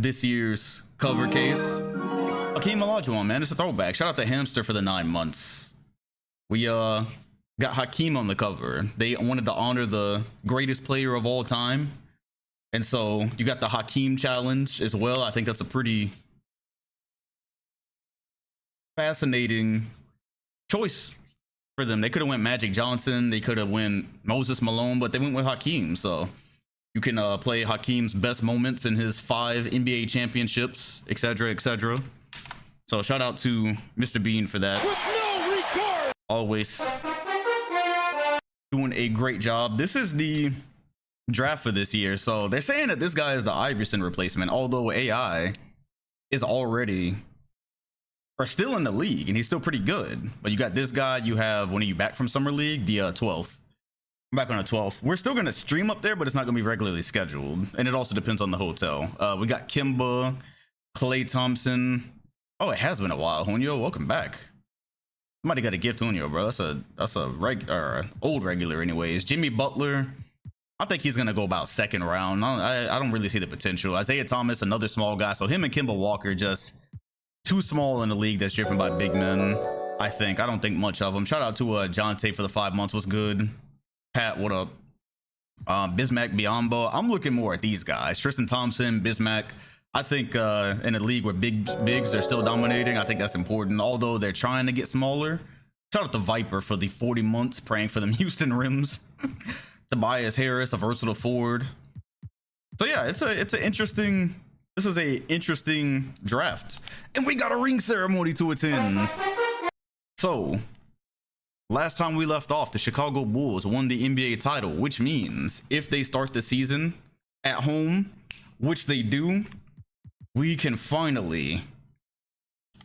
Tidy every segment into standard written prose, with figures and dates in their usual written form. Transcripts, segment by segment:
this year's cover case. Hakeem Olajuwon, man, it's a throwback. Shout out to Hamster for the 9 months. We got Hakeem on the cover. They wanted to honor the greatest player of all time, and so you got the Hakeem challenge as well. I think that's a pretty fascinating choice for them. They could have went Magic Johnson, they could have went Moses Malone, but they went with Hakeem. So you can play Hakeem's best moments in his 5 NBA championships, etc., etc. So shout out to Mr. Bean for that. With no regard. Always doing a great job. This is the draft for this year. So they're saying that this guy is the Iverson replacement, although AI is already or still in the league and he's still pretty good. But you got this guy. You have, when are you back from summer league? The 12th. I'm back on the 12th. We're still gonna stream up there, but it's not gonna be regularly scheduled, and it also depends on the hotel. We got Kimba, Klay Thompson. Oh, it has been a while. Honyo, welcome back. Somebody got a gift, Honyo, bro. That's a old regular, anyways. Jimmy Butler. I think he's gonna go about 2nd round. I don't really see the potential. Isaiah Thomas, another small guy. So him and Kimba Walker just too small in the league that's driven by big men. I don't think much of them. Shout out to John Tate for the 5 months. What's good? Pat, what up? Bismack Biyombo. I'm looking more at these guys. Tristan Thompson, Bismack. I think in a league where bigs are still dominating, I think that's important. Although they're trying to get smaller. Shout out to Viper for the 40 months, praying for them Houston rims. Tobias Harris, a versatile forward. So yeah, it's an interesting. This is a interesting draft, and we got a ring ceremony to attend. So last time we left off, the Chicago Bulls won the NBA title, which means if they start the season at home, which they do, we can finally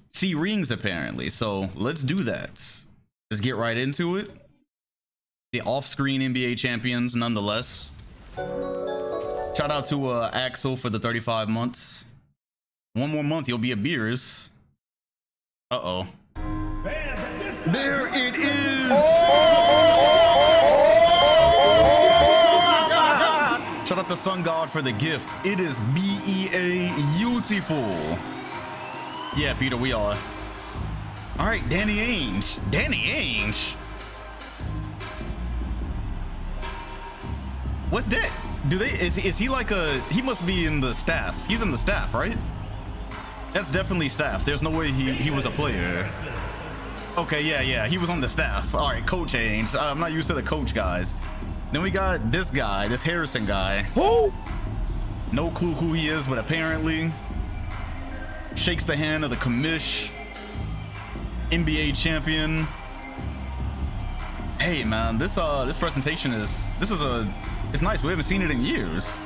see rings apparently. So let's do that. Let's get right into it. The off-screen NBA champions nonetheless. Shout out to Axel for the 35 months. 1 more month, you'll be a Beers. Uh-oh. There it is! Shout out to Sun God for the gift. It is BEA beautiful. Yeah, Peter, we are. All right, Danny Ainge. Danny Ainge. What's that? Is he like he must be in the staff. He's in the staff, right? That's definitely staff. There's no way he was a player. Okay, yeah, he was on the staff. All right, Coach Ainge. I'm not used to the coach guys. Then we got this guy, this Harrison guy. Who? No clue who he is, but apparently shakes the hand of the commish, NBA champion. Hey man, this presentation is it's nice. We haven't seen it in years.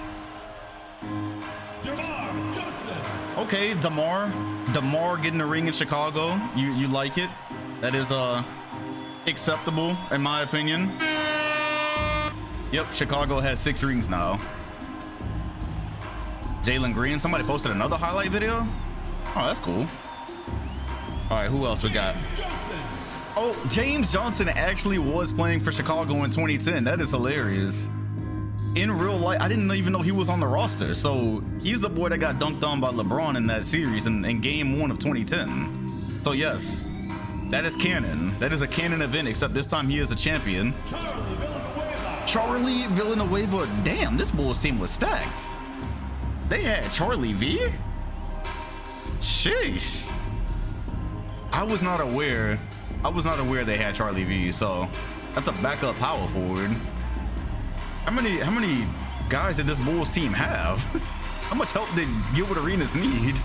Okay, DeMar getting a ring in Chicago. You like it? That is acceptable in my opinion. Yep, Chicago has 6 rings now. Jalen Green. Somebody posted another highlight video. Oh, that's cool. All right, who else we got? Oh, James Johnson actually was playing for Chicago in 2010. That is hilarious. In real life, I didn't even know he was on the roster. So he's the boy that got dunked on by LeBron in that series in game 1 of 2010. So yes, that is canon. That is a canon event, except this time he is a champion. Charlie Villanueva. Damn, this Bulls team was stacked. They had Charlie V? Sheesh. I was not aware they had Charlie V, so that's a backup power forward. How many guys did this Bulls team have? How much help did Gilbert Arenas need?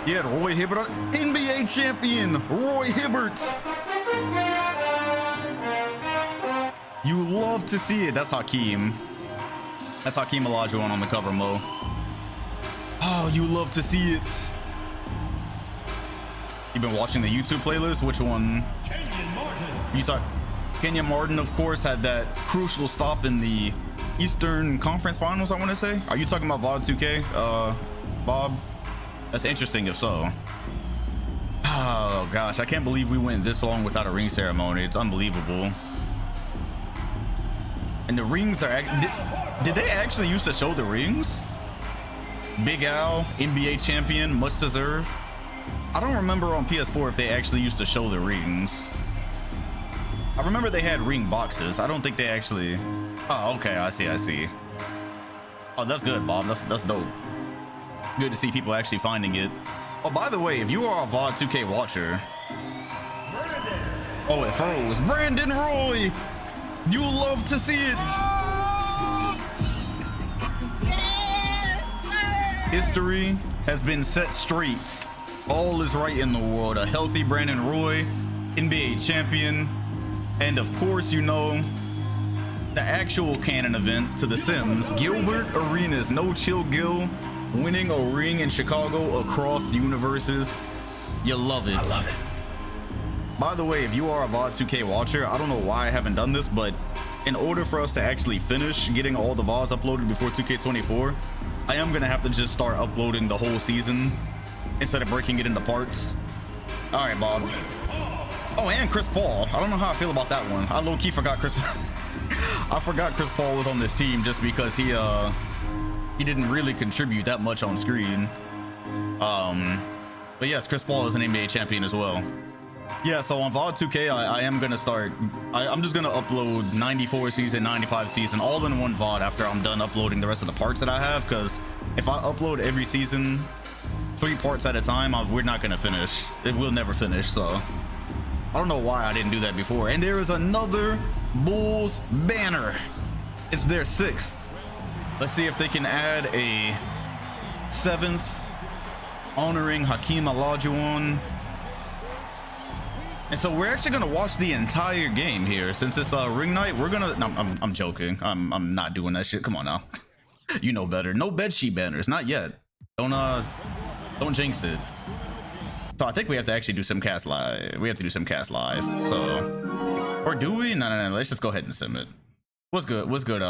He had Roy Hibbert, NBA champion Roy Hibbert. You love to see it. That's Hakeem. That's Hakeem Olajuwon on the cover, Mo. Oh, you love to see it. You've been watching the YouTube playlist? Which one? You talk. Kenyon Martin, of course, had that crucial stop in the Eastern Conference Finals, I want to say. Are you talking about VOD 2K, Bob? That's interesting if so. Oh, gosh. I can't believe we went this long without a ring ceremony. It's unbelievable. And the rings are... Did they actually used to show the rings? Big Al, NBA champion, much deserved. I don't remember on PS4 if they actually used to show the rings. I remember they had ring boxes. I don't think they actually. Oh, okay. I see. Oh, that's good, Bob. That's dope. Good to see people actually finding it. Oh, by the way, if you are a VOD 2K watcher. Oh, it froze. Brandon Roy. You love to see it. History has been set straight. All is right in the world. A healthy Brandon Roy, NBA champion, and of course, you know, the actual canon event to The Sims, Gilbert Arenas, No Chill Gil, winning a ring in Chicago across universes. You love it. I love it. By the way, if you are a VOD 2K watcher, I don't know why I haven't done this, but in order for us to actually finish getting all the VODs uploaded before 2K24, I am gonna have to just start uploading the whole season instead of breaking it into parts. All right, Bob. Oh, and Chris Paul. I don't know how I feel about that one. I low-key forgot Chris. I forgot Chris Paul was on this team just because he didn't really contribute that much on screen. But yes, Chris Paul is an NBA champion as well. Yeah, so on VOD 2K, I am gonna start. I'm just gonna upload 94 season, 95 season, all in one VOD after I'm done uploading the rest of the parts that I have. Because if I upload every season 3 parts at a time, we're not gonna finish. It will never finish. So I don't know why I didn't do that before. And there is another Bulls banner. It's their 6th. Let's see if they can add a 7th honoring Hakeem Olajuwon. And so we're actually gonna watch the entire game here since it's ring night. We're gonna. No, I'm joking. I'm not doing that shit. Come on now. You know better. No bedsheet banners, not yet. Don't jinx it. So I think we have to actually do some cast live. We have to do some cast live. So, or do we? No. Let's just go ahead and sim it. What's good? What's good?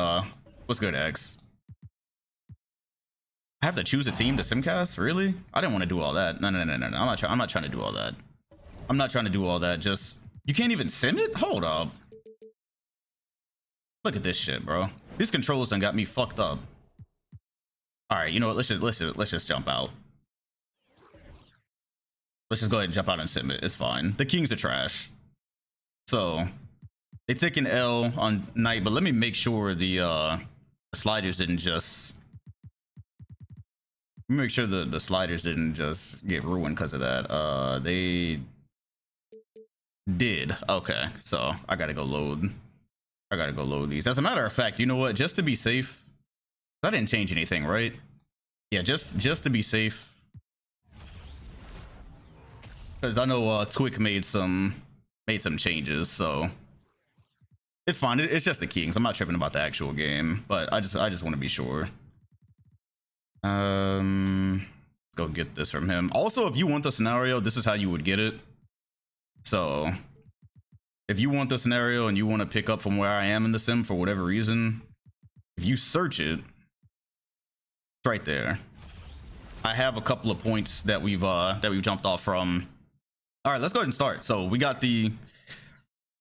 What's good, X? I have to choose a team to simcast? Really? I didn't want to do all that. No. I'm not trying to do all that. I'm not trying to do all that. Just, you can't even sim it? Hold up. Look at this shit, bro. These controls done got me fucked up. All right, you know what? Let's just jump out. Let's just go ahead and jump out and sim it. It's fine. The Kings are trash. So they took an L on night, but let me make sure the sliders didn't just. Let me make sure the sliders didn't just get ruined because of that. They did. Okay, so I gotta go load. I gotta go load these. As a matter of fact, you know what? Just to be safe, that didn't change anything, right? Yeah, just to be safe, because I know Twick made some changes, so it's fine. It's just the Kings. I'm not tripping about the actual game, but I just want to be sure. Go get this from him. Also, if you want the scenario, this is how you would get it. So if you want the scenario and you want to pick up from where I am in the sim for whatever reason, if you search it, it's right there. I have a couple of points that we've jumped off from. All right, let's go ahead and start. So we got the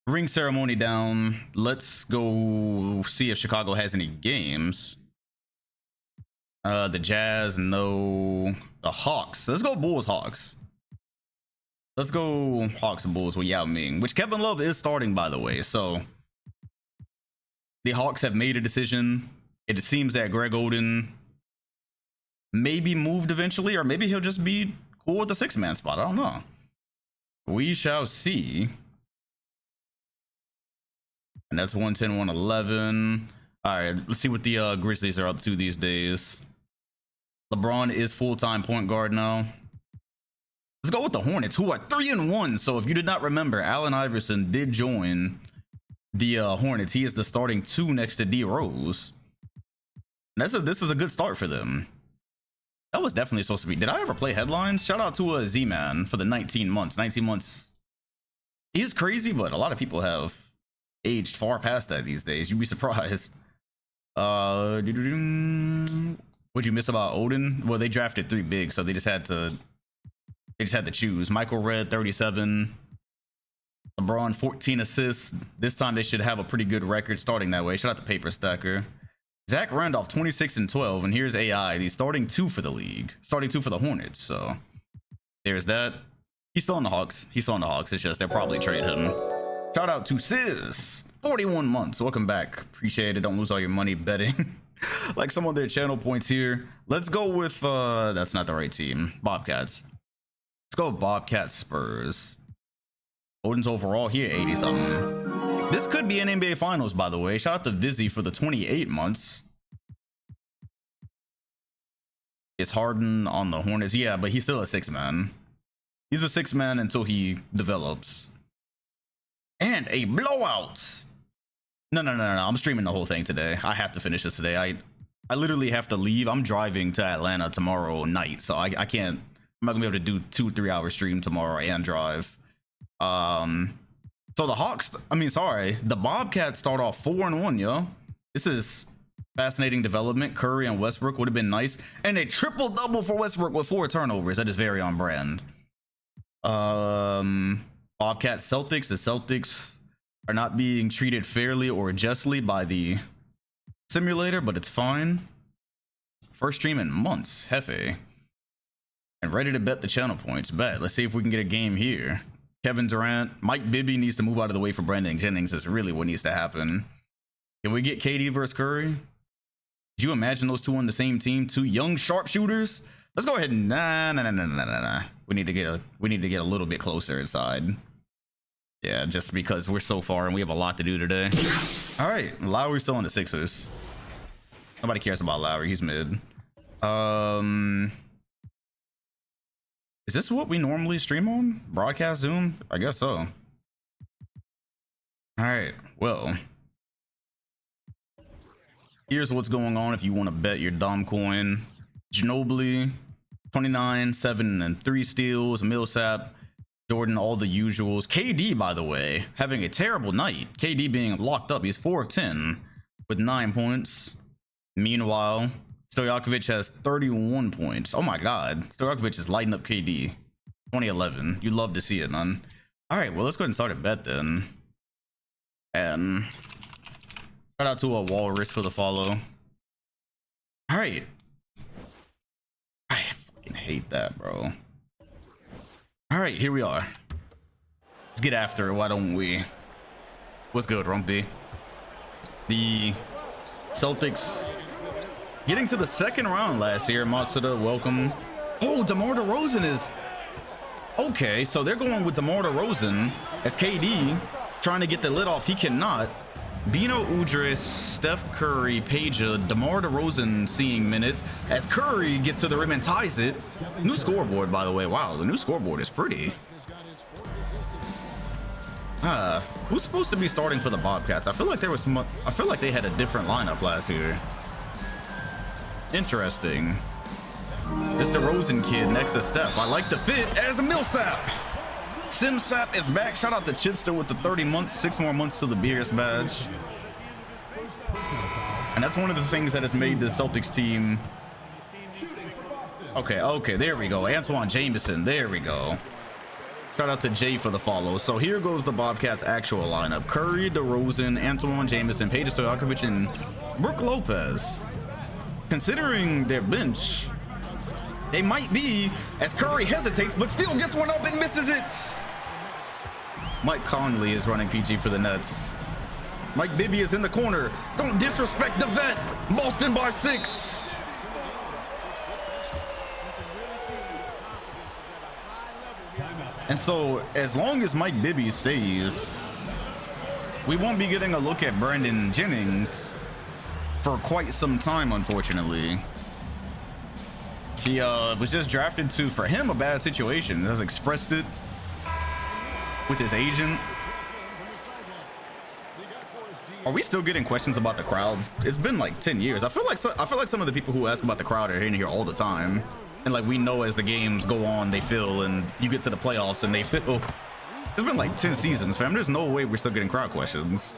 ring ceremony down. Let's go see if Chicago has any games. The Jazz, no. The Hawks. Let's go Bulls, Hawks. Let's go Hawks and Bulls with Yao Ming, which Kevin Love is starting, by the way. So the Hawks have made a decision. It seems that Greg Oden may be moved eventually, or maybe he'll just be cool with the 6-man spot. I don't know. We shall see. And that's 110, 111. All right, let's see what the Grizzlies are up to these days. LeBron is full-time point guard now. Let's go with the Hornets, who are 3-1. So if you did not remember, Allen Iverson did join the Hornets. He is the starting 2 next to D Rose. And this is a good start for them. That was definitely supposed to be. Did I ever play headlines? Shout out to Z-Man for the 19 months. 19 months is crazy, but a lot of people have aged far past that these days. You'd be surprised. What'd you miss about Odin? Well, they drafted 3 big, so they just had to choose. Michael Redd, 37. LeBron, 14 assists. This time they should have a pretty good record starting that way. Shout out to Paper Stacker. Zach Randolph 26-12, and here's AI. He's starting 2 for the league, starting 2 for the Hornets. So there's that. He's still on the Hawks. He's still on the Hawks. It's just they'll probably trade him. Shout out to Sis, 41 months. Welcome back. Appreciate it. Don't lose all your money betting. Like some of their channel points here. Let's go with that's not the right team. Bobcats. Let's go with Bobcats Spurs. Odin's overall here 80 something. This could be an NBA Finals, by the way. Shout out to Vizzy for the 28 months. Is Harden on the Hornets? Yeah, but he's still a 6-man. He's a 6-man until he develops. And a blowout. No. I'm streaming the whole thing today. I have to finish this today. I literally have to leave. I'm driving to Atlanta tomorrow night, so I can't. I'm not gonna be able to do 2-3 hour stream tomorrow and drive. So the Hawks, the Bobcats start off 4-1, yo. This is fascinating development. Curry and Westbrook would have been nice. And a triple double for Westbrook with 4 turnovers. That is very on brand. Bobcats Celtics. The Celtics are not being treated fairly or justly by the simulator, but it's fine. First stream in months, Hefe. And ready to bet the channel points. Bet. Let's see if we can get a game here. Kevin Durant, Mike Bibby needs to move out of the way for Brandon Jennings. Is really what needs to happen. Can we get KD versus Curry? Could you imagine those two on the same team? 2 young sharpshooters? Let's go ahead and nah. We need to get a little bit closer inside. Yeah, just because we're so far and we have a lot to do today. All right, Lowry's still on the Sixers. Nobody cares about Lowry. He's mid. Is this what we normally stream on? Broadcast Zoom? I guess so. All right, well. Here's what's going on if you want to bet your Dom coin. Ginobili, 29, 7 and 3 steals. Millsap, Jordan, all the usuals. KD, by the way, having a terrible night. KD being locked up. He's 4 of 10 with 9 points. Meanwhile, Stojakovic has 31 points. Oh my god. Stojakovic is lighting up KD. 2011. You love to see it, man. All right, well, let's go ahead and start a bet then. And shout out to a Walrus for the follow. All right. I fucking hate that, bro. All right, here we are. Let's get after it. Why don't we? What's good, Rumpy? The Celtics getting to the second round last year. Matsuda, welcome. Oh, DeMar DeRozan is okay. So they're going with DeMar DeRozan as KD trying to get the lid off. He cannot. Bino Udrih, Steph Curry, Peja, DeMar DeRozan seeing minutes as Curry gets to the rim and ties it. New scoreboard, by the way. Wow, the new scoreboard is pretty. Who's supposed to be starting for the Bobcats? I feel like there was some. I feel like they had a different lineup last year. Interesting. This DeRozan kid next to Steph. I like the fit as a Millsap. Simsap is back. Shout out to Chitster with the 30 months, 6 more months to the Beers badge. And that's one of the things that has made the Celtics team. Okay, there we go. Antoine Jameson, there we go. Shout out to Jay for the follow. So here goes the Bobcats' actual lineup. Curry, DeRozan, Antoine Jameson, Peja Stojakovic, and Brook Lopez. Considering their bench, they might be, as Curry hesitates, but still gets one up and misses it. Mike Conley is running PG for the Nets. Mike Bibby is in the corner. Don't disrespect the vet. Boston by 6. And so, as long as Mike Bibby stays, we won't be getting a look at Brandon Jennings for quite some time, unfortunately. He was just drafted to, for him, a bad situation. He has expressed it with his agent. Are we still getting questions about the crowd? It's been like 10 years. I feel like some of the people who ask about the crowd are in here all the time. And like we know as the games go on, they fill, and you get to the playoffs and they fill. It's been like 10 seasons, fam. There's no way we're still getting crowd questions.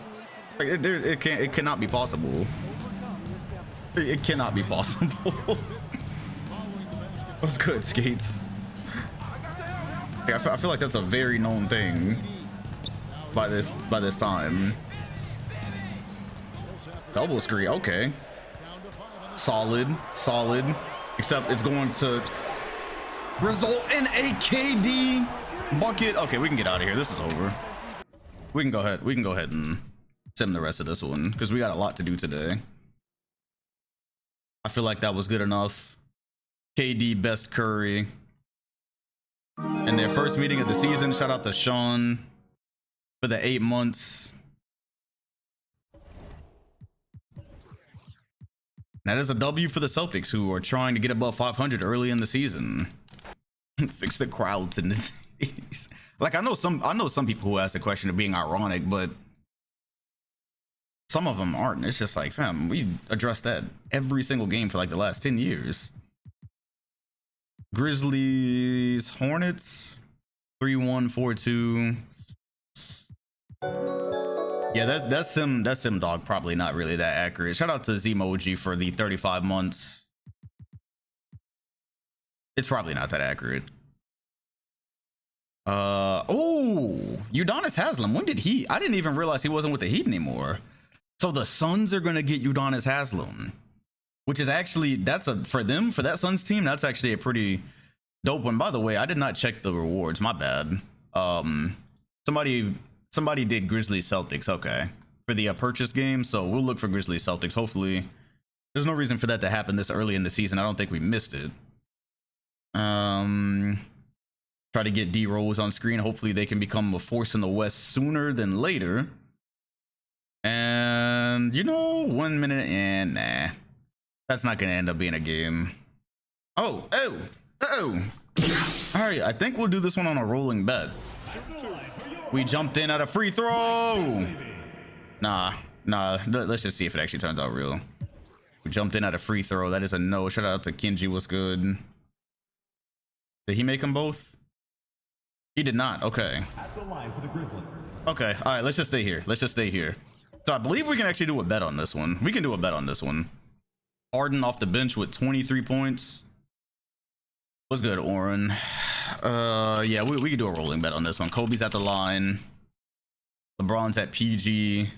Like it cannot be possible. It cannot be possible. What's good, Skates? Yeah, I feel like that's a very known thing by this time. Double screen, okay. Solid. Except it's going to result in a KD bucket. Okay, we can get out of here. This is over. We can go ahead and sim the rest of this one because we got a lot to do today. I feel like that was good enough. KD, best Curry. And their first meeting of the season. Shout out to Sean for the 8 months. That is a W for the Celtics, who are trying to get above 500 early in the season. Fix the crowds in the cities. Like, I know some people who ask the question of being ironic, but some of them aren't. It's just like, fam, we addressed that every single game for like the last 10 years. Grizzlies, Hornets, 3-1, 4-2. Yeah, that's sim dog probably not really that accurate. Shout out to Zmoji for the 35 months. It's probably not that accurate. Oh, Udonis Haslem. When did he? I didn't even realize he wasn't with the Heat anymore. So the Suns are gonna get Udonis Haslem, which is actually for that Suns team. That's actually a pretty dope one. By the way, I did not check the rewards. My bad. Somebody did Grizzlies Celtics. Okay, for the purchased game. So we'll look for Grizzlies Celtics. Hopefully, there's no reason for that to happen this early in the season. I don't think we missed it. Try to get D Rose on screen. Hopefully they can become a force in the West sooner than later. And you know, 1 minute and nah, that's not gonna end up being a game. Oh. All right, I think we'll do this one on a rolling bet. We jumped in at a free throw. Nah. Let's just see if it actually turns out real. We jumped in at a free throw. That is a no. Shout out to Kenji. What's good? Did he make them both? He did not. Okay. Okay. All right. Let's just stay here. So I believe we can actually do a bet on this one. We can do a bet on this one. Harden off the bench with 23 points. What's good, Oren? Yeah, we can do a rolling bet on this one. Kobe's at the line. LeBron's at PG.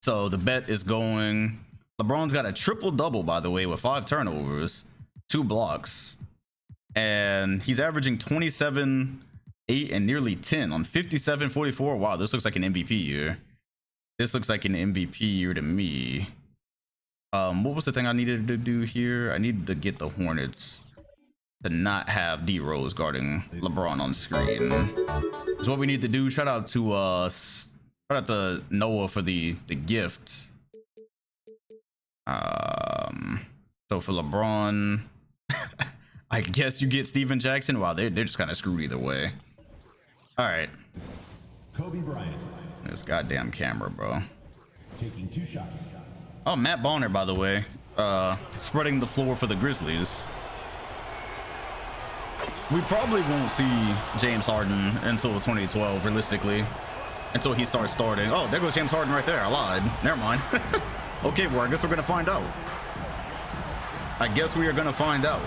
So the bet is going. LeBron's got a triple double, by the way, with 5 turnovers, 2 blocks, and he's averaging 27, 8, and nearly 10 on 57, 44. Wow, this looks like an MVP year. This looks like an MVP year to me. What was the thing I needed to do here? I needed to get the Hornets to not have D Rose guarding LeBron on screen. That's what we need to do. Shout out to Noah for the gift. So for LeBron, I guess you get Steven Jackson. Wow, they're just kind of screwed either way. All right. Kobe Bryant. This goddamn camera, bro. Taking 2 shots. Oh, Matt Bonner, by the way, spreading the floor for the Grizzlies. We probably won't see James Harden until 2012, realistically, until he starts starting. Oh, there goes James Harden right there. I lied. Never mind. Okay, well, I guess we're gonna find out. I guess we are gonna find out.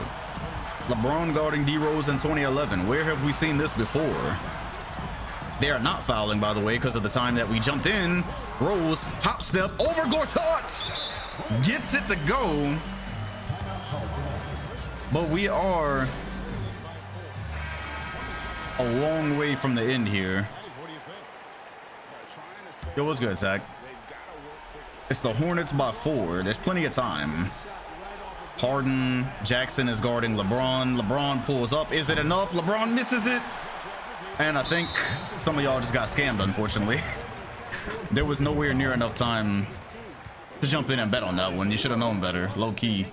LeBron guarding D Rose in 2011. Where have we seen this before? They are not fouling, by the way, because of the time that we jumped in. Rose, hop step over Gortat, gets it to go. But we are a long way from the end here. Yo, what's good, Zach? It's the Hornets by 4. There's plenty of time. Harden, Jackson is guarding LeBron. LeBron pulls up. Is it enough? LeBron misses it. And I think some of y'all just got scammed, unfortunately. There was nowhere near enough time to jump in and bet on that one. You should have known better, low key.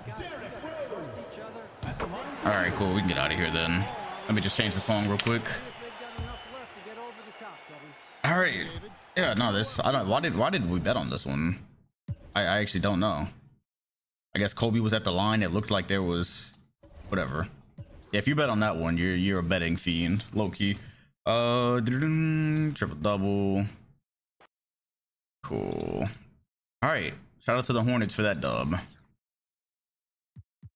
All right, cool. We can get out of here then. Let me just change the song real quick. All right. Yeah, no, I don't. Why did we bet on this one? I actually don't know. I guess Kobe was at the line. It looked like there was whatever. Yeah, if you bet on that one, you're a betting fiend, low key. Triple double. Cool. All right. Shout out to the Hornets for that dub.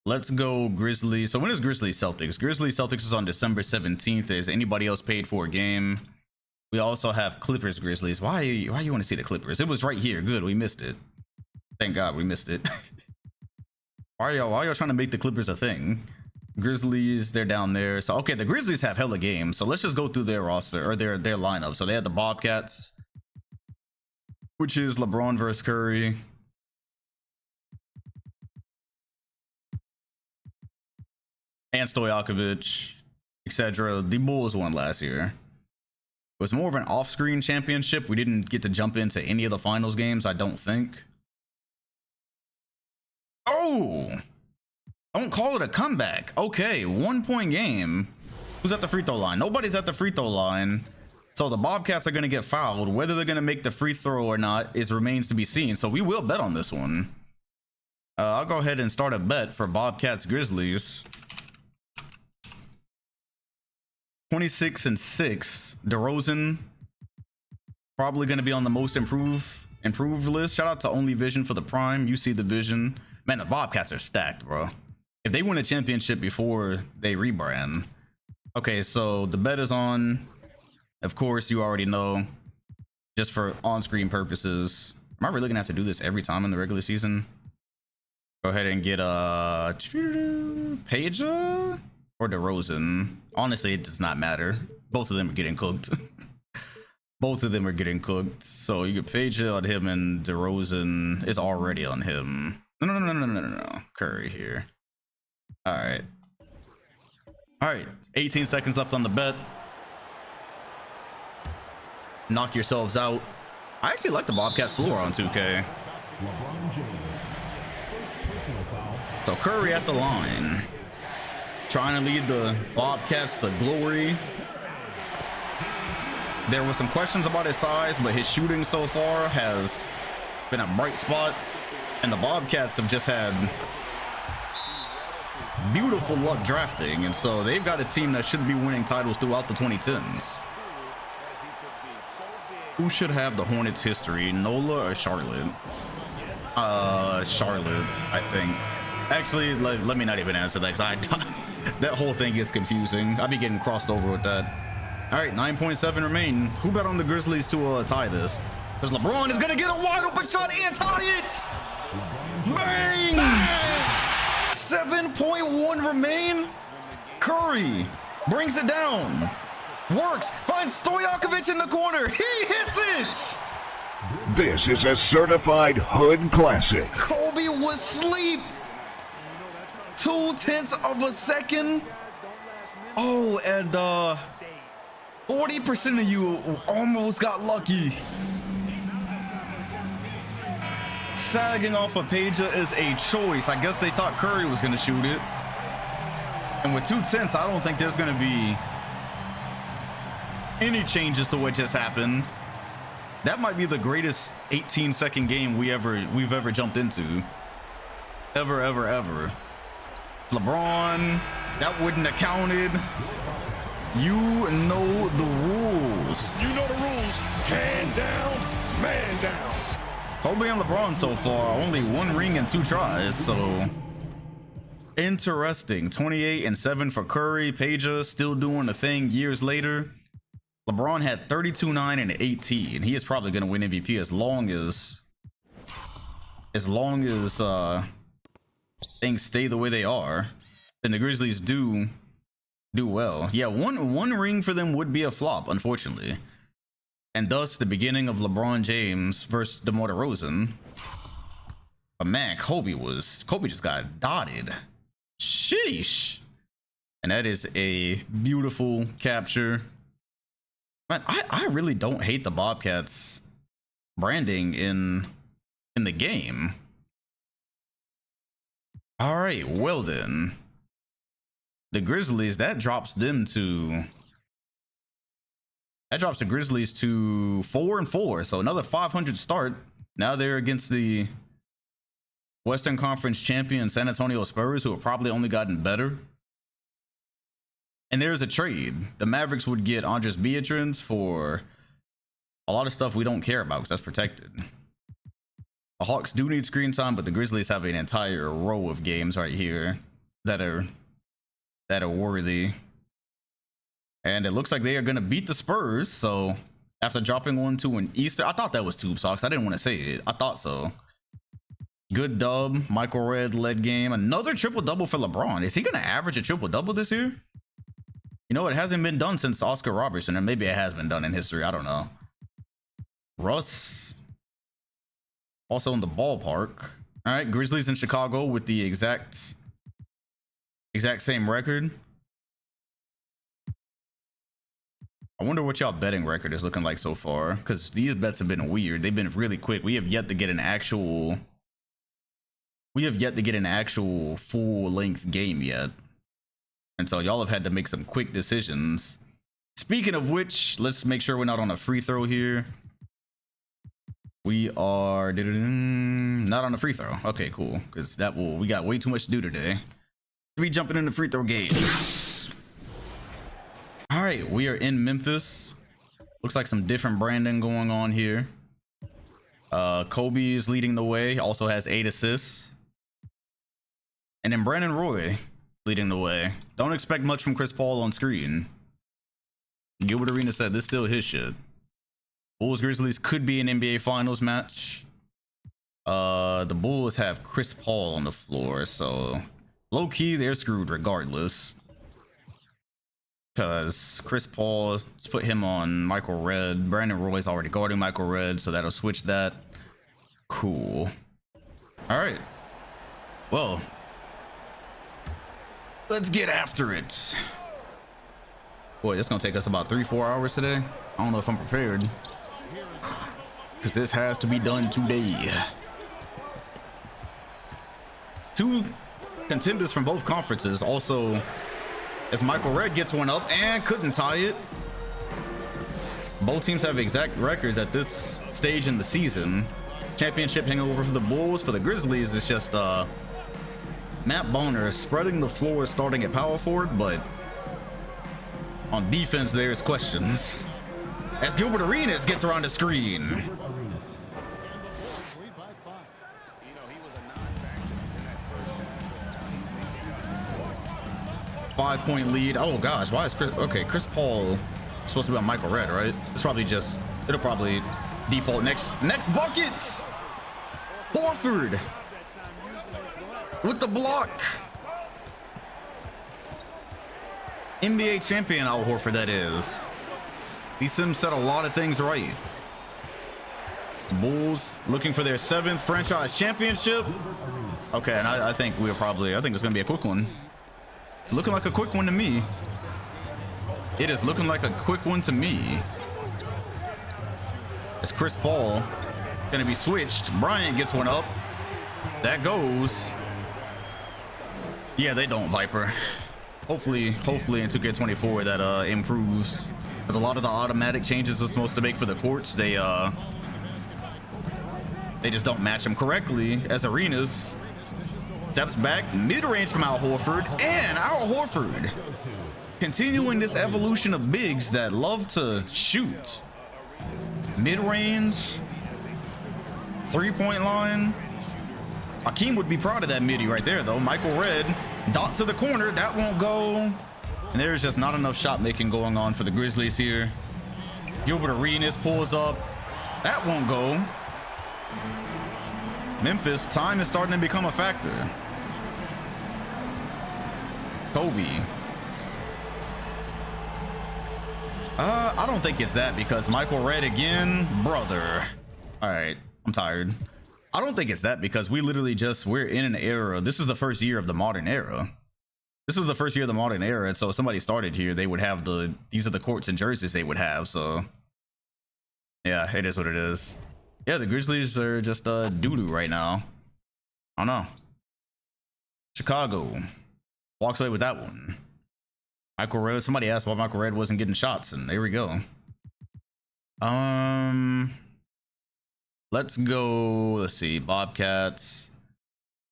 Let's go Grizzlies. So when is Grizzlies Celtics? Grizzlies Celtics is on December 17th. Is anybody else paid for a game? We also have Clippers Grizzlies. Why you want to see the Clippers? It was right here. Good, we missed it. Thank God we missed it. Why are y'all trying to make the Clippers a thing? Grizzlies, they're down there. So okay, the Grizzlies have hella games. So let's just go through their roster or their lineup. So they had the Bobcats, which is LeBron versus Curry. And Stojakovic, etc. The Bulls won last year. It was more of an off-screen championship. We didn't get to jump into any of the finals games, I don't think. Oh! Don't call it a comeback. Okay, 1 point game. Who's at the free throw line? Nobody's at the free throw line. So the Bobcats are going to get fouled. Whether they're going to make the free throw or not remains to be seen. So we will bet on this one. I'll go ahead and start a bet for Bobcats Grizzlies. 26-6. DeRozan probably going to be on the most improved list. Shout out to Only Vision for the Prime. You see the vision. Man, the Bobcats are stacked, bro. If they win a championship before they rebrand. Okay, so the bet is on. Of course, you already know. Just for on-screen purposes. Am I really gonna have to do this every time in the regular season? Go ahead and get Page or DeRozan. Honestly, it does not matter. Both of them are getting cooked. Both of them are getting cooked. So you get Page on him, and DeRozan is already on him. No. Curry here. All right. 18 seconds left on the bet. Knock yourselves out. I actually like the Bobcats floor on 2K. So Curry at the line, trying to lead the Bobcats to glory. There were some questions about his size, but his shooting so far has been a bright spot. And the Bobcats have just had beautiful luck drafting, and so they've got a team that should be winning titles throughout the 2010s. Who should have the Hornets history, Nola or Charlotte? Charlotte, I think. Actually, let me not even answer that, because that whole thing gets confusing. I'd be getting crossed over with that. All right, 9.7 remain. Who bet on the Grizzlies to tie this? Because LeBron is gonna get a wide open shot and tie it. Bang! 7.1 remain. Curry brings it down. Works. Finds Stojakovic in the corner. He hits it. This is a certified hood classic. Kobe was asleep. 0.2 of a second. Oh, and 40% of you almost got lucky. Sagging off of Peja is a choice. I guess they thought Curry was going to shoot it. And with 0.2, I don't think there's going to be any changes to what just happened. That might be the greatest 18-second game we've ever jumped into. Ever. LeBron, that wouldn't have counted. You know the rules. You know the rules. Hand down, man down. Kobe and LeBron so far, only 1 ring and 2 tries, so interesting. 28-7 for Curry. Peja still doing the thing years later. LeBron had 32, 9, and 18. He is probably going to win MVP as long as things stay the way they are. And the Grizzlies do well. Yeah, one ring for them would be a flop, unfortunately. And thus the beginning of LeBron James versus DeMar DeRozan. But man, Kobe just got dotted. Sheesh. And that is a beautiful capture. Man, I really don't hate the Bobcats branding in the game. All right, well then. The Grizzlies, that drops the Grizzlies to 4-4, so another 500 start. Now they're against the Western Conference champion San Antonio Spurs, who have probably only gotten better. And there's a trade. The Mavericks would get Andres Beatriz for a lot of stuff we don't care about because that's protected. The Hawks do need screen time, but the Grizzlies have an entire row of games right here that are worthy. And it looks like they are going to beat the Spurs. So after dropping one to an Easter, I thought that was Tube Socks. I didn't want to say it. I thought so. Good dub. Michael Redd led game. Another triple double for LeBron. Is he gonna average a triple double this year? You know, it hasn't been done since Oscar Robertson, or maybe it has been done in history. I don't know. Russ also in the ballpark. All right, Grizzlies in Chicago with the exact same record. I wonder what y'all betting record is looking like so far, because these bets have been weird. They've been really quick. We have yet to get an actual full length game yet. And so y'all have had to make some quick decisions. Speaking of which, let's make sure we're not on a free throw here. We are not on a free throw. Okay, cool. Because we got way too much to do today. We jumping in the free throw game. All right, we are in Memphis. Looks like some different branding going on here. Kobe is leading the way. Also has 8 assists. And then Brandon Roy leading the way. Don't expect much from Chris Paul on screen. Gilbert Arenas said this still his shit. Bulls Grizzlies could be an NBA Finals match. The Bulls have Chris Paul on the floor, so low key they're screwed regardless. Because Chris Paul, let's put him on Michael Redd. Brandon Roy's already guarding Michael Redd, so that'll switch that. Cool. All right. Well, let's get after it. Boy, this is gonna take us about 3-4 hours today. I don't know if I'm prepared, because this has to be done today. 2 contenders from both conferences. Also, as Michael Redd gets one up and couldn't tie it. Both teams have exact records at this stage in the season. Championship hangover for the Bulls. For the Grizzlies, it's just Matt Bonner spreading the floor starting at power forward, but on defense there's questions. As Gilbert Arenas gets around the screen. 5-point lead. Oh gosh, why is Chris Paul supposed to be on Michael Redd, right? It's probably just, it'll probably default next buckets. Horford with the block. NBA champion Al Horford, that is. These Sims said a lot of things right. Bulls looking for their 7th franchise championship. Okay, and I think it's gonna be a quick one. It's looking like a quick one to me. It is looking like a quick one to me. It's Chris Paul gonna be switched. Bryant gets one up. That goes. Yeah, they don't, Viper. Hopefully in 2K24 that improves. Because a lot of the automatic changes it's supposed to make for the courts, they just don't match them correctly. As Arenas steps back, mid-range from Al Horford, and Al Horford continuing this evolution of bigs that love to shoot. Mid-range, 3-point line. Hakeem would be proud of that midi right there, though. Michael Redd, dot to the corner, that won't go. And there's just not enough shot making going on for the Grizzlies here. Gilbert Arenas pulls up, that won't go. Memphis, time is starting to become a factor. Kobe. I don't think it's that, because Michael Redd again, brother. All right, I'm tired. I don't think it's that, because we're in an era. This is the first year of the modern era. This is the first year of the modern era. And so if somebody started here, they would have these are the courts and jerseys they would have. So yeah, it is what it is. Yeah, the Grizzlies are just doo-doo right now. I don't know. Chicago walks away with that one. Michael Redd. Somebody asked why Michael Redd wasn't getting shots, and there we go. Let's go. Let's see. Bobcats.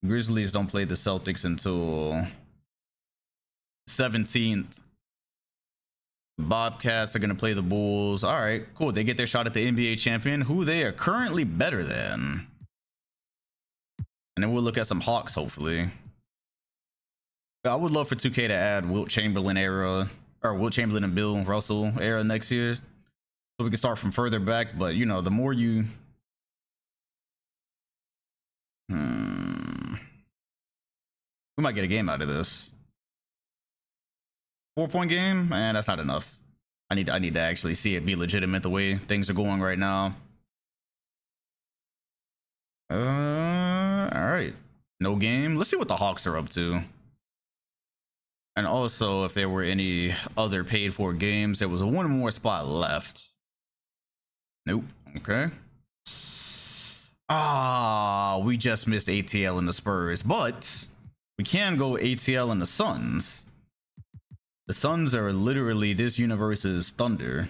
Grizzlies don't play the Celtics until 17th. Bobcats are going to play the Bulls. All right, cool. They get their shot at the NBA champion, who they are currently better than. And then we'll look at some Hawks, hopefully. I would love for 2K to add Wilt Chamberlain era, or Wilt Chamberlain and Bill Russell era next year, so we can start from further back. But you know, the more you We might get a game out of this. 4-point game? Man, that's not enough. I need to actually see it be legitimate the way things are going right now. All right. No game. Let's see what the Hawks are up to. And also, if there were any other paid for games, there was one more spot left. Nope. Okay. We just missed ATL and the Spurs, but we can go ATL and the Suns. The Suns are literally this universe's Thunder.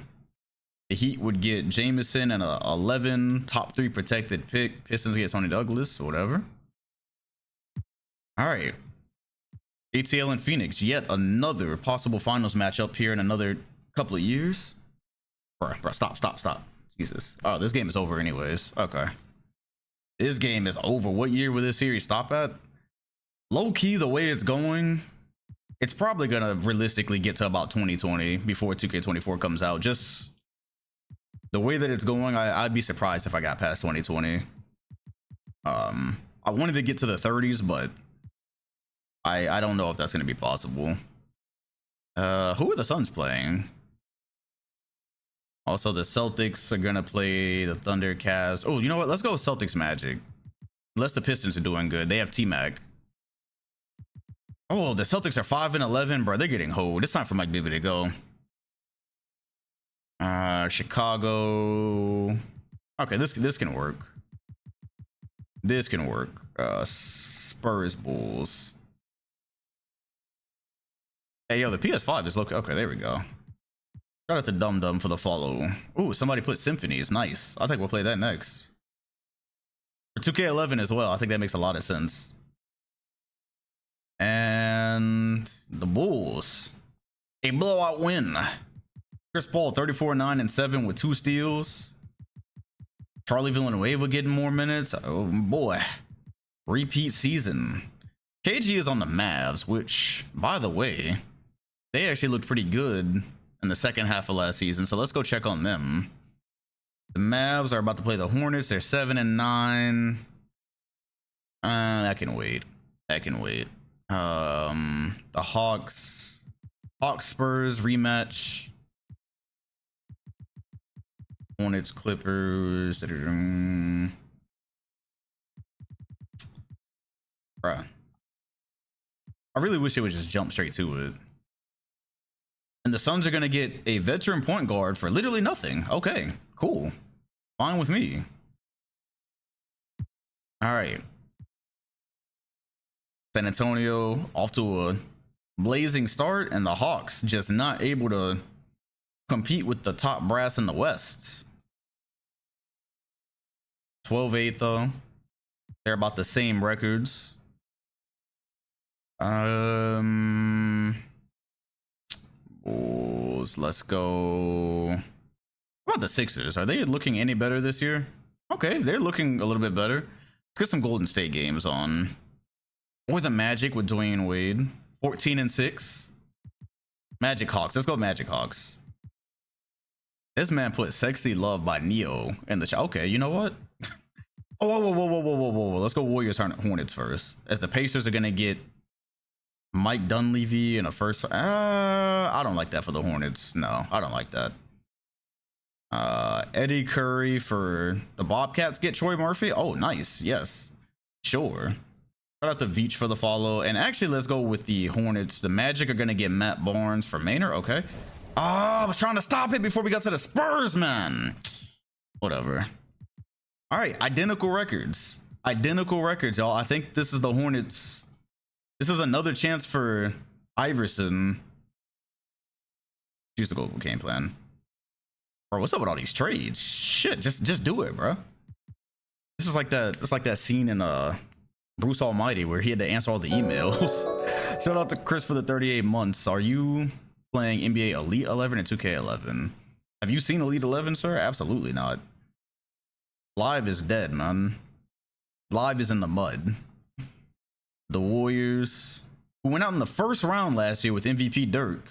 The Heat would get Jameson and a 11 top 3 protected pick. Pistons get Tony Douglas or whatever. All right. ATL and Phoenix, yet another possible finals matchup here in another couple of years. Bruh, stop. Jesus. Oh, this game is over anyways. Okay. This game is over. What year will this series stop at? Low key, the way it's going, it's probably gonna realistically get to about 2020 before 2K24 comes out. Just the way that it's going, I'd be surprised if I got past 2020. I wanted to get to the 30s, but I don't know if that's gonna be possible. Who are the Suns playing? Also, the Celtics are gonna play the Thunder, Cavs. Oh, you know what? Let's go with Celtics Magic. Unless the Pistons are doing good. They have T-Mac. Oh, the Celtics are 5-11, bro. They're getting hoed. It's time for Mike Bibby to go. Chicago. Okay, this can work. This can work. Spurs, Bulls. Hey, yo, the PS5 is looking okay. There we go. Shout out to Dum Dum for the follow. Ooh, somebody put Symphonies. Nice. I think we'll play that next. For 2K11 as well. I think that makes a lot of sense. And the Bulls. A blowout win. Chris Paul, 34-9-7 with 2 steals. Charlie Villanueva getting more minutes. Oh, boy. Repeat season. KG is on the Mavs, which, by the way, they actually looked pretty good in the second half of last season, so let's go check on them. The Mavs are about to play the Hornets. They're 7-9. That can wait. The Hawks Spurs rematch. Hornets Clippers. Bruh. I really wish it would just jump straight to it. And the Suns are going to get a veteran point guard for literally nothing. Okay, cool. Fine with me. All right. San Antonio off to a blazing start, and the Hawks just not able to compete with the top brass in the West. 12-8 though. They're about the same records. Bulls, let's go. What about the Sixers? Are they looking any better this year? Okay, they're looking a little bit better. Let's get some Golden State games on. Or the Magic with Dwayne Wade. 14-6. Magic Hawks. Let's go Magic Hawks. This man put Sexy Love by Neo in the chat. Okay, you know what? Whoa. Let's go Warriors Hornets first. As the Pacers are going to get Mike Dunleavy in a first. I don't like that for the Hornets. No, I don't like that. Eddie Curry for the Bobcats. Get Troy Murphy. Oh, nice. Yes, sure. Shout out to Veach for the follow. And actually, let's go with the Hornets. The Magic are going to get Matt Barnes for Maynard. Okay. I was trying to stop it before we got to the Spurs, man. Whatever. All right. Identical records, y'all. I think this is the Hornets. This is another chance for Iverson. Use the global game plan. Bro, what's up with all these trades? Shit, just do it, bro. This is like that. It's like that scene in Bruce Almighty where he had to answer all the emails. Shout out to Chris for the 38 months. Are you playing NBA Elite 11 and 2K11? Have you seen Elite 11, sir? Absolutely not. Live is dead, man. Live is in the mud. The Warriors, who went out in the first round last year with MVP Dirk.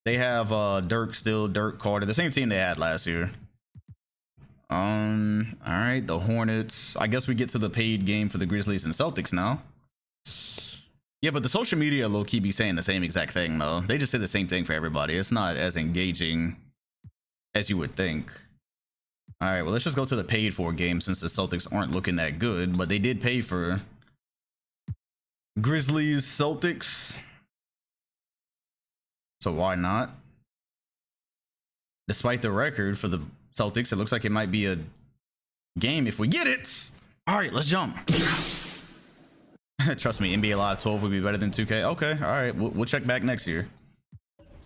They have Dirk still, Dirk Carter, the same team they had last year. All right, the Hornets. I guess we get to the paid game for the Grizzlies and Celtics now. Yeah, but the social media low-key be saying the same exact thing, though. They just say the same thing for everybody. It's not as engaging as you would think. All right, well, let's just go to the paid for game since the Celtics aren't looking that good, but they did pay for Grizzlies, Celtics. So why not? Despite the record for the Celtics, it looks like it might be a game if we get it. All right, let's jump. Trust me, NBA Live 12 would be better than 2K. Okay, all right, we'll check back next year.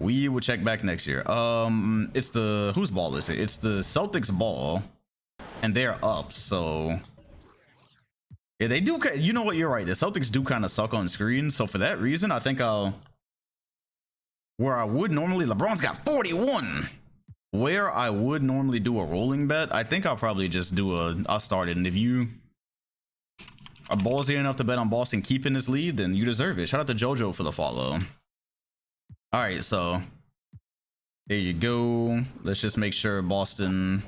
We will check back next year. It's the whose ball is it? It's the Celtics ball, and they're up. So yeah, they do. You know what? You're right. The Celtics do kind of suck on screen. So for that reason, I think where I would normally, LeBron's got 41. Where I would normally do a rolling bet, I think I'll probably just do I'll start it. And if you are ballsy enough to bet on Boston keeping this lead, then you deserve it. Shout out to JoJo for the follow. All right, so there you go. Let's just make sure Boston.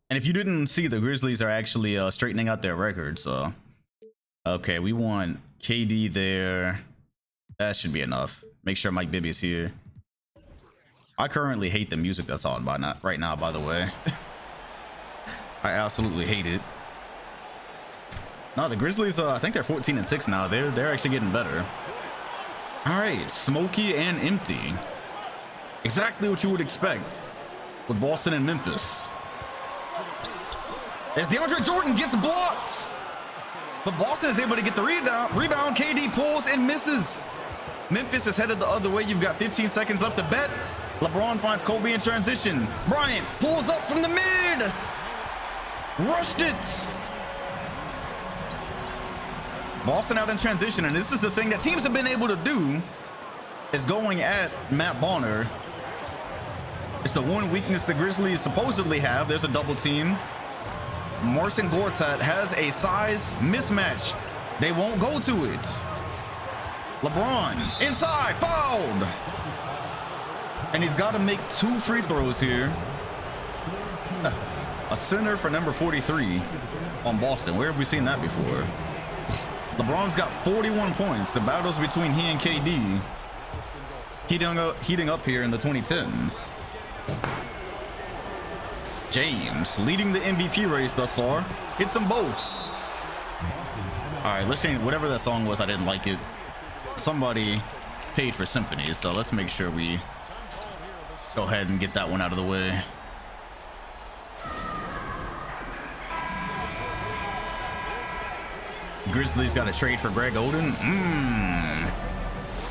And if you didn't see, the Grizzlies are actually straightening out their record. So, okay, we want KD there. That should be enough. Make sure Mike Bibby's here. I currently hate the music that's on right now, by the way. I absolutely hate it. No, the Grizzlies, I think they're 14-6 now. They're actually getting better. All right, smoky and empty. Exactly what you would expect with Boston and Memphis. As DeAndre Jordan gets blocked, but Boston is able to get the rebound. KD pulls and misses. Memphis is headed the other way. You've got 15 seconds left to bet. LeBron finds Kobe in transition. Bryant pulls up from the mid. Rushed it. Boston out in transition, and this is the thing that teams have been able to do, is going at Matt Bonner. It's the one weakness the Grizzlies supposedly have. There's a double team. Marcin Gortat has a size mismatch. They won't go to it. LeBron inside, fouled. And he's got to make 2 free throws here. A center for number 43 on Boston. Where have we seen that before? LeBron's got 41 points. The battles between he and KD heating up here in the 2010s. James leading the MVP race thus far. Hits them both. All right, let's change whatever that song was. I didn't like it. Somebody paid for symphonies, so let's make sure we go ahead and get that one out of the way. Grizzlies got to trade for Greg Oden.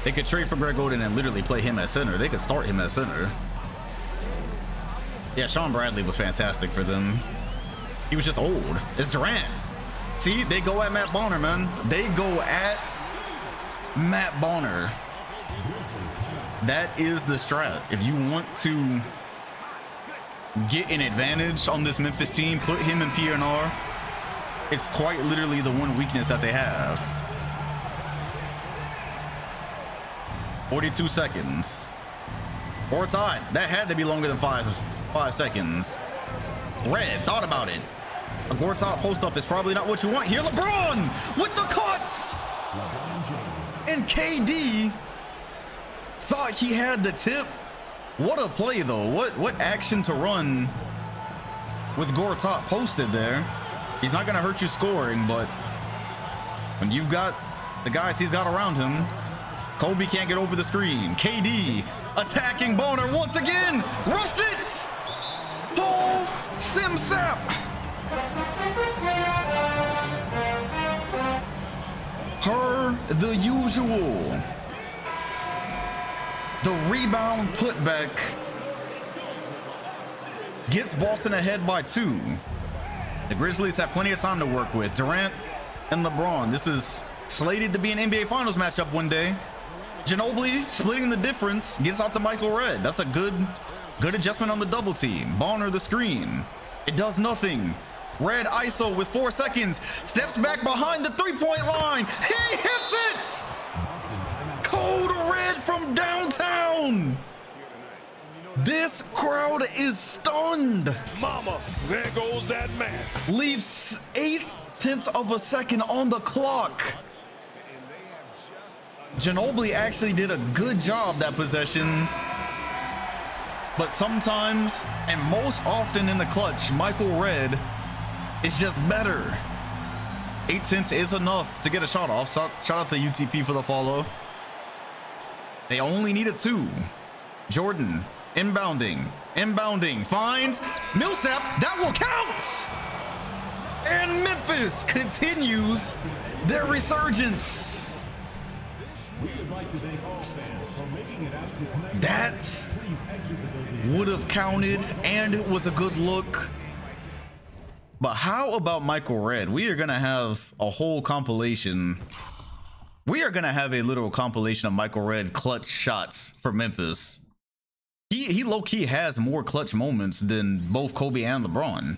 They could trade for Greg Oden and literally play him at center. They could start him at center. Yeah, Sean Bradley was fantastic for them. He was just old. It's Durant. See, they go at Matt Bonner, man. They go at Matt Bonner. That is the strat. If you want to get an advantage on this Memphis team, put him in PNR. It's quite literally the one weakness that they have. 42 seconds. Or tied. That had to be longer than 5 seconds. Red thought about it. A Gortat post-up is probably not what you want here. LeBron with the cuts! And KD thought he had the tip. What a play, though. What action to run with Gortat posted there. He's not going to hurt you scoring, but when you've got the guys he's got around him, Kobe can't get over the screen. KD attacking Bonner once again. Rushed it. Oh, Sim Sap. Per the usual. The rebound putback gets Boston ahead by 2. The Grizzlies have plenty of time to work with. Durant and LeBron. This is slated to be an NBA Finals matchup one day. Ginobili splitting the difference, gets out to Michael Redd. That's a good adjustment on the double team. Bonner the screen. It does nothing. Red ISO with 4 seconds. Steps back behind the 3-point line. He hits it! Cold Red from downtown. This crowd is stunned. Mama, there goes that man. Leaves 0.8 of a second on the clock. Ginobili actually did a good job that possession. But sometimes, and most often in the clutch, Michael Redd is just better. 0.8 is enough to get a shot off. Shout out to UTP for the follow. They only needed 2. Jordan, inbounding, finds Millsap, that will count! And Memphis continues their resurgence. We would like to thank all fans for making it out to tonight's That Please exit the building. would have counted, and it was a good look. But how about Michael Redd? We are gonna have a whole compilation. We are gonna have a literal compilation of Michael Redd clutch shots for Memphis. He low-key has more clutch moments than both Kobe and LeBron.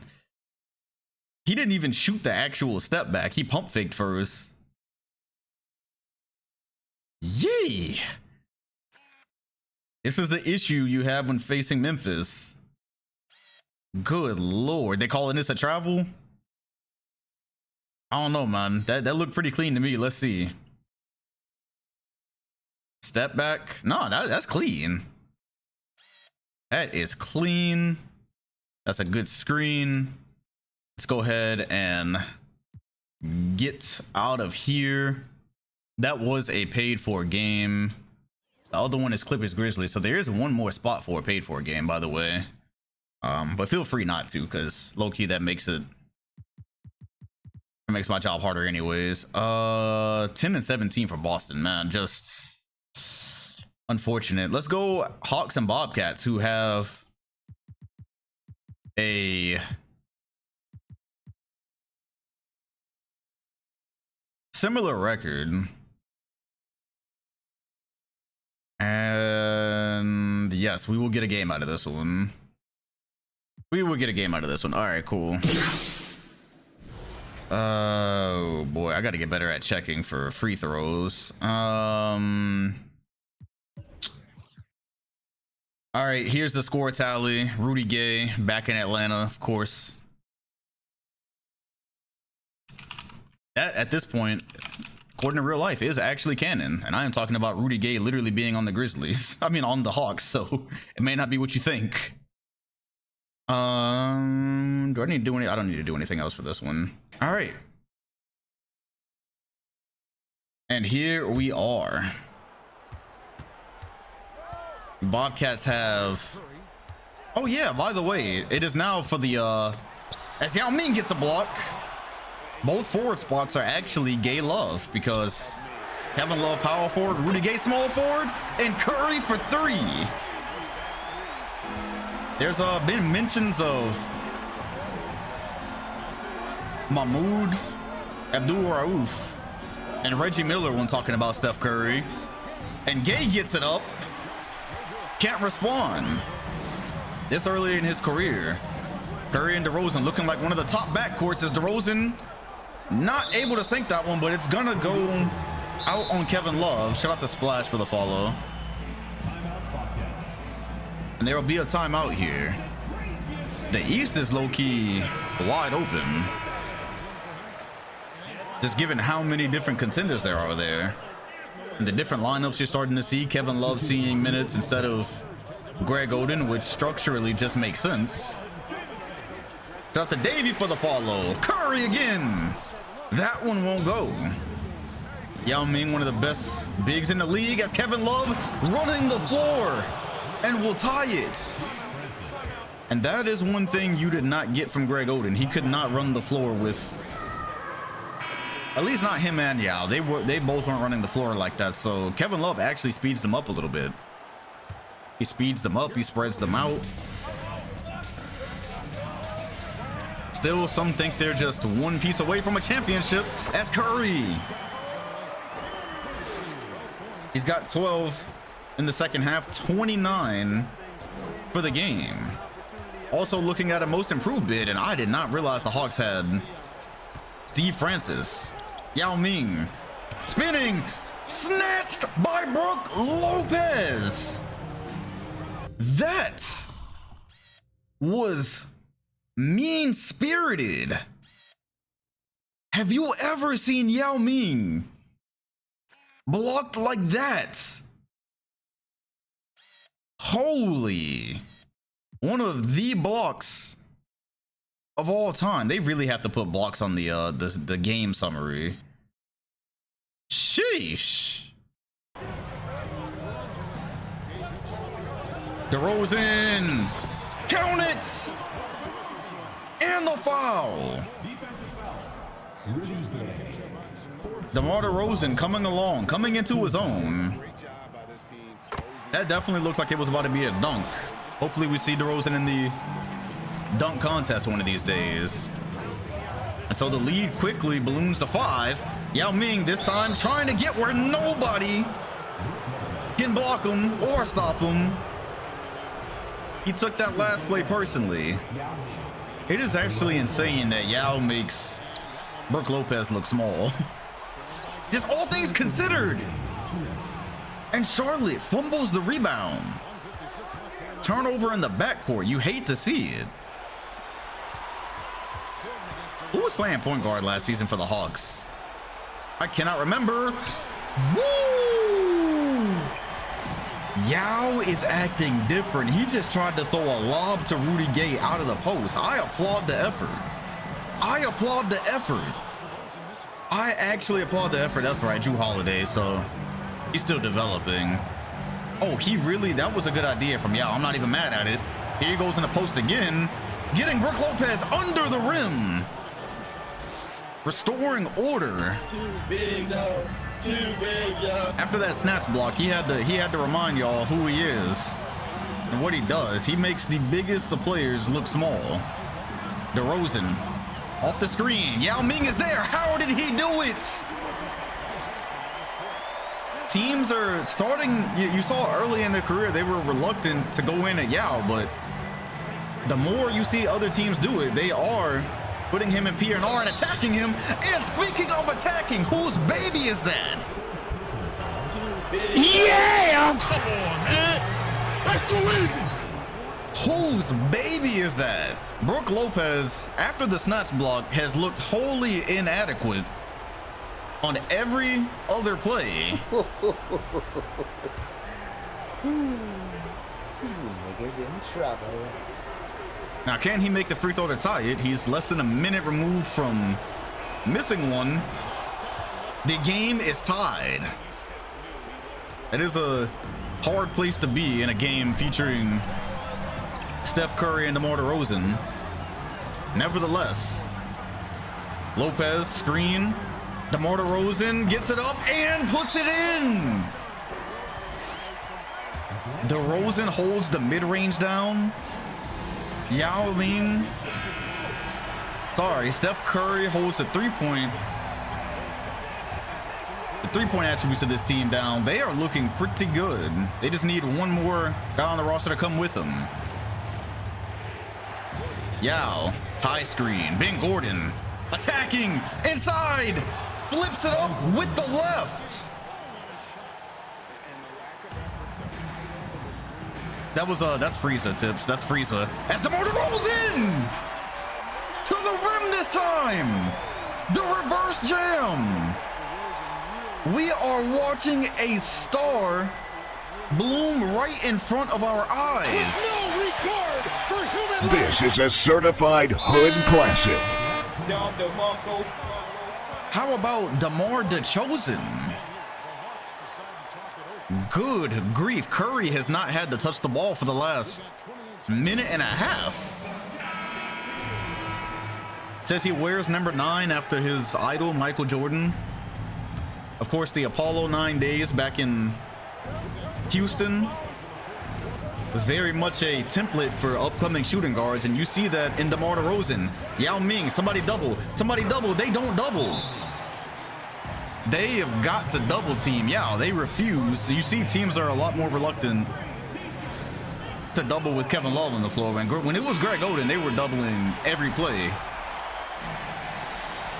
He didn't even shoot the actual step back. He pump faked first. Yay! This is the issue you have when facing Memphis. Good lord. They calling this a travel? I don't know, man. That looked pretty clean to me. Let's see. Step back. No, that's clean. That is clean. That's a good screen. Let's go ahead and get out of here. That was a paid for game. The other one is Clippers Grizzlies. So there is one more spot for a paid for game, by the way. But feel free not to, because low-key that makes my job harder anyways. 10 and 17 for Boston, man. Just unfortunate. Let's go Hawks and Bobcats, who have a similar record. And yes, we will get a game out of this one. We will get a game out of this one. All right, cool. Oh boy, I got to get better at checking for free throws. All right, here's the score tally. Rudy Gay back in Atlanta, of course. That, at this point, according to real life, is actually canon. And I am talking about Rudy Gay literally being on the Grizzlies. I mean, on the Hawks, so it may not be what you think. Do I need to do any? I don't need to do anything else for this one. All right. And here we are. Bobcats have... Oh yeah, by the way, it is now for the as Yao Ming gets a block. Both forward spots are actually Gay Love, because Kevin Love power forward, Rudy Gay small forward, and Curry for 3. There's been mentions of Mahmoud Abdul-Rauf and Reggie Miller when talking about Steph Curry. And Gay gets it up. Can't respond. This early in his career. Curry and DeRozan looking like one of the top backcourts, as DeRozan not able to sink that one, but it's gonna go out on Kevin Love. Shout out to Splash for the follow. And there will be a timeout here. The East is low-key wide open. Just given how many different contenders there are there. And the different lineups you're starting to see. Kevin Love seeing minutes instead of Greg Oden, which structurally just makes sense. Shout out to Davey for the follow. Curry again. That one won't go. Yao Ming, one of the best bigs in the league, as Kevin Love running the floor and will tie it. And that is one thing you did not get from Greg Oden. He could not run the floor with, at least not him and Yao. They both weren't running the floor like that. So Kevin Love actually speeds them up a little bit. He speeds them up, he spreads them out. Still, some think they're just one piece away from a championship, as Curry. He's got 12 in the second half, 29 for the game. Also looking at a most improved bid, and I did not realize the Hawks had Steve Francis. Yao Ming spinning, snatched by Brook Lopez. That was mean-spirited. Have you ever seen Yao Ming blocked like that? Holy. One of the blocks of all time. They really have to put blocks on the game summary. Sheesh. DeRozan. Count it. And the foul. DeMar DeRozan coming along, coming into his own. That definitely looked like it was about to be a dunk. Hopefully we see DeRozan in the dunk contest one of these days. And so the lead quickly balloons to 5. Yao Ming this time trying to get where nobody can block him or stop him. He took that last play personally. It is actually insane that Yao makes Brook Lopez look small. Just all things considered. And Charlotte fumbles the rebound. Turnover in the backcourt. You hate to see it. Who was playing point guard last season for the Hawks? I cannot remember. Woo! Yao is acting different. He just tried to throw a lob to Rudy Gay out of the post. I applaud the effort. I applaud the effort. I actually applaud the effort. That's right, Drew Holiday. So he's still developing. Oh, he really, that was a good idea from Yao. I'm not even mad at it. Here he goes in the post again, getting Brook Lopez under the rim. Restoring order. Too big, though. Too big, yo. After that snatch block, he had to remind y'all who he is and what he does. He makes the biggest of players look small. DeRozan off the screen. Yao Ming is there. How did he do it? Teams are starting. You saw early in their career they were reluctant to go in at Yao, but the more you see other teams do it, they are putting him in P&R and attacking him. And speaking of attacking, whose baby is that? Yeah! Come on, man. That's too easy. Whose baby is that? Brook Lopez, after the snatch block, has looked wholly inadequate on every other play. Niggas in trouble. Now, can he make the free throw to tie it? He's less than a minute removed from missing one. The game is tied. It is a hard place to be in a game featuring Steph Curry and DeMar DeRozan. Nevertheless, Lopez screen. DeMar DeRozan gets it up and puts it in. DeRozan holds the mid-range down. Yao Ming. Sorry, Steph Curry holds the three-point attributes of this team down. They are looking pretty good. They just need one more guy on the roster to come with them. Yao, high screen. Ben Gordon attacking inside. Flips it up with the left. That's Frieza tips. That's Frieza. As DeMar DeRozan to the rim this time. The reverse jam. We are watching a star bloom right in front of our eyes. No regard for human life. This is a certified hood classic. How about DeMar DeChosen? Good grief. Curry has not had to touch the ball for the last minute and a half. Says he wears number 9 after his idol, Michael Jordan. Of course, the Apollo 9 days back in Houston was very much a template for upcoming shooting guards, and you see that in DeMar DeRozan. Yao Ming, somebody double. They don't double. They have got to double team Yao. They refuse. So you see teams are a lot more reluctant to double with Kevin Love on the floor. When it was Greg Oden, they were doubling every play.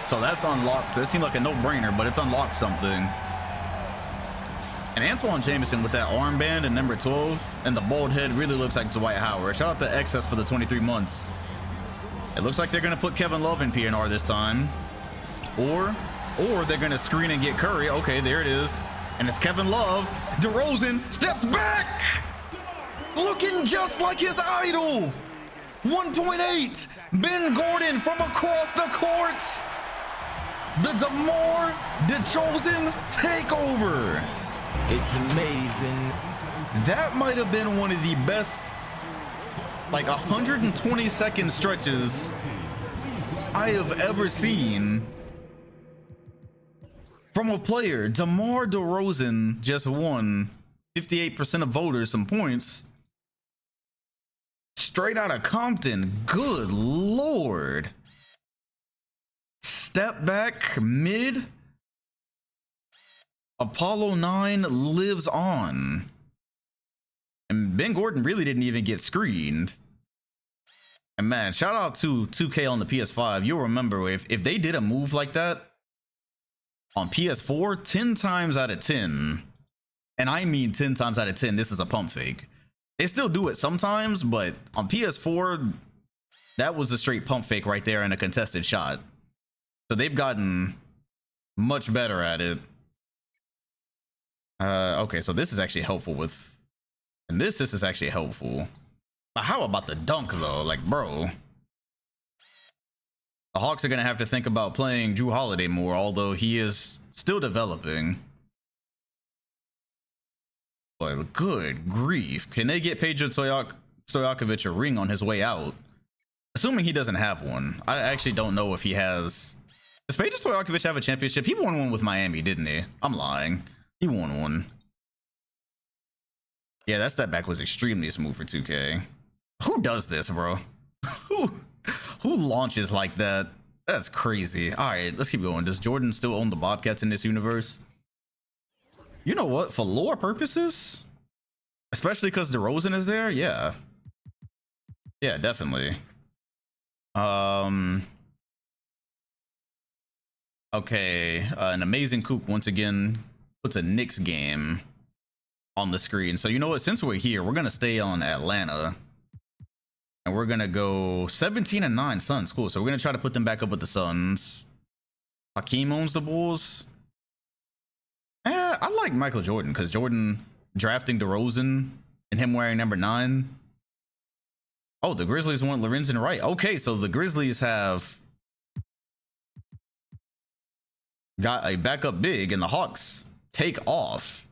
So that's unlocked. That seemed like a no-brainer, but it's unlocked something. And Antoine Jameson with that armband and number 12 and the bald head really looks like Dwight Howard. Shout out to Excess for the 23 months. It looks like they're going to put Kevin Love in PNR this time. Or they're going to screen and get Curry. Okay, there it is. And it's Kevin Love. DeRozan steps back. Looking just like his idol. 1.8. Ben Gordon from across the court. The DeMar DeRozan takeover. It's amazing. That might have been one of the best, like 120-second stretches I have ever seen from a player. DeMar DeRozan just won 58% of voters some points. Straight out of Compton. Good Lord. Step back mid. Apollo 9 lives on. And Ben Gordon really didn't even get screened. And man, shout out to 2K on the PS5. You'll remember if they did a move like that on PS4, 10 times out of 10, and I mean 10 times out of 10, this is a pump fake. They still do it sometimes, but on PS4, that was a straight pump fake right there and a contested shot. So they've gotten much better at it. Okay, so this is actually helpful with, and this is actually helpful. But how about the dunk though? Like, bro, the Hawks are gonna have to think about playing Drew Holiday more, although he is still developing. But good grief, can they get Pedro Stojakovic a ring on his way out? Assuming he doesn't have one. I actually don't know if he has. Does Pedro Stojakovic have a championship? He won one with Miami, didn't he? I'm lying. He won one. Yeah, that step back was extremely smooth for 2K. Who does this, bro? Who launches like that? That's crazy. All right, let's keep going. Does Jordan still own the Bobcats in this universe? You know what? For lore purposes, especially because DeRozan is there, yeah. Yeah, definitely. Okay, an amazing kook once again puts a Knicks game on the screen. So you know what? Since we're here, we're gonna stay on Atlanta, and we're gonna go 17-9 Suns. Cool. So we're gonna try to put them back up with the Suns. Hakeem owns the Bulls. I like Michael Jordan because Jordan drafting DeRozan and him wearing number 9. Oh, the Grizzlies want Lorenzen Wright. Okay, so the Grizzlies have got a backup big, and the Hawks take off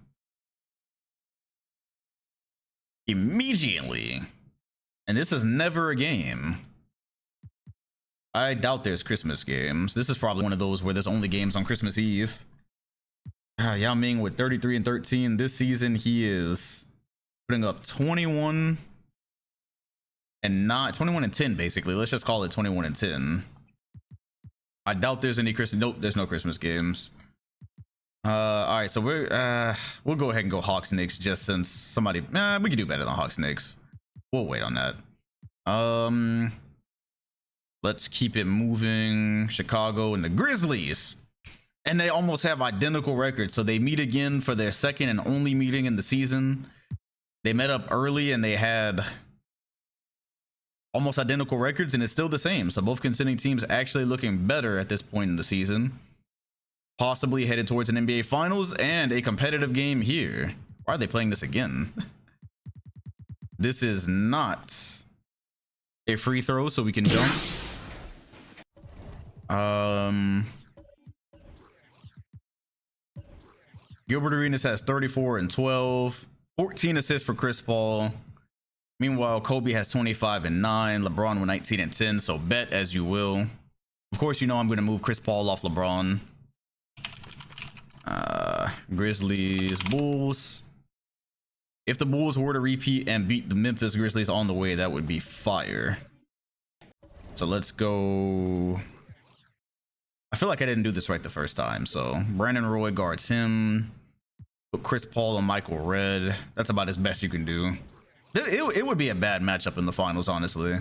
immediately. And this is never a game. I doubt there's Christmas games. This is probably one of those where there's only games on Christmas Eve. Yao Ming with 33-13 this season. He is putting up 21 and 10 basically. Let's just call it 21 and 10. I doubt there's any Christmas. Nope, there's no Christmas games. All right, so we'll go ahead and go Hawks Knicks just since somebody. We can do better than Hawks Knicks. We'll wait on that. Let's keep it moving. Chicago and the Grizzlies. And they almost have identical records. So they meet again for their second and only meeting in the season. They met up early and they had almost identical records, and it's still the same. So both contending teams actually looking better at this point in the season. Possibly headed towards an NBA Finals and a competitive game here. Why are they playing this again? This is not a free throw, so we can jump. Gilbert Arenas has 34 and 12, 14 assists for Chris Paul. Meanwhile, Kobe has 25 and 9, LeBron with 19 and 10. So bet as you will. Of course, you know I'm going to move Chris Paul off LeBron. Grizzlies, Bulls. If the Bulls were to repeat and beat the Memphis Grizzlies on the way, that would be fire. So let's go. I feel like I didn't do this right the first time. So Brandon Roy guards him. Put Chris Paul and Michael Redd. That's about as best you can do. It would be a bad matchup in the finals, honestly.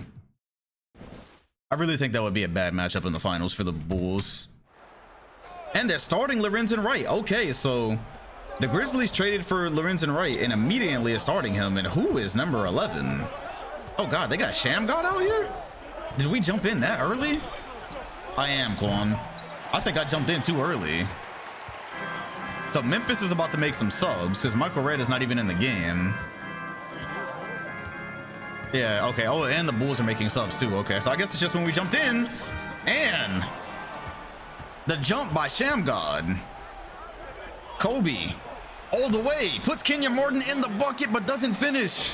I really think that would be a bad matchup in the finals for the Bulls. And they're starting Lorenzen Wright. Okay, so The Grizzlies traded for Lorenzen Wright and immediately is starting him. And who is number 11? Oh God, they got Sham God out here? Did we jump in that early? I am, Quan. I think I jumped in too early. So Memphis is about to make some subs because Michael Redd is not even in the game. Yeah, okay. Oh, and the Bulls are making subs too. Okay, so I guess it's just when we jumped in. And the jump by Sham God. Kobe all the way puts Kenya Martin in the bucket but doesn't finish.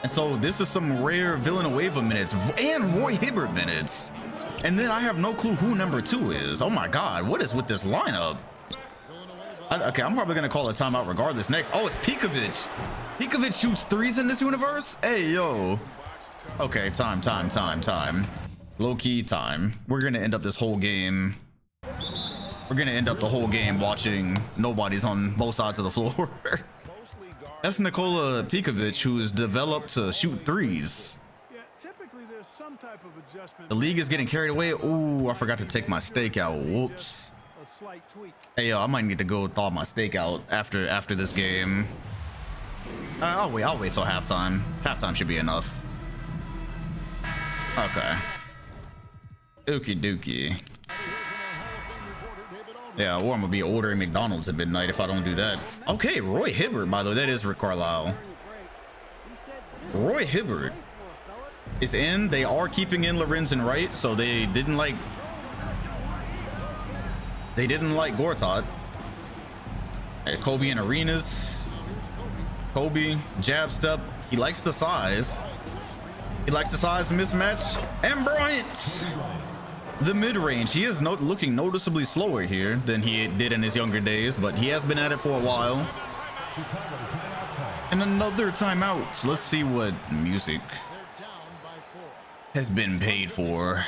And so this is some rare Villanueva minutes and Roy Hibbert minutes. And then I have no clue who number 2 is. Oh my God, what is with this lineup? Okay, I'm probably gonna call a timeout regardless next. Oh, it's Pekovic. Pekovic shoots threes in this universe? Hey, yo. Okay, time. Low-key time. We're gonna end up this whole game. We're gonna end up the whole game watching nobodies on both sides of the floor. That's Nikola Pekovic, who is developed to shoot threes. The league is getting carried away. Ooh, I forgot to take my steak out. Whoops. Hey, yo, I might need to go thaw my steak out after this game. I'll wait till halftime. Halftime should be enough. Okay. Okie dokie. Yeah, or I'm gonna be ordering McDonald's at midnight if I don't do that. Okay, Roy Hibbert, by the way, that is Rick Carlisle. Roy Hibbert is in. They are keeping in Lorenzen Wright, so they didn't like Gortat. Kobe in Arenas. Kobe, jab step. He likes the size. He likes the size mismatch. And Bryant, the mid-range. He is looking noticeably slower here than he did in his younger days, but he has been at it for a while. And another timeout. Let's see what music has been paid for.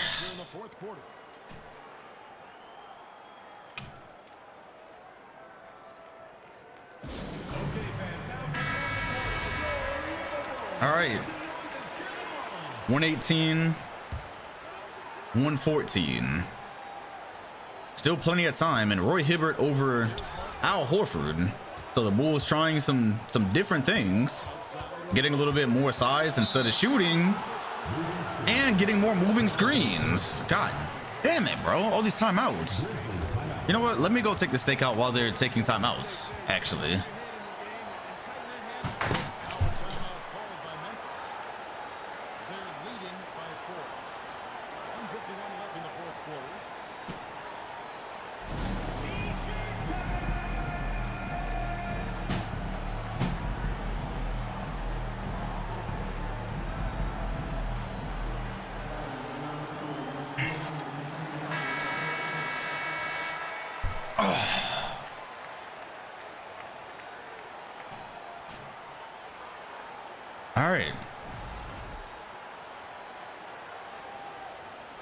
All right. 118. 114. Still plenty of time, and Roy Hibbert over Al Horford. So the Bulls trying some different things, getting a little bit more size instead of shooting, and getting more moving screens. God damn it, bro! All these timeouts. You know what? Let me go take the steak out while they're taking timeouts. Actually. All right.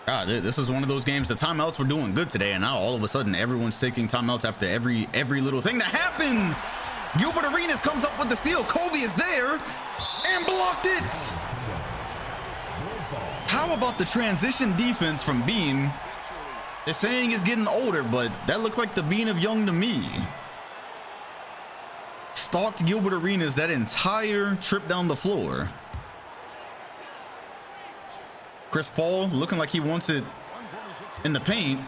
God, this is one of those games. The timeouts were doing good today, and now all of a sudden everyone's taking timeouts after every little thing that happens. Gilbert Arenas comes up with the steal. Kobe is there and blocked it. How about the transition defense from Bean? They're saying he's getting older, but that looked like the Bean of young to me. Stalked Gilbert Arenas that entire trip down the floor. Chris Paul looking like he wants it in the paint.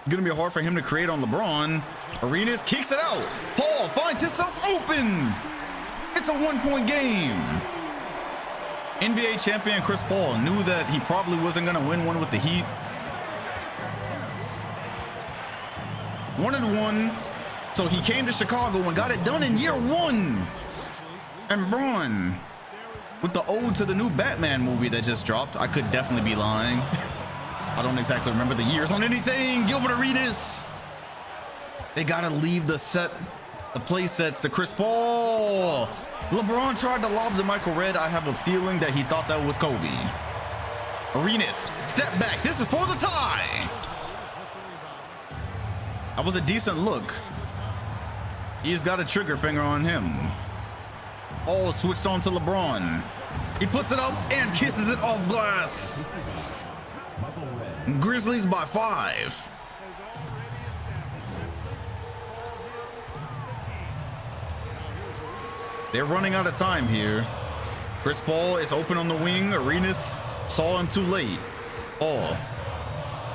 Gonna be hard for him to create on LeBron. Arenas kicks it out. Paul finds himself open. It's a 1-point game. NBA champion Chris Paul knew that he probably wasn't gonna win one with the Heat. Wanted one, so he came to Chicago and got it done in year 1. And Braun, with the ode to the new Batman movie that just dropped. I could definitely be lying. I don't exactly remember the years on anything. Gilbert Arenas. They gotta leave the play sets to Chris Paul. LeBron tried to lob to Michael Redd. I have a feeling that he thought that was Kobe. Arenas, step back. This is for the tie. That was a decent look. He's got a trigger finger on him. All switched on to LeBron. He puts it up and kisses it off glass. Grizzlies by 5. They're running out of time here. Chris Paul is open on the wing. Arenas saw him too late. Paul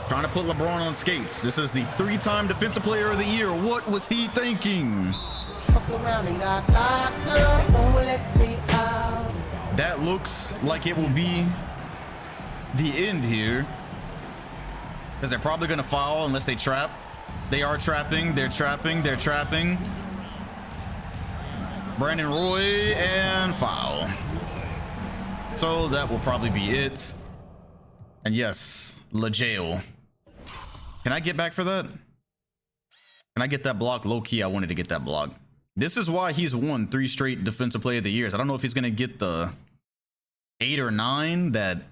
trying to put LeBron on skates. This is the 3-time Defensive Player of the Year. What was he thinking? That looks like it will be the end here, because they're probably going to foul unless they trap. They are trapping. They're trapping. They're trapping. Brandon Roy and foul. So that will probably be it. And yes, LaJail. Can I get back for that? Can I get that block? Low key, I wanted to get that block. This is why he's won 3 straight Defensive Player of the Years. I don't know if he's going to get the 8 or 9 that...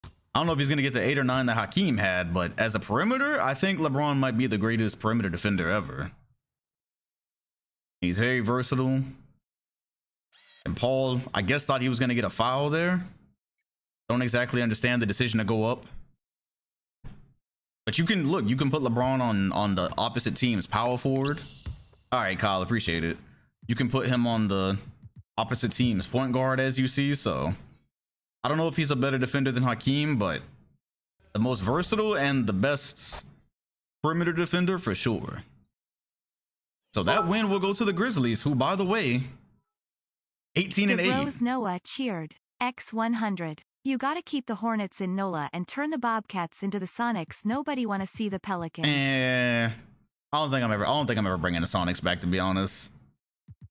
I don't know if he's going to get the 8 or 9 that Hakeem had, but as a perimeter, I think LeBron might be the greatest perimeter defender ever. He's very versatile. And Paul, I guess, thought he was going to get a foul there. Don't exactly understand the decision to go up. But you can, look, you can put LeBron on the opposite team's power forward. All right, Kyle, appreciate it. You can put him on the opposite team's point guard, as you see, so... I don't know if he's a better defender than Hakeem, but the most versatile and the best perimeter defender for sure. So that win will go to the Grizzlies, who, by the way, 18-8. Rose Noah cheered. X100. You gotta keep the Hornets in NOLA and turn the Bobcats into the Sonics. Nobody wanna see the Pelicans. I don't think I'm ever bringing the Sonics back, to be honest.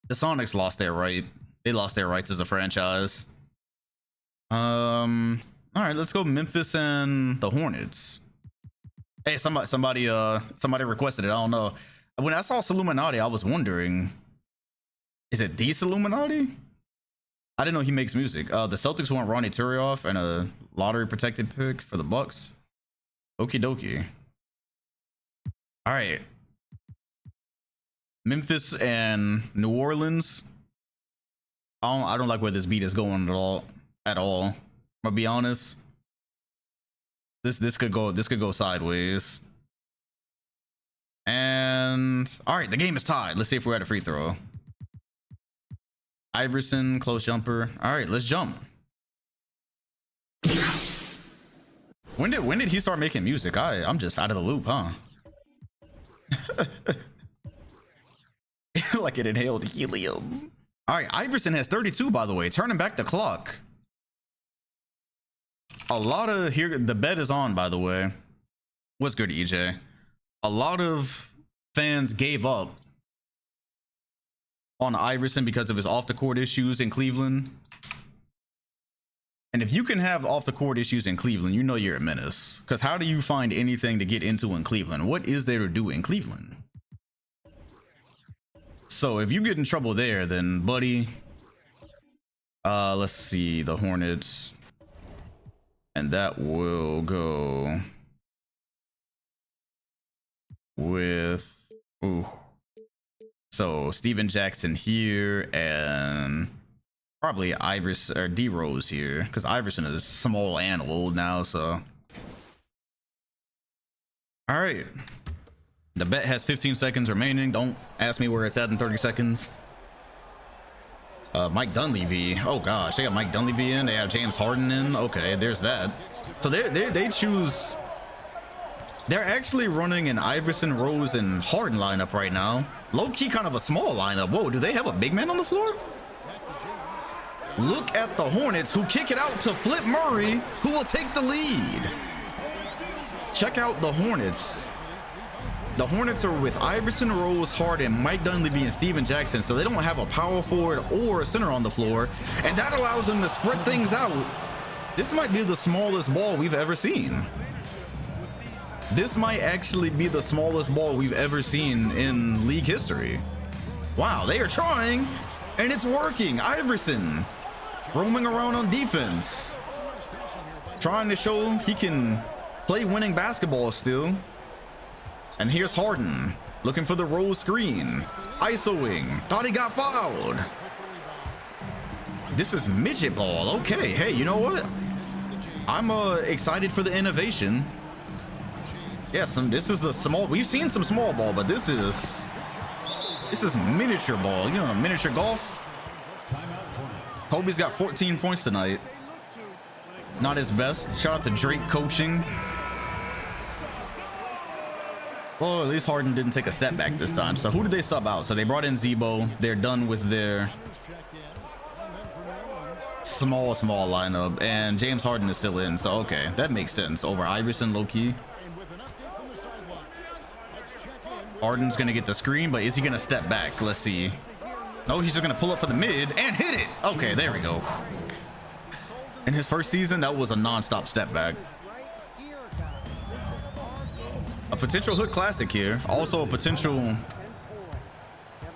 The Sonics lost their right. They lost their rights as a franchise. All right, let's go Memphis and the Hornets. Hey, somebody requested it. I don't know. When I saw Illuminati, I was wondering, is it the Illuminati? I didn't know he makes music. The Celtics want Ronnie Turioff and a lottery protected pick for the Bucks. Okie dokie. All right. Memphis and New Orleans. I don't like where this beat is going at all. I'm gonna be honest. This could go sideways. And all right, the game is tied. Let's see if we're at a free throw. Iverson, close jumper. All right, let's jump. When did he start making music? I'm just out of the loop, huh? Like it inhaled helium. All right, Iverson has 32, by the way, turning back the clock. A lot of here, the bet is on, by the way. What's good, EJ? A lot of fans gave up on Iverson because of his off the court issues in Cleveland. And if you can have off the court issues in Cleveland, you know you're a menace. Because how do you find anything to get into in Cleveland? What is there to do in Cleveland? So if you get in trouble there, then buddy, let's see, the Hornets. And that will go with, ooh. So Steven Jackson here and probably Iverson or D Rose here, because Iverson is small and old now. So, all right. The bet has 15 seconds remaining. Don't ask me where it's at in 30 seconds. Mike Dunleavy. Oh gosh, they got Mike Dunleavy in. They have James Harden in. Okay, there's that. So they choose. They're actually running an Iverson, Rose, and Harden lineup right now. Low key, kind of a small lineup. Whoa, do they have a big man on the floor? Look at the Hornets, who kick it out to Flip Murray, who will take the lead. Check out the Hornets. The Hornets are with Iverson, Rose, Harden, Mike Dunleavy, and Steven Jackson, so they don't have a power forward or a center on the floor, and that allows them to spread things out. This might be the smallest ball we've ever seen. This might actually be the smallest ball we've ever seen in league history. Wow, they are trying, and it's working. Iverson roaming around on defense, trying to show he can play winning basketball still. And here's Harden looking for the Rose screen, isoing, thought he got fouled. This is midget ball. Okay, hey, you know what? I'm excited for the innovation. Yes, this is the small. We've seen some small ball, but this is miniature ball. You know, miniature golf. Kobe's got 14 points tonight. Not his best. Shout out to Drake coaching. Well, at least Harden didn't take a step back this time. So who did they sub out? So they brought in Zebo. They're done with their small lineup, and James Harden is still in. So okay, that makes sense over Iverson low-key. Harden's gonna get the screen, but is he gonna step back? Let's see. No, he's just gonna pull up for the mid and hit it. Okay, there we go. In his first season, that was a non-stop step back. A potential hood classic here. Also a potential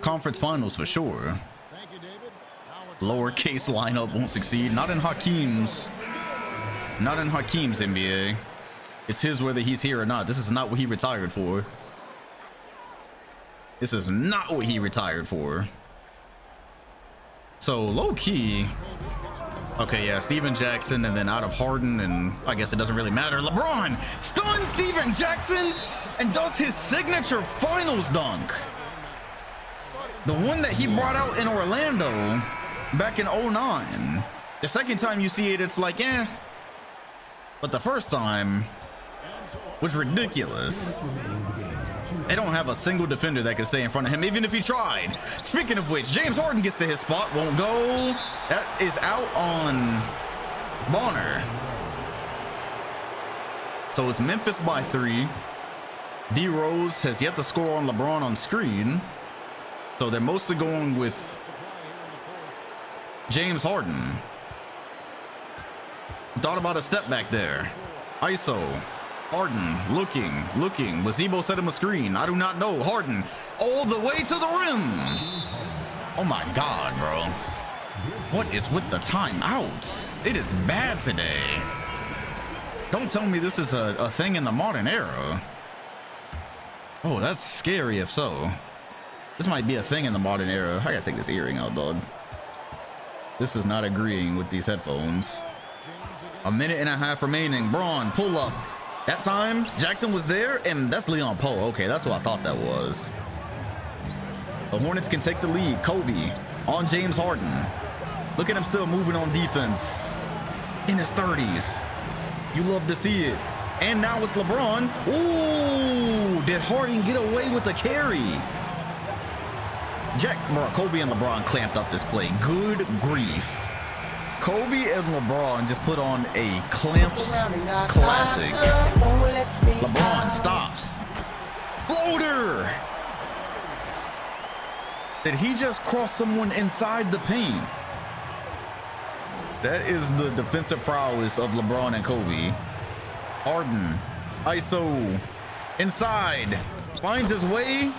conference finals for sure. Lowercase lineup won't succeed. Not in Hakeem's NBA. It's his whether he's here or not. This is not what he retired for. This is not what he retired for. So low key. Okay, yeah, Steven Jackson, and then out of Harden, and I guess it doesn't really matter. LeBron stuns Steven Jackson and does his signature finals dunk. The one that he brought out in Orlando back in 09. The second time you see it, it's like, eh. But the first time was ridiculous. They don't have a single defender that can stay in front of him, even if he tried. Speaking of which, James Harden gets to his spot, won't go. That is out on Bonner. So it's Memphis by 3. D Rose has yet to score on LeBron on screen. So they're mostly going with James Harden. Thought about a step back there. ISO. Harden looking. Zebo set him a screen. I do not know. Harden all the way to the rim. Oh my God, bro. What is with the timeouts? It is bad today. Don't tell me this is a thing in the modern era. Oh, that's scary if so. This might be a thing in the modern era. I gotta take this earring out, dog. This is not agreeing with these headphones. A minute and a half remaining. Braun, pull up. That time, Jackson was there, and that's Leon Poe. Okay, that's what I thought that was. The Hornets can take the lead. Kobe on James Harden. Look at him still moving on defense. In his 30s. You love to see it. And now it's LeBron. Ooh, did Harden get away with the carry? Kobe and LeBron clamped up this play. Good grief. Kobe and LeBron just put on a clamps classic. LeBron stops. Floater! Did he just cross someone inside the paint? That is the defensive prowess of LeBron and Kobe. Harden, ISO, inside, finds his way.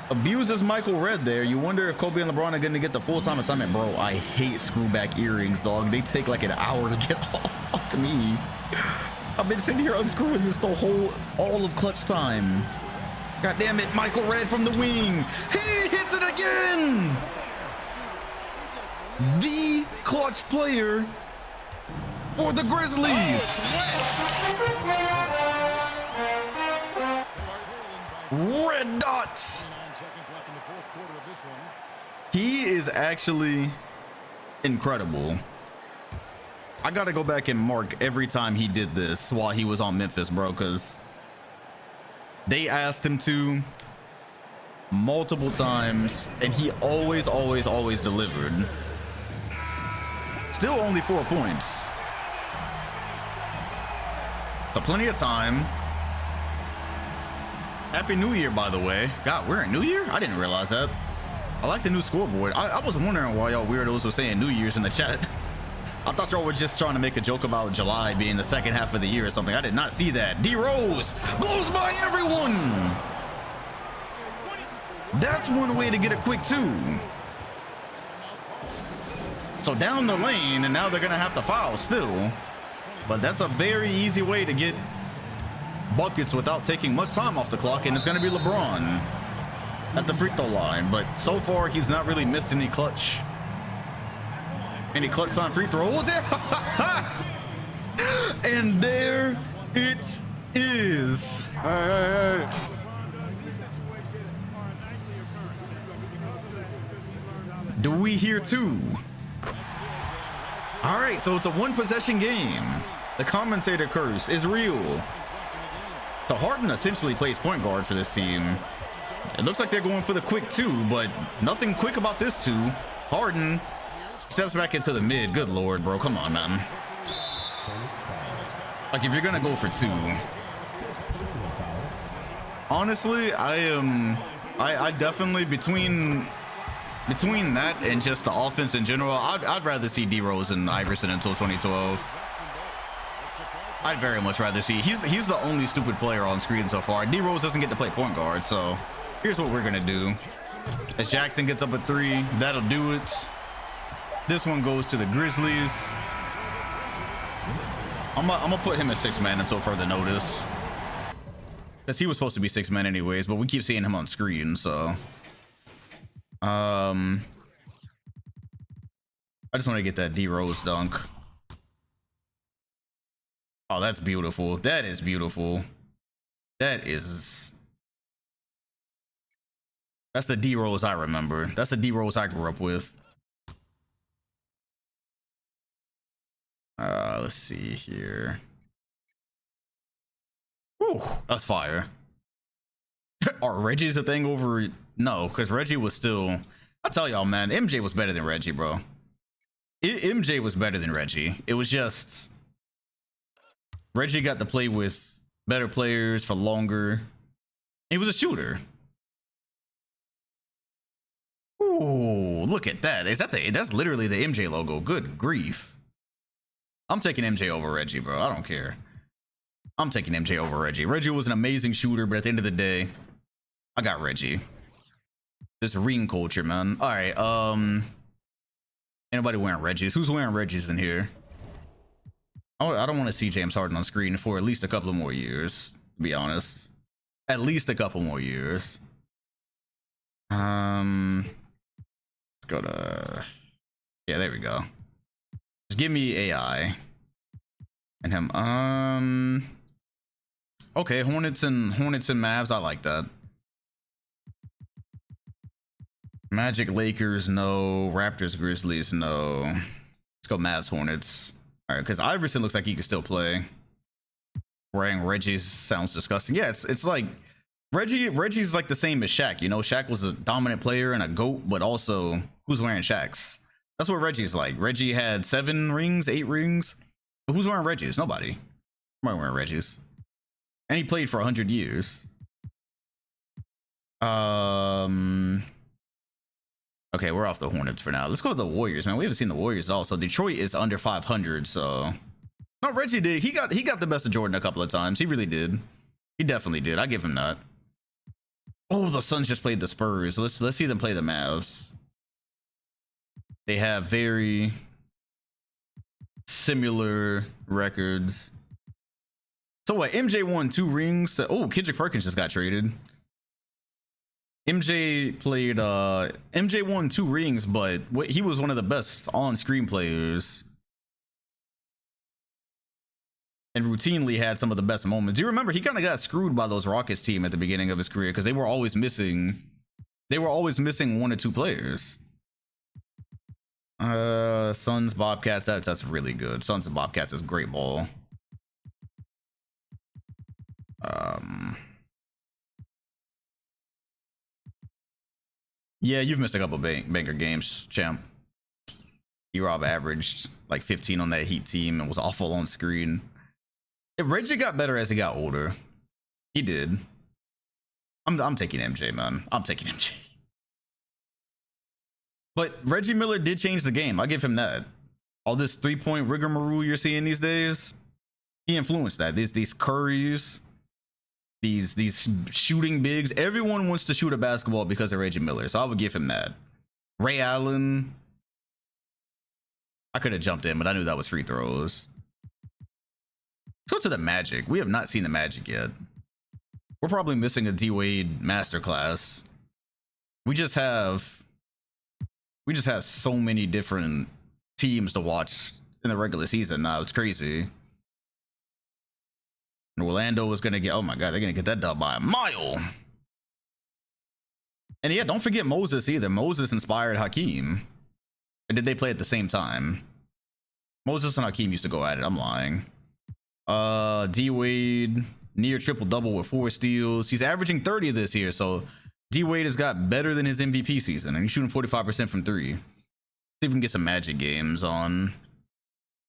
Abuses Michael Redd there. You wonder if Kobe and LeBron are going to get the full-time assignment. Bro, I hate screwback earrings, dog. They take like an hour to get off. Fuck me. I've been sitting here unscrewing this all of clutch time. God damn it, Michael Redd from the wing. He hits it again. The clutch player for the Grizzlies. Red dots. He is actually incredible. I gotta go back and mark every time he did this while he was on Memphis, bro, because they asked him to multiple times and he always delivered. Still only 4 points. So plenty of time. Happy New Year, by the way. God, we're in New Year? I didn't realize that. I like the new scoreboard. I was wondering why y'all weirdos were saying New Year's in the chat. I thought y'all were just trying to make a joke about July being the second half of the year or something. I did not see that. D Rose blows by everyone. That's one way to get a quick 2. So down the lane, and now they're gonna have to foul still. But that's a very easy way to get buckets without taking much time off the clock, and it's gonna be LeBron at the free throw line. But so far he's not really missed any clutch time free throws. And there it is. Do we hear two? All right, so it's a one possession game. The commentator curse is real. So Harden essentially plays point guard for this team. It looks like they're going for the quick two, but nothing quick about this two. Harden steps back into the mid. Good lord, bro. Come on, man. Like, if you're gonna go for two, honestly, I definitely between that and just the offense in general, I'd rather see D Rose and Iverson until 2012. I'd very much rather see. He's the only stupid player on screen so far. D Rose doesn't get to play point guard, so here's what we're gonna do. As Jackson gets up at 3, that'll do it. This one goes to the Grizzlies. I'm gonna put him as 6-man until further notice, because he was supposed to be 6-man anyways, but we keep seeing him on screen, so I just want to get that D Rose dunk. Oh, that's beautiful. That is beautiful. That's the D Rose I remember. That's the D Rose I grew up with. Let's see here. Ooh, that's fire. Are Reggie's a thing over? No, because Reggie was still. I tell y'all, man, MJ was better than Reggie, bro. MJ was better than Reggie. It was just Reggie got to play with better players for longer. He was a shooter. Ooh, look at that. Is that that's literally the MJ logo. Good grief. I'm taking MJ over Reggie, bro. I don't care. I'm taking MJ over Reggie. Reggie was an amazing shooter, but at the end of the day, I got Reggie. This ring culture, man. All right. Anybody wearing Reggies? Who's wearing Reggies in here? I don't want to see James Harden on screen for at least a couple of more years, to be honest. At least a couple more years. Let's go to, yeah, there we go. Just give me AI and him. Okay, Hornets and Mavs. I like that. Magic, Lakers, no. Raptors, Grizzlies, no. Let's go Mavs, Hornets. All right, because Iverson looks like he can still play. Wearing Reggie's sounds disgusting. Yeah, it's like Reggie's like the same as Shaq. You know, Shaq was a dominant player and a GOAT, but also who's wearing Shaq's? That's what Reggie's like. Reggie had 7 rings, 8 rings. But who's wearing Reggie's? Nobody. Nobody wearing Reggie's. And he played for 100 years. Okay, we're off the Hornets for now. Let's go to the Warriors, man. We haven't seen the Warriors at all. So Detroit is under 500. So no, Reggie did. He got the best of Jordan a couple of times. He really did. He definitely did. I give him that. Oh, the Suns just played the Spurs. Let's see them play the Mavs. They have very similar records. So what? MJ won 2 rings. Oh, Kendrick Perkins just got traded. MJ won 2 rings, but he was one of the best on-screen players and routinely had some of the best moments. Do you remember he kind of got screwed by those Rockets team at the beginning of his career because they were always missing 1 or 2 players. Suns, Bobcats, that's really good. Suns and Bobcats is great ball. Yeah, you've missed a couple banker games, champ. E-Rob averaged like 15 on that Heat team and was awful on screen. If Reggie got better as he got older, he did. I'm taking MJ, man. I'm taking MJ. But Reggie Miller did change the game. I'll give him that. All this 3-point rigmarole you're seeing these days, he influenced that. These Currys, these shooting bigs. Everyone wants to shoot a basketball because of Reggie Miller, so I would give him that. Ray Allen, I could have jumped in, but I knew that was free throws. Let's go to the Magic. We have not seen the Magic yet. We're probably missing a D-Wade masterclass. We just have so many different teams to watch in the regular season now. It's crazy. And Orlando is gonna get, oh my god, they're gonna get that dub by a mile. And yeah, don't forget Moses either. Moses inspired Hakeem. Or did they play at the same time? Moses and Hakeem used to go at it. I'm lying. D-Wade, near triple-double with 4 steals. He's averaging 30 this year, so D-Wade has got better than his MVP season, and he's shooting 45% from 3. See if we can get some Magic games on.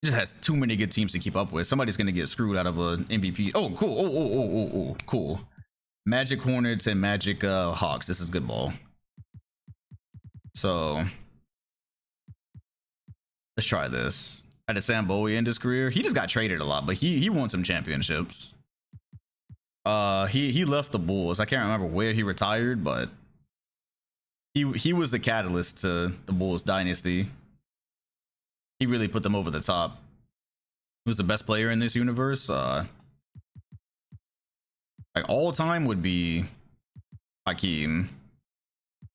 He just has too many good teams to keep up with. Somebody's going to get screwed out of an MVP. Oh, cool. Oh, cool. Magic Hornets and Magic Hawks. This is good ball. So let's try this. Had a Sam Bowie end his career. He just got traded a lot, but he won some championships. He left the Bulls. I can't remember where he retired, but he was the catalyst to the Bulls dynasty. He really put them over the top. Who's the best player in this universe? Like all time would be Hakeem.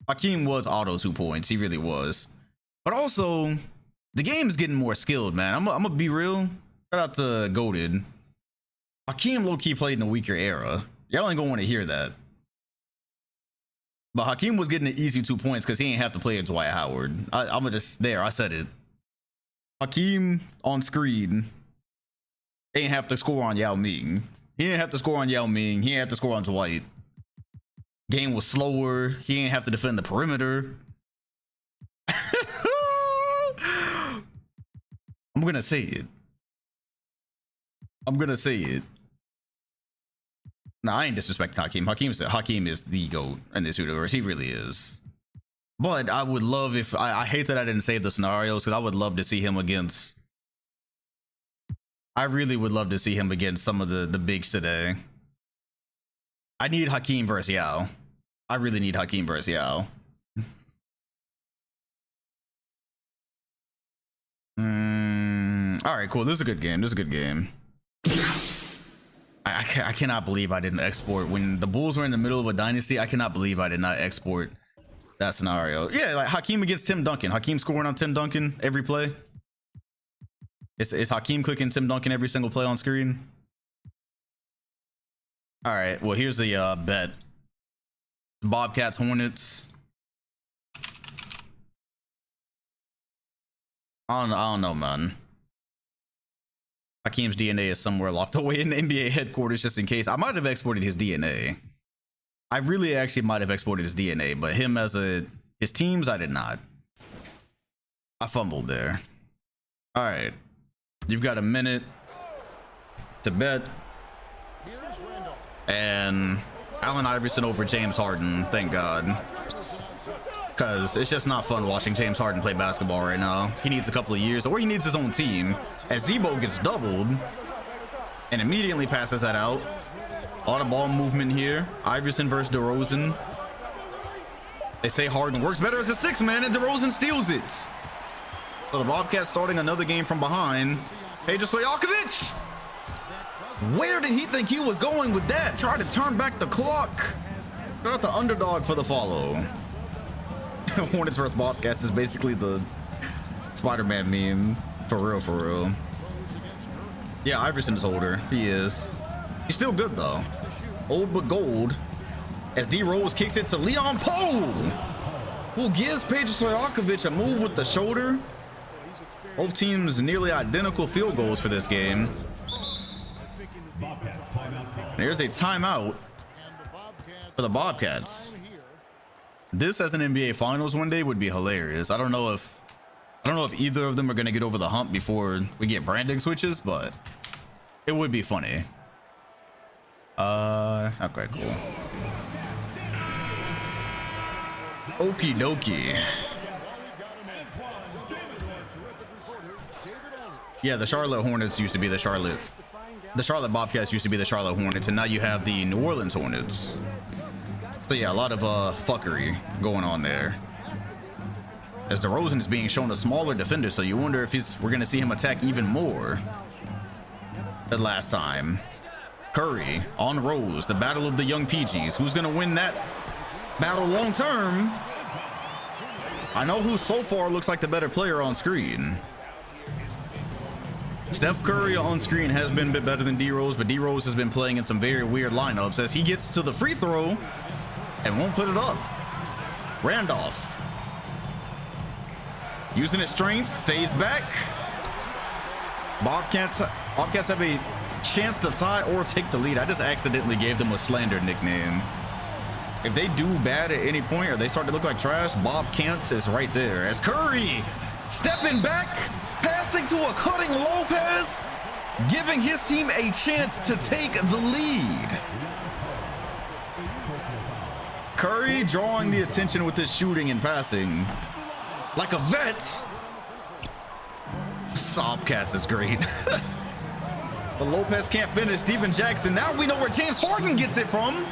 Hakeem was auto 2 points. He really was. But also, the game's getting more skilled, man. I'm gonna be real. Shout out to Goated. Hakeem low-key played in a weaker era. Y'all ain't gonna want to hear that. But Hakeem was getting an easy 2 points because he ain't have to play at Dwight Howard. I'm gonna just, there, I said it. Hakeem on screen ain't have to score on Yao Ming. He didn't have to score on Yao Ming. He didn't have to score on Dwight. Game was slower. He didn't have to defend the perimeter. I'm gonna say it. Nah, I ain't disrespecting Hakeem. Hakeem is the GOAT in this universe. He really is. But I would love if I hate that I didn't save the scenarios because I would love to see him against. I really would love to see him against some of the bigs today. I need Hakeem versus Yao. I really need Hakeem versus Yao. All right, cool. This is a good game. I cannot believe I didn't export when the Bulls were in the middle of a dynasty. I cannot believe I did not export that scenario. Yeah, like Hakeem against Tim Duncan. Hakeem scoring on Tim Duncan every play. It's Hakeem cooking Tim Duncan every single play on screen. All right, well, here's the bet. Bobcats, Hornets. I don't know, man. Hakeem's DNA is somewhere locked away in the NBA headquarters just in case. I might have exported his DNA. I really actually might have exported his DNA, but him as his teams, I did not. I fumbled there. All right. You've got a minute to bet. And Allen Iverson over James Harden, thank God. Because it's just not fun watching James Harden play basketball right now. He needs a couple of years, or he needs his own team. As Zebo gets doubled and immediately passes that out. A lot of ball movement here. Iverson versus DeRozan. They say Harden works better as a 6-man, and DeRozan steals it. So the Bobcats starting another game from behind. Peja Stojakovic. Where did he think he was going with that? Try to turn back the clock. Shout out the underdog for the follow. Hornets versus Bobcats is basically the Spider-Man meme. For real. Yeah, Iverson is older. He is. He's still good though. Old but gold. As D Rose kicks it to Leon Poe, who gives Peja Stojakovic a move with the shoulder. Both teams nearly identical field goals for this game. There's a timeout for the Bobcats. This as an NBA Finals one day would be hilarious. I don't know if either of them are gonna get over the hump before we get branding switches, but it would be funny. Okay, cool. Okie dokie. Yeah, the Charlotte Hornets used to be the Charlotte Bobcats used to be the Charlotte Hornets, and now you have the New Orleans Hornets. So yeah, a lot of fuckery going on there. As DeRozan is being shown a smaller defender, so you wonder if we're gonna see him attack even more than last time. Curry on Rose, the battle of the young PGs. Who's gonna win that battle long term? I know who so far looks like the better player on screen. Steph Curry on screen has been a bit better than D Rose, but D Rose has been playing in some very weird lineups as he gets to the free throw and won't put it up. Randolph. Using his strength, fades back. Bobcats have a chance to tie or take the lead. I just accidentally gave them a slander nickname. If they do bad at any point or they start to look like trash, Bobcats is right there. As Curry stepping back, passing to a cutting Lopez, giving his team a chance to take the lead. Curry drawing the attention with his shooting and passing. Like a vet. Sobcats is great. But Lopez can't finish. Steven Jackson. Now we know where James Harden gets it from.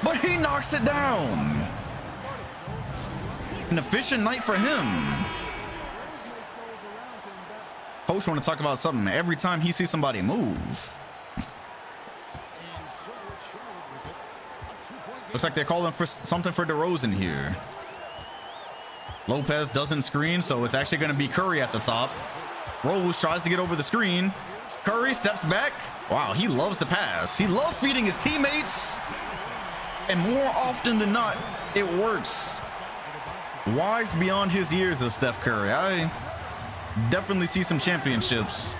But he knocks it down. An efficient night for him. Coach want to talk about something every time he sees somebody move. Looks like they're calling for something for DeRozan here. Lopez doesn't screen, so it's actually going to be Curry at the top. Rose tries to get over the screen. Curry steps back. Wow, he loves to pass. He loves feeding his teammates. And more often than not, it works. Wise beyond his years of Steph Curry. I definitely see some championships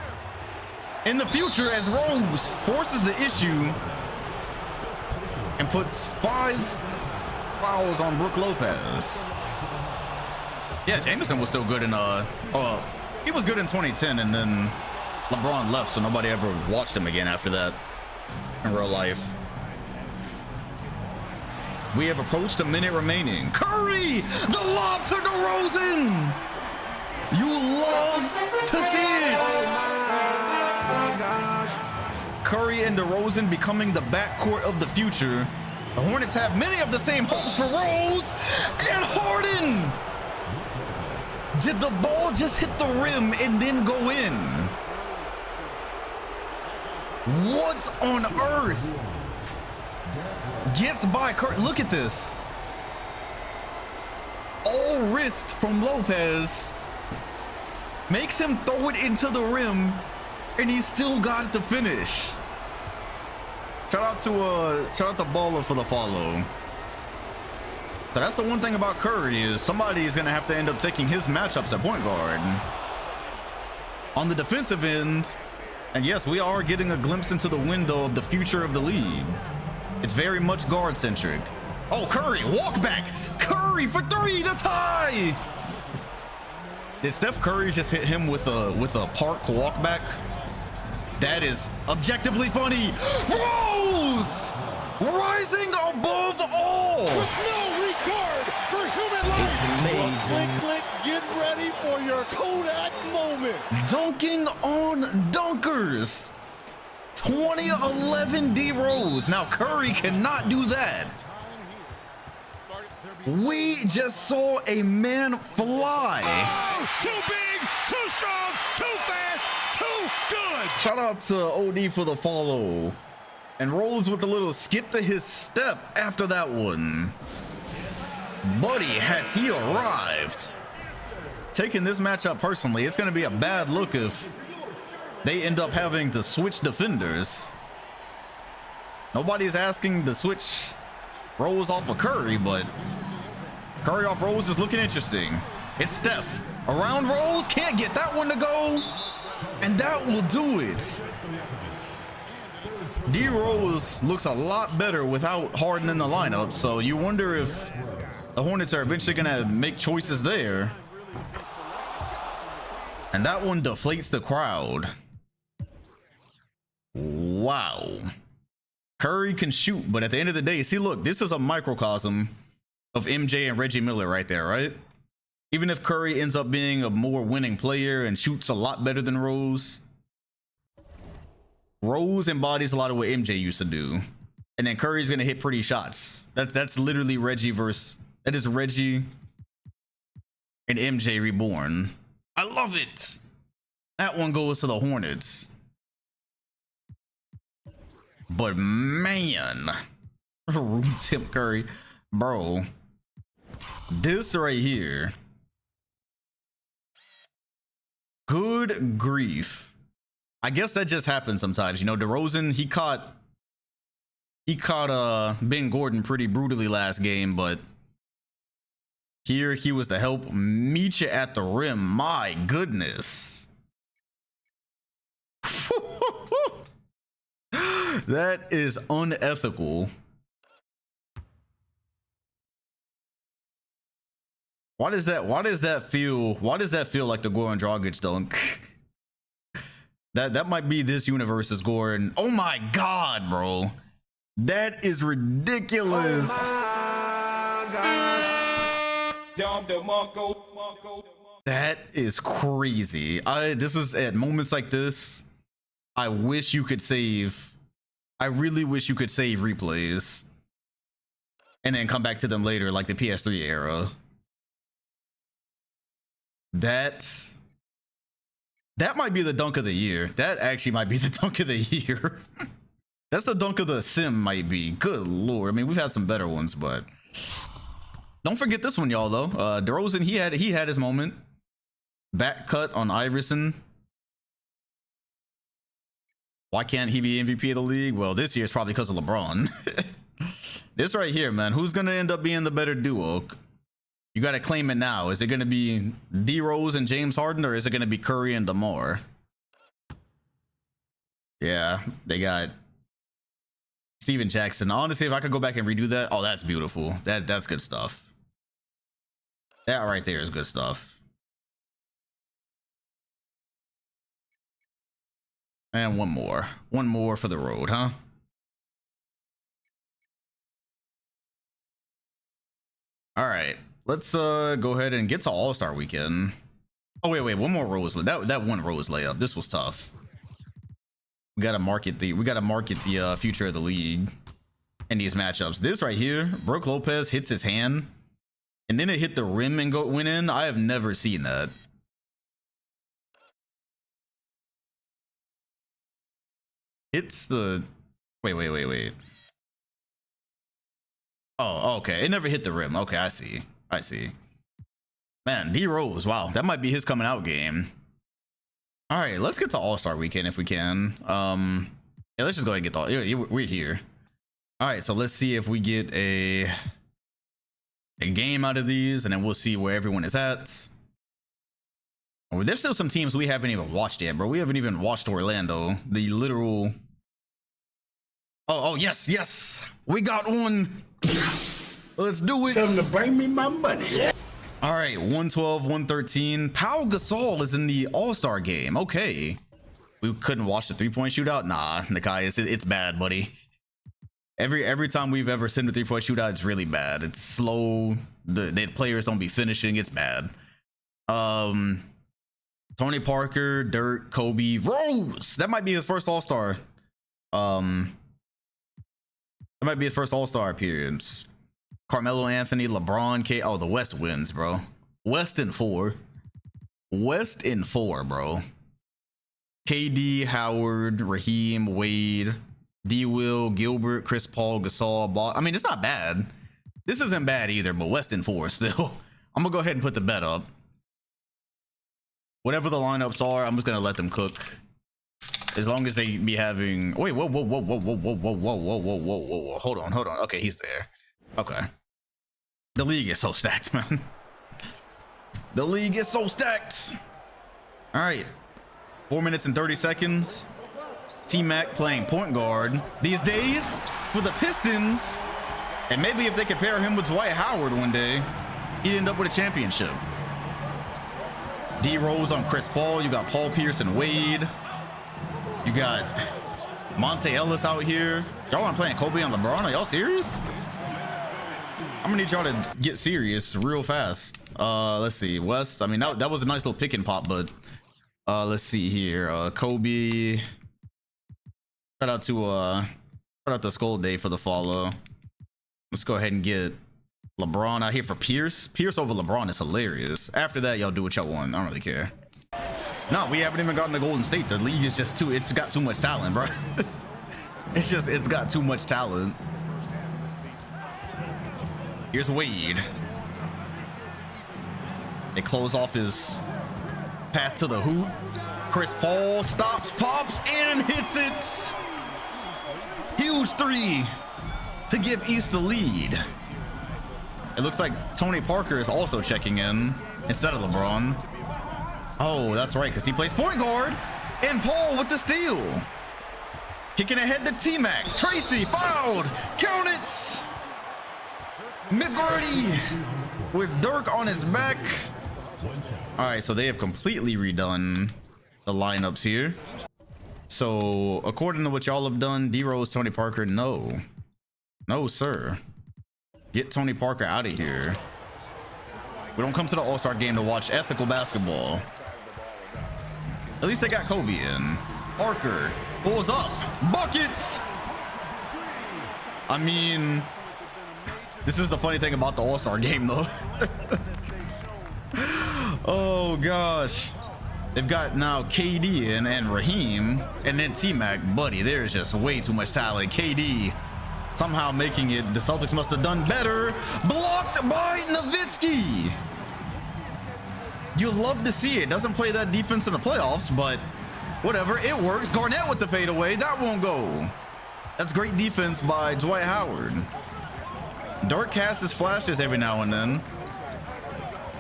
in the future as Rose forces the issue and puts 5 fouls on Brook Lopez. Yeah, Jameson was still good in he was good in 2010, and then LeBron left, so nobody ever watched him again after that in real life. We have approached a minute remaining. Curry, the lob to DeRozan. You love to see it. Curry and DeRozan becoming the backcourt of the future. The Hornets have many of the same hopes for Rose and Harden. Did the ball just hit the rim and then go in? What on earth? Gets by Curry. Look at this. All wrist from Lopez. Makes him throw it into the rim, and he still got it to finish. Shout out to Baller for the follow. So that's the one thing about Curry is somebody's gonna have to end up taking his matchups at point guard. On the defensive end, and yes, we are getting a glimpse into the window of the future of the league. It's very much guard centric. Oh, Curry, walk back. Curry for 3, the tie. Did Steph Curry just hit him with a park walk back? That is objectively funny. Rose rising above all. No regard for human life. It's amazing. Click, click, get ready for your Kodak moment. Dunking on dunkers. 2011 D Rose. Now Curry cannot do that. We just saw a man fly. Oh, too big, too strong, too fast, too good. Shout out to OD for the follow. And Rose with a little skip to his step after that one. Buddy, has he arrived? Taking this matchup personally, it's going to be a bad look if they end up having to switch defenders. Nobody's asking to switch Rose off of Curry, but Curry off Rose is looking interesting. It's Steph around Rose, can't get that one to go, and that will do it. D Rose looks a lot better without Harden in the lineup, so you wonder if the Hornets are eventually gonna make choices there. And that one deflates the crowd. Wow. Curry can shoot, but at the end of the day, see, look, this is a microcosm of MJ and Reggie Miller right there, right? Even if Curry ends up being a more winning player and shoots a lot better than Rose, Rose embodies a lot of what MJ used to do. And then Curry's gonna hit pretty shots. That's literally Reggie versus, that is Reggie and MJ reborn. I love it. That one goes to the Hornets. But man, Tim Curry, bro, this right here, good grief. I guess that just happens sometimes, you know. DeRozan, he caught Ben Gordon pretty brutally last game, but Here he was to help meet you at the rim. My goodness. That is unethical. Why does that feel like the Goran Dragic dunk? That might be this universe's Goran. Oh my god, bro. That is ridiculous. That is crazy. This is at moments like this, I wish you could save. I really wish you could save replays and then come back to them later, like the PS3 era. That might be the dunk of the year. That actually might be the dunk of the year. That's the dunk of the sim, might be. Good lord. I mean, we've had some better ones, but don't forget this one, y'all, though. DeRozan, he had his moment. Back cut on Iverson. Why can't he be MVP of the league? Well, this year is probably because of LeBron. This right here, man. Who's going to end up being the better duo? You got to claim it now. Is it going to be D Rose and James Harden, or is it going to be Curry and DeMar? Yeah, they got Steven Jackson. Honestly, if I could go back and redo that, oh, that's beautiful. That's good stuff. That right there is good stuff. And one more for the road, huh? All right, let's go ahead and get to All-Star Weekend. Oh wait, one more Rose. That one Rose layup. This was tough. We gotta market the future of the league in these matchups. This right here, Brook Lopez hits his hand, and then it hit the rim and went in. I have never seen that. It's the wait. Oh, okay. It never hit the rim. Okay, I see. Man, D Rose. Wow, that might be his coming out game. All right, let's get to All-Star Weekend if we can. Yeah, let's just go ahead and get we're here. All right, so let's see if we get a game out of these, and then we'll see where everyone is at. Oh, there's still some teams we haven't even watched yet, bro. We haven't even watched Orlando. The literal. Oh, yes. We got one. Let's do it. Tell them to bring me my money. All right, 112, 113. Pau Gasol is in the All-Star game. Okay. We couldn't watch the three-point shootout? Nah, Nikai, it's bad, buddy. Every time we've ever seen the three-point shootout, it's really bad. It's slow. The players don't be finishing. It's bad. Tony Parker, Dirk, Kobe, Rose. That might be his first All-Star. That might be his first All-Star appearance. Carmelo Anthony, LeBron, K. Oh, the West wins, bro. West in 4, bro. KD, Howard, Raheem, Wade, D. Will, Gilbert, Chris Paul, Gasol. I mean, it's not bad. This isn't bad either, but West in 4 still. I'm gonna go ahead and put the bet up. Whatever the lineups are, I'm just gonna let them cook. As long as they be having. Wait, whoa. Hold on. Okay, he's there. Okay. The league is so stacked, man. The league is so stacked. All right. 4 minutes and 30 seconds. T-Mac playing point guard these days for the Pistons. And maybe if they could pair him with Dwight Howard one day, he'd end up with a championship. D Rose on Chris Paul. You got Paul Pierce and Wade. You got Monte Ellis out here. Y'all aren't playing Kobe on LeBron? Are y'all serious? I'm gonna need y'all to get serious real fast. Let's see. West. I mean, that was a nice little pick and pop, but let's see here. Kobe. Shout out to Skull Day for the follow. Let's go ahead and get LeBron out here for Pierce. Pierce over LeBron is hilarious. After that, y'all do what y'all want. I don't really care. No, we haven't even gotten to Golden State. The league is just it's got too much talent, bro. it's got too much talent. Here's Wade. They close off his path to the hoop. Chris Paul stops, pops, and hits it. Huge three to give East the lead. It looks like Tony Parker is also checking in instead of LeBron. Oh, that's right, because he plays point guard. And Paul with the steal. Kicking ahead to T-Mac. Tracy fouled. Count it. McGrady with Dirk on his back. All right, so they have completely redone the lineups here. So according to what y'all have done, D-Rose, Tony Parker, no, sir. Get Tony Parker out of here. We don't come to the All-Star game to watch ethical basketball. At least they got Kobe in. Parker pulls up, buckets. I mean, this is the funny thing about the All-Star game though. Oh gosh, they've got now KD in and Raheem, and then T-Mac. Buddy, there's just way too much talent. KD somehow making it. The Celtics must have done better. Blocked by Nowitzki. You love to see it. Doesn't play that defense in the playoffs, but whatever, it works. Garnett with the fadeaway. That won't go. That's great defense by Dwight Howard. Dirk casts his flashes every now and then.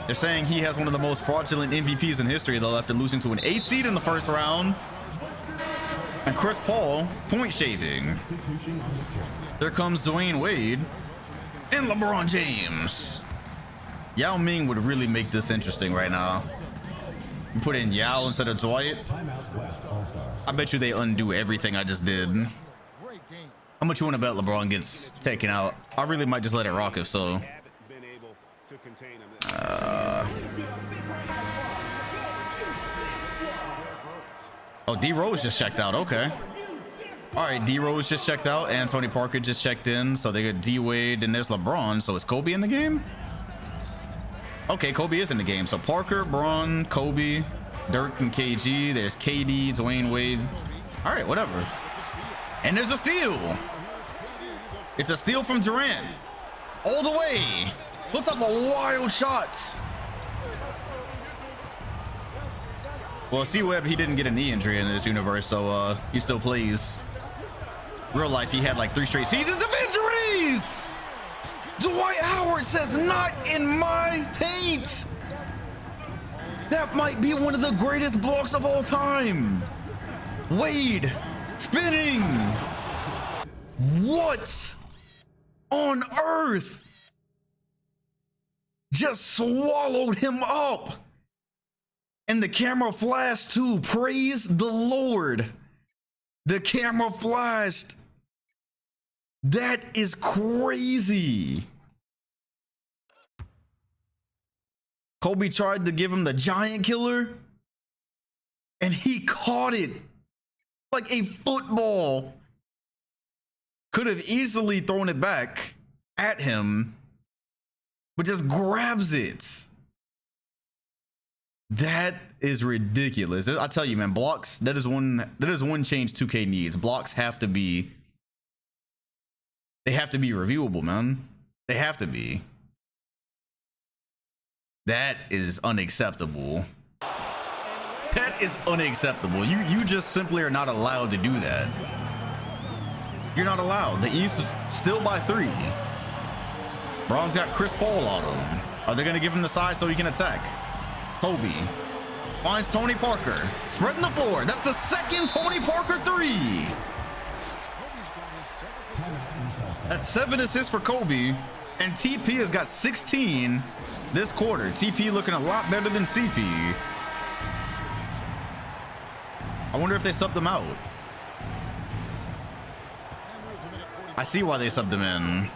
They're saying he has one of the most fraudulent MVPs in history, though, after losing to an 8 seed in the first round. And Chris Paul, point shaving. There comes Dwayne Wade and LeBron James. Yao Ming would really make this interesting right now. You put in Yao instead of Dwight. I bet you they undo everything I just did. How much you want to bet LeBron gets taken out? I really might just let it rock if so. Oh, D Rose just checked out. Okay. All right, D Rose just checked out and Tony Parker just checked in. So they got D Wade and there's LeBron. So is Kobe in the game? Okay, Kobe is in the game. So Parker, Braun, Kobe, Dirk, and KG. There's KD, Dwayne Wade. All right, whatever. And there's a steal. It's a steal from Durant. All the way. Puts up a wild shot. Well, C-Web, he didn't get a knee injury in this universe, so he still plays. Real life, he had like 3 straight seasons of injuries. Dwight Howard says, not in my paint. That might be one of the greatest blocks of all time. Wade spinning. What on earth? Just swallowed him up. And the camera flashed too. Praise the Lord. The camera flashed. That is crazy. Kobe tried to give him the giant killer, and he caught it like a football. Could have easily thrown it back at him, but just grabs it. That is ridiculous. I tell you, man, blocks, that is one change 2K needs. Blocks have to be, they have to be reviewable, man. They have to be. That is unacceptable. That is unacceptable. You just simply are not allowed to do that. You're not allowed. The East still by 3. Braun's got Chris Paul on him. Are they going to give him the side so he can attack? Kobe finds Tony Parker, spreading the floor. That's the second Tony Parker 3. That's 7 assists for Kobe, and TP has got 16 this quarter. TP looking a lot better than CP. I wonder if they subbed him out. I see why they subbed him in.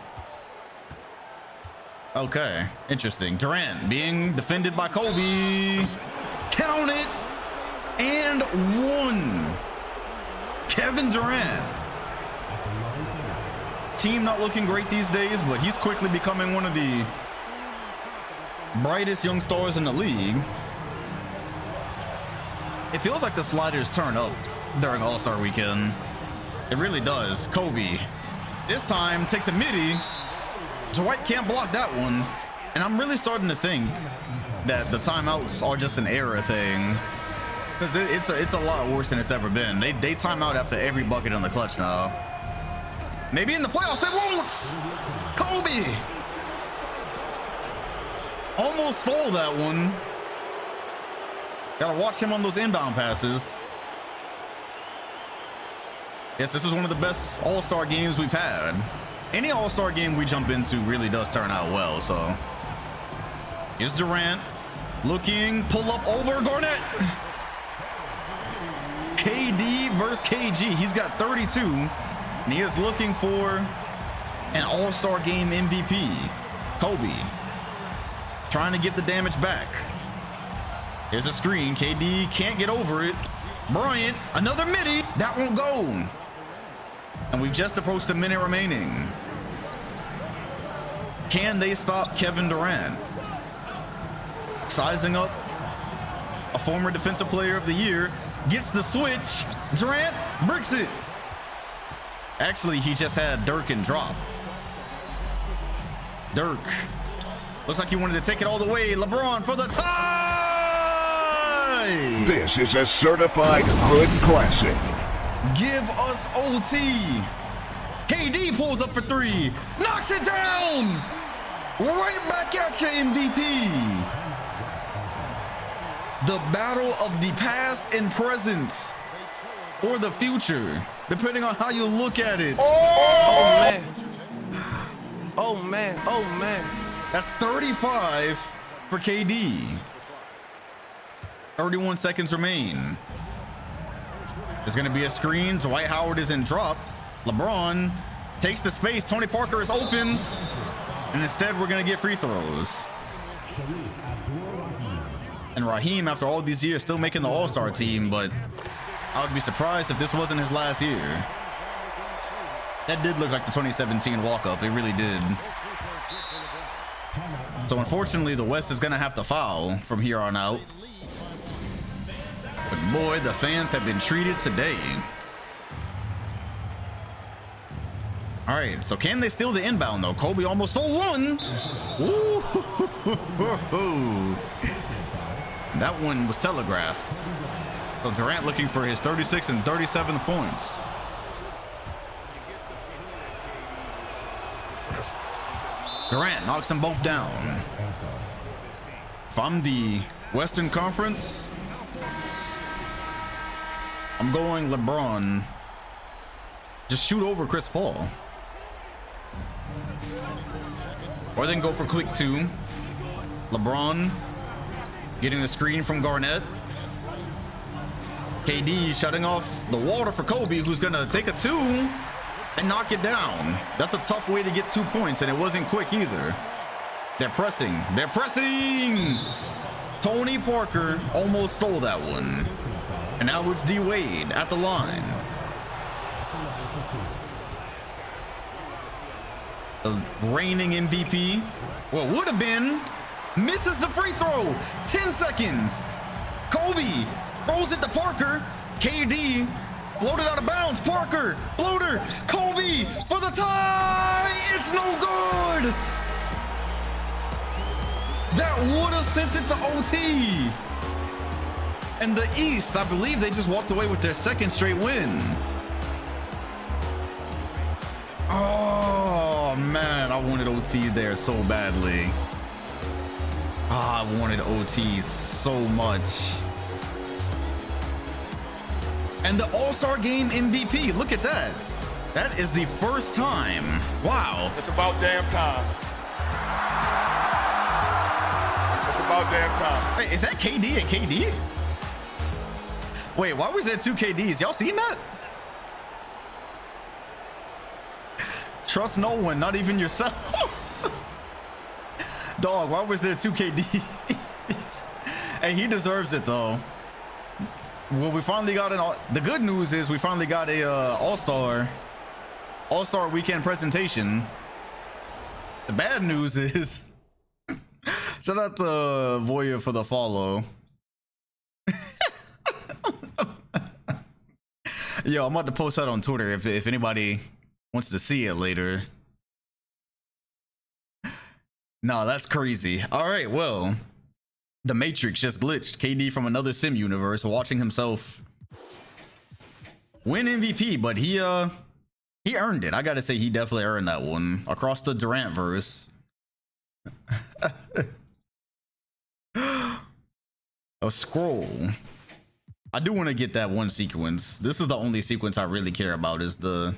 Okay, interesting. Durant being defended by Kobe. Count it. And 1. Kevin Durant. Team not looking great these days, but he's quickly becoming one of the brightest young stars in the league. It feels like the sliders turn up during All-Star weekend. It really does. Kobe this time takes a midi. Dwight can't block that one, and I'm really starting to think that the timeouts are just an era thing, because it's a lot worse than it's ever been. They time out after every bucket on the clutch now. Maybe in the playoffs they won't. Kobe Almost stole that one. Gotta watch him on those inbound passes. Yes, this is one of the best all-star games we've had. Any all-star game we jump into really does turn out well, so. Here's Durant. Looking, pull up over Garnett. KD versus KG. He's got 32, and he is looking for an all-star game MVP. Kobe. Trying to get the damage back. Here's a screen. KD can't get over it. Bryant, another midi. That won't go. And we've just approached a minute remaining. Can they stop Kevin Durant? Sizing up a former defensive player of the year. Gets the switch. Durant bricks it. Actually, he just had Dirk and drop. Dirk. Looks like he wanted to take it all the way. LeBron for the tie! This is a certified hood classic. Give us OT. KD pulls up for three. Knocks it down. Right back at you, MVP. The battle of the past and present. Or the future, depending on how you look at it. Oh man. Oh man. Oh man. That's 35 for KD. 31 seconds remain. There's going to be a screen. Dwight Howard is in drop. LeBron takes the space. Tony Parker is open. And instead, we're going to get free throws. And Raheem, after all these years, still making the All-Star team. But I would be surprised if this wasn't his last year. That did look like the 2017 walk-up. It really did. So unfortunately, the West is going to have to foul from here on out. But boy, the fans have been treated today. All right, so can they steal the inbound though? Kobe almost stole one. Ooh. That one was telegraphed. So Durant looking for his 36th and 37th points. Durant knocks them both down. If I'm the Western Conference, I'm going LeBron. Just shoot over Chris Paul. Or they can go for quick two. LeBron getting the screen from Garnett. KD shutting off the water for Kobe, who's gonna take a two and knock it down. That's a tough way to get 2 points, and it wasn't quick either. They're pressing. They're pressing. Tony Parker almost stole that one. And now it's D Wade at the line. The reigning MVP, well, would have been, misses the free throw. 10 seconds. Kobe throws it to Parker. KD floated out of bounds. Parker, floater. Kobe for the tie. It's no good. That would have sent it to OT. And the East, I believe they just walked away with their second straight win. Oh man, I wanted OT there so badly. I wanted OT so much. And the All-Star Game MVP, look at that. That is the first time. Wow. It's about damn time. It's about damn time. Wait, is that KD and KD? Wait, why was there two KDs? Y'all seen that? Trust no one, not even yourself. Dog, why was there two KDs? Hey, he deserves it though. Well, we finally got the good news is we finally got a all-star weekend presentation. The bad news is shout out to Voya for the follow. Yo, I'm about to post that on Twitter if anybody wants to see it later. No, that's crazy. All right, well, the Matrix just glitched. KD from another sim universe watching himself win MVP, but he earned it. I gotta say, he definitely earned that one across the Durant verse. A scroll. I do want to get that one sequence. This is the only sequence I really care about, is the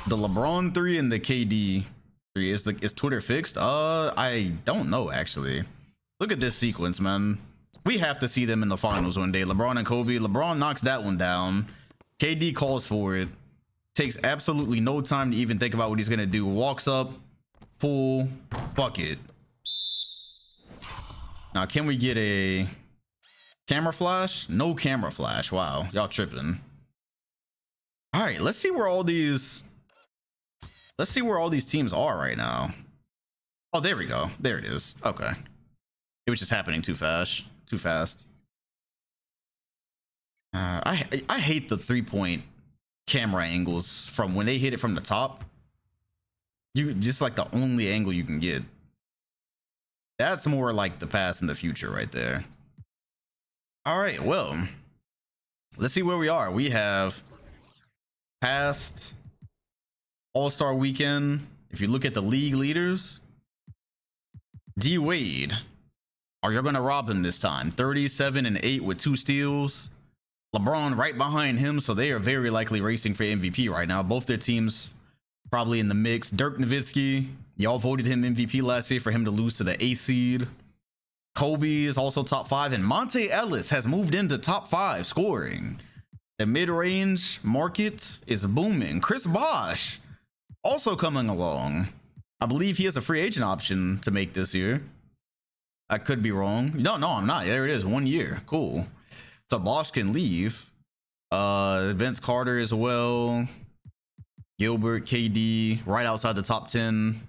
LeBron 3 and the KD 3. Is Twitter fixed? I don't know actually. Look at this sequence, man. We have to see them in the finals one day. LeBron and Kobe. LeBron knocks that one down. KD calls for it. Takes absolutely no time to even think about what he's gonna do. Walks up, pull, bucket. Now, can we get a camera flash? No camera flash. Wow, y'all tripping. All right, let's see where all these teams are right now. Oh, there we go. There it is. Okay. It was just happening too fast. I hate the 3-point camera angles from when they hit it from the top. You just like the only angle you can get. That's more like the past and the future right there. All right, well, let's see where we are. We have past All-Star Weekend. If you look at the league leaders, D Wade, are you gonna rob him this time? 37-8 with 2 steals. LeBron right behind him, so they are very likely racing for MVP right now. Both their teams probably in the mix. Dirk Nowitzki, y'all voted him MVP last year for him to lose to the 8th seed. Kobe is also top 5, and Monte Ellis has moved into top 5 scoring. The mid-range market is booming. Chris Bosh also coming along. I believe he has a free agent option to make this year. I could be wrong. No, I'm not. There it is. 1 year. Cool. So Bosh can leave. Vince Carter as well. Gilbert, KD, right outside the top 10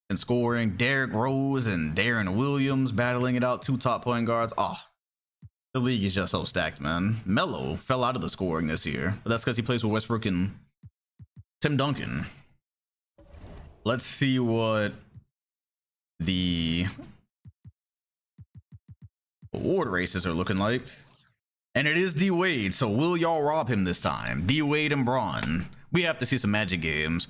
in scoring. Derrick Rose and Darren Williams battling it out. 2 top point guards. Oh, the league is just so stacked, man. Melo fell out of the scoring this year, but that's because he plays with Westbrook and Tim Duncan. Let's see what the award races are looking like. And it is D Wade, so will y'all rob him this time? D Wade and Braun. We have to see some Magic games.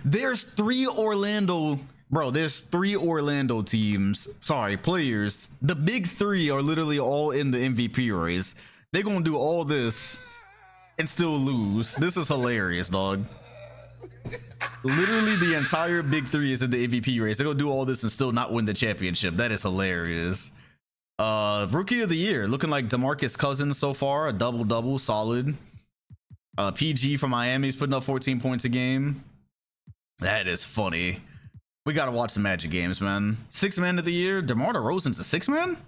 There's 3 Orlando, bro. There's 3 Orlando teams. Sorry, players. The big 3 are literally all in the MVP race. They're gonna do all this and still lose. This is hilarious, dog. Literally the entire big 3 is in the MVP race. They're gonna do all this and still not win the championship. That is hilarious. Rookie of the year looking like DeMarcus Cousins so far, a double solid. PG from Miami's putting up 14 points a game. That is funny. We gotta watch the Magic games, man. 6th man of the year, DeMar DeRozan's a 6th man.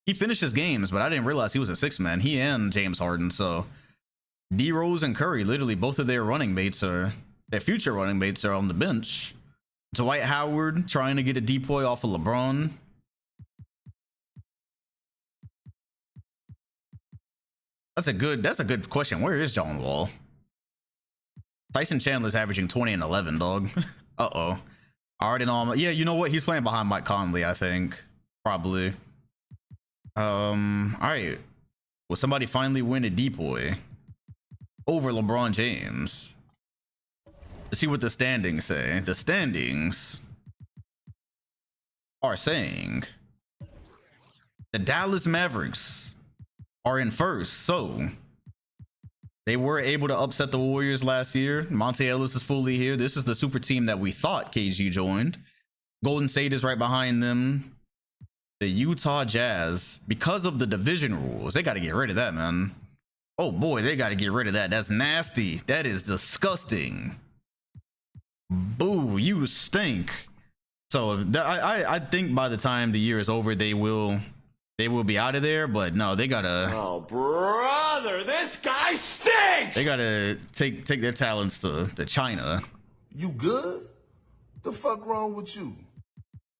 He finished his games, but I didn't realize he was a 6th man. He and James Harden. So D Rose and Curry, literally both of their future running mates are on the bench. Dwight Howard trying to get a depoy off of LeBron. That's a good question. Where is John Wall? Tyson Chandler's averaging 20 and 11, dog. Uh-oh. I already know. Yeah, you know what? He's playing behind Mike Conley, I think. Probably. All right. Will somebody finally win a depoy over LeBron James? Let's see what the standings say. The standings are saying the Dallas Mavericks are in first, so they were able to upset the Warriors last year. Monte Ellis is fully here. This is the super team that we thought KG joined. Golden State is right behind them. The Utah Jazz, because of the division rules, they got to get rid of that, man. Oh boy, they got to get rid of that. That's nasty. That is disgusting. Boo, you stink. So I think by the time the year is over, they will be out of there, but no, they gotta. Oh, brother, this guy stinks! They gotta take their talents to China. You good? The fuck wrong with you?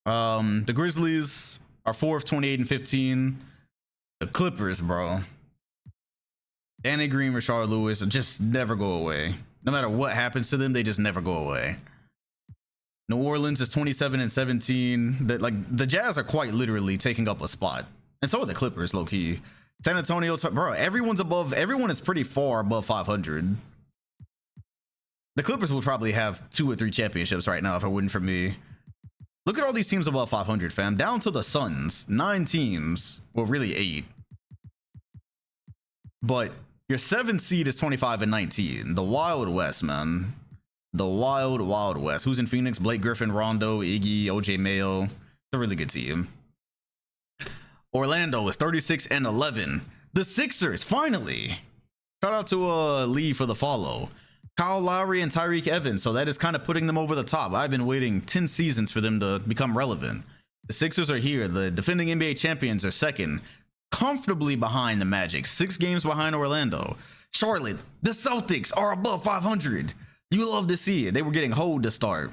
The Grizzlies are 4th, 28 and 15. The Clippers, bro. Danny Green, Rashard Lewis just never go away. No matter what happens to them, they just never go away. New Orleans is 27 and 17. The Jazz are quite literally taking up a spot. And so are the Clippers, low key. San Antonio, bro, everyone is pretty far above 500. The Clippers would probably have 2 or 3 championships right now if it wasn't for me. Look at all these teams above 500, fam. Down to the Suns. 9 teams. Well, really 8. But your 7th seed is 25 and 19. The Wild West, man. The Wild West. Who's in Phoenix? Blake Griffin, Rondo, Iggy, OJ Mayo. It's a really good team. Orlando is 36 and 11. The Sixers, finally. Shout out to Lee for the follow. Kyle Lowry and Tyreek Evans. So that is kind of putting them over the top. I've been waiting 10 seasons for them to become relevant. The Sixers are here. The defending NBA champions are second, comfortably behind the Magic. 6 games behind Orlando. Charlotte, the Celtics are above 500. You love to see it. They were getting hoed to start.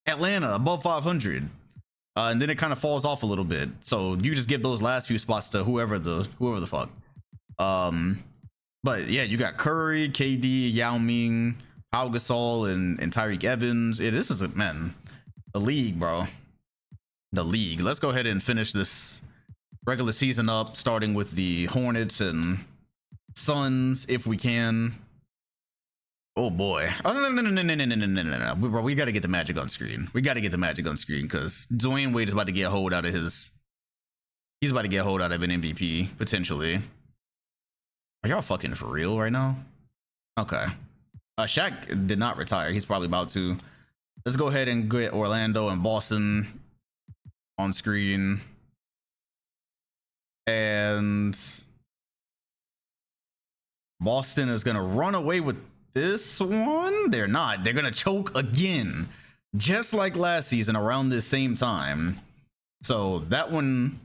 Atlanta above 500. And then it kind of falls off a little bit. So you just give those last few spots to whoever the fuck. But yeah, you got Curry, KD, Yao Ming, Pau Gasol, and Tyreek Evans. Yeah, this is a, man, the league, bro. The league. Let's go ahead and finish this regular season up, starting with the Hornets and Suns, if we can. Oh boy. Oh no. Bro, we got to get the Magic on screen. We got to get the Magic on screen because Dwayne Wade is about to get hold out of his. He's about to get hold out of an MVP, potentially. Are y'all fucking for real right now? Okay. Shaq did not retire. He's probably about to. Let's go ahead and get Orlando and Boston on screen. And Boston is going to run away with this one. They're not. They're going to choke again. Just like last season around this same time. So that one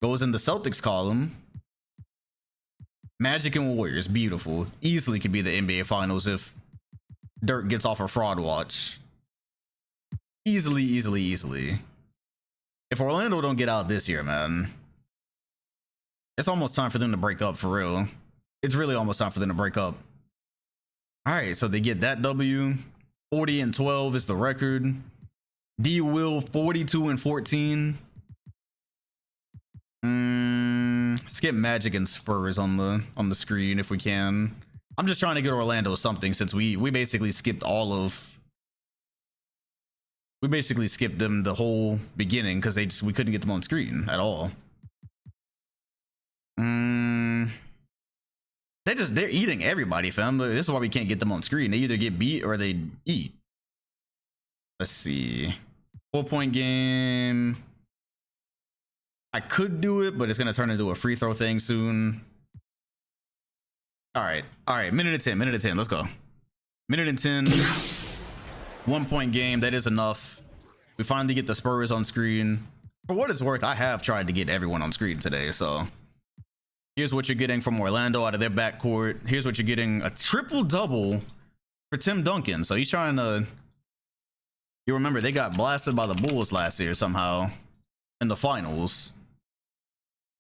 goes in the Celtics column. Magic and Warriors, beautiful. Easily could be the NBA Finals if Dirk gets off a fraud watch. Easily. If Orlando don't get out this year, man, it's almost time for them to break up, for real. It's really almost time for them to break up. All right, so they get that W. 40 and 12 is the record. D Will 42 and 14. Let's get Magic and Spurs on the screen if we can. I'm just trying to get Orlando something since we basically skipped we basically skipped them the whole beginning because we couldn't get them on screen at all. They're eating everybody, fam. This is why we can't get them on screen. They either get beat or they eat. Let's see. 4-point game. I could do it, but it's going to turn into a free throw thing soon. All right. Minute and 10. Let's go. Minute and 10. 1-point game. That is enough. We finally get the Spurs on screen. For what it's worth, I have tried to get everyone on screen today. So here's what you're getting from Orlando out of their backcourt. Here's what you're getting. A triple-double for Tim Duncan. So he's trying to... You remember, they got blasted by the Bulls last year somehow in the finals.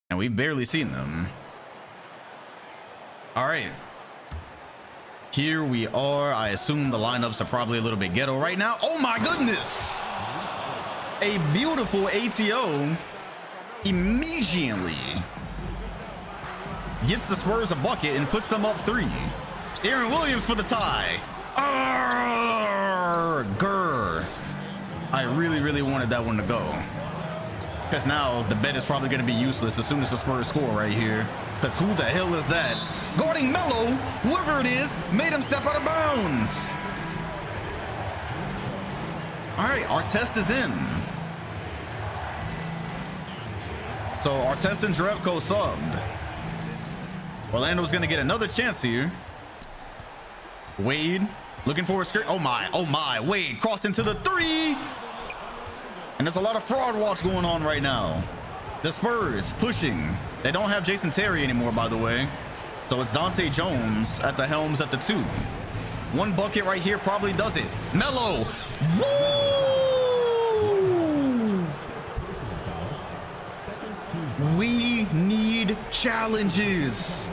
And we've barely seen them. All right. Here we are. I assume the lineups are probably a little bit ghetto right now. Oh my goodness. A beautiful ATO immediately gets the Spurs a bucket and puts them up 3. Aaron Williams for the tie. Grr. I really wanted that one to go. Because now the bet is probably going to be useless as soon as the Spurs score right here. Because who the hell is that? Guarding Melo, whoever it is, made him step out of bounds. All right, our test is in. So Artest and Jerebko subbed. Orlando's going to get another chance here. Wade looking for a screen. Oh my. Wade crossed into the 3. And there's a lot of fraud watch going on right now. The Spurs pushing. They don't have Jason Terry anymore, by the way. So it's Dante Jones at the helms at the 2. One bucket right here probably does it. Melo. Woo! We need challenges.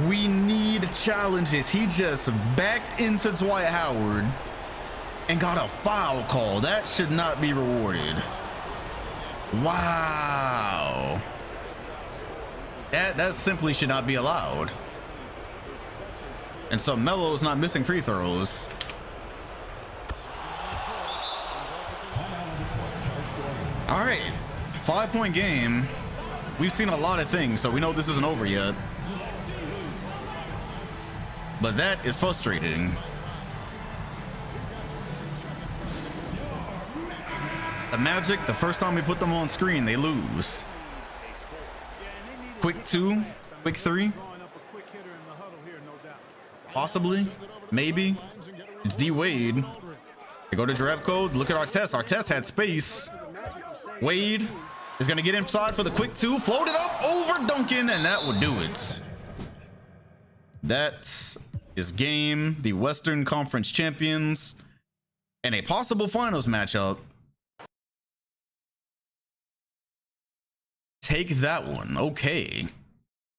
We need challenges. He just backed into Dwight Howard and got a foul call. That should not be rewarded. Wow. That simply should not be allowed. And so Melo's not missing free throws. All right, 5-point game. We've seen a lot of things, so we know this isn't over yet. But that is frustrating. The Magic, the first time we put them on screen, they lose. Quick 2, quick 3. Possibly, maybe. It's D Wade. They go to draft code. Look at our test. Our test had space. Wade is gonna get inside for the quick 2. Float it up over Duncan, and that would do it. That is game. The Western Conference champions and a possible finals matchup. Take that one. Okay.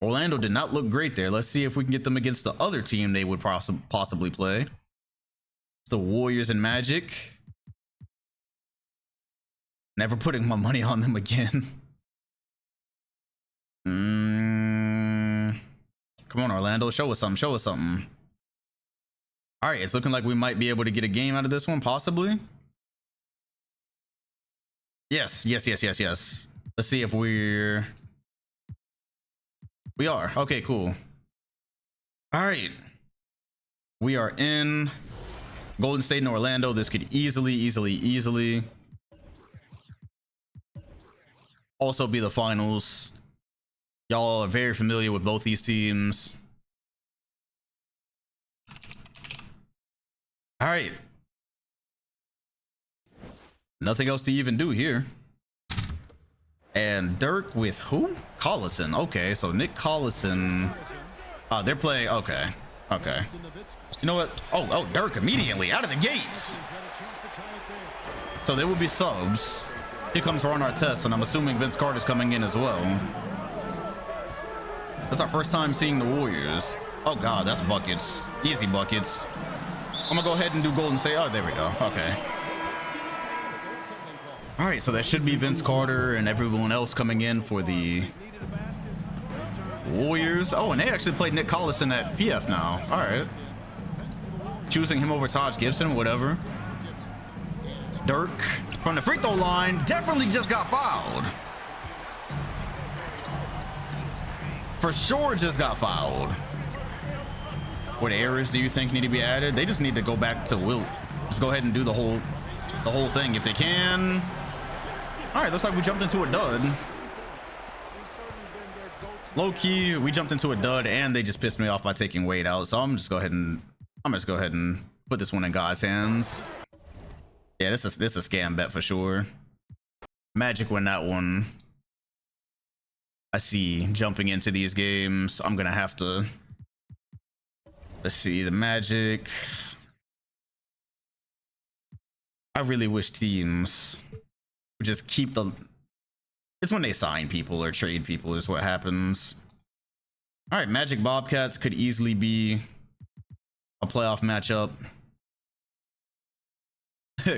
Orlando did not look great there. Let's see if we can get them against the other team they would possibly play. It's the Warriors and Magic. Never putting my money on them again. Come on, Orlando. Show us something. Show us something. All right. It's looking like we might be able to get a game out of this one, possibly. Yes. Yes, yes, yes, yes. Let's see if we are. Okay, cool. All right. We are in Golden State and Orlando. This could easily also be the finals. Y'all are very familiar with both these teams. All right. Nothing else to even do here. And Dirk with who? Collison. Okay, so Nick Collison. They're playing. Okay. Okay. You know what? Oh, Dirk immediately out of the gates. So there will be subs. Here comes Ron Artest, and I'm assuming Vince Carter's coming in as well. That's our first time seeing the Warriors. Oh God, that's buckets. Easy buckets. I'm gonna go ahead and do Golden State. Oh, there we go. Okay. All right, so that should be Vince Carter and everyone else coming in for the Warriors. Oh, and they actually played Nick Collison at PF now. All right. Choosing him over Taj Gibson, whatever. Dirk from the free throw line definitely just got fouled. For sure just got fouled. What errors do you think need to be added? They just need to go back to Wilt. Just go ahead and do the whole thing if they can. All right, looks like we jumped into a dud. Low key, we jumped into a dud, and they just pissed me off by taking Wade out. So I'm just go ahead and put this one in God's hands. Yeah, this is a scam bet for sure. Magic win that one. I see jumping into these games. I'm gonna have to. Let's see the Magic. I really wish teams would just keep the. It's when they sign people or trade people is what happens. All right, Magic Bobcats could easily be a playoff matchup.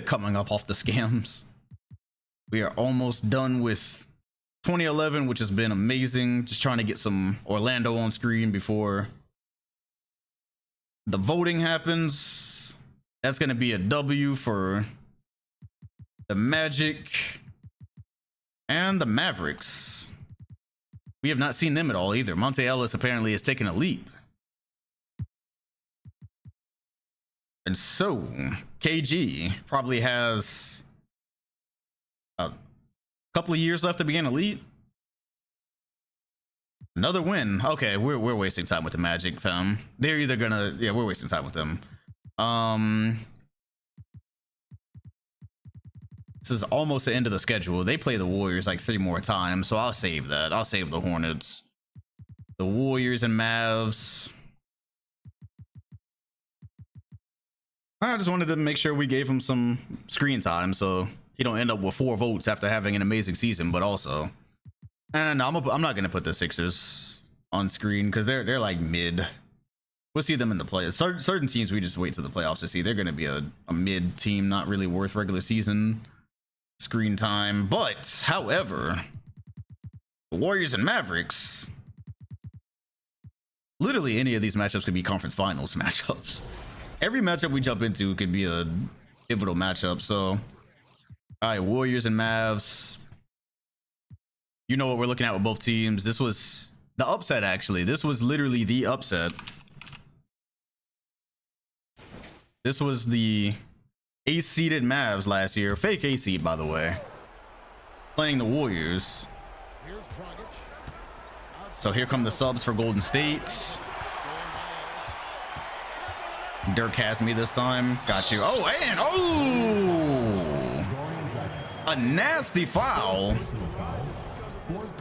Coming up off the scams. We are almost done with 2011, which has been amazing. Just trying to get some Orlando on screen before the voting happens. That's going to be a W for the Magic and the Mavericks. We have not seen them at all either. Monte Ellis apparently has taken a leap. And so KG probably has a couple of years left to begin elite. Another win. Okay, we're wasting time with the Magic, fam. They're either gonna, yeah, we're wasting time with them. This is almost the end of the schedule. They play the Warriors like 3 more times, so I'll save that. I'll save the Hornets. The Warriors and Mavs. I just wanted to make sure we gave him some screen time so he don't end up with 4 votes after having an amazing season, but also. And I'm not going to put the Sixers on screen because they're like mid. We'll see them in the playoffs. Certain teams we just wait to the playoffs to see. They're going to be a mid team, not really worth regular season screen time. But, however, the Warriors and Mavericks, literally any of these matchups could be conference finals matchups. Every matchup we jump into could be a pivotal matchup. So, all right, Warriors and Mavs. You know what we're looking at with both teams. This was the upset, actually. This was literally the upset. This was the 8th-seeded Mavs last year. Fake 8th seed, by the way. Playing the Warriors. So here come the subs for Golden State. Dirk has me this time. Got you. Oh, and a nasty foul.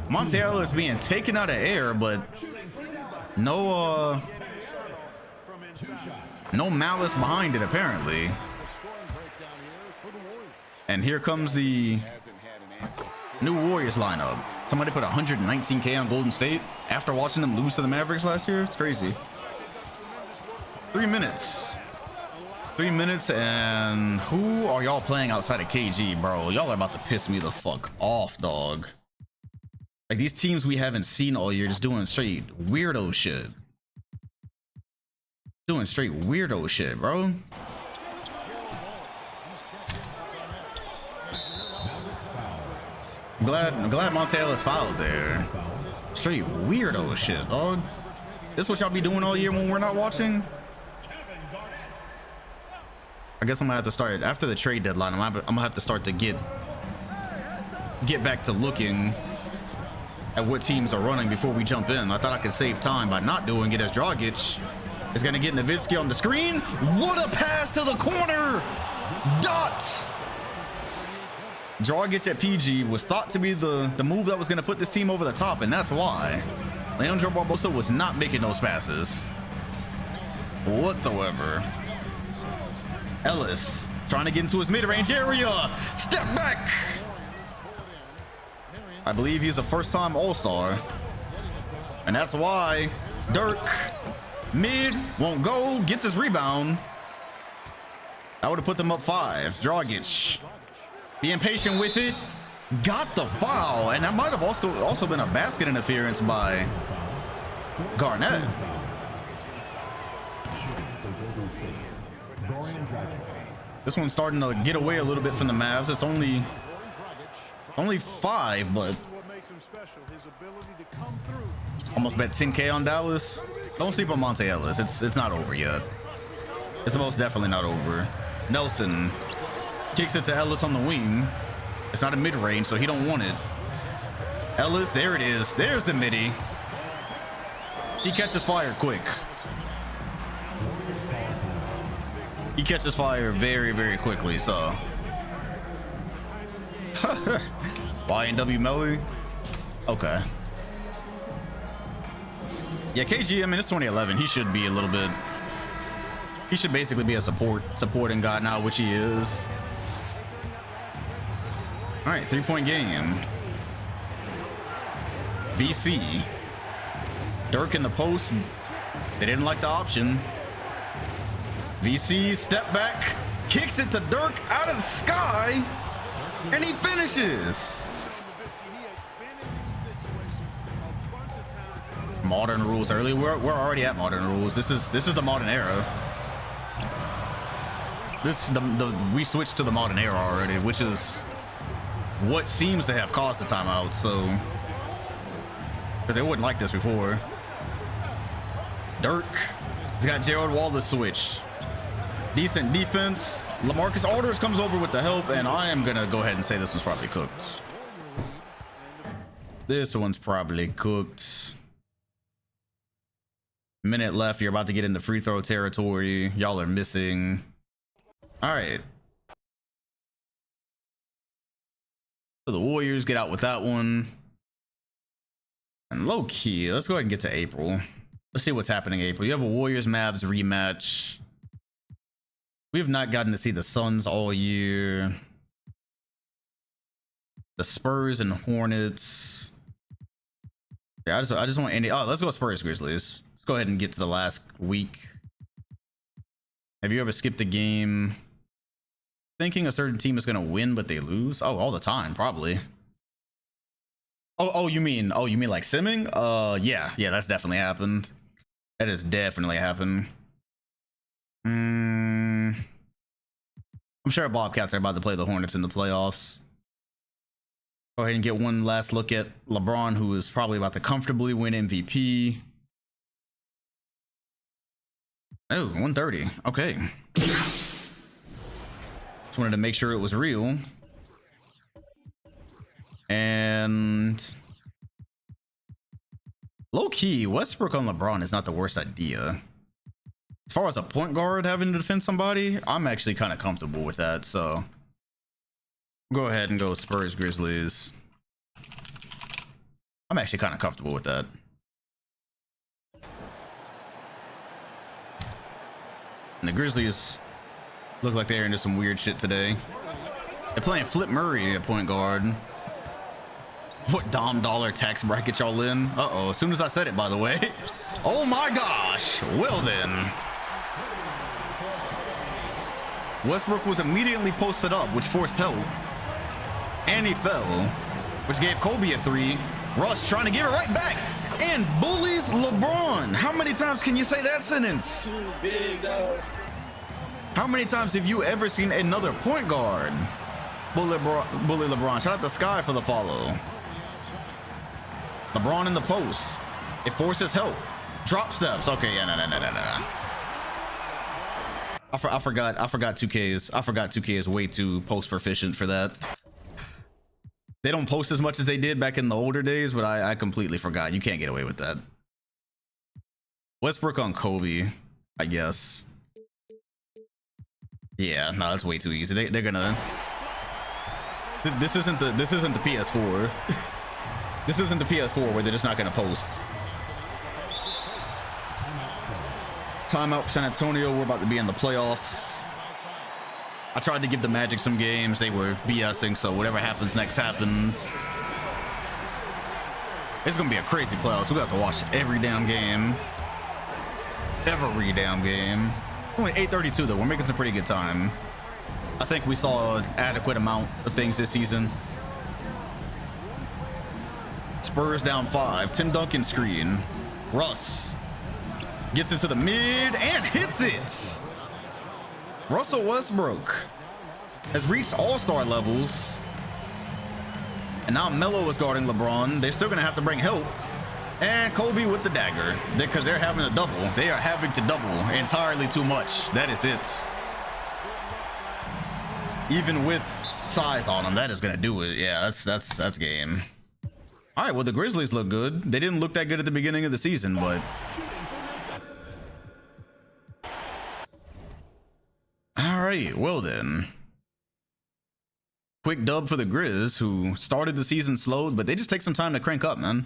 Monte Ellis being taken out of air, but no malice behind it, apparently. And here comes the new Warriors lineup. Somebody put 119K on Golden State after watching them lose to the Mavericks last year. It's crazy. 3 minutes. 3 minutes, and who are y'all playing outside of KG, bro? Y'all are about to piss me the fuck off, dog. Like, these teams we haven't seen all year just doing straight weirdo shit. Doing straight weirdo shit, bro. I'm glad Monte Ellis fouled there. Straight weirdo shit, dog. This what y'all be doing all year when we're not watching? I guess I'm gonna have to start after the trade deadline. I'm gonna have to start to get back to looking at what teams are running before we jump in. I thought I could save time by not doing it, as Dragic is gonna get Nowitzki on the screen. What a pass to the corner! Dot! Dragic at PG was thought to be the move that was gonna put this team over the top, and that's why Leandro Barbosa was not making those passes whatsoever. Ellis trying to get into his mid-range area. Step back. I believe he's a first-time All-Star, and that's why Dirk mid won't go, gets his rebound. I would have put them up 5. Dragic being patient with it, got the foul, and that might have also been a basket interference by Garnett. This one's starting to get away a little bit from the Mavs. It's only 5, but almost bet 10K on Dallas. Don't sleep on Monte Ellis. It's not over yet. It's most definitely not over. Nelson kicks it to Ellis on the wing. It's not a mid-range, so he don't want it. Ellis, there it is. There's the midi. He catches fire quick. He catches fire very, very quickly, so. YNW Melly. Okay. Yeah, KG, I mean, it's 2011. He should be a little bit. He should basically be a supporting guy now, which he is. All right, 3-point game. VC. Dirk in the post. They didn't like the option. VC step back, kicks it to Dirk out of the sky, and he finishes. Modern rules early. We're already at modern rules. This is the modern era. We switched to the modern era already, which is what seems to have caused the timeout. So, because they wouldn't like this before. Dirk has got Gerald Wallace switch. Decent defense. LaMarcus Aldridge comes over with the help, and I am gonna go ahead and say this one's probably cooked. This one's probably cooked. Minute left. You're about to get into free throw territory. Y'all are missing. All right. So the Warriors get out with that one. And low key, let's go ahead and get to April. Let's see what's happening in April. You have a Warriors Mavs rematch. We have not gotten to see the Suns all year. The Spurs and Hornets. Yeah, I just want any. Oh, let's go Spurs Grizzlies. Let's go ahead and get to the last week. Have you ever skipped a game thinking a certain team is gonna win but they lose? Oh, all the time, probably. Oh, you mean like simming? Yeah, that's definitely happened. That has definitely happened. I'm sure Bobcats are about to play the Hornets in the playoffs. Go ahead and get one last look at LeBron, who is probably about to comfortably win MVP. Oh, 130. Okay. Just wanted to make sure it was real. And low key, Westbrook on LeBron is not the worst idea. As far as a point guard having to defend somebody, I'm actually kind of comfortable with that. So go ahead and go Spurs Grizzlies. I'm actually kind of comfortable with that. And the Grizzlies look like they're into some weird shit today. They're playing Flip Murray at point guard. What Dom dollar tax bracket y'all in? Uh-oh, as soon as I said it, by the way. Oh my gosh. Well then. Westbrook was immediately posted up, which forced help. And he fell, which gave Kobe a 3. Russ trying to give it right back and bullies LeBron. How many times can you say that sentence? Too big, though. How many times have you ever seen another point guard bully LeBron? Shout out to Sky for the follow. LeBron in the post. It forces help. Drop steps. Okay, yeah, no. I forgot 2Ks. I forgot 2K is way too post proficient for that. They don't post as much as they did back in the older days, but I completely forgot. You can't get away with that. Westbrook on Kobe, I guess. Yeah, no, that's way too easy. They're gonna. This isn't the PS4. This isn't the PS4 where they're just not gonna post. Timeout for San Antonio. We're about to be in the playoffs. I tried to give the Magic some games. They were BSing, so whatever happens next happens. It's gonna be a crazy playoffs. We got to watch every damn game. Every damn game. Only 8:32 though. We're making some pretty good time. I think we saw an adequate amount of things this season. Spurs down 5. Tim Duncan screen. Russ gets into the mid and hits it. Russell Westbrook has reached all-star levels. And now Melo is guarding LeBron. They're still going to have to bring help. And Kobe with the dagger. Because they're having to double. They are having to double entirely too much. That is it. Even with size on them, that is going to do it. Yeah, that's game. All right, well, the Grizzlies look good. They didn't look that good at the beginning of the season, but... All right, well then. Quick dub for the Grizz, who started the season slow, but they just take some time to crank up, man.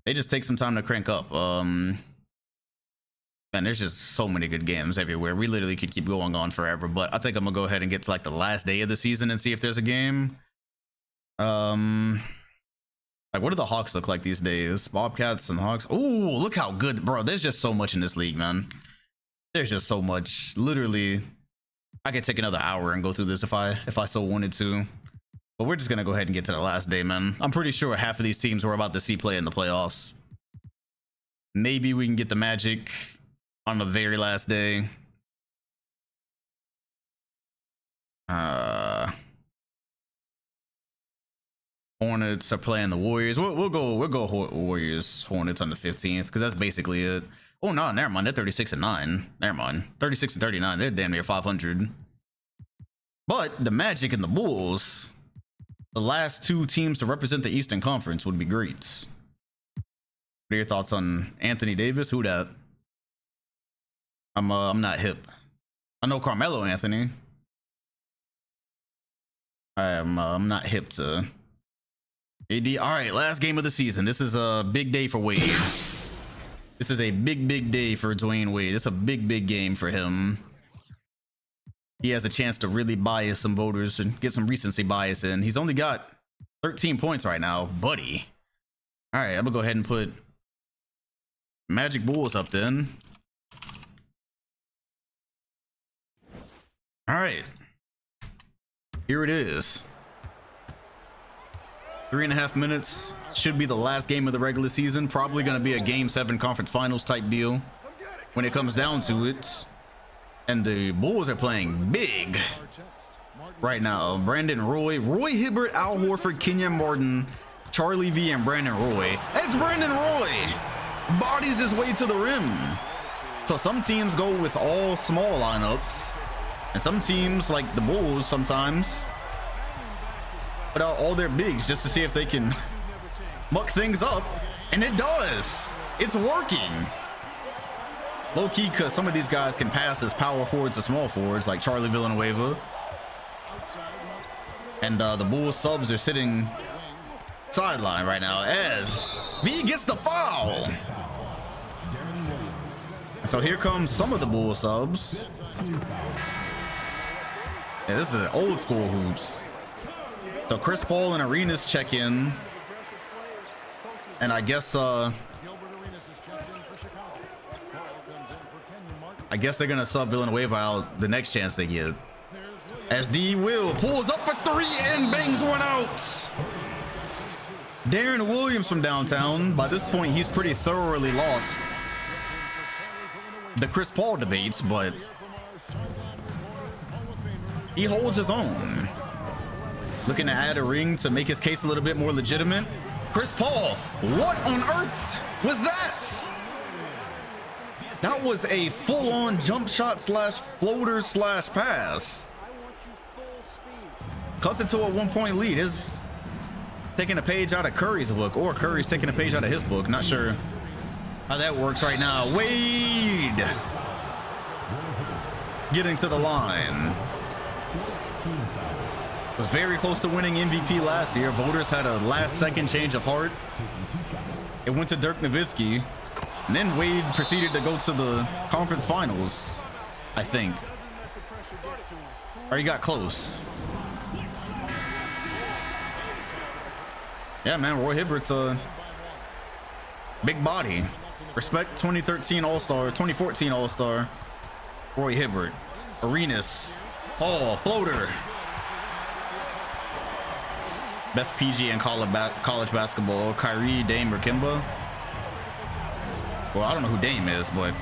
They just take some time to crank up. Man, there's just so many good games everywhere. We literally could keep going on forever, but I think I'm gonna go ahead and get to like the last day of the season and see if there's a game. Like, what do the Hawks look like these days? Bobcats and Hawks. Oh, look how good, bro. There's just so much in this league, man. There's just so much. Literally, I could take another hour and go through this if I so wanted to. But we're just gonna go ahead and get to the last day, man. I'm pretty sure half of these teams we're about to see play in the playoffs. Maybe we can get the Magic on the very last day. Hornets are playing the Warriors. We'll go Warriors Hornets on the 15th because that's basically it. Oh no, never mind. They're 36-9. Never mind. 36-39. They're damn near 500. But the Magic and the Bulls, the last two teams to represent the Eastern Conference, would be great. What are your thoughts on Anthony Davis? Who that? I'm not hip. I know Carmelo Anthony. I'm not hip to AD. All right, last game of the season. This is a big day for Wade. This is a big day for Dwayne Wade. It's a big game for him. He has a chance to really bias some voters and get some recency bias in. He's only got 13 points right now, buddy. All right, I'm gonna go ahead and put Magic Bulls up then. All right, here it is. 3.5 minutes. Should be the last game of the regular season. Probably going to be a Game 7 conference finals type deal when it comes down to it. And the Bulls are playing big. right now. Brandon Roy, Roy Hibbert, Al Horford, Kenyon Martin, Charlie V, and Brandon Roy. As Brandon Roy bodies his way to the rim. So some teams go with all small lineups, and some teams, like the Bulls, sometimes put out all their bigs just to see if they can muck things up, and it does. It's working. Low key, because some of these guys can pass as power forwards to small forwards, like Charlie Villanueva. And the Bulls subs are sitting sideline right now as V gets the foul. So here comes some of the Bulls subs. Yeah, this is old school hoops. So Chris Paul and Arenas check in. And I guess they're gonna sub Villanueva out the next chance they get. As D Will pulls up for three and bangs one out. Darren Williams from downtown. By this point, he's pretty thoroughly lost the Chris Paul debates, but he holds his own. Looking to add a ring to make his case a little bit more legitimate. Chris Paul, what on earth was that? That was a full-on jump shot slash floater slash pass. Cuts it to a 1-point lead. Is taking a page out of Curry's book, or Curry's taking a page out of his book. Not sure how that works right now. Wade getting to the line. Was very close to winning MVP last year. Voters had a last-second change of heart. It went to Dirk Nowitzki, and then Wade proceeded to go to the conference finals, I think. Or he got close. Yeah, man, Roy Hibbert's a big body. Respect 2013 All-Star, 2014 All-Star, Roy Hibbert. Arenas, Hall, floater. Best PG in college basketball, Kyrie, Dame, or Kimba. Well, I don't know who Dame is, but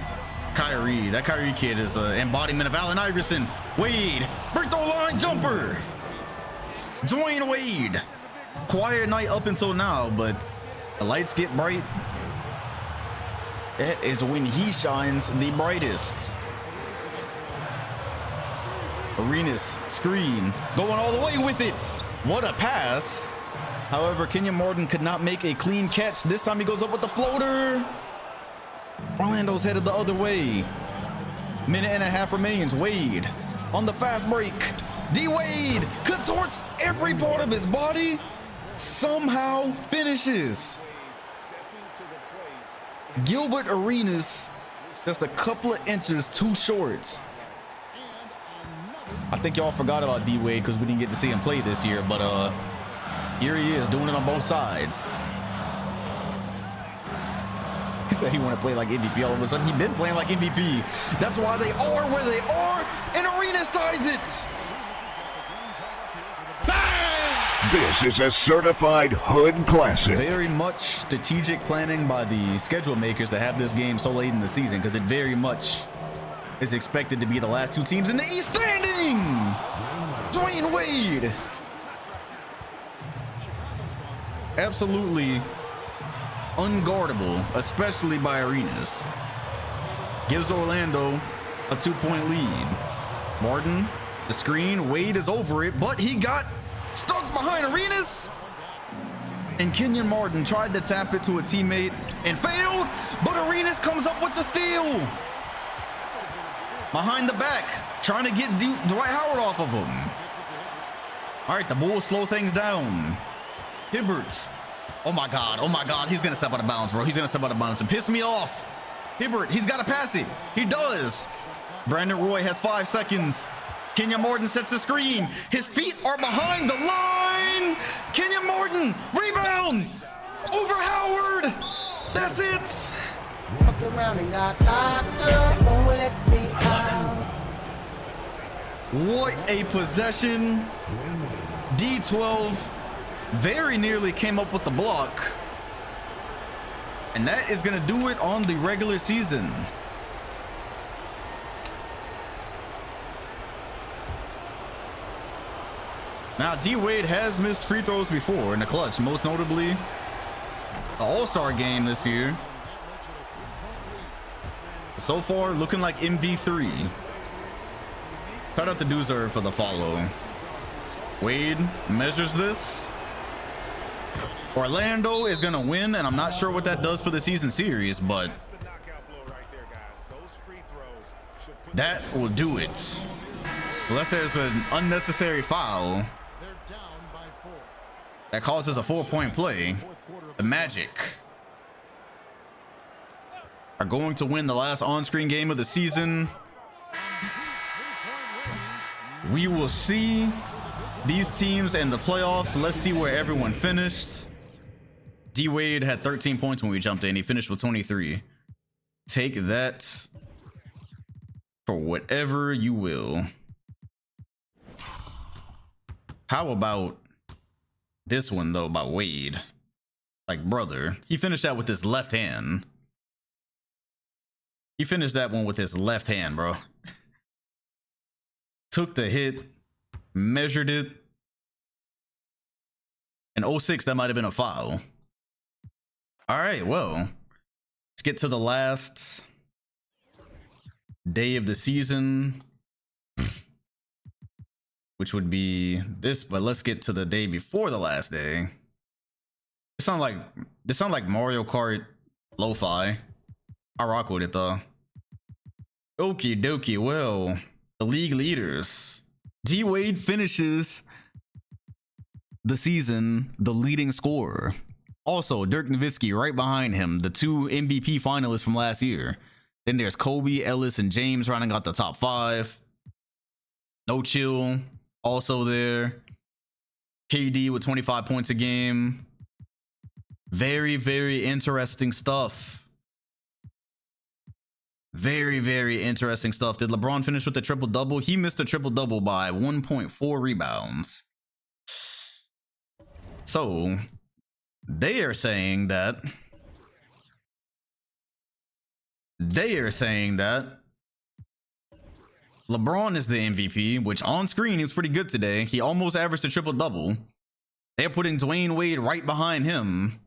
Kyrie, that Kyrie kid is an embodiment of Allen Iverson. Wade, free throw line jumper. Dwayne Wade. Quiet night up until now, but the lights get bright. That is when he shines the brightest. Arenas, screen, going all the way with it. What a pass. However, Kenyon Martin could not make a clean catch. This time he goes up with the floater. Orlando's headed the other way. Minute and a half remains. Wade on the fast break. D Wade contorts every part of his body. Somehow finishes. Gilbert Arenas just a couple of inches too short. I think y'all forgot about D Wade because we didn't get to see him play this year, but here he is doing it on both sides. He said he wanted to play like MVP. All of a sudden, he's been playing like MVP. That's why they are where they are, and Arenas ties it. Bang! This is a certified hood classic. Very much strategic planning by the schedule makers to have this game so late in the season, because it very much is expected to be the last two teams in the East standing. Dwayne Wade. Absolutely unguardable, especially by Arenas. Gives Orlando a 2-point lead. Martin, the screen, Wade is over it, but he got stuck behind Arenas. And Kenyon Martin tried to tap it to a teammate and failed, but Arenas comes up with the steal. Behind the back, trying to get Dwight Howard off of him. All right, the Bulls slow things down. Hibbert. Oh my God, he's gonna step out of bounds, bro. He's gonna step out of bounds and piss me off. Hibbert, he's gotta pass it. He does. Brandon Roy has 5 seconds. Kenyon Martin sets the screen. His feet are behind the line. Kenyon Martin, rebound. Over Howard. That's it. Around and got locked up, won't let me out. What a possession. D12 very nearly came up with the block. And that is going to do it on the regular season. Now, D-Wade has missed free throws before in the clutch, most notably the All-Star game this year. So far, looking like MV3. Shout out to Doozer for the follow. Wade measures this. Orlando is going to win, and I'm not sure what that does for the season series, but that will do it. Unless there's an unnecessary foul that causes a 4-point play, the Magic are going to win the last on-screen game of the season. We will see these teams in the playoffs. Let's see where everyone finished. D-Wade had 13 points when we jumped in. He finished with 23. Take that for whatever you will. How about this one, though, by Wade? Like, brother, he finished that with his left hand. He finished that one with his left hand, bro. Took the hit, measured it. In 06, that might have been a foul. All right, well, let's get to the last day of the season, which would be this, but let's get to the day before the last day. This sound like Mario Kart lo-fi. I rock with it though. Okie dokie, well, the league leaders. D-Wade finishes the season the leading scorer. Also, Dirk Nowitzki right behind him, the 2 MVP finalists from last year. Then there's Kobe, Ellis, and James rounding out the top 5. No Chill also there. KD with 25 points a game. Very, very interesting stuff. Very, very interesting stuff. Did LeBron finish with a triple-double? He missed a triple-double by 1.4 rebounds. So, they are saying that LeBron is the MVP, which on screen he was pretty good today. He almost averaged a triple-double. They're putting Dwayne Wade right behind him.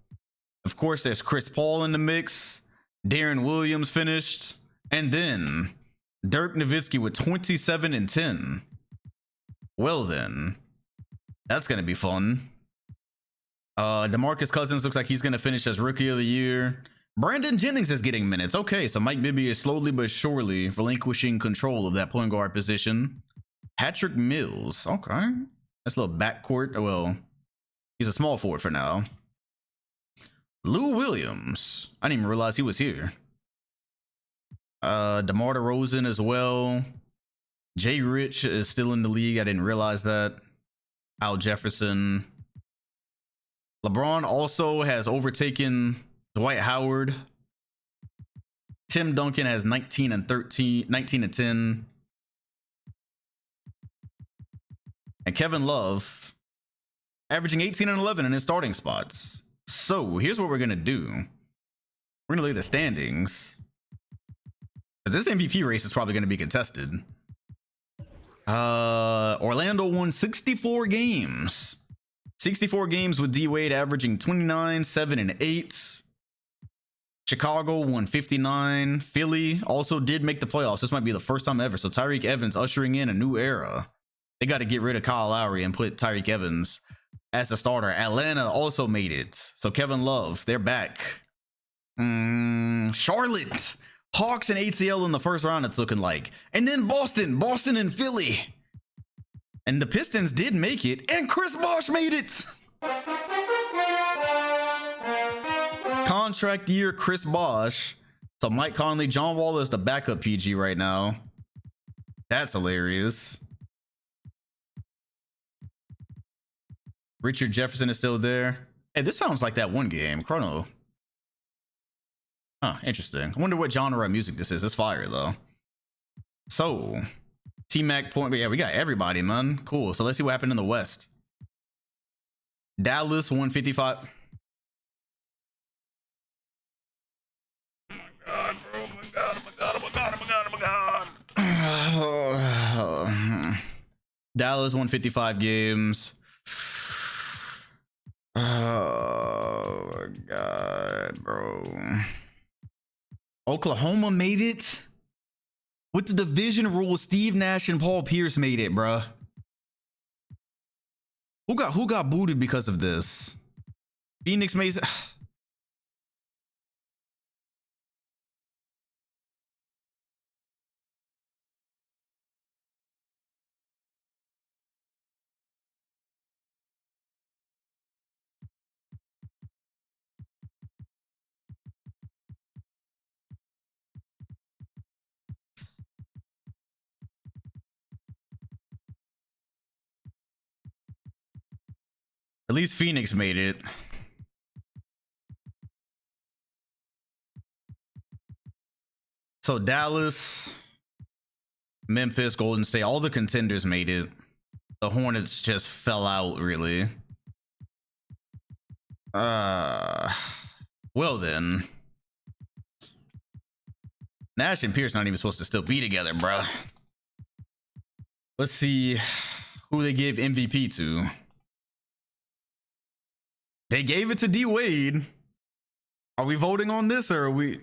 Of course, there's Chris Paul in the mix. Darren Williams finished. And then Dirk Nowitzki with 27 and 10. Well then, that's going to be fun. DeMarcus Cousins looks like he's going to finish as Rookie of the Year. Brandon Jennings is getting minutes. Okay, so Mike Bibby is slowly but surely relinquishing control of that point guard position. Patrick Mills. Okay. That's a little backcourt. Well, he's a small forward for now. Lou Williams. I didn't even realize he was here. DeMar DeRozan as well. Jay Rich is still in the league. I didn't realize that. Al Jefferson. LeBron also has overtaken Dwight Howard. Tim Duncan has 19 and 10. And Kevin Love averaging 18 and 11 in his starting spots. So here's what we're going to do. We're going to look at the standings. This MVP race is probably going to be contested. Orlando won 64 games. 64 games with D-Wade averaging 29, 7, and 8. Chicago won 59. Philly also did make the playoffs. This might be the first time ever. So Tyreek Evans ushering in a new era. They got to get rid of Kyle Lowry and put Tyreek Evans as the starter. Atlanta also made it. So Kevin Love, they're back. Charlotte. Hawks and ATL in the first round, it's looking like. And then Boston and Philly. And the Pistons did make it. And Chris Bosh made it. Contract year Chris Bosh. So Mike Conley, John Wall is the backup PG right now. That's hilarious. Richard Jefferson is still there. Hey, this sounds like that one game, Chrono. Huh, interesting. I wonder what genre of music this is. It's fire, though. So, T-Mac point. Yeah, we got everybody, man. Cool. So, let's see what happened in the West. Dallas 155. Oh, my God, bro. Oh, my God. Oh, my God. Oh, my God. Oh, my God. Oh, my God. Dallas 155 games. Oklahoma made it. With the division rule, Steve Nash and Paul Pierce made it, bruh. Who got booted because of this? Phoenix made it. At least Phoenix made it. So Dallas, Memphis, Golden State, all the contenders made it. The Hornets just fell out, really. Well then. Nash and Pierce not even supposed to still be together, bruh. Let's see who they gave MVP to. They gave it to D Wade. Are we voting on this, or are we?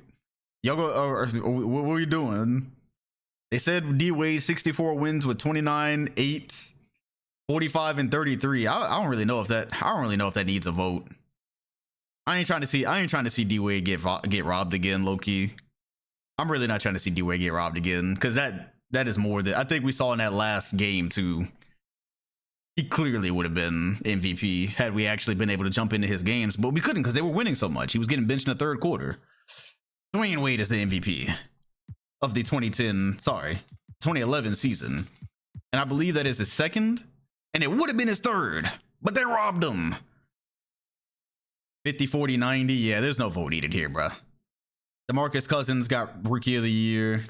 Y'all go. Or what are we doing? They said D Wade 64 wins with 29, 8, 45, and 33. I don't really know if that. I don't really know if that needs a vote. I ain't trying to see D Wade get robbed again, low key. I'm really not trying to see D Wade get robbed again, because that is more than I think we saw in that last game too. He clearly would have been MVP had we actually been able to jump into his games, but we couldn't because they were winning so much. He was getting benched in the third quarter. Dwayne Wade is the MVP of the 2011 season. And I believe that is his second, and it would have been his third, but they robbed him. 50, 40, 90. Yeah, there's no vote needed here, bruh. DeMarcus Cousins got Rookie of the Year.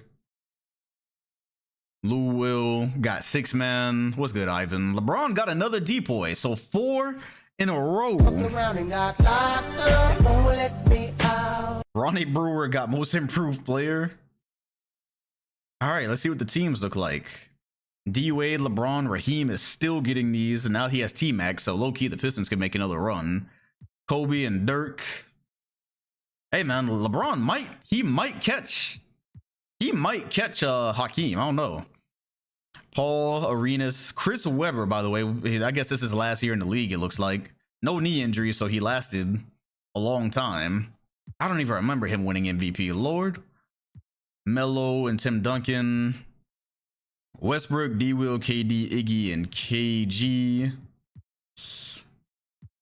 Lou Will got 6-man. What's good, Ivan? LeBron got another depoy, so 4 in a row. Around and got locked up, won't let me out. Ronnie Brewer got Most Improved Player. All right, let's see what the teams look like. D Wade, LeBron, Raheem is still getting these, and now he has T-Mac, so low-key the Pistons can make another run. Kobe and Dirk. Hey man, LeBron might catch Hakeem. I don't know. Paul Arenas, Chris Webber, by the way. I guess this is his last year in the league, it looks like. No knee injury, so he lasted a long time. I don't even remember him winning MVP. Lord. Melo and Tim Duncan. Westbrook, D-Will, KD, Iggy, and KG.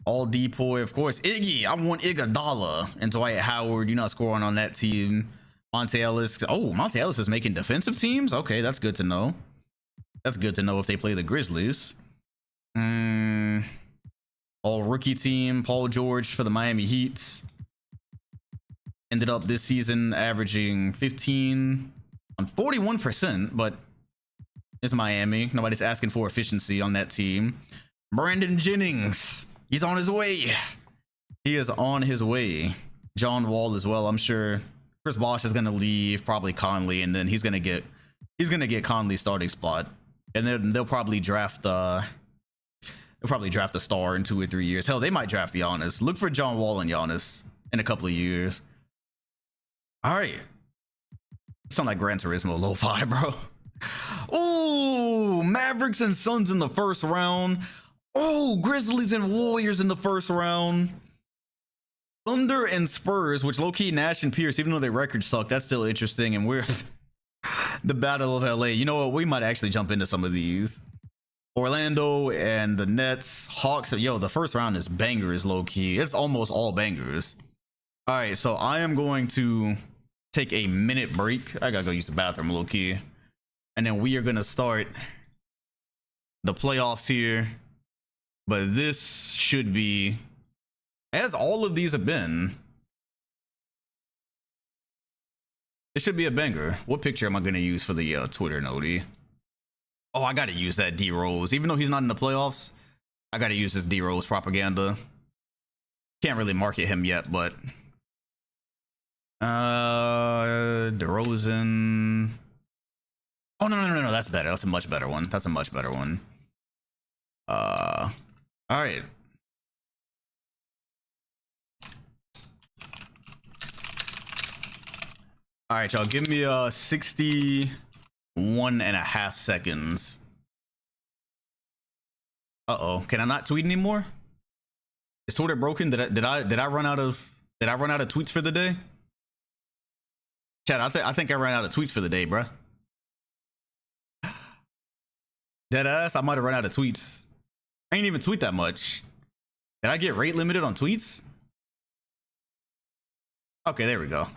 All depoy, of course. Iggy, I want Iguodala and Dwight Howard. You're not scoring on that team. Monte Ellis. Oh, Monte Ellis is making defensive teams? Okay, that's good to know. That's good to know if they play the Grizzlies. All rookie team. Paul George for the Miami Heat. Ended up this season averaging 15 on 41%, but it's Miami. Nobody's asking for efficiency on that team. Brandon Jennings. He's on his way. He is on his way. John Wall as well, I'm sure. Chris Bosh is gonna leave, probably Conley, and then he's gonna get Conley's starting spot, and then they'll probably draft the star in 2 or 3 years. Hell, they might draft Giannis. Look for John Wall and Giannis in a couple of years. All right, sound like Gran Turismo lo-fi, bro. Oh, Mavericks and Suns in the first round. Oh, Grizzlies and Warriors in the first round. Thunder and Spurs, which low-key Nash and Pierce, even though their records suck, that's still interesting. And we're the Battle of LA. You know what? We might actually jump into some of these. Orlando and the Nets, Hawks. Yo, the first round is bangers, low-key. It's almost all bangers. All right, so I am going to take a minute break. I gotta go use the bathroom, low-key. And then we are gonna start the playoffs here. But this should be, as all of these have been, it should be a banger. What picture am I going to use for the Twitter noti? Oh, I got to use that D-Rose. Even though he's not in the playoffs, I got to use this D-Rose propaganda. Can't really market him yet, but DeRozan. Oh, no, that's better. That's a much better one. All right. All right, y'all, give me 61.5 seconds. Uh-oh, can I not tweet anymore? Is Twitter broken? Did I run out of tweets for the day? Chat, I think I ran out of tweets for the day, bruh. Deadass, I might have run out of tweets. I ain't even tweet that much. Did I get rate limited on tweets? Okay, there we go.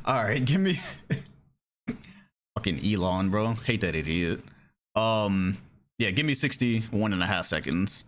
All right, give me fucking Elon, bro. Hate that idiot. Yeah, give me 61.5 seconds.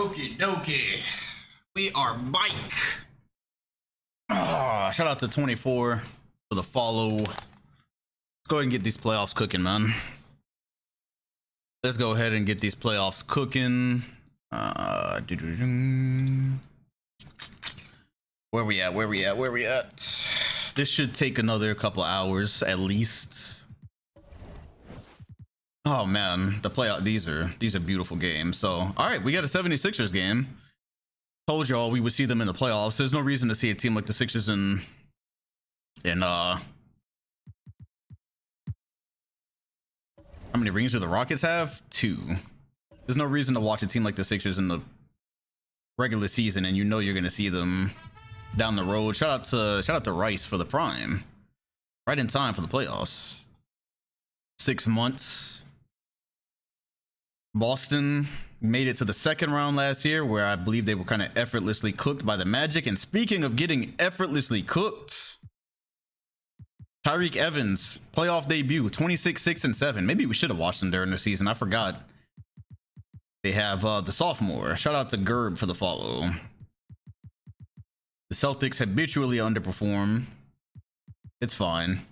Okie dokie. We are bike. Shout out to 24 for the follow. Let's go ahead and get these playoffs cooking, man. Let's go ahead and get these playoffs cooking. Where we at? This should take another couple hours at least. Oh man, the playoff, these are beautiful games. So all right, we got a 76ers game. Told y'all we would see them in the playoffs. There's no reason to see a team like the Sixers in how many rings do the Rockets have? 2. There's no reason to watch a team like the Sixers in the regular season, and you know you're gonna see them down the road. Shout out to Rice for the prime, right in time for the playoffs. 6 months. Boston made it to the second round last year, where I believe they were kind of effortlessly cooked by the Magic. And speaking of getting effortlessly cooked, Tyreek Evans playoff debut, 26-6-7. Maybe we should have watched them during the season. I forgot. They have the sophomore. Shout out to Gerb for the follow. The Celtics habitually underperform. It's fine.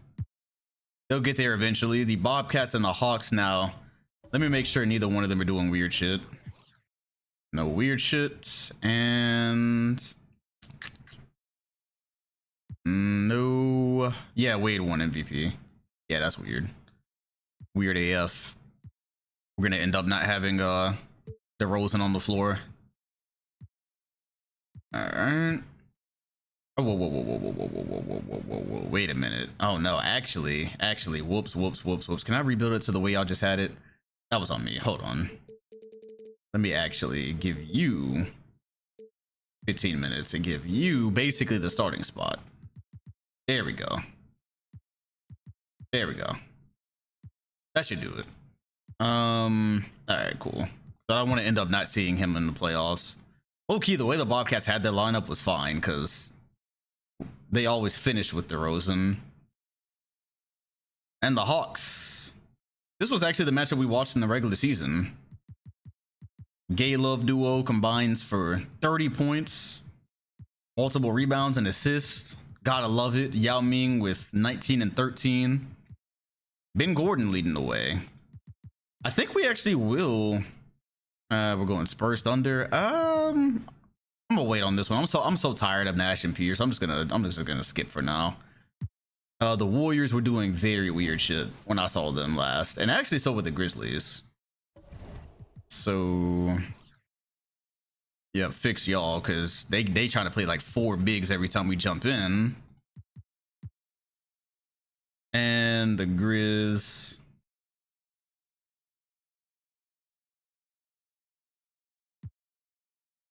They'll get there eventually. The Bobcats and the Hawks now. Let me make sure neither one of them are doing weird shit. No weird shit. And no. Yeah, Wade won MVP. Yeah, that's weird. Weird AF. We're gonna end up not having DeRozan on the floor. Alright. Oh, whoa. Wait a minute. Oh no, actually, whoops. Can I rebuild it to the way y'all just had it? That was on me. Hold on. Let me actually give you 15 minutes and give you basically the starting spot. There we go. There we go. That should do it. All right, cool. But I want to end up not seeing him in the playoffs. Low-key, the way the Bobcats had their lineup was fine because they always finished with DeRozan. And the Hawks. This was actually the matchup we watched in the regular season. Gay Love duo combines for 30 points, multiple rebounds and assists. Gotta love it. Yao Ming with 19 and 13. Ben Gordon leading the way. I think we actually will. We're going Spurs Thunder. I'm gonna wait on this one. I'm so tired of Nash and Pierce. I'm just gonna skip for now. The Warriors were doing very weird shit when I saw them last, and actually so were the Grizzlies. So yeah, fix y'all because they trying to play like 4 bigs every time we jump in. And the Grizz.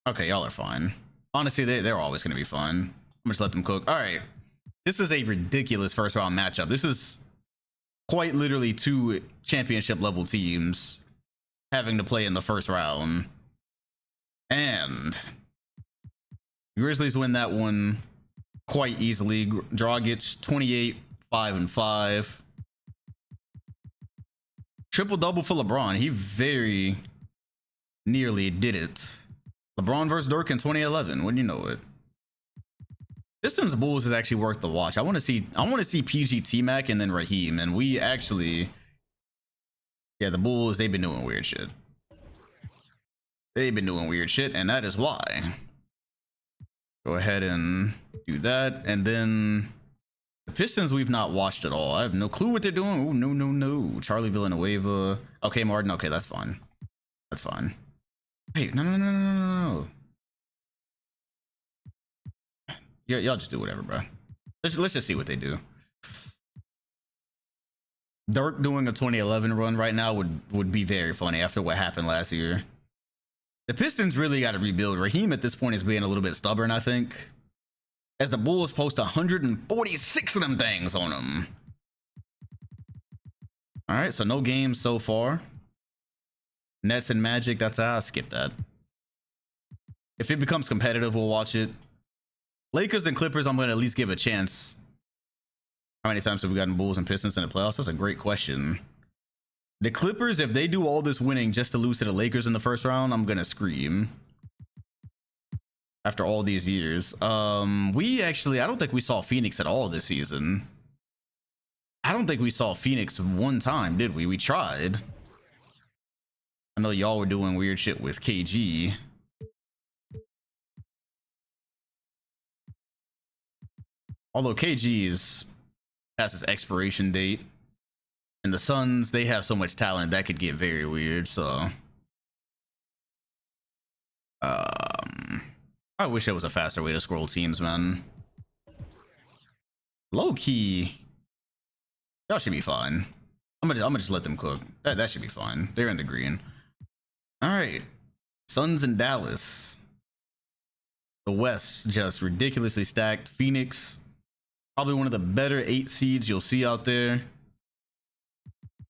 Okay, y'all are fine. Honestly, they're always going to be fun. I'm just let them cook. All right. This is a ridiculous first round matchup. This is quite literally 2 championship level teams having to play in the first round. And Grizzlies win that one quite easily. Dragic 28, 5 and 5. Triple double for LeBron. He very nearly did it. LeBron versus Dirk in 2011. Wouldn't you know it? Pistons Bulls is actually worth the watch. I want to see PG T-Mac and then Raheem, and we actually, yeah, the Bulls, they've been doing weird shit. They've been doing weird shit, and that is why. Go ahead and do that, and then the Pistons we've not watched at all. I have no clue what they're doing. Oh no. Charlie Villanueva. Okay, Martin. Okay, that's fine. That's fine. Hey, no. Yeah, y'all just do whatever, bro. Let's just see what they do. Dirk doing a 2011 run right now would be very funny after what happened last year. The Pistons really got to rebuild. Raheem at this point is being a little bit stubborn, I think, as the Bulls post 146 of them things on them. All right, so no games so far. Nets and Magic, I'll skip that. If it becomes competitive, we'll watch it. Lakers and Clippers, I'm going to at least give a chance. How many times have we gotten Bulls and Pistons in the playoffs? That's a great question. The Clippers, if they do all this winning just to lose to the Lakers in the first round, I'm going to scream. After all these years. I don't think we saw Phoenix at all this season. I don't think we saw Phoenix one time, did we? We tried. I know y'all were doing weird shit with KG. Although KG is past his expiration date. And the Suns, they have so much talent that could get very weird, so. I wish there was a faster way to scroll teams, man. Low key. Y'all should be fine. I'm gonna just let them cook. That should be fine. They're in the green. Alright. Suns in Dallas. The West just ridiculously stacked. Phoenix, probably one of the better 8 seeds you'll see out there.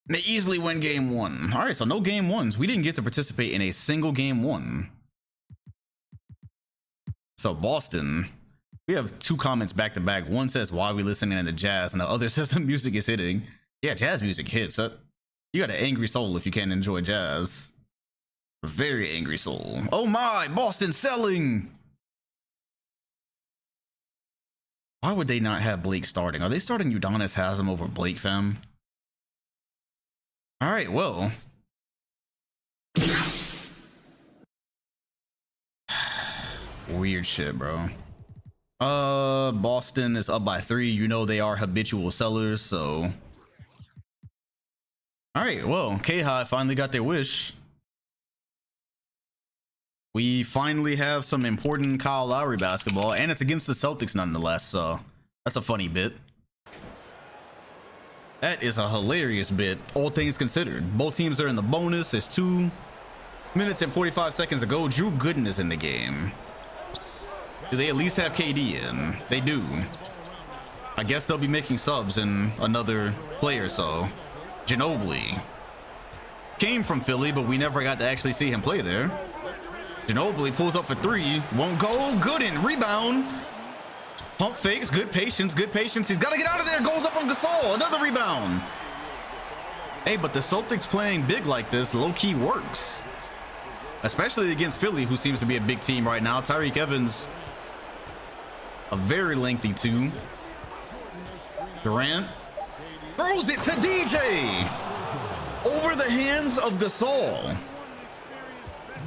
They easily win game 1. All right, so no game 1s. We didn't get to participate in a single game 1. So Boston, we have 2 comments back to back. One says, why are we listening to the jazz? And the other says the music is hitting. Yeah, jazz music hits. You got an angry soul if you can't enjoy jazz. A very angry soul. Oh my, Boston selling. Why would they not have Blake starting? Are they starting Udonis Haslem over Blake, fam? All right, well. Weird shit, bro. Boston is up by 3. You know they are habitual sellers, so. All right, well, K-High finally got their wish. We finally have some important Kyle Lowry basketball, and it's against the Celtics nonetheless, so that's a funny bit. That is a hilarious bit, all things considered. Both teams are in the bonus. There's 2 minutes and 45 seconds to go. Drew Gooden is in the game. Do they at least have KD in? They do. I guess they'll be making subs in another play or so. Ginobili came from Philly, but we never got to actually see him play there. Ginobili pulls up for three, won't go. Gooden, rebound. Pump fakes, good patience, good patience. He's got to get out of there. Goes up on Gasol, another rebound. Hey, but the Celtics playing big like this low-key works, especially against Philly, who seems to be a big team right now. Tyreke Evans, a very lengthy two. Durant throws it to DJ over the hands of Gasol.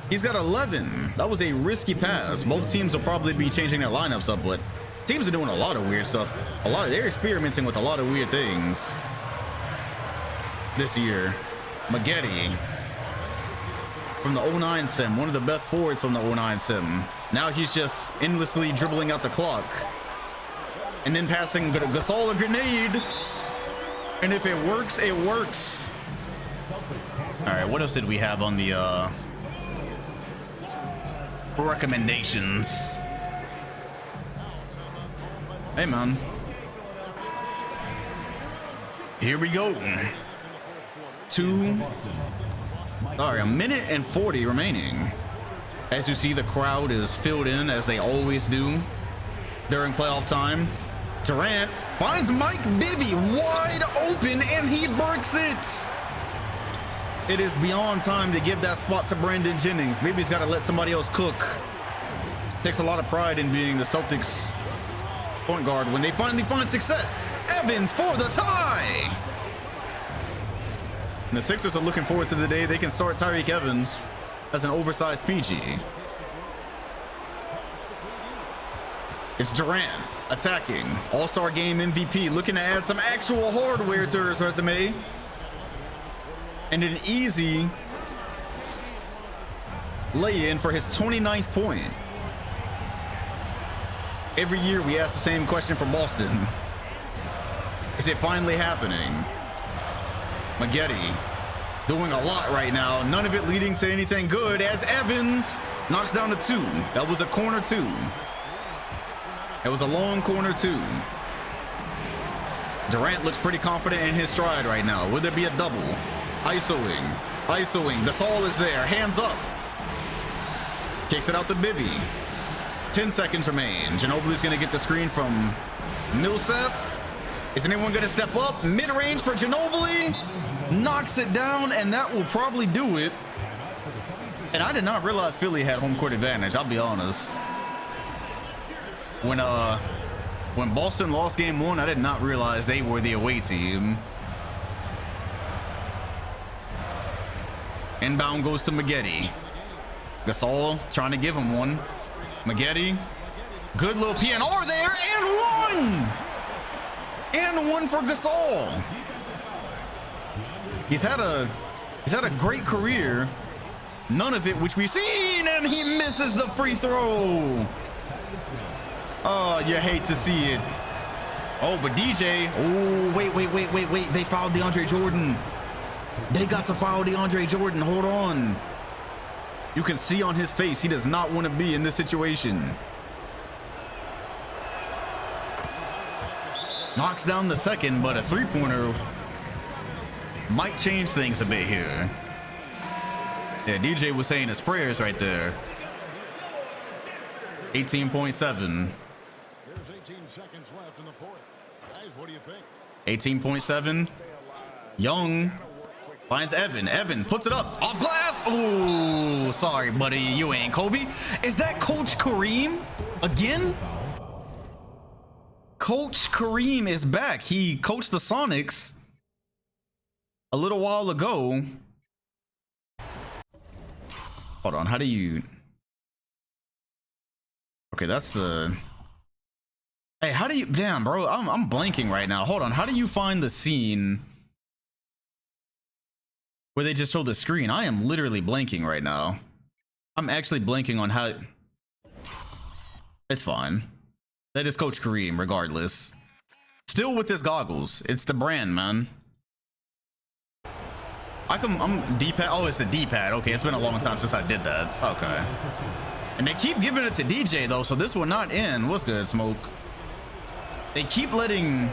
He's got 11. That was a risky pass. Both teams will probably be changing their lineups up, but teams are doing a lot of weird stuff. They're experimenting with a lot of weird things this year. Maggette from the 09 sim, one of the best forwards from the 09 sim. Now he's just endlessly dribbling out the clock and then passing Gasol a grenade. And if it works, it works. All right, what else did we have on the recommendations? Hey, man. Here we go. A minute and 40 remaining. As you see, the crowd is filled in, as they always do during playoff time. Durant finds Mike Bibby wide open, and he breaks it. It is beyond time to give that spot to Brandon Jennings. Bibby's got to let somebody else cook. Takes a lot of pride in being the Celtics point guard when they finally find success. Evans for the tie. And the Sixers are looking forward to the day they can start Tyreke Evans as an oversized PG. It's Durant attacking. All-Star Game MVP, looking to add some actual hardware to his resume. And an easy lay-in for his 29th point. Every year we ask the same question for Boston. Is it finally happening? Maggette doing a lot right now. None of it leading to anything good, as Evans knocks down a two. That was a corner two. It was a long corner two. Durant looks pretty confident in his stride right now. Will there be a double? Isoing. Gasol is there. Hands up. Kicks it out to Bibby. 10 seconds remain. Ginobili's going to get the screen from Millsap. Is anyone going to step up? Mid-range for Ginobili. Knocks it down, and that will probably do it. And I did not realize Philly had home court advantage, I'll be honest. When Boston lost game one, I did not realize they were the away team. Inbound goes to Maggette. Gasol trying to give him one. Maggette, good little PNR there, and one! And one for Gasol. He's had a great career. None of it which we've seen, and he misses the free throw. Oh, you hate to see it. Oh, but DJ, oh, wait. They fouled DeAndre Jordan. They got to foul DeAndre Jordan. Hold on. You can see on his face, he does not want to be in this situation. Knocks down the second, but a three-pointer might change things a bit here. Yeah, DJ was saying his prayers right there. 18.7. There's 18 seconds left in the fourth. Guys, what do you think? 18.7. Young finds Evan. Evan puts it up off glass. Oh, sorry, buddy. You ain't Kobe. Is that Coach Kareem again? Coach Kareem is back. He coached the Sonics a little while ago. Hold on. How do you... Okay, that's the... Hey, how do you... Damn, bro. I'm blanking right now. Hold on. How do you find the scene where they just show the screen? I am literally blanking right now. I'm actually blanking on how... It's fine. That is Coach Kareem, regardless. Still with his goggles. It's the brand, man. I'm D-pad. Oh, it's a D-pad. Okay, it's been a long time since I did that. Okay. And they keep giving it to DJ, though, so this will not end. What's good, Smoke? They keep letting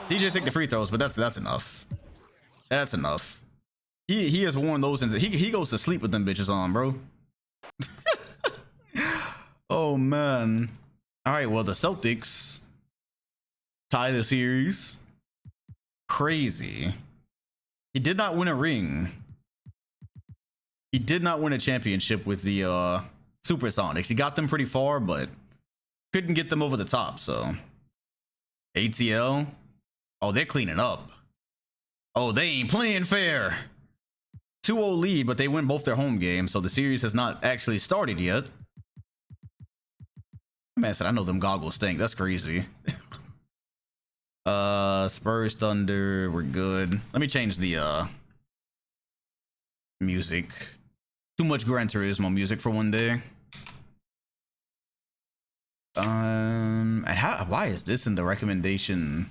DJ take the free throws, but that's enough. That's enough. He has worn those and he goes to sleep with them bitches on, bro. Oh man. All right, well the Celtics tie the series. Crazy. He did not win a ring. He did not win a championship with the Supersonics. He got them pretty far, but couldn't get them over the top. So ATL, oh, they're cleaning up. Oh, they ain't playing fair. 2-0 lead, but they win both their home games, so the series has not actually started yet. Man said, I know them goggles stink. That's crazy. Spurs, Thunder, we're good. Let me change the music. Too much Gran Turismo music for one day. And why is this in the recommendation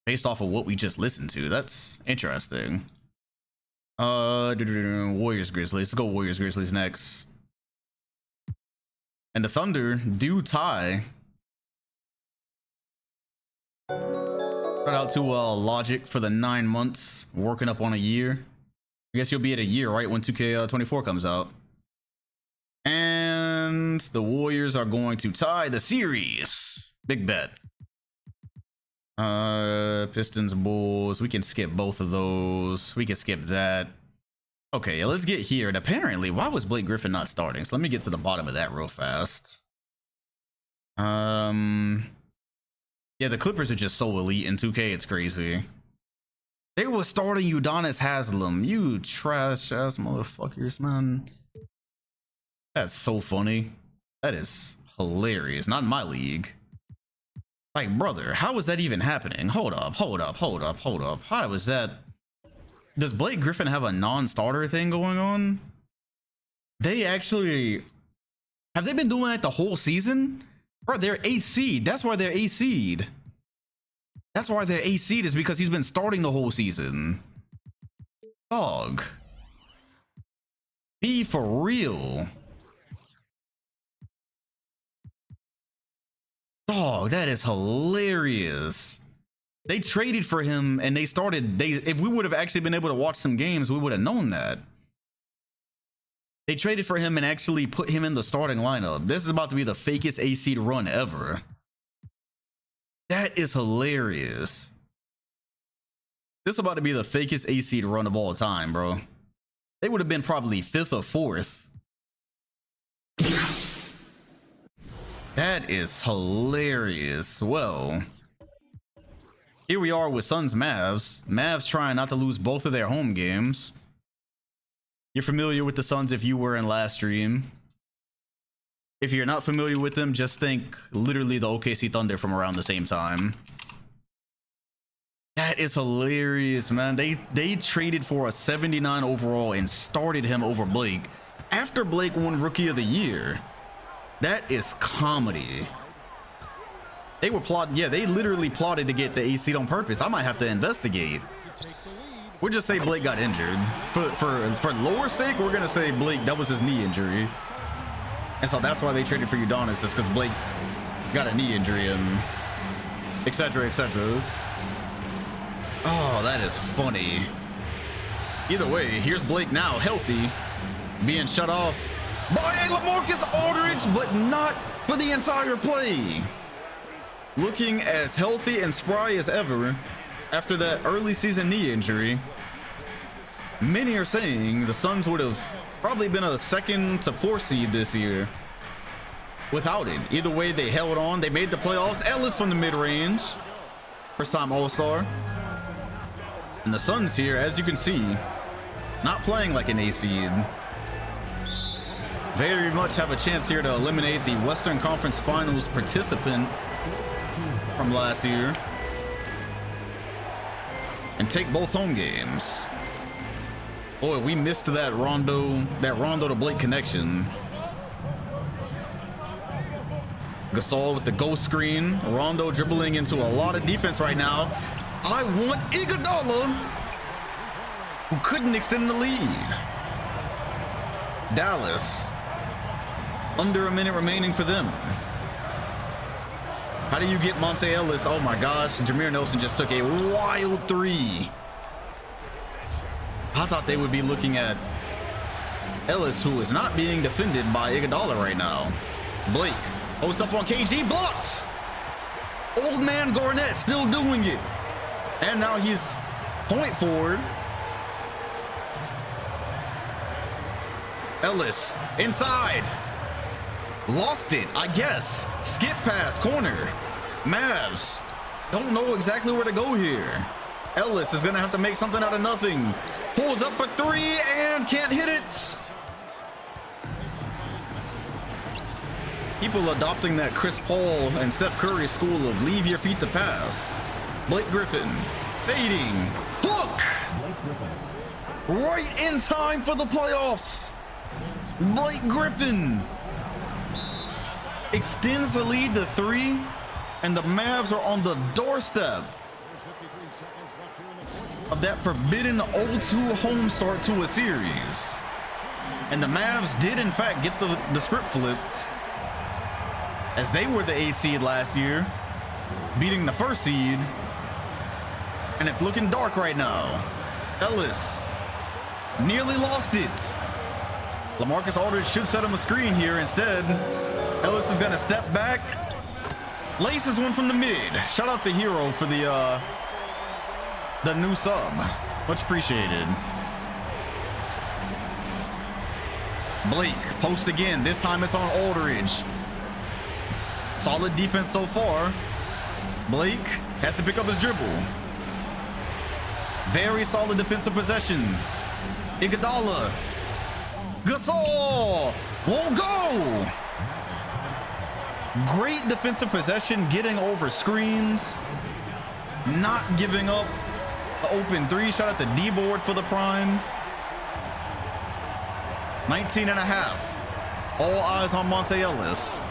based off of what we just listened to? That's interesting. Warriors, Grizzlies. Let's go Warriors, Grizzlies next. And the Thunder do tie. Shout out to Logic for the 9 months, working up on a year. I guess you'll be at a year, right, when 2K24 comes out. And the Warriors are going to tie the series. Big bet. Pistons, Bulls. We can skip both of those. We can skip that. Okay, let's get here. And apparently, why was Blake Griffin not starting? So let me get to the bottom of that real fast. Yeah, the Clippers are just so elite in 2K, it's crazy. They were starting Udonis Haslem. You trash ass motherfuckers, man. That's so funny. That is hilarious. Not in my league. Like, brother, how is that even happening? Hold up. How is that? Does Blake Griffin have a non-starter thing going on? They actually... Have they been doing that the whole season? Bro, they're 8th seed. That's why they're 8th seed. That's why they're 8th seed, is because he's been starting the whole season. Dog. Be for real. Dog, that is hilarious. They traded for him and they started. If we would have actually been able to watch some games, we would have known that. They traded for him and actually put him in the starting lineup. This is about to be the fakest A seed run ever. That is hilarious. This is about to be the fakest A seed run of all time, bro. They would have been probably 5th or 4th. That is hilarious. Well, here we are with Suns Mavs. Mavs trying not to lose both of their home games. You're familiar with the Suns if you were in last stream. If you're not familiar with them, just think literally the OKC Thunder from around the same time. That is hilarious, man. They traded for a 79 overall and started him over Blake after Blake won Rookie of the Year. That is comedy. They were plotting, yeah, they literally plotted to get the A seed on purpose. I might have to investigate. We'll just say Blake got injured. For lower sake, we're gonna say Blake, that was his knee injury. And so that's why they traded for Udonis, is because Blake got a knee injury and etc. etc. Oh, that is funny. Either way, here's Blake now healthy, being shut off by LaMarcus Aldridge, but not for the entire play. Looking as healthy and spry as ever after that early season knee injury. Many are saying the Suns would have probably been a 2nd to 4th seed this year without it. Either way, they held on. They made the playoffs. Ellis from the mid-range. First time All-Star. And the Suns here, as you can see, not playing like an A seed. Very much have a chance here to eliminate the Western Conference Finals participant from last year and take both home games. Boy, we missed that Rondo to Blake connection. Gasol with the ghost screen. Rondo dribbling into a lot of defense right now. I want Iguodala, who couldn't extend the lead. Dallas, under a minute remaining for them. How do you get Monte Ellis? Oh my gosh, Jameer Nelson just took a wild 3. I thought they would be looking at Ellis, who is not being defended by Iguodala right now. Blake, post up on KG, blocked. Old man Garnett still doing it. And now he's point forward. Ellis inside. Lost it, I guess. Skip pass, corner. Mavs don't know exactly where to go here. Ellis is gonna have to make something out of nothing. Pulls up for 3 and can't hit it. People adopting that Chris Paul and Steph Curry school of leave your feet to pass. Blake Griffin fading. Hook! Right in time for the playoffs. Blake Griffin extends the lead to 3, and the Mavs are on the doorstep of that forbidden 0-2 home start to a series. And the Mavs did in fact get the script flipped, as they were the 8th seed last year, beating the 1st seed, and it's looking dark right now. Ellis nearly lost it. LaMarcus Aldridge should set him a screen here. Instead, Ellis is gonna step back, laces one from the mid. Shout out to Hero for the new sub, much appreciated. Blake post again. This time it's on Aldridge. Solid defense so far. Blake has to pick up his dribble. Very solid defensive possession. Iguodala. Gasol won't go. Great defensive possession, getting over screens, not giving up the open 3. Shout out to D-board for the prime. 19.5. All eyes on Monte Ellis,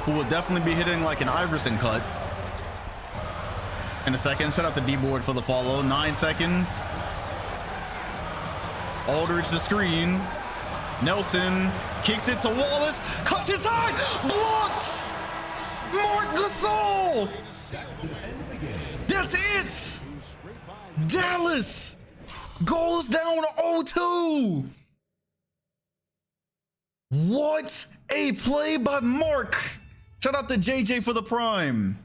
who will definitely be hitting like an Iverson cut in a second. Shout out to D-board for the follow. 9 seconds. Aldridge the screen. Nelson kicks it to Wallace. Cuts inside. Blocked. Marc Gasol. That's it. Dallas goes down 0-2. What a play by Mark. Shout out to JJ for the prime.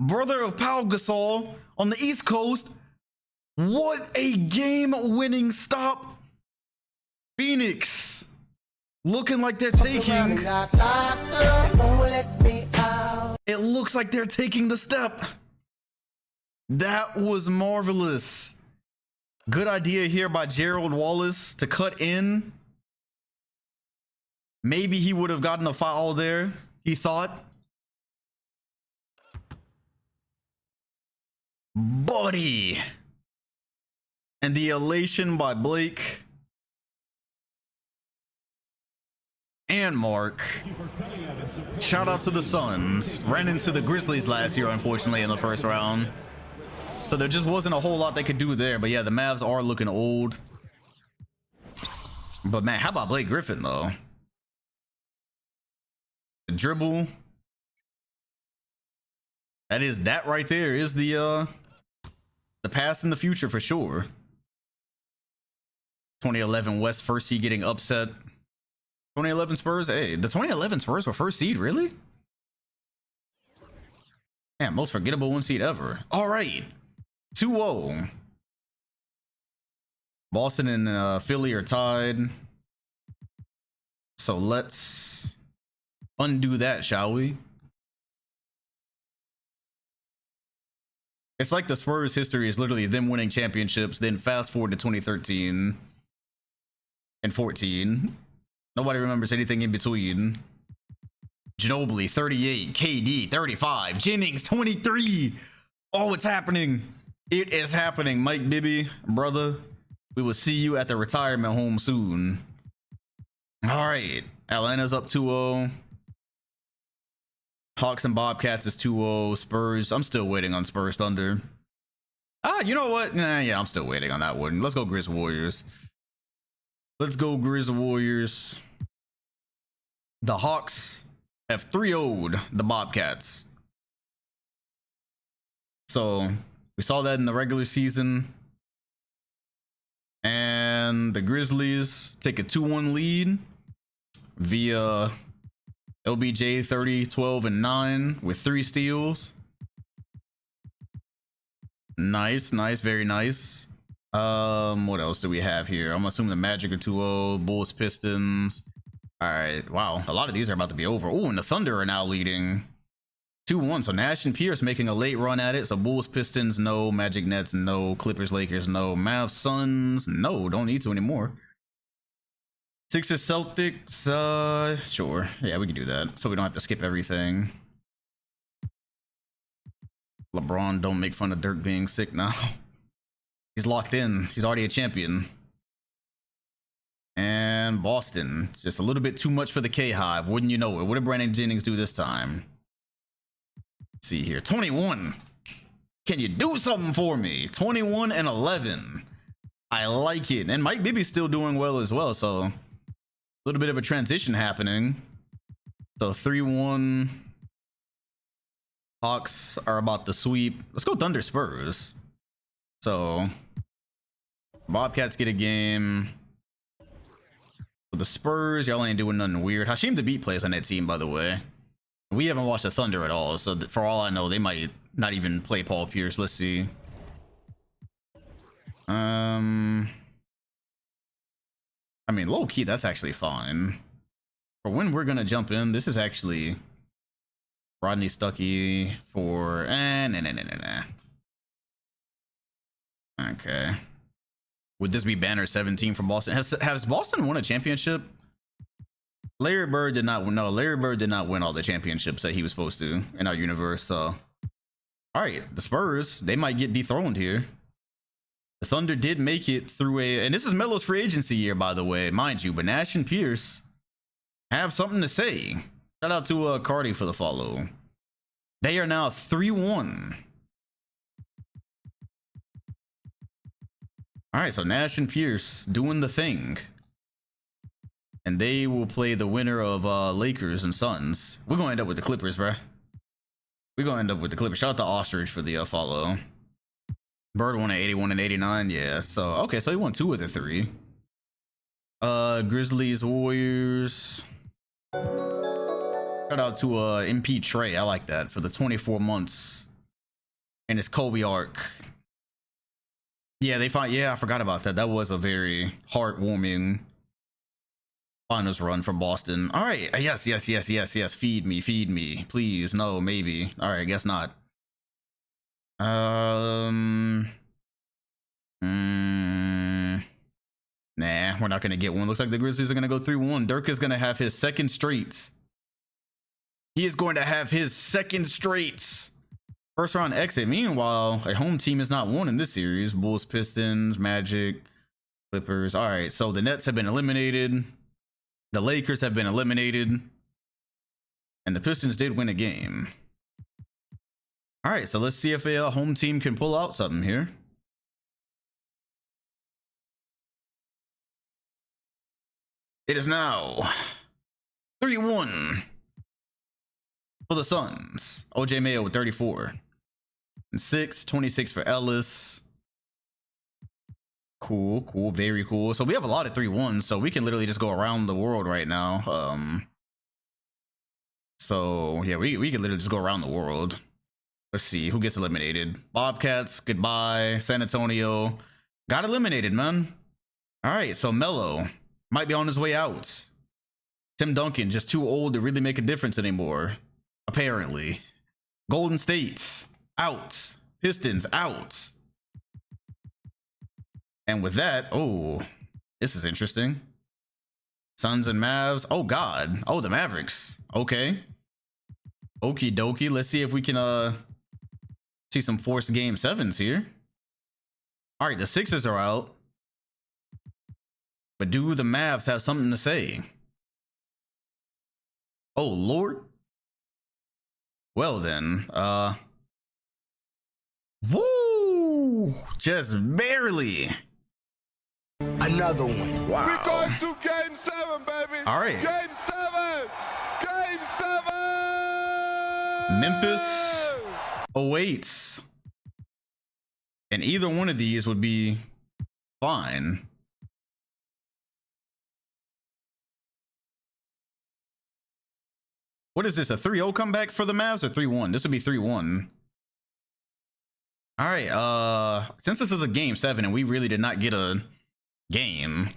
Brother of Pau Gasol on the East Coast. What a game-winning stop. Phoenix looking like they're taking. It looks like they're taking the step. That was marvelous. Good idea here by Gerald Wallace to cut in. Maybe he would have gotten a foul there, he thought. Buddy. And the elation by Blake and Mark. Shout out to the Suns. Ran into the Grizzlies last year, unfortunately, in the first round. So there just wasn't a whole lot they could do there. But yeah, the Mavs are looking old. But man, how about Blake Griffin, though? The dribble. That right there is the past and the future for sure. 2011 West first seed getting upset. 2011 Spurs. Hey, the 2011 Spurs were first seed, really? Man, most forgettable 1 seed ever. All right, 2-0. Boston and Philly are tied. So let's undo that, shall we? It's like the Spurs history is literally them winning championships, then fast forward to 2013 and 14. Nobody remembers anything in between. Ginobili 38, KD 35, Jennings 23. Oh, it's happening. It is happening. Mike Bibby, brother, we will see you at the retirement home soon. All right, Atlanta's up 2-0. Hawks and Bobcats is 2-0. Spurs, I'm still waiting on Spurs Thunder. You know what? Yeah, I'm still waiting on that one. Let's go Grizz Warriors. Let's go Grizz Warriors. The Hawks have 3-0'd the Bobcats. So we saw that in the regular season. And the Grizzlies take a 2-1 lead via LBJ 30, 12, and 9 with 3 steals. Nice, very nice. What else do we have here? I'm assuming the Magic are 2-0, Bulls, Pistons. All right, wow, a lot of these are about to be over. Oh, and the Thunder are now leading 2-1. So Nash and Pierce making a late run at it. So Bulls, Pistons, no. Magic, Nets, no. Clippers, Lakers, no. Mavs, Suns, no. Don't need to anymore. Sixers, Celtics, sure. Yeah, we can do that. So we don't have to skip everything. LeBron, don't make fun of Dirk being sick now. He's locked in. He's already a champion. And Boston, just a little bit too much for the K-Hive. Wouldn't you know it? What did Brandon Jennings do this time? Let's see here. 21. Can you do something for me? 21 and 11. I like it. And Mike Bibby's still doing well as well. So a little bit of a transition happening. So 3-1. Hawks are about to sweep. Let's go Thunder Spurs. So Bobcats get a game. For the Spurs, y'all ain't doing nothing weird. Hasheem Thabeet plays on that team, by the way. We haven't watched the Thunder at all, so for all I know, they might not even play Paul Pierce. Let's see. I mean, low key, that's actually fine. For when we're gonna jump in, this is actually Rodney Stuckey for nah. Okay. Would this be banner 17 from Boston? Has Boston won a championship? Larry Bird did not. No, Larry Bird did not win all the championships that he was supposed to in our universe. So, all right, the Spurs, they might get dethroned here. The Thunder did make it through and this is Melo's free agency year, by the way, mind you. But Nash and Pierce have something to say. Shout out to Cardi for the follow. They are now 3-1. All right, so Nash and Pierce doing the thing. And they will play the winner of Lakers and Suns. We're going to end up with the Clippers, bruh. We're going to end up with the Clippers. Shout out to Ostrich for the follow. Bird won at 81 and 89. Yeah, so, okay, so he won 2 of the 3. Grizzlies, Warriors. Shout out to MP Trey. I like that for the 24 months. And his Kobe arc. Yeah, I forgot about that. That was a very heartwarming finals run for Boston. All right. Yes. Feed me. Please. No, maybe. All right. Guess not. Nah, we're not going to get one. Looks like the Grizzlies are going to go 3-1. Dirk is going to have his second straight. He is going to have his second straight first round exit. Meanwhile, a home team is not won in this series. Bulls, Pistons, Magic, Clippers. All right, so the Nets have been eliminated. The Lakers have been eliminated. And the Pistons did win a game. All right, so let's see if a home team can pull out something here. It is now 3-1 for the Suns. OJ Mayo with 34. And 26 for Ellis. Cool, very cool. So we have a lot of 3-1s, so we can literally just go around the world right now. So yeah, we can literally just go around the world. Let's see who gets eliminated. Bobcats, goodbye. San Antonio got eliminated, man. All right, so Melo might be on his way out. Tim Duncan just too old to really make a difference anymore, apparently. Golden State out. Pistons out. And with that, oh, this is interesting. Suns and Mavs. Oh God. Oh, the Mavericks. Okay. Okie dokie. Let's see if we can see some forced game 7s here. All right, the Sixers are out. But do the Mavs have something to say? Oh Lord. Well then, woo! Just barely. Another one. Wow. We're going to game 7, baby. All right. Game 7. Game Memphis awaits. And either one of these would be fine. What is this, a 3-0 comeback for the Mavs or 3-1? This would be 3-1. All right, since this is a game 7 and we really did not get a game,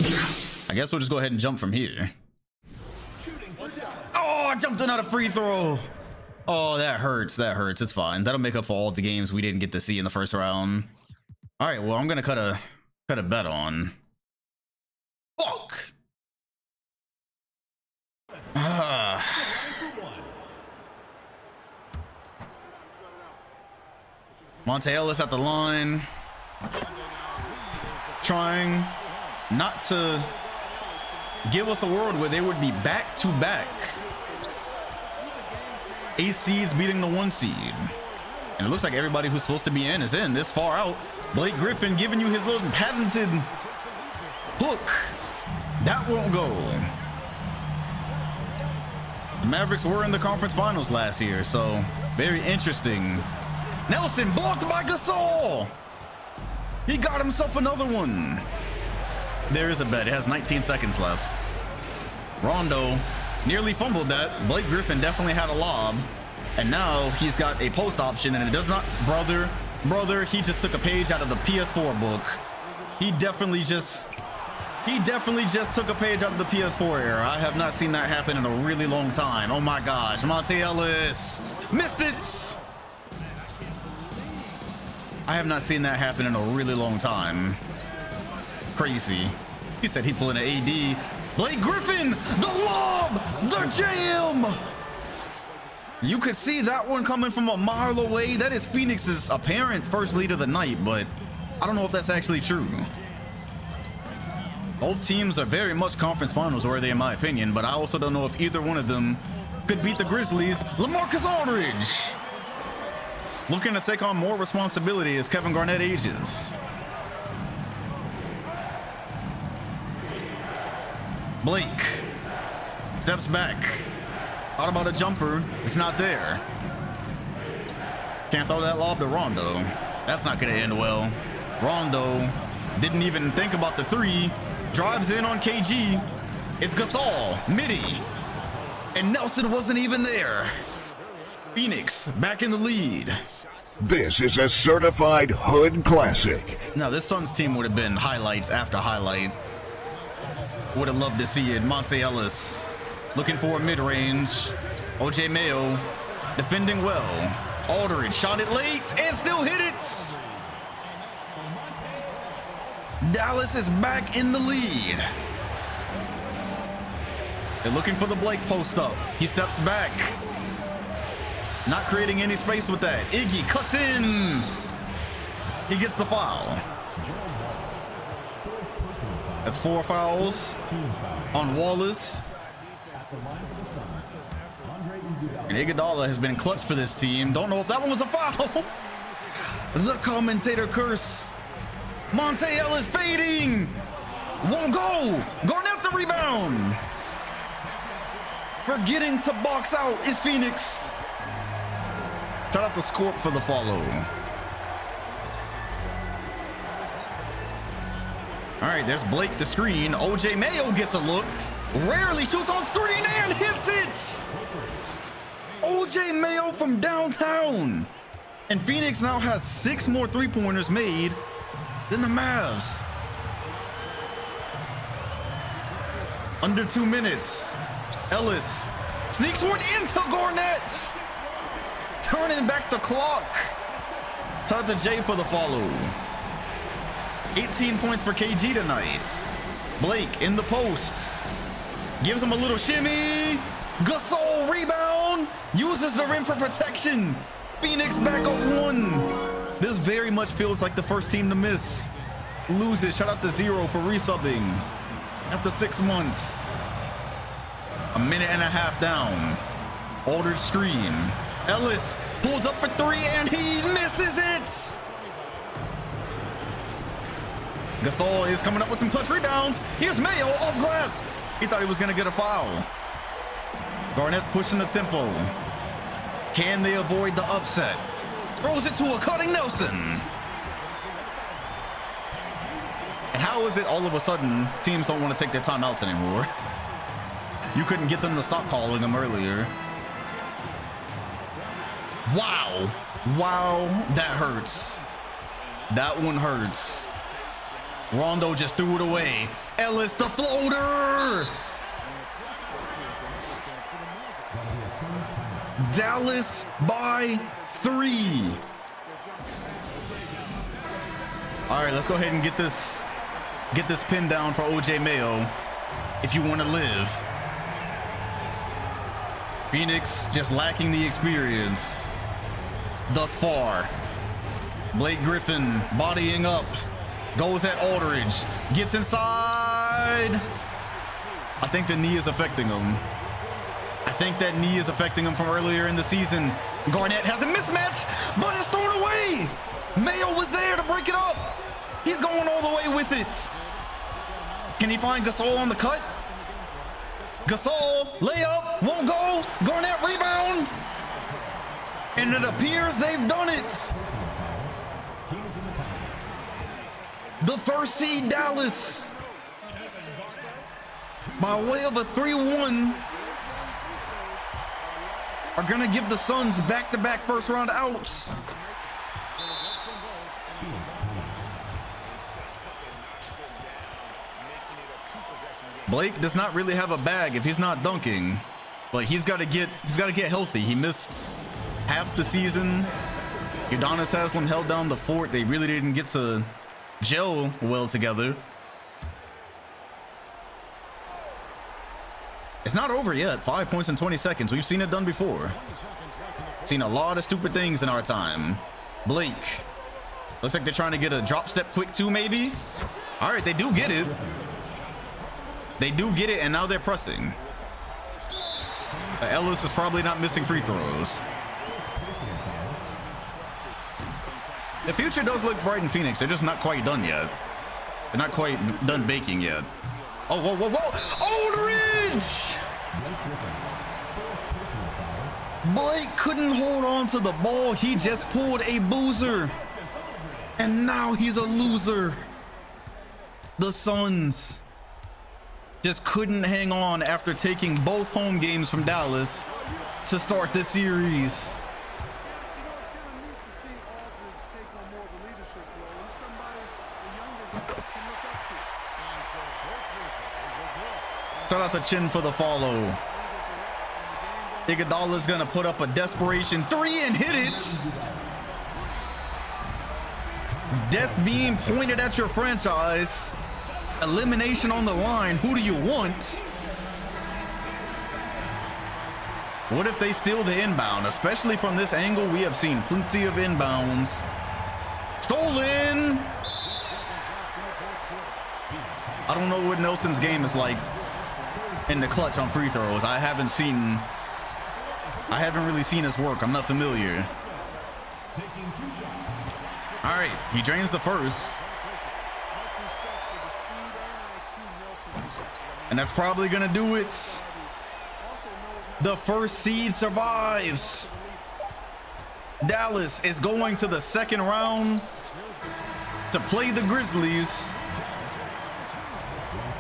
I guess we'll just go ahead and jump from here. Oh, I jumped in on a free throw. Oh, that hurts. That hurts. It's fine. That'll make up for all the games we didn't get to see in the first round. All right, well, I'm gonna cut a bet on. Fuck. Monte Ellis at the line, trying not to give us a world where they would be back to back. 8 seeds beating the 1 seed. And it looks like everybody who's supposed to be in is in this far out. Blake Griffin giving you his little patented hook. That won't go. The Mavericks were in the conference finals last year, so very interesting. Nelson blocked by Gasol. He got himself another one. There is a bet. It has 19 seconds left. Rondo nearly fumbled that. Blake Griffin definitely had a lob. And now he's got a post option, and it does not, brother, he just took a page out of the PS4 book. He definitely just took a page out of the PS4 era. I have not seen that happen in a really long time. Oh my gosh, Monte Ellis missed it. I have not seen that happen in a really long time. Crazy. He said he pulled an AD. Blake Griffin, the lob, the jam. You could see that one coming from a mile away. That is Phoenix's apparent first lead of the night, but I don't know if that's actually true. Both teams are very much conference finals worthy in my opinion, but I also don't know if either one of them could beat the Grizzlies. LaMarcus Aldridge looking to take on more responsibility as Kevin Garnett ages. Blake steps back. Thought about a jumper. It's not there. Can't throw that lob to Rondo. That's not going to end well. Rondo didn't even think about the 3. Drives in on KG. It's Gasol, midi. And Nelson wasn't even there. Phoenix back in the lead. This is a certified hood classic. Now, this Suns team would have been highlights after highlight. Would have loved to see it. Monte Ellis looking for a mid-range. OJ Mayo defending well. Aldridge shot it late and still hit it. Dallas is back in the lead. They're looking for the Blake post up. He steps back. Not creating any space with that. Iggy cuts in. He gets the foul. That's 4 fouls on Wallace. And Iguodala has been clutch for this team. Don't know if that one was a foul. The commentator curse. Monte Ellis fading. Won't go. Garnett the rebound. Forgetting to box out is Phoenix. Shout out to Scorp for the follow. All right, there's Blake the screen. OJ Mayo gets a look. Rarely shoots on screen and hits it. OJ Mayo from downtown. And Phoenix now has 6 more 3-pointers made than the Mavs. Under 2 minutes. Ellis sneaks one into Garnett. Turning back the clock. Shout out to Jay for the follow. 18 points for KG tonight. Blake in the post. Gives him a little shimmy. Gasol rebound. Uses the rim for protection. Phoenix back up 1. This very much feels like the first team to miss. Loses. Shout out to Zero for resubbing. After 6 months. A minute and a half down. Aldridge screen. Ellis pulls up for 3 and he misses it. Gasol is coming up with some clutch rebounds. Here's Mayo off glass. He thought he was going to get a foul. Garnett's pushing the tempo. Can they avoid the upset? Throws it to a cutting Nelson. And how is it all of a sudden teams don't want to take their timeouts anymore? You couldn't get them to stop calling them earlier. Wow. Wow, that hurts. That one hurts. Rondo just threw it away. Ellis, the floater. Dallas by 3. All right, let's go ahead and get this pin down for OJ Mayo if you want to live. Phoenix just lacking the experience thus far. Blake Griffin bodying up, goes at Aldridge, gets inside. I think the knee is affecting him. I think that knee is affecting him from earlier in the season. Garnett has a mismatch, but it's thrown away. Mayo was there to break it up. He's going all the way with it. Can he find Gasol on the cut? Gasol, layup, won't go. Garnett rebound. And it appears they've done it. The first seed Dallas, by way of a 3-1, are gonna give the Suns back-to-back first-round outs. Blake does not really have a bag if he's not dunking, but he's got to get healthy. He missed half the season. Udonis Haslem held down the fort. They really didn't get to gel well together. It's not over yet. 5 points in 20 seconds. We've seen it done before. Seen a lot of stupid things in our time. Blake. Looks like they're trying to get a drop step quick too, maybe. All right, they do get it. They do get it, and now they're pressing. Ellis is probably not missing free throws. The future does look bright in Phoenix. They're just not quite done yet. They're not quite done baking yet. Oh, whoa, whoa, whoa! Aldridge! Blake couldn't hold on to the ball. He just pulled a boozer. And now he's a loser. The Suns just couldn't hang on after taking both home games from Dallas to start this series. Shout out to Chin for the follow. Iguodala's gonna put up a desperation 3 and hit it. Death being pointed at your franchise. Elimination on the line. Who do you want? What if they steal the inbound? Especially from this angle, we have seen plenty of inbounds. Stolen. I don't know what Nelson's game is like in the clutch on free throws. I haven't really seen his work. I'm not familiar. All right, he drains the first. And that's probably gonna do it. The first seed survives. Dallas is going to the second round to play the Grizzlies.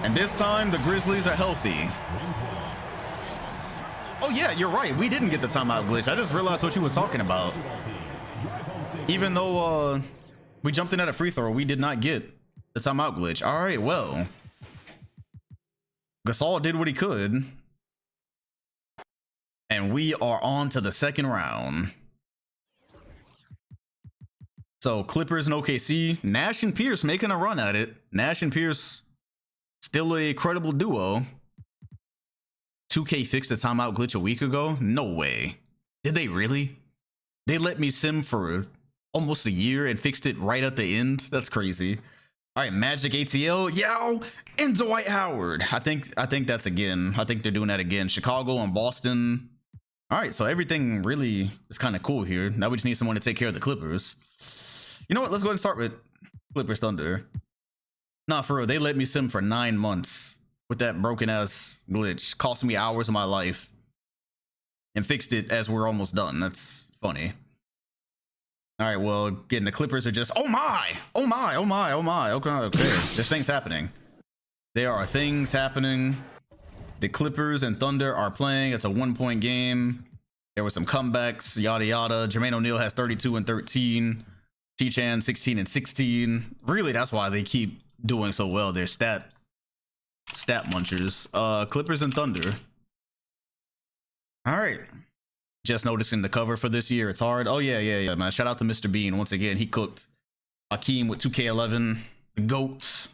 And this time the Grizzlies are healthy. Oh yeah, you're right. We didn't get the timeout glitch. I just realized what you were talking about. Even though we jumped in at a free throw, we did not get the timeout glitch. All right, well. Gasol did what he could. And we are on to the second round. So Clippers and OKC. Nash and Pierce making a run at it. Nash and Pierce still a credible duo. 2K fixed the timeout glitch a week ago? No way. Did they really? They let me sim for almost a year and fixed it right at the end? That's crazy. All right, Magic ATL, Yao, and Dwight Howard. I think that's again. I think they're doing that again. Chicago and Boston. All right, so everything really is kind of cool here. Now we just need someone to take care of the Clippers. You know what? Let's go ahead and start with Clippers Thunder. Nah, for real, they let me sim for 9 months with that broken ass glitch. Cost me hours of my life. and fixed it as we're almost done. That's funny. All right, well, again, the Clippers are just, oh my. Okay, there's things happening. There are things happening. The Clippers and Thunder are playing. It's a 1-point game. There were some comebacks, yada yada. Jermaine O'Neal has 32 and 13. T-Chan 16 and 16. Really, that's why they keep doing so well. They're stat munchers. Clippers and Thunder. All right. Just noticing the cover for this year. It's hard. Oh yeah, man. Shout out to Mr. Bean once again. He cooked Hakeem with 2K11. The GOAT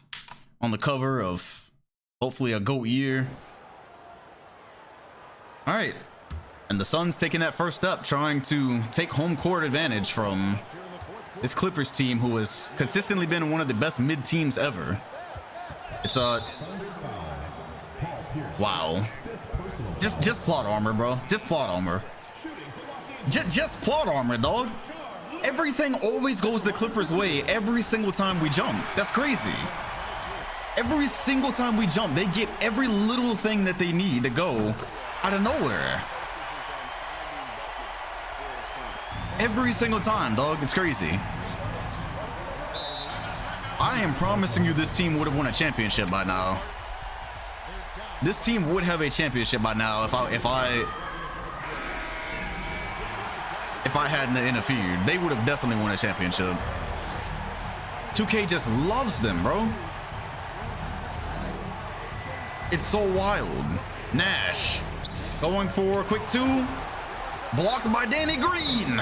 on the cover of hopefully a GOAT year. All right. And the Suns taking that first step, trying to take home court advantage from this Clippers team, who has consistently been one of the best mid teams ever. It's wow. Just plot armor, bro. Just plot armor. Just plot armor, dog. Everything always goes the Clippers' way every single time we jump. That's crazy. Every single time we jump, they get every little thing that they need to go out of nowhere. Every single time, dog. It's crazy. I am promising you this team would have won a championship by now. This team would have a championship by now if I hadn't interfered. They would have definitely won a championship. 2K just loves them, bro. It's so wild. Nash going for a quick 2. Blocked by Danny Green.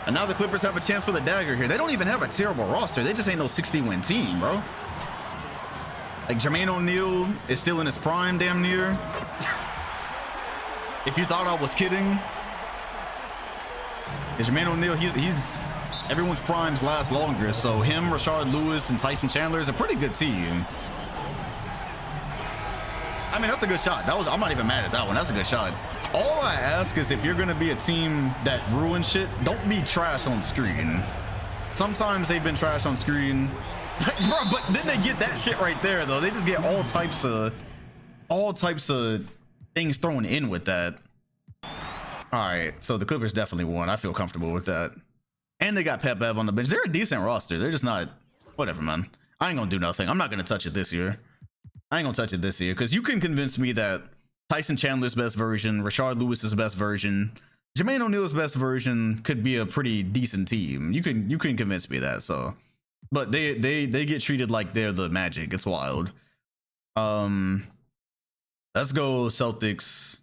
And now the Clippers have a chance for the dagger here. They don't even have a terrible roster. They just ain't no 60-win team, bro. Like, Jermaine O'Neal is still in his prime, damn near. If you thought I was kidding. Jermaine O'Neal, he's everyone's primes last longer. So him, Rashard Lewis, and Tyson Chandler is a pretty good team. I mean, that's a good shot. I'm not even mad at that one. That's a good shot. All I ask is, if you're going to be a team that ruins shit, don't be trash on screen. Sometimes they've been trash on screen. Bro, but then they get that shit right there, though. They just get all types of things thrown in with that. All right, so the Clippers definitely won. I feel comfortable with that. And they got Pat Bev on the bench. They're a decent roster. They're just not... Whatever, man. I ain't going to do nothing. I'm not going to touch it this year. I ain't gonna touch it this year, because you can convince me that Tyson Chandler's best version, Rashard Lewis's best version, Jermaine O'Neal's best version could be a pretty decent team. You can convince me that. So, but they get treated like they're the Magic. It's wild. Let's go Celtics.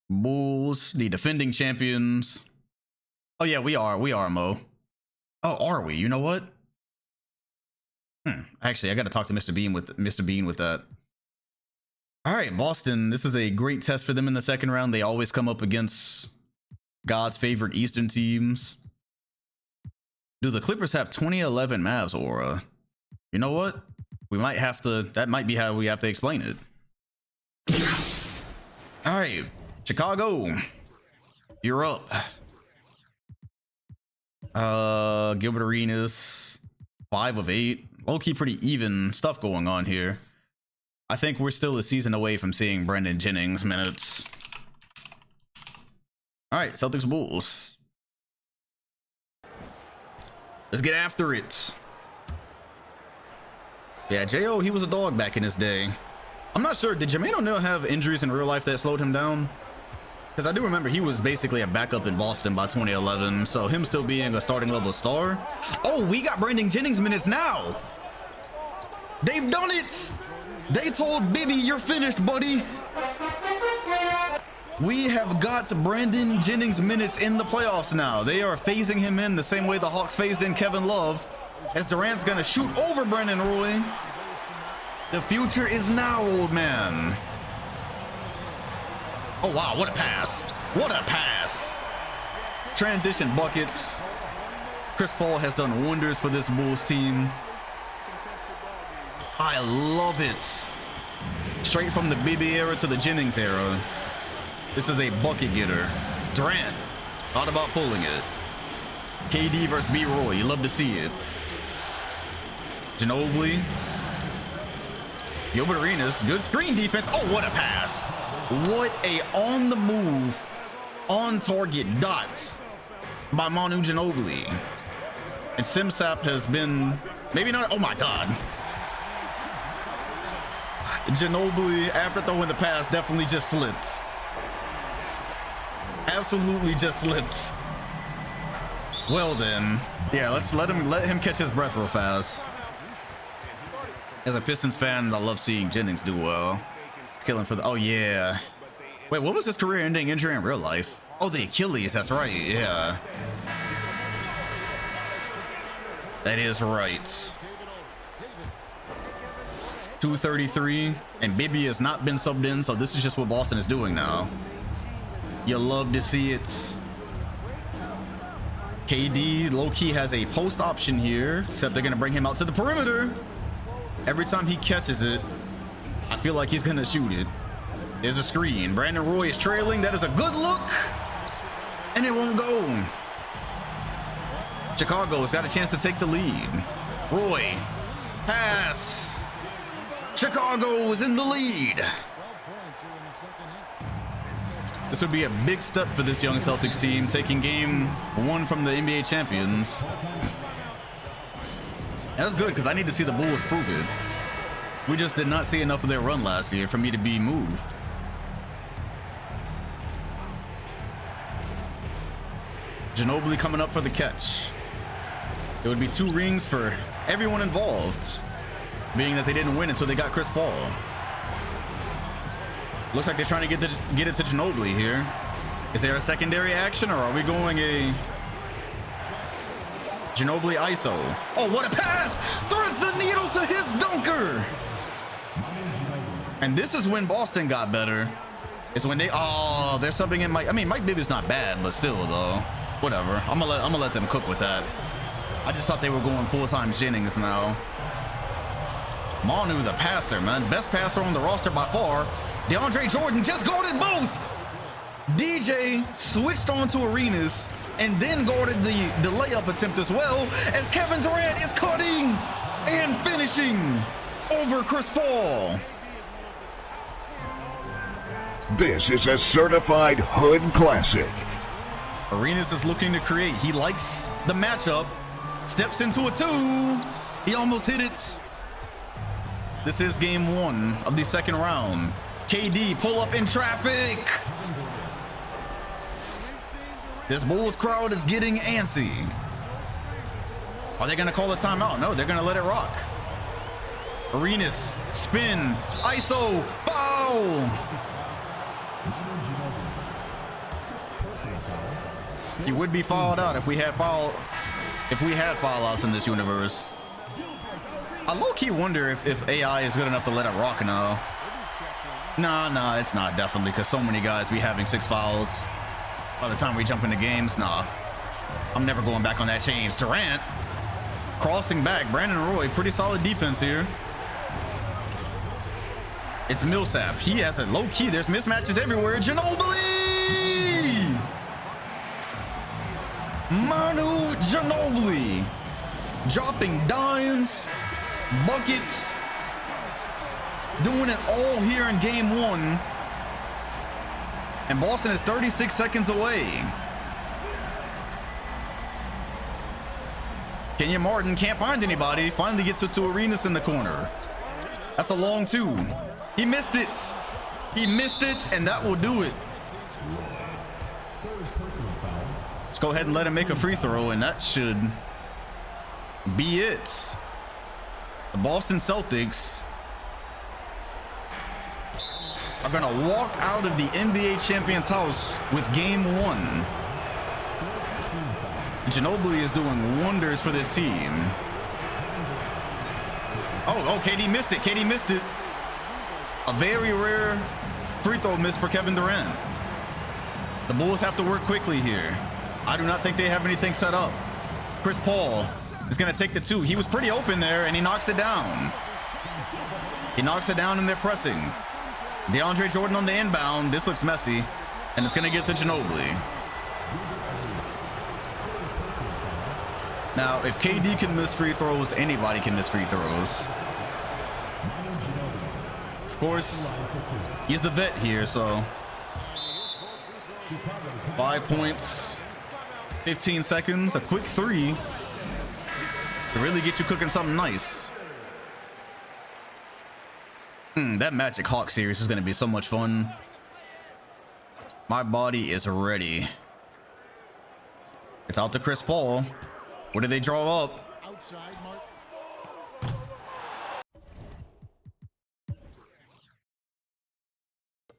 Bulls, the defending champions. Oh yeah, we are Mo. Oh, are we? You know what? Actually, I got to talk to Mr. Bean with that. All right, Boston. This is a great test for them in the second round. They always come up against God's favorite Eastern teams. Do the Clippers have 2011 Mavs aura? You know what? We might have to. That might be how we have to explain it. All right, Chicago. You're up. Gilbert Arenas, 5 of 8. Low-key pretty even stuff going on here. I think we're still a season away from seeing Brandon Jennings minutes. All right, Celtics Bulls. Let's get after it. Yeah, J.O., he was a dog back in his day. I'm not sure, did Jermaine O'Neal have injuries in real life that slowed him down? Because I do remember he was basically a backup in Boston by 2011, so him still being a starting level star. Oh, we got Brandon Jennings minutes now. They've done it. They told Bibby, you're finished, buddy. We have got Brandon Jennings minutes in the playoffs now. They are phasing him in the same way the Hawks phased in Kevin Love, as Durant's gonna shoot over Brandon Roy. The future is now, old man. Oh wow, what a pass. What a pass. Transition buckets. Chris Paul has done wonders for this Bulls team. I love it. Straight from the BB era to the Jennings era. This is a bucket getter. Durant thought about pulling it. KD versus B. Roy. You love to see it. Ginobili. Gilbert Arenas, good screen defense. Oh, what a pass. What a on the move, on target dots by Manu Ginobili. And Simsap has been maybe not. Oh my God. Ginobili, after throwing the pass, definitely just slipped. Absolutely just slipped. Well then, yeah, let's let him catch his breath real fast. As a Pistons fan, I love seeing Jennings do well. He's killing for the. Oh yeah. Wait, what was his career-ending injury in real life? Oh, the Achilles. That's right. Yeah. That is right. 233, and Bibby has not been subbed in, so this is just what Boston is doing now. You love to see it. KD low-key has a post option here, except they're gonna bring him out to the perimeter. Every time he catches it, I feel like he's gonna shoot it. There's a screen. Brandon Roy is trailing. That is a good look, and it won't go. Chicago has got a chance to take the lead. Roy, pass. Chicago is in the lead. This would be a big step for this young Celtics team, taking game 1 from the NBA champions. That's good because I need to see the Bulls prove it. We just did not see enough of their run last year for me to be moved. Ginobili coming up for the catch. It would be 2 rings for everyone involved, being that they didn't win until they got Chris Paul. Looks like they're trying to get it to Ginobili here. Is there a secondary action, or are we going a Ginobili ISO? Oh, what a pass! Threads the needle to his dunker! And this is when Boston got better. It's when they're subbing in Mike. I mean, Mike Bibby's not bad, but still though, whatever. I'm gonna let them cook with that. I just thought they were going full-time Jennings now. Manu the passer, man. Best passer on the roster by far. DeAndre Jordan just guarded both. DJ switched on to Arenas and then guarded the layup attempt as well, as Kevin Durant is cutting and finishing over Chris Paul. This is a certified hood classic. Arenas is looking to create. He likes the matchup. Steps into a 2. He almost hit it. This is game 1 of the second round. KD pull up in traffic. This Bulls crowd is getting antsy. Are they gonna call a timeout? No, they're gonna let it rock. Arenas, spin, ISO, foul. He would be fouled out if we had foul outs in this universe. I low-key wonder if AI is good enough to let it rock now. Nah, it's not, definitely, because so many guys be having 6 fouls by the time we jump into games. Nah, I'm never going back on that change. Durant crossing back. Brandon Roy, pretty solid defense here. It's Millsap. He has a low-key. There's mismatches everywhere. Ginobili! Manu Ginobili dropping dimes, buckets, doing it all here in game 1. And Boston is 36 seconds away. Kenyon Martin can't find anybody. Finally gets it to Arenas in the corner. That's a long 2. He missed it. He missed it, and that will do it. Let's go ahead and let him make a free throw, and that should be it. The Boston Celtics are gonna walk out of the NBA champions house with game 1. Ginobili is doing wonders for this team. Oh, KD missed it. KD missed it. A very rare free throw miss for Kevin Durant. The Bulls have to work quickly here. I do not think they have anything set up. Chris Paul is going to take the 2. He was pretty open there, and he knocks it down. He knocks it down, and they're pressing. DeAndre Jordan on the inbound. This looks messy, and it's going to get to Ginobili. Now, if KD can miss free throws, anybody can miss free throws. course, he's the vet here, so 5 points, 15 seconds, a quick 3 to really get you cooking something nice. That Magic Hawk series is going to be so much fun. My body is ready. It's out to Chris Paul. What did they draw up? Outside, Mark.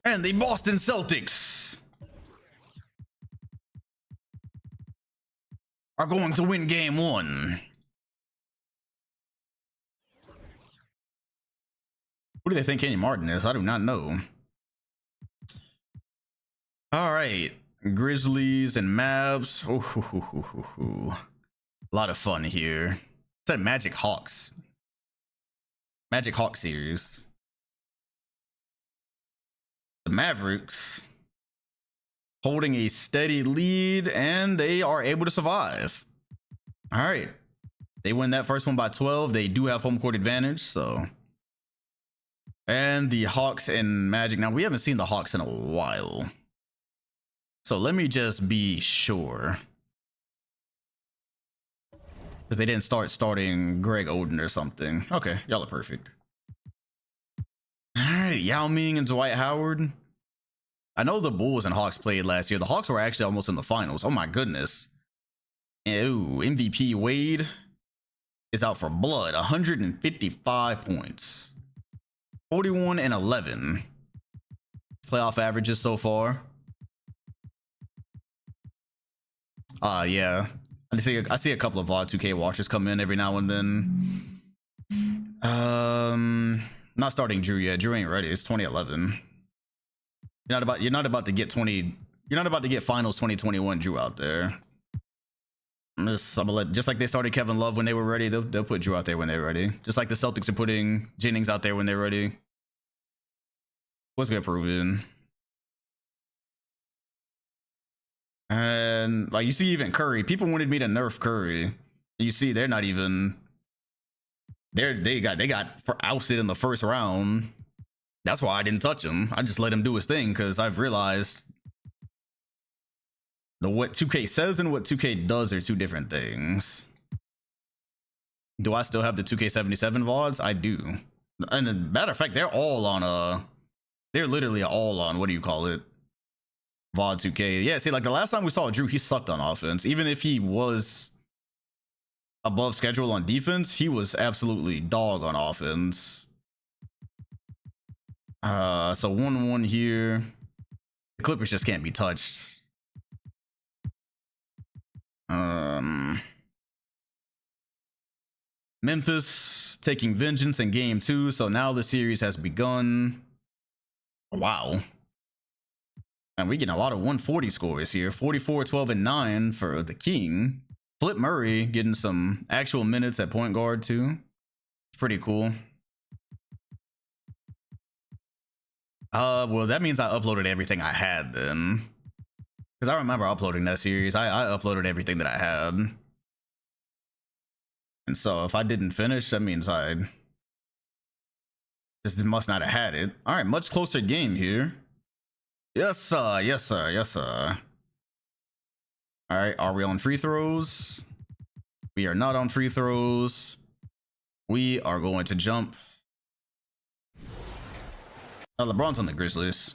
And the Boston Celtics are going to win game 1. Who do they think Kenny Martin is? I do not know. All right. Grizzlies and Mavs. A lot of fun here. It's a Magic Hawks. Magic Hawk series. The Mavericks holding a steady lead, and they are able to survive. All right. They win that first one by 12. They do have home court advantage, so. And the Hawks and Magic. Now, we haven't seen the Hawks in a while. So let me just be sure that they didn't starting Greg Oden or something. Okay, y'all are perfect. All right, Yao Ming and Dwight Howard. I know the Bulls and Hawks played last year. The Hawks were actually almost in the finals. Oh my goodness. Ooh, MVP Wade is out for blood. 155 points. 41 and 11. Playoff averages so far. Yeah. I see a couple of VOD 2K watchers come in every now and then. Not starting Drew yet. Drew ain't ready. It's 2011. You're not about to get finals 2021 Drew out there. I'm gonna let, just like they started Kevin Love when they were ready, they'll put Drew out there when they're ready. Just like the Celtics are putting Jennings out there when they're ready. What's gonna prove it? And like you see, even Curry, people wanted me to nerf Curry. You see, they're not even. They got ousted in the first round. That's why I didn't touch him. I just let him do his thing because I've realized what 2K says and what 2K does are two different things. Do I still have the 2K77 VODs? I do. And as a matter of fact, they're literally all on, what do you call it? VOD 2K. Yeah, see, like the last time we saw Drew, he sucked on offense. Even if he was above schedule on defense, he was absolutely dog on offense. So 1-1 here. The Clippers just can't be touched. Memphis taking vengeance in game 2, so now the series has begun. Wow. And we're getting a lot of 140 scores here. 44, 12, and 9 for the King. Flip Murray getting some actual minutes at point guard too. Pretty cool. Well, that means I uploaded everything I had then. Because I remember uploading that series. I uploaded everything that I had. And so if I didn't finish, that means I just must not have had it. All right, much closer game here. Yes, sir. Yes, sir. Yes, sir. All right, are we on free throws? We are not on free throws. We are going to jump. LeBron's on the Grizzlies.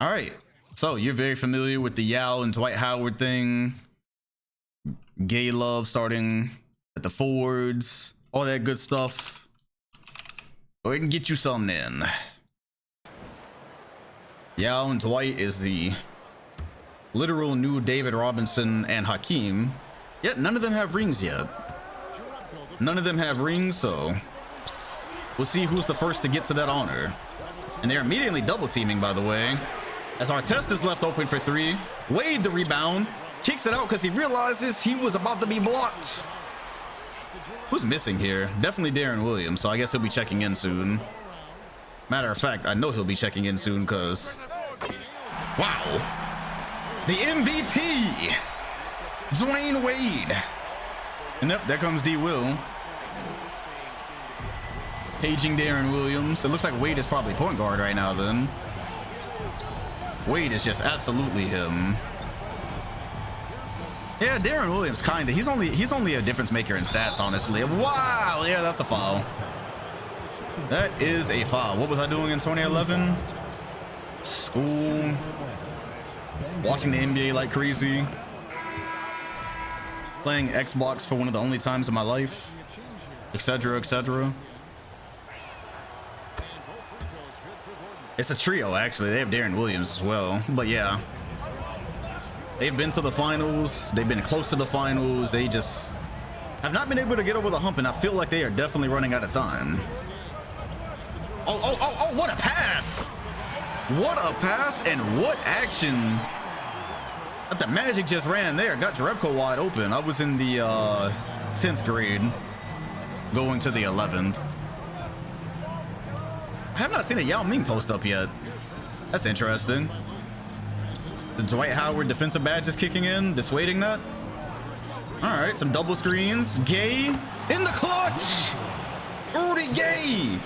All right, so you're very familiar with the Yao and Dwight Howard thing. Gay Love starting at the forwards. All that good stuff. Go ahead and get you something in. Yao and Dwight is the literal new David Robinson and Hakeem. Yet none of them have rings yet. None of them have rings, so we'll see who's the first to get to that honor. And they're immediately double teaming, by the way, as Artest is left open for 3. Wade the rebound, kicks it out because he realizes he was about to be blocked. Who's missing here? Definitely Darren Williams, so I guess he'll be checking in soon. Matter of fact, I know he'll be checking in soon because, wow, the MVP, Dwayne Wade. And yep, there comes D. Will. Paging Darren Williams. It looks like Wade is probably point guard right now then. Wade is just absolutely him. Yeah, Darren Williams kinda. He's only a difference maker in stats, honestly. Wow, yeah, that's a foul. That is a foul. What was I doing in 2011? School. Watching the NBA like crazy. Playing Xbox for one of the only times in my life. Etc, etc. It's a trio, actually. They have Darren Williams as well. But yeah, they've been to the finals. They've been close to the finals. They just have not been able to get over the hump, and I feel like they are definitely running out of time. Oh, what a pass! What a pass and what action. But the Magic just ran there. Got Jerebko wide open. I was in the 10th grade going to the 11th. I have not seen a Yao Ming post up yet. That's interesting. The Dwight Howard defensive badge is kicking in, dissuading that. All right, some double screens. Gay in the clutch. Rudy Gay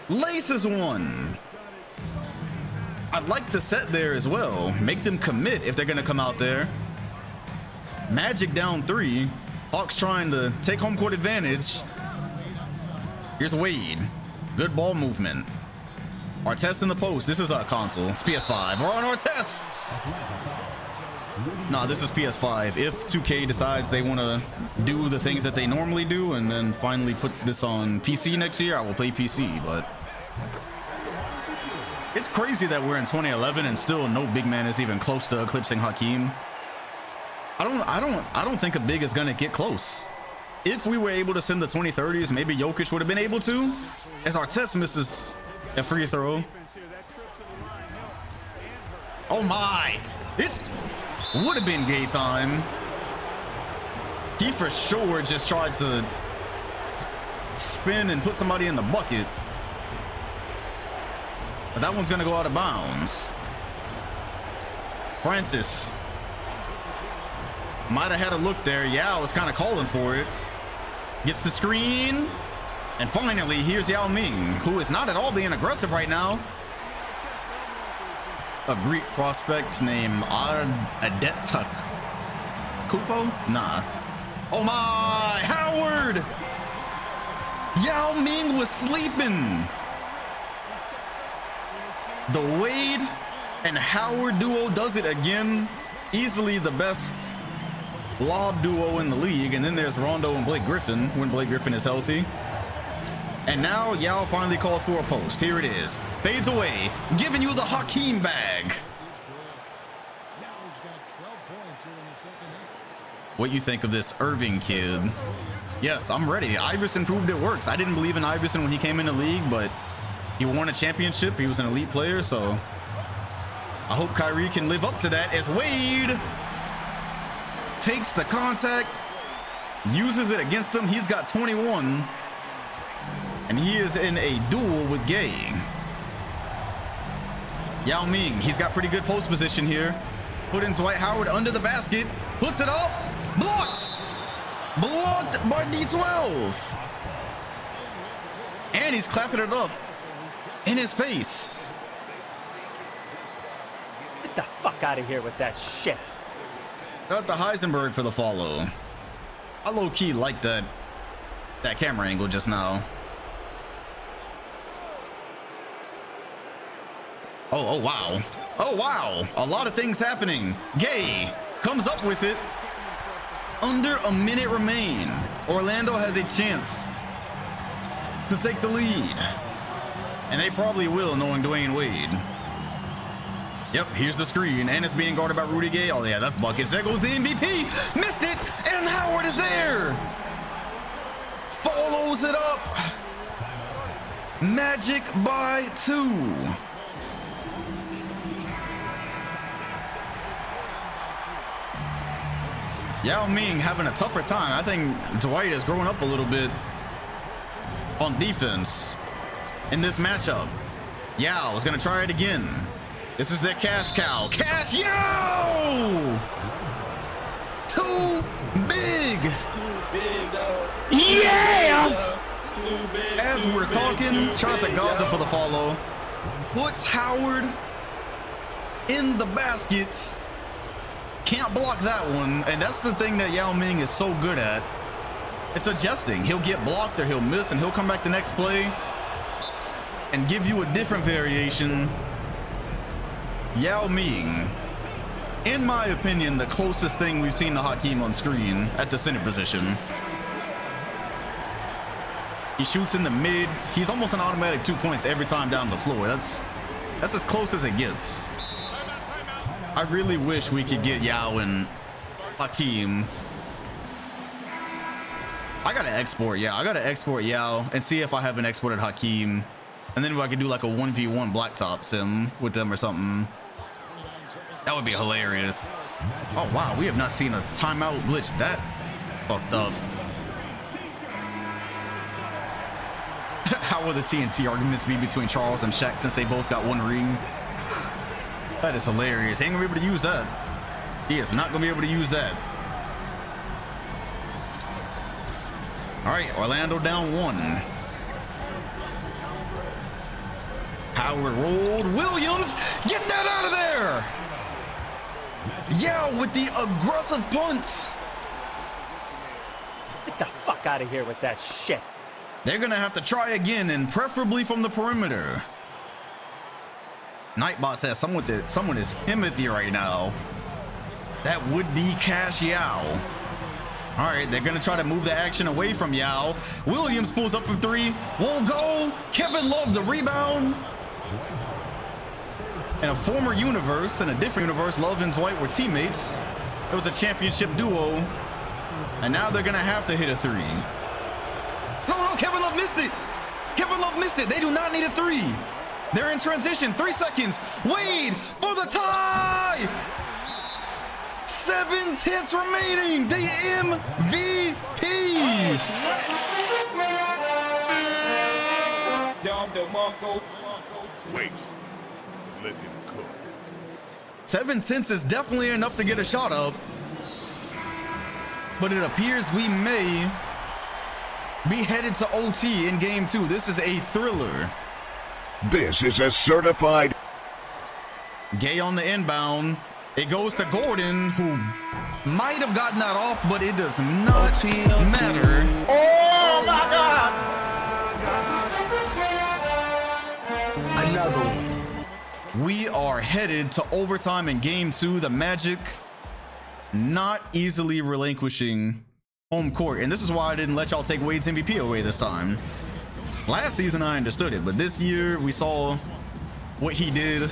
laces one. I'd like the set there as well. Make them commit if they're gonna come out there. Magic down 3. Hawks trying to take home court advantage. Here's Wade. Good ball movement. Artest in the post. This is a console. It's PS5. We're on Artest. Nah, this is PS5. If 2K decides they want to do the things that they normally do and then finally put this on PC next year, I will play PC. But it's crazy that we're in 2011 and still no big man is even close to eclipsing Hakeem. I don't think a big is gonna get close. If we were able to send the 2030s, maybe Jokic would have been able to, as Artest misses a free throw. Oh my, it would have been Gay time. He for sure just tried to spin and put somebody in the bucket. But that one's gonna go out of bounds. Francis might have had a look there. Yeah, I was kind of calling for it. Gets the screen. And finally, here's Yao Ming, who is not at all being aggressive right now. A Greek prospect named Adetuk Kupo? Nah. Oh my, Howard! Yao Ming was sleeping. The Wade and Howard duo does it again. Easily the best lob duo in the league. And then there's Rondo and Blake Griffin when Blake Griffin is healthy. And now Yao finally calls for a post. Here it is. Fades away, giving you the Hakeem bag. What you think of this Irving kid? Yes, I'm ready. Iverson proved it works. I didn't believe in Iverson when he came in the league, but he won a championship. He was an elite player, so I hope Kyrie can live up to that as Wade takes the contact, uses it against him. He's got 21, and he is in a duel with Gay. Yao Ming, he's got pretty good post position here. Put in Dwight Howard under the basket, puts it up, blocked by D12. And he's clapping it up in his face. Get the fuck out of here with that shit. Shout out to Heisenberg for the follow. I low-key like that camera angle just now. Oh wow. Oh wow. A lot of things happening. Gay comes up with it. Under a minute remain. Orlando has a chance to take the lead. And they probably will, knowing Dwayne Wade. Yep, here's the screen, and it's being guarded by Rudy Gay. Oh yeah, that's buckets. There goes the MVP. Missed it, and Howard is there. Follows it up. Magic by 2. Yao Ming having a tougher time. I think Dwight has grown up a little bit on defense in this matchup. Yao is gonna try it again. This is their cash cow. Cash Yao! Too big. Yeah! as we're talking, shout out to Gaza for the follow, puts Howard in the baskets. Can't block that one. And that's the thing that Yao Ming is so good at. It's adjusting. He'll get blocked or he'll miss and he'll come back the next play and give you a different variation. Yao Ming, in my opinion, the closest thing we've seen to Hakeem on screen at the center position. He shoots in the mid. He's almost an automatic 2 points every time down the floor. That's as close as it gets. I really wish we could get Yao and Hakeem. I gotta export Yao and see if I haven't exported Hakeem, and then if I could do like a 1v1 blacktop sim with them or something. That would be hilarious. Oh wow, we have not seen a timeout glitch that fucked up. How will the TNT arguments be between Charles and Shaq since they both got one ring? That is hilarious. He ain't gonna be able to use that. He is not gonna be able to use that. All right, Orlando down 1. Howard rolled. Williams, get that out of there. Yeah, with the aggressive punt. Get the fuck out of here with that shit. They're gonna have to try again, and preferably from the perimeter. Nightbot says someone is Timothy right now. That would be Cash Yao. All right, they're gonna try to move the action away from Yao. Williams pulls up from 3, won't go. Kevin Love the rebound. In a former universe, in a different universe, Love and Dwight were teammates. It was a championship duo, and now they're gonna have to hit a 3. No, Kevin Love missed it. Kevin Love missed it. They do not need a 3. They're in transition. 3 seconds. Wade for the tie. 7/10 remaining. The MVP. Wait, let him cook. 7/10 is definitely enough to get a shot up, but it appears we may be headed to OT in game 2. This is a thriller. This is a certified. Gay on the inbound. It goes to Gordon, who might have gotten that off, but it does not matter. Oh my God! Another one. We are headed to overtime in game 2. The Magic not easily relinquishing home court, and this is why I didn't let y'all take Wade's MVP away this time. Last season I understood it, but this year we saw what he did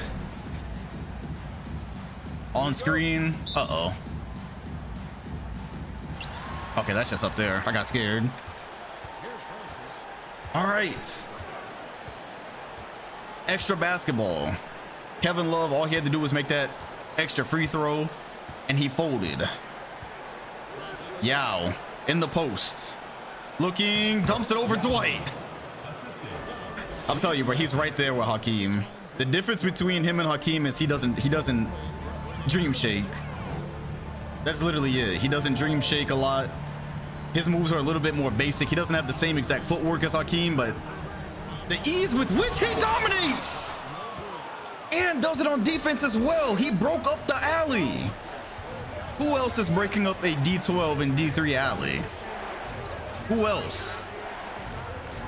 on screen. Uh-oh. Okay, that's just up there. I got scared. All right. Extra basketball. Kevin Love, all he had to do was make that extra free throw, and he folded. Yao in the post. Looking, dumps it over to Dwight. I'm telling you, bro, he's right there with Hakeem. The difference between him and Hakeem is he doesn't dream shake. That's literally it. He doesn't dream shake a lot. His moves are a little bit more basic. He doesn't have the same exact footwork as Hakeem, but the ease with which he dominates and does it on defense as well. He broke up the alley. Who else is breaking up a D12 and D3 alley? Who else?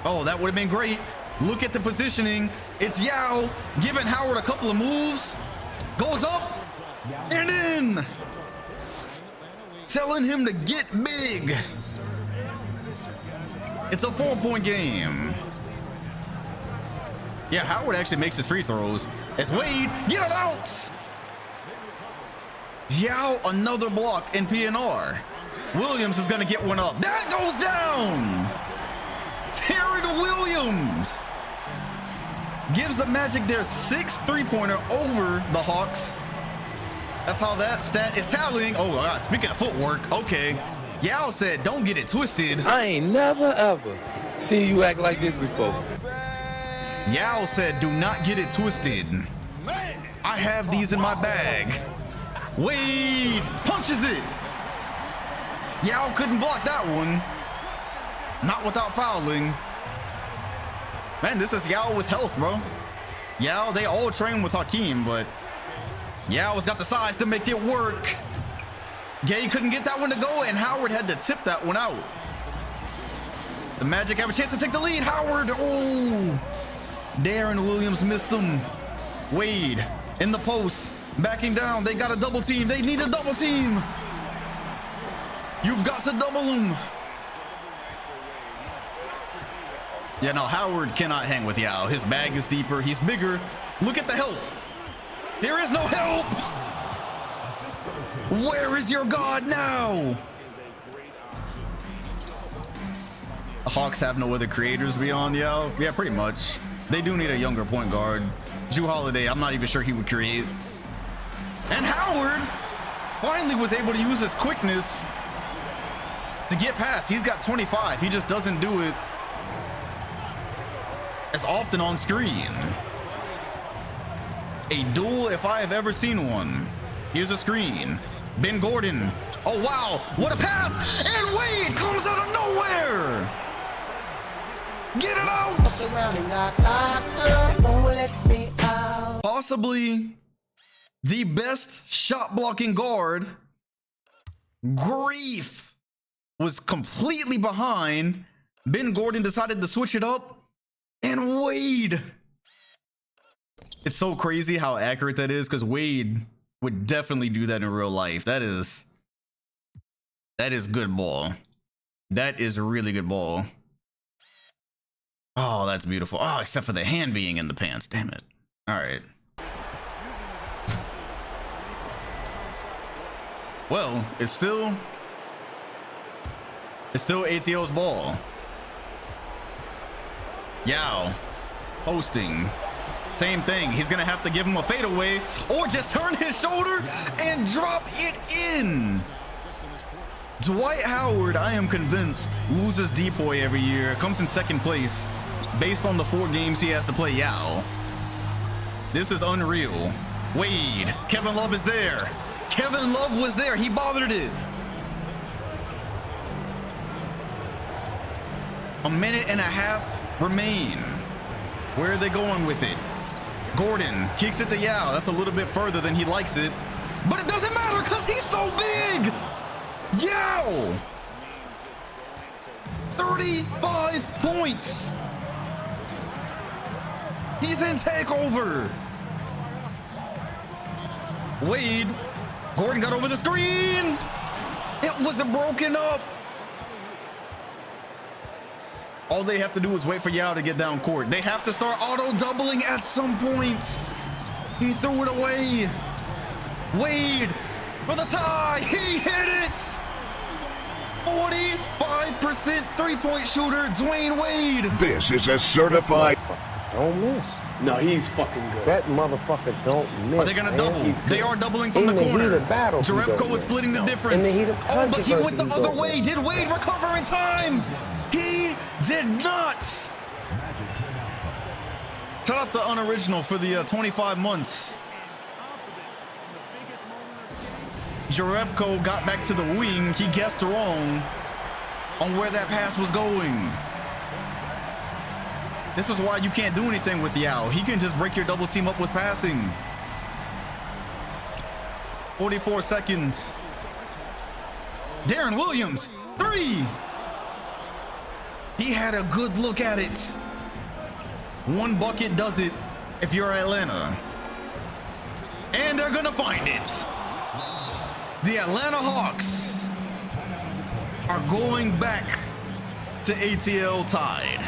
Oh, that would have been great. Look at the positioning. It's Yao giving Howard a couple of moves. Goes up and in. Telling him to get big. It's a 4-point game. Yeah, Howard actually makes his free throws. As Wade, get it out. Yao, another block in PNR. Williams is gonna get one up. That goes down. Terry Williams gives the Magic their 6th three-pointer over the Hawks. That's how that stat is tallying. Oh God, speaking of footwork, okay. Yao said, don't get it twisted. I ain't never ever seen you act like this before. Yao said, do not get it twisted. I have these in my bag. Wade punches it. Yao couldn't block that one. Not without fouling. Man, this is Yao with health, bro. Yao, they all train with Hakeem, but Yao's got the size to make it work. Gay couldn't get that one to go, and Howard had to tip that one out. The Magic have a chance to take the lead. Howard, oh. Darren Williams missed him. Wade in the post, backing down. They got a double team. They need a double team. You've got to double him. Yeah, no, Howard cannot hang with Yao. His bag is deeper. He's bigger. Look at the help. There is no help. Where is your God now? The Hawks have no other creators beyond Yao. Yeah, pretty much. They do need a younger point guard. Jrue Holiday, I'm not even sure he would create. And Howard finally was able to use his quickness to get past. He's got 25. He just doesn't do it as often on screen. A duel if I have ever seen one. Here's a screen. Ben Gordon. Oh, wow. What a pass. And Wade comes out of nowhere. Get it out. Possibly the best shot blocking guard. Grief was completely behind. Ben Gordon decided to switch it up. And Wade. It's so crazy how accurate that is, because Wade would definitely do that in real life. That is good ball. That is really good ball. Oh, that's beautiful. Oh, except for the hand being in the pants. Damn it. All right. Well, it's still ATL's ball. Yao posting. Same thing. He's gonna have to give him a fadeaway or just turn his shoulder and drop it in. Dwight Howard, I am convinced, loses Depoy every year, comes in second place based on the 4 games he has to play Yao. This is unreal. Wade, Kevin Love is there. Kevin Love was there. He bothered it. A minute and a half remain. Where are they going with it? Gordon kicks it to Yao. That's a little bit further than he likes it, but it doesn't matter because he's so big. Yao, 35 points. He's in takeover. Wade, Gordon got over the screen. It was broken up. All they have to do is wait for Yao to get down court. They have to start auto doubling at some point. He threw it away. Wade for the tie. He hit it. 45% three-point shooter, Dwayne Wade. This is a certified. Don't miss. No, he's fucking good. That motherfucker don't miss. Are they gonna double? They are doubling from the corner. Jerebko is splitting the difference. Oh, but he went the other way. Did Wade recover in time? He did not. Shout out to Unoriginal for the 25 months. Jerebko got back to the wing. He guessed wrong on where that pass was going. This is why you can't do anything with Yao. He can just break your double team up with passing. 44 seconds. Darren Williams, 3. He had a good look at it. One bucket does it if you're Atlanta. And they're gonna find it. The Atlanta Hawks are going back to ATL tied.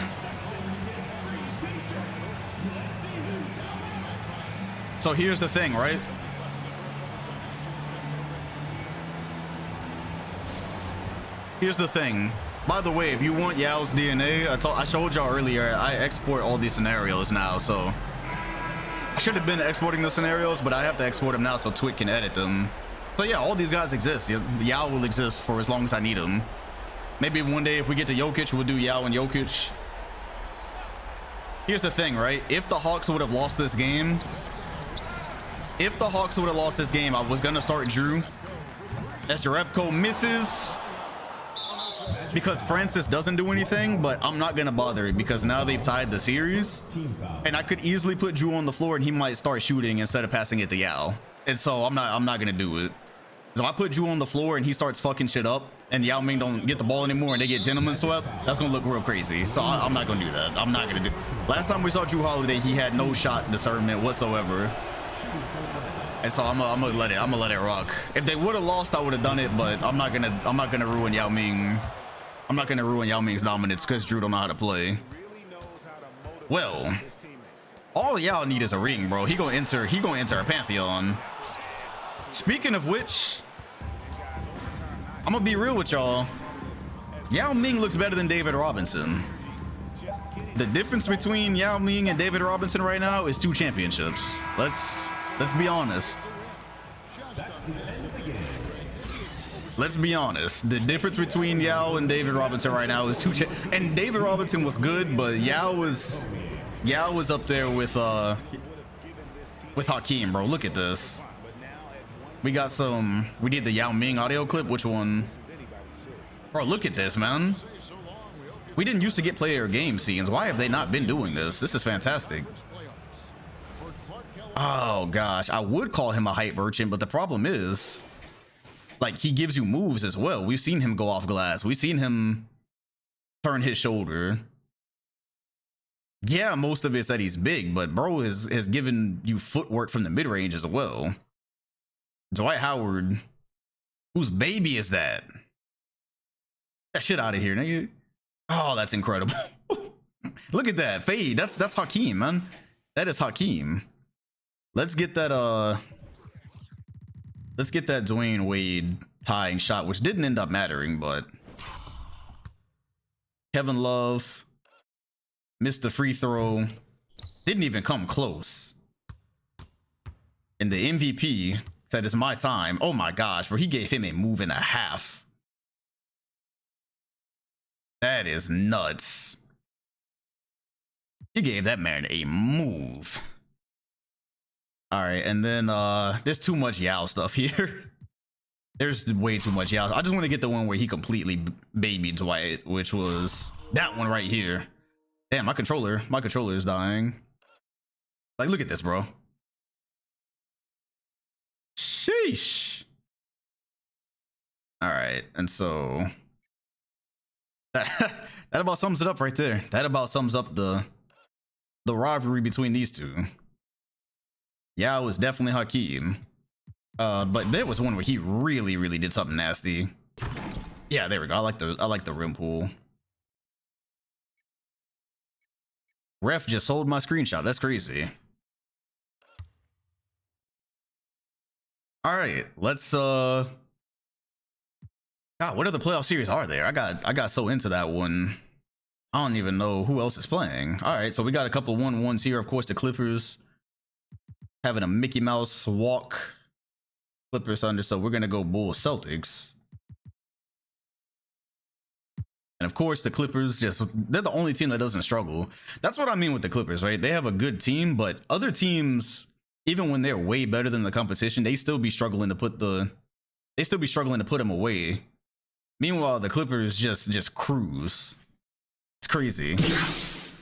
So here's the thing, right? Here's the thing. By the way, if you want Yao's DNA, I showed y'all earlier, I export all these scenarios now, so I should have been exporting the scenarios, but I have to export them now so Twitch can edit them. So yeah, all these guys exist. Yao will exist for as long as I need him. Maybe one day if we get to Jokic, we'll do Yao and Jokic. Here's the thing, right? If the Hawks would have lost this game, I was gonna start Jrue. As Jerebko misses. because Francis doesn't do anything, but I'm not gonna bother because now they've tied the series, and I could easily put Drew on the floor and he might start shooting instead of passing it to Yao, and so I'm not gonna do it. So I put Drew on the floor and he starts fucking shit up, and Yao Ming don't get the ball anymore and they get gentleman swept. That's gonna look real crazy. So I'm not gonna do that. I'm not gonna do. Last time we saw Drew Holiday, he had no shot discernment whatsoever. And so I'm gonna let it rock. If they would have lost, I would have done it, but I'm not gonna ruin Yao Ming. I'm not gonna ruin Yao Ming's dominance because Drew don't know how to play. Well, all y'all need is a ring, bro. He gonna enter a pantheon. Speaking of which, I'm gonna be real with y'all. Yao Ming looks better than David Robinson. The difference between Yao Ming and David Robinson right now is 2 championships. Let's be honest. Let's be honest. The difference between Yao and David Robinson right now is 2 and David Robinson was good, but Yao was up there with Hakeem, bro. Look at this. We did the Yao Ming audio clip. Which one? Bro, look at this, man. We didn't used to get player game scenes. Why have they not been doing this? This is fantastic. Oh gosh, I would call him a hype merchant, but the problem is, like, he gives you moves as well. We've seen him go off glass. We've seen him turn his shoulder. Yeah, most of it's that he's big, but bro has given you footwork from the mid-range as well. Dwight Howard, whose baby is that? Get that shit out of here, nigga. Oh, that's incredible. Look at that fade. That's Hakeem, man. That is Hakeem. Let's get that Dwayne Wade tying shot, which didn't end up mattering, but Kevin Love missed the free throw. Didn't even come close. And the MVP said, "It's my time." Oh my gosh, bro. He gave him a move and a half. That is nuts. He gave that man a move. All right, and then there's too much Yao stuff here. There's way too much Yao. I just want to get the one where he completely babied Dwight, which was that one right here. Damn, my controller is dying. Like, look at this, bro. Sheesh. All right, and so that about sums it up right there. That about sums up the rivalry between these two. Yeah, it was definitely Hakeem. But there was one where he really did something nasty. Yeah, there we go. I like the rim pull. Ref just sold my screenshot. That's crazy. All right, let's God, what other playoff series are there? I got so into that one. I don't even know who else is playing. All right, so we got a couple 1-1s here. Of course, the Clippers having a Mickey Mouse walk. Clippers under, so we're gonna go Bulls Celtics. And of course, the Clippers they're the only team that doesn't struggle. That's what I mean with the Clippers, right? They have a good team, but other teams, even when they're way better than the competition, they still be struggling to put them away. Meanwhile, the Clippers just cruise. It's crazy.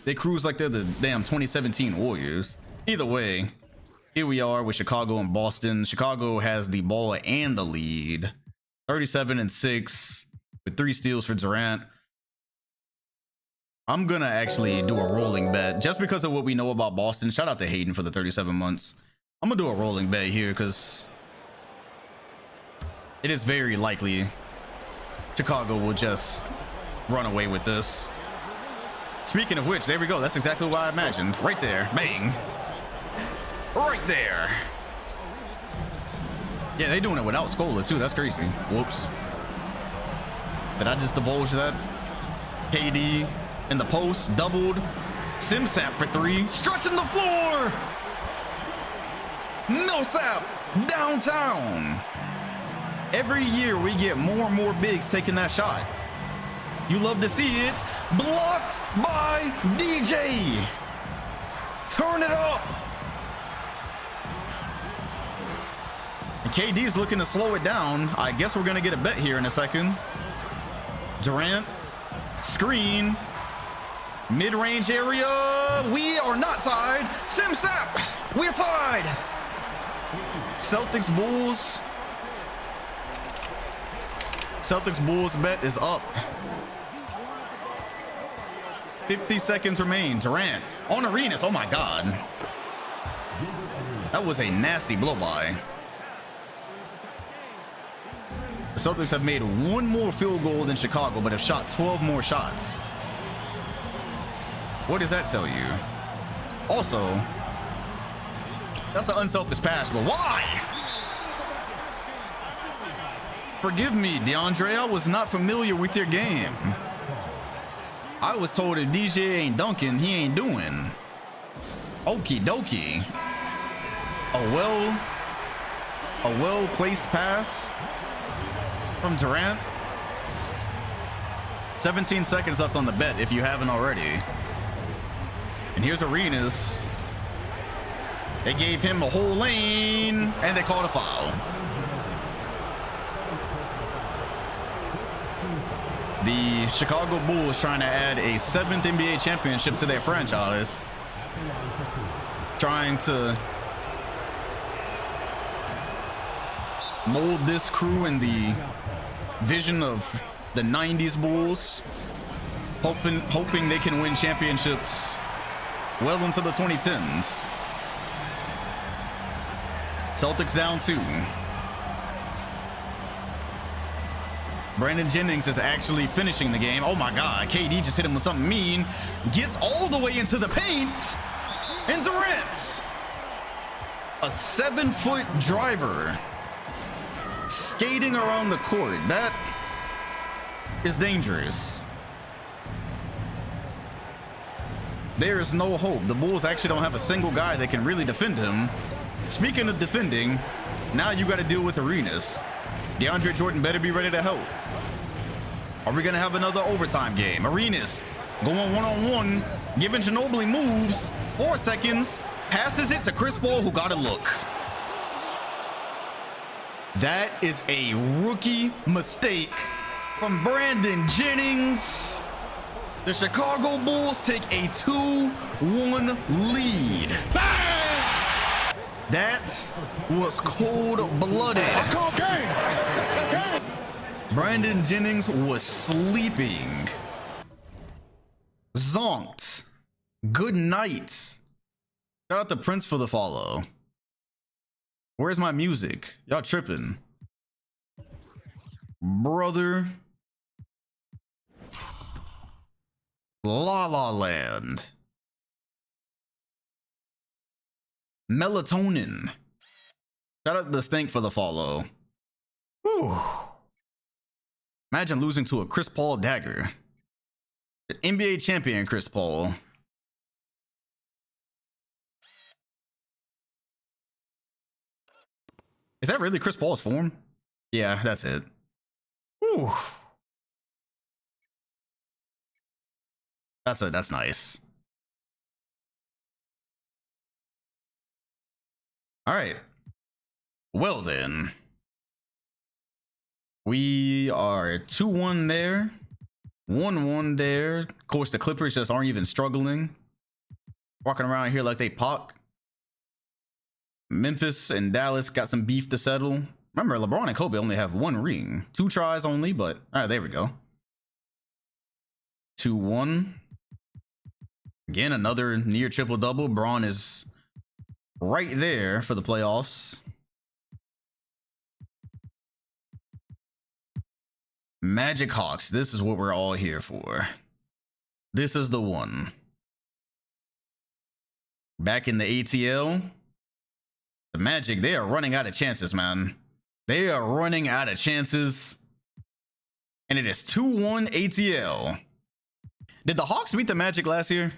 They cruise like they're the damn 2017 Warriors. Either way, here we are with Chicago and Boston. Chicago has the ball and the lead, 37-6 with 3 steals for Durant. I'm gonna actually do a rolling bet just because of what we know about Boston. Shout out to Hayden for the 37 months. I'm gonna do a rolling bet here because it is very likely Chicago will just run away with this. Speaking of which, there we go. That's exactly what I imagined. Right there. Bang. Right there. Yeah, they doing it without Scola too. That's crazy. Whoops. Did I just divulge that? KD in the post, doubled. Simsap for 3. Stretching the floor. Millsap downtown. Every year we get more and more bigs taking that shot. You love to see it. Blocked by DJ. Turn it up. And KD's looking to slow it down. I guess we're going to get a bet here in a second. Durant Screen. Mid-range area. We are not tied. Sim Sap. We're tied. Celtics Bulls. Celtics Bulls bet is up. 50 seconds remain. Durant on Arenas. Oh my God. That was a nasty blow by. The Celtics have made one more field goal than Chicago, but have shot 12 more shots. What does that tell you? Also, that's an unselfish pass, but why? Forgive me, DeAndre, I was not familiar with your game. I was told if DJ ain't dunking, he ain't doing. Okie dokie. A well-placed pass from Durant. 17 seconds left on the bet if you haven't already. And here's Arenas. They gave him a whole lane and they called a foul. The Chicago Bulls trying to add a 7th NBA championship to their franchise. Trying to mold this crew in the vision of the 90s Bulls. Hoping they can win championships well into the 2010s. Celtics down 2. Brandon Jennings is actually finishing the game. Oh my God, KD just hit him with something mean. Gets all the way into the paint. And Durant, a 7-foot driver, skating around the court. That is dangerous. There is no hope. The Bulls actually don't have a single guy that can really defend him. Speaking of defending, now you got to deal with Arenas. DeAndre Jordan better be ready to help. Are we going to have another overtime game? Arenas going one-on-one, giving Ginobili moves. 4 seconds, passes it to Chris Paul, who got a look. That is a rookie mistake from Brandon Jennings. The Chicago Bulls take a 2-1 lead. Bang! That was cold-blooded. Brandon Jennings was sleeping. Zonked. Good night. Shout out to Prince for the follow. Where's my music? Y'all tripping. Brother. La La Land. Melatonin. Shout out to Stink for the follow. Whew. Imagine losing to a Chris Paul dagger. The NBA champion Chris Paul. Is that really Chris Paul's form? Yeah, that's it. Whew. That's nice. All right. Well then. We are 2-1 there. 1-1 there. Of course, the Clippers just aren't even struggling. Walking around here like they Pac. Memphis and Dallas got some beef to settle. Remember, LeBron and Kobe only have 1 ring. 2 tries only, but all right, there we go. 2-1. Again, another near triple-double. Braun is right there for the playoffs. Magic Hawks. This is what we're all here for. This is the one. Back in the ATL. The Magic, they are running out of chances, man. They are running out of chances. And it is 2-1 ATL. Did the Hawks beat the Magic last year?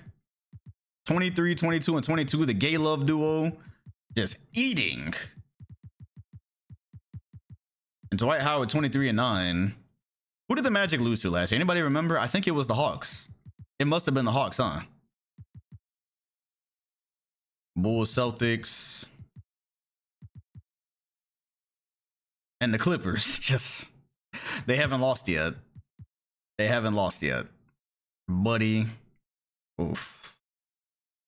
23, 22, and 22. The Gay Love duo just eating. And Dwight Howard, 23 and 9. Who did the Magic lose to last year? Anybody remember? I think it was the Hawks. It must have been the Hawks, huh? Bulls, Celtics. And the Clippers. Just, they haven't lost yet. They haven't lost yet. buddy. Oof.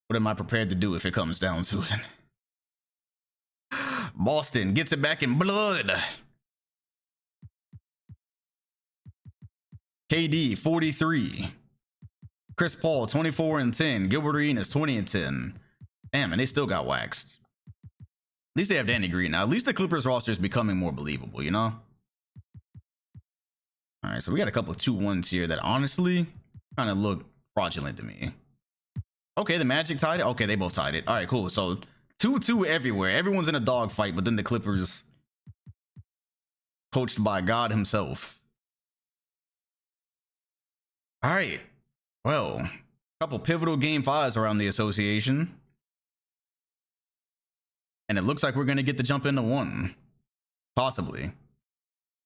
What am I prepared to do if it comes down to it? Boston gets it back in blood. KD 43. Chris Paul 24 and 10. Gilbert Arenas 20 and 10. Damn, and they still got waxed. At least they have Danny Green now. At least the Clippers roster is becoming more believable, you know? All right, so we got a couple of 2-1s here that honestly kind of look fraudulent to me. Okay, the Magic tied it. Okay, they both tied it. All right, cool. So 2-2 everywhere. Everyone's in a dogfight, but then the Clippers, coached by God himself. All right. Well, a couple pivotal game 5s around the association. And it looks like we're going to get the jump into one. Possibly.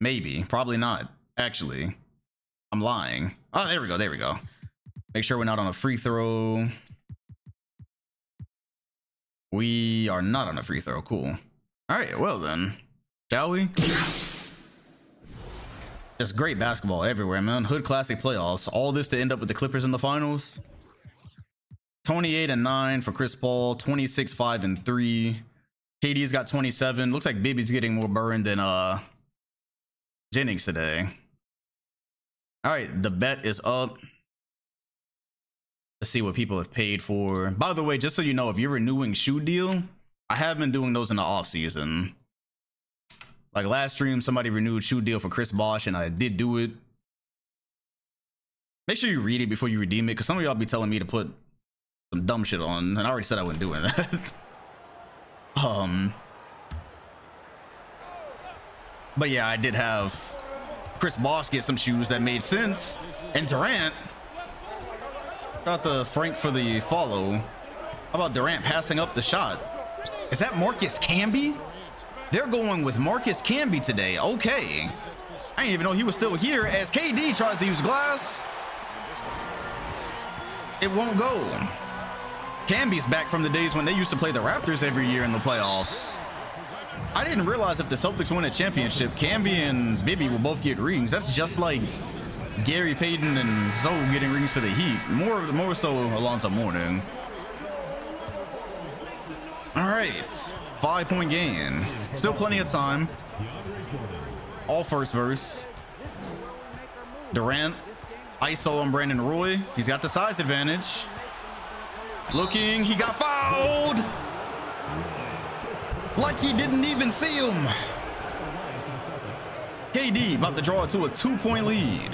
Maybe. Probably not. Actually. I'm lying. Oh, there we go. There we go. Make sure we're not on a free throw. We are not on a free throw. Cool. All right. Well, then. Shall we? Just great basketball everywhere, man. Hood Classic playoffs. All this to end up with the Clippers in the finals. 28 and 9 for Chris Paul. 26, 5 and 3. KD's got 27. Looks like Bibby's getting more burned than Jennings today. All right, the bet is up. Let's see what people have paid for. By the way, just so you know, if you're renewing shoe deal, I have been doing those in the off season. Like last stream, somebody renewed shoe deal for Chris Bosh, and I did do it. Make sure you read it before you redeem it, because some of y'all be telling me to put some dumb shit on, and I already said I wasn't doing that. But yeah, I did have Chris Bosh get some shoes that made sense, and Durant got the Frank for the follow. How about Durant passing up the shot? Is that Marcus Camby? They're going with Marcus Camby today. Okay. I didn't even know he was still here as KD tries to use glass. It won't go. Camby's back from the days when they used to play the Raptors every year in the playoffs. I didn't realize if the Celtics win a championship, Camby and Bibby will both get rings. That's just like Gary Payton and Zoe getting rings for the Heat. More so Alonzo Mourning. All right. 5-point gain. Still plenty of time. All first verse. Durant. ISO on Brandon Roy. He's got the size advantage. Looking. He got fouled. Like he didn't even see him. KD about to draw it to a 2-point lead.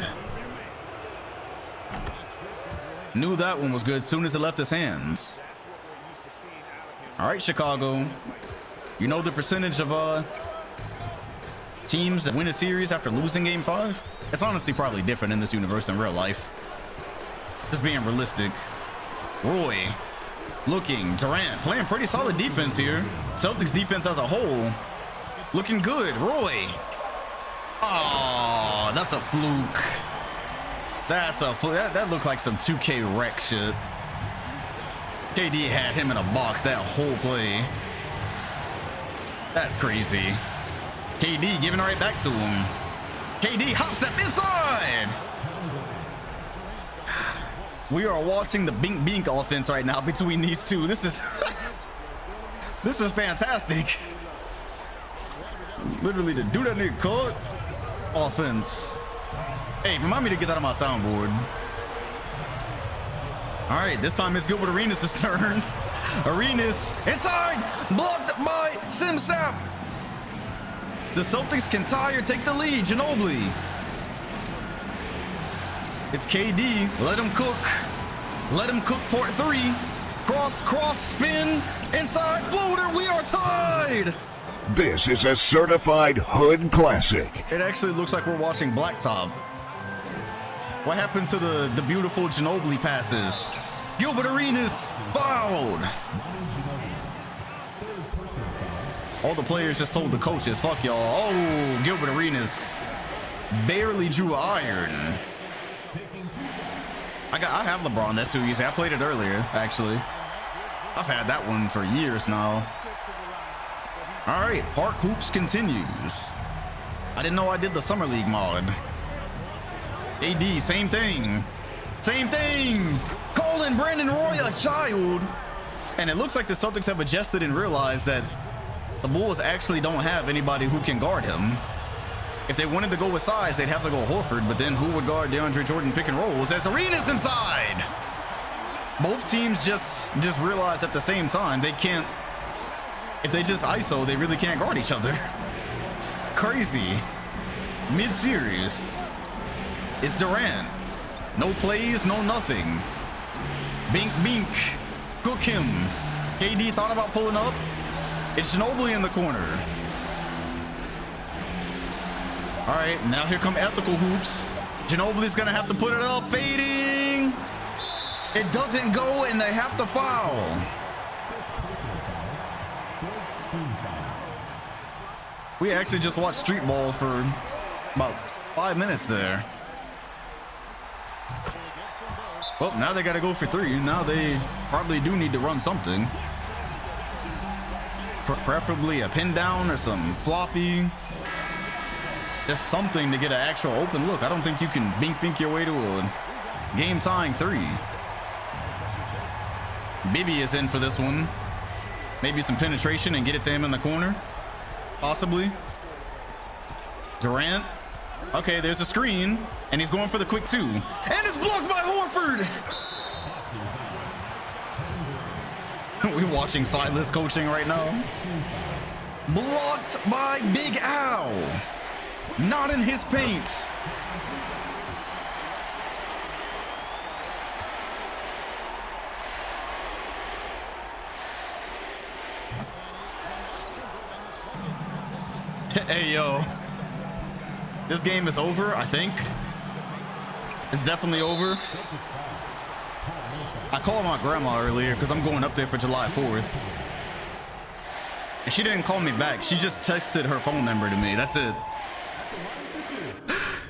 Knew that one was good as soon as it left his hands. All right, Chicago. You know the percentage of teams that win a series after losing game 5? It's honestly probably different in this universe than real life. Just being realistic. Roy looking. Durant playing pretty solid defense here. Celtics defense as a whole looking good. Roy. Oh, that's a fluke. That's a fluke. That looked like some 2K wreck shit. KD had him in a box that whole play. That's crazy. KD giving it right back to him. KD hop step inside. We are watching the bink bink offense right now between these two. This is this is fantastic. Literally the do that nigga caught offense. Hey, remind me to get that on my soundboard. All right, this time it's Gilbert Arenas' turn. Arenas inside, blocked by Simsap. The Celtics can tie or take the lead. Ginobili. It's KD. Let him cook. Let him cook port 3. Cross, spin. Inside, floater. We are tied. This is a certified hood classic. It actually looks like we're watching Blacktop. What happened to the beautiful Ginobili passes? Gilbert Arenas fouled. All the players just told the coaches, fuck y'all. Oh, Gilbert Arenas barely drew iron. I have LeBron. That's too easy. I played it earlier, actually. I've had that one for years now. All right, Park Hoops continues. I didn't know I did the Summer League mod. AD, same thing. Same thing. Calling Brandon Roy a child. And it looks like the Celtics have adjusted and realized that the Bulls actually don't have anybody who can guard him. If they wanted to go with size, they'd have to go Horford, but then who would guard DeAndre Jordan pick and rolls as Arenas inside? Both teams just realized at the same time they can't, if they just ISO, they really can't guard each other. Crazy. Mid-series. It's Durant. No plays, no nothing. Bink, bink. Cook him. KD thought about pulling up. It's Ginobili in the corner. All right, now here come ethical hoops. Ginobili's gonna have to put it up. Fading. It doesn't go, and they have to foul. We actually just watched street ball for about 5 minutes there. Well, now they got to go for three. Now they probably do need to run something. Preferably a pin down or some floppy. Just something to get an actual open look. I don't think you can bink your way to a game tying three. Bibby is in for this one. Maybe some penetration and get it to him in the corner. Possibly. Durant. Okay, there's a screen, and he's going for the quick two. And it's blocked by Horford. We're watching sideless coaching right now. Blocked by Big Al. Not in his paint. Hey, yo. This game is over, I think. It's definitely over. I called my grandma earlier because I'm going up there for July 4th. And she didn't call me back. She just texted her phone number to me. That's it.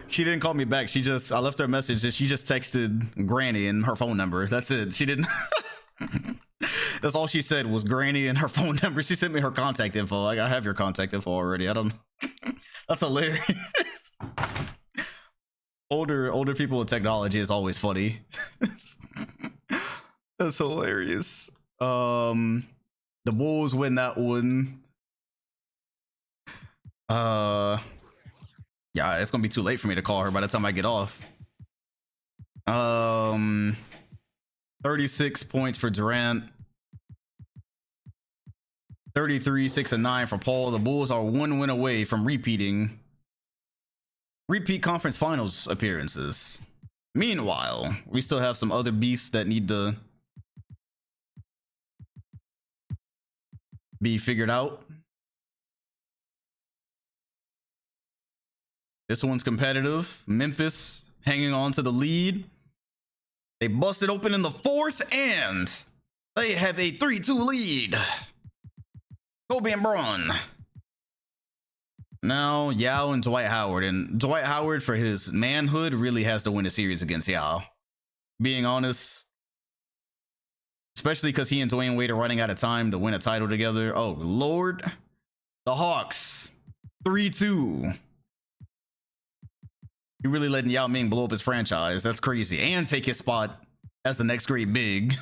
She didn't call me back. I left her a message that she just texted Granny and her phone number. That's it. She didn't. That's all she said was Granny and her phone number. She sent me her contact info. I have your contact info already. I don't. That's hilarious. Older people with technology is always funny. That's hilarious. The Bulls win that one. Yeah, it's gonna be too late for me to call her by the time I get off. 36 points for Durant. 33, 6 and 9 for Paul. The Bulls are one win away from repeat conference finals appearances. Meanwhile, we still have some other beasts that need to be figured out. This one's competitive. Memphis hanging on to the lead. They busted open in the fourth, and they have a 3-2 lead. Kobe and Braun. Now Yao and Dwight Howard. And Dwight Howard, for his manhood, really has to win a series against Yao. Being honest. Especially because he and Dwayne Wade are running out of time to win a title together. Oh, Lord. The Hawks. 3-2. You're really letting Yao Ming blow up his franchise. That's crazy. And take his spot as the next great big.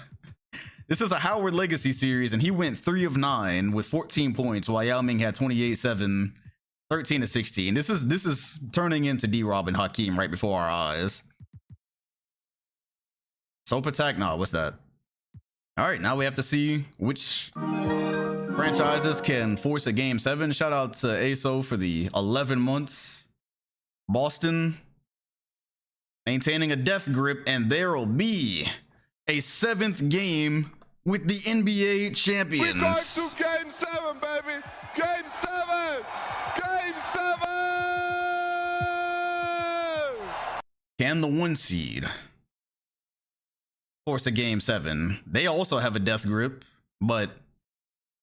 This is a Howard legacy series, and he went 3 of 9 with 14 points, while Yao Ming had 28-7, 13-16. This is turning into D-Rob and Hakeem right before our eyes. Soap attack? No, what's that? All right, now we have to see which franchises can force a game 7. Shout out to ASO for the 11 months. Boston maintaining a death grip, and there will be a 7th game with the NBA champions. We're going to game 7, baby. Game 7. Game 7. Can the 1 seed force a game 7? They also have a death grip, but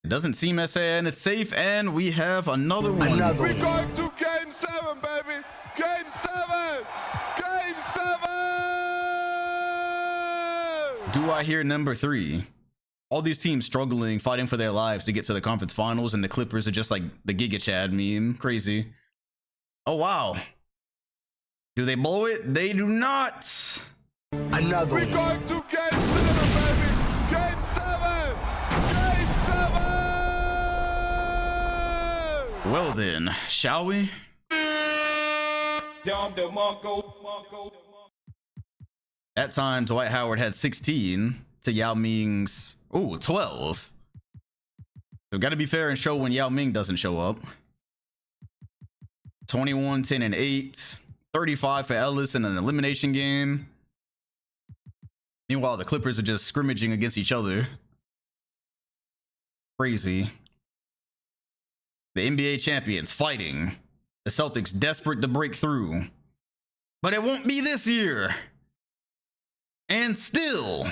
it doesn't seem as and it's safe, and we have another one. We're going to game 7, baby. Game 7. Game 7. Do I hear number 3? All these teams struggling, fighting for their lives to get to the conference finals, and the Clippers are just like the Giga Chad meme. Crazy. Oh, wow. Do they blow it? They do not. Another We're one. going to Game 7, baby. Game 7. Game 7. Well then, shall we? That time, Dwight Howard had 16 to Yao Ming's 12. So got to be fair and show when Yao Ming doesn't show up. 21, 10, and 8. 35 for Ellis in an elimination game. Meanwhile, the Clippers are just scrimmaging against each other. Crazy. The NBA champions fighting. The Celtics desperate to break through. But it won't be this year. And still,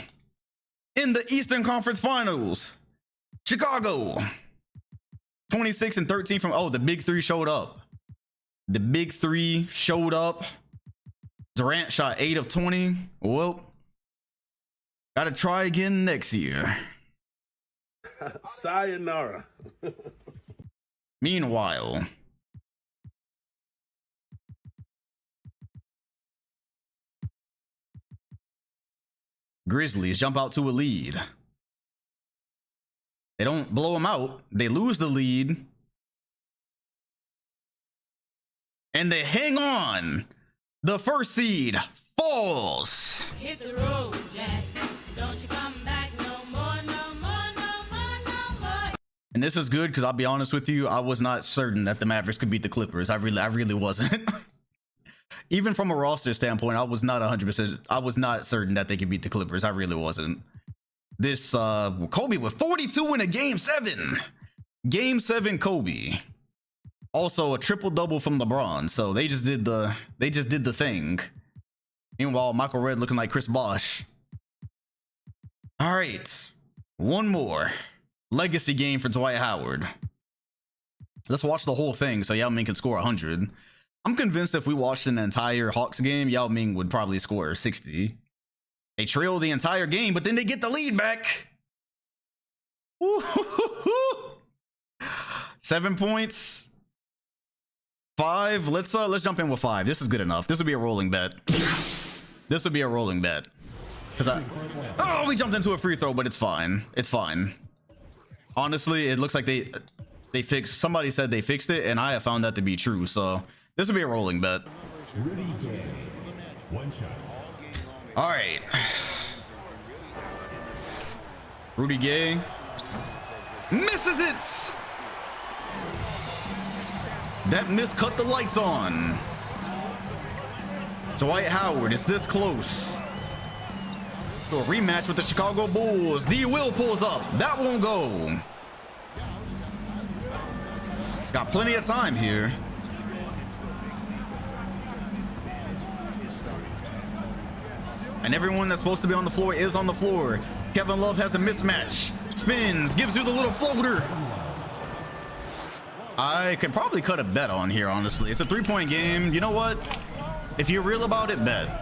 in the Eastern Conference Finals, Chicago. 26 and 13 from, the big three showed up. The big three showed up. Durant shot 8 of 20. Well, gotta try again next year. Sayonara. Meanwhile, Grizzlies jump out to a lead. They don't blow them out. They lose the lead. And they hang on. The first seed falls. Hit the road, Jack. Don't you come back no more, no more, no more, no more. And this is good because I'll be honest with you, I was not certain that the Mavericks could beat the Clippers. I really wasn't. Even from a roster standpoint, I was not 100%. I was not certain that they could beat the Clippers. I really wasn't. This Kobe with 42 in a game 7. Game 7 Kobe. Also a triple double from LeBron. So they just did the thing. Meanwhile, Michael Redd looking like Chris Bosh. All right, one more legacy game for Dwight Howard. Let's watch the whole thing so Yao Ming can score 100. I'm convinced if we watched an entire Hawks game, Yao Ming would probably score 60. They trail the entire game, but then they get the lead back. 7 points. 5. Let's jump in with 5. This is good enough. This would be a rolling bet. This would be a rolling bet. We jumped into a free throw, but it's fine. It's fine. Honestly, it looks like they fixed. Somebody said they fixed it, and I have found that to be true. So this would be a rolling bet. All right. Rudy Gay misses it. That miss cut the lights on. Dwight Howard is this close to a rematch with the Chicago Bulls. D. Will pulls up. That won't go. Got plenty of time here. And everyone that's supposed to be on the floor is on the floor. Kevin Love has a mismatch. Spins, gives you the little floater. I could probably cut a bet on here, honestly. It's a 3-point game. You know what? If you're real about it, bet.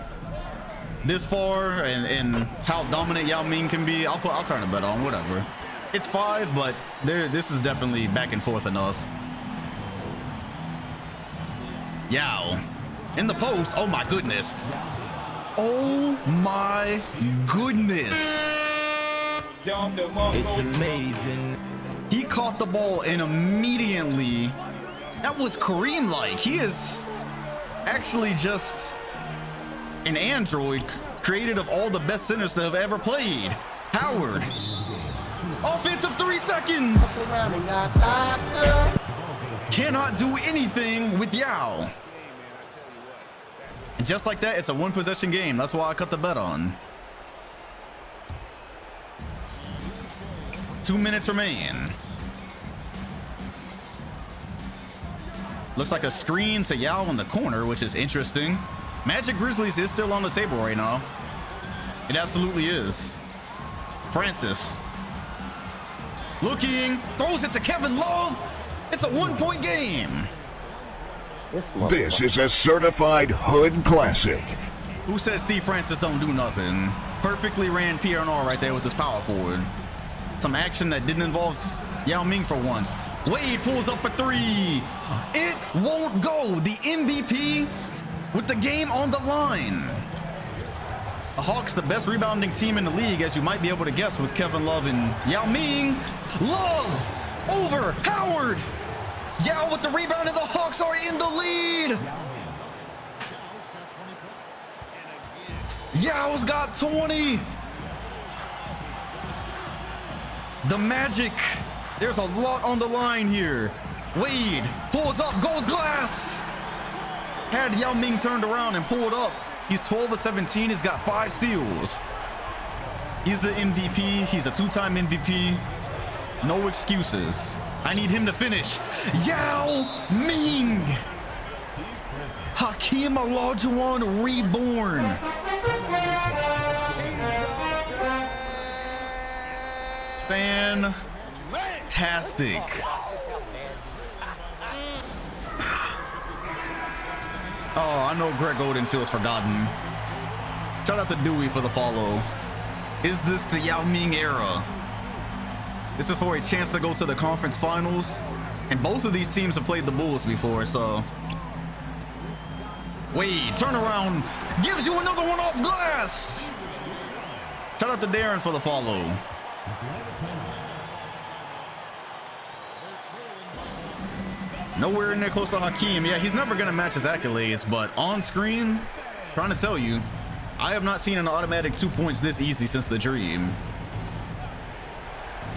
This far and how dominant Yao Ming can be, I'll turn a bet on, whatever. It's 5, but this is definitely back and forth enough. Yao in the post. Oh my goodness. Oh my goodness. It's amazing. He caught the ball and immediately, that was Kareem-like. He is actually just an android created of all the best centers that have ever played. Howard. Offensive 3 seconds. Cannot do anything with Yao. And just like that, it's a 1-possession game. That's why I cut the bet on. 2 minutes remain. Looks like a screen to Yao in the corner, which is interesting. Magic Grizzlies is still on the table right now. It absolutely is. Francis. Looking, throws it to Kevin Love. It's a 1-point game. This is a certified hood classic. Who said Steve Francis don't do nothing? Perfectly ran PRR right there with his power forward. Some action that didn't involve Yao Ming for once. Wade pulls up for 3. It won't go. The MVP with the game on the line. The Hawks, the best rebounding team in the league, as you might be able to guess, with Kevin Love and Yao Ming. Love over Howard. Yao with the rebound, and the Hawks are in the lead. Yao's got 20. The Magic. There's a lot on the line here. Wade pulls up, goes glass. Had Yao Ming turned around and pulled up. He's 12 of 17. He's got 5 steals. He's the MVP. He's a 2-time MVP. No excuses. I need him to finish. Yao Ming. Hakeem Olajuwon reborn. Fantastic. Oh, I know Greg Oden feels forgotten. Shout out to Dewey for the follow. Is this the Yao Ming era? This is for a chance to go to the conference finals. And both of these teams have played the Bulls before, so. Wade, turn around, gives you another one off glass. Shout out to Darren for the follow. Nowhere near close to Hakeem. Yeah, he's never going to match his accolades, but on screen, trying to tell you, I have not seen an automatic 2 points this easy since the dream.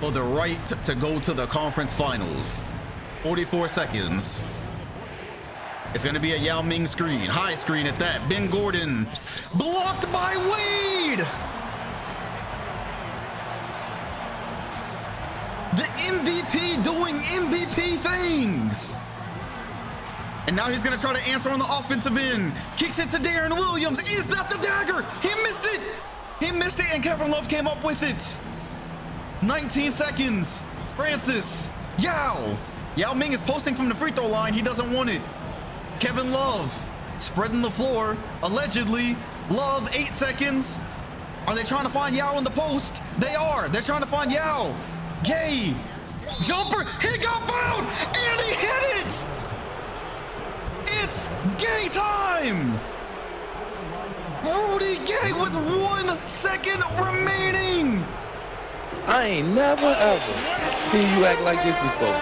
For the right to go to the conference finals. 44 seconds. It's going to be a Yao Ming screen. High screen at that. Ben Gordon blocked by Wade. The MVP doing MVP things. And now he's going to try to answer on the offensive end. Kicks it to Darren Williams. Is that the dagger? He missed it. He missed it, and Kevin Love came up with it. 19 seconds. Francis. Yao. Yao Ming is posting from the free throw line. He doesn't want it. Kevin Love spreading the floor. Allegedly. Love, 8 seconds. Are they trying to find Yao in the post? They are. They're trying to find Yao. Gay. Jumper. He got fouled. And he hit it. It's Gay time. Rudy Gay with 1 second remaining. I ain't never ever seen you act like this before.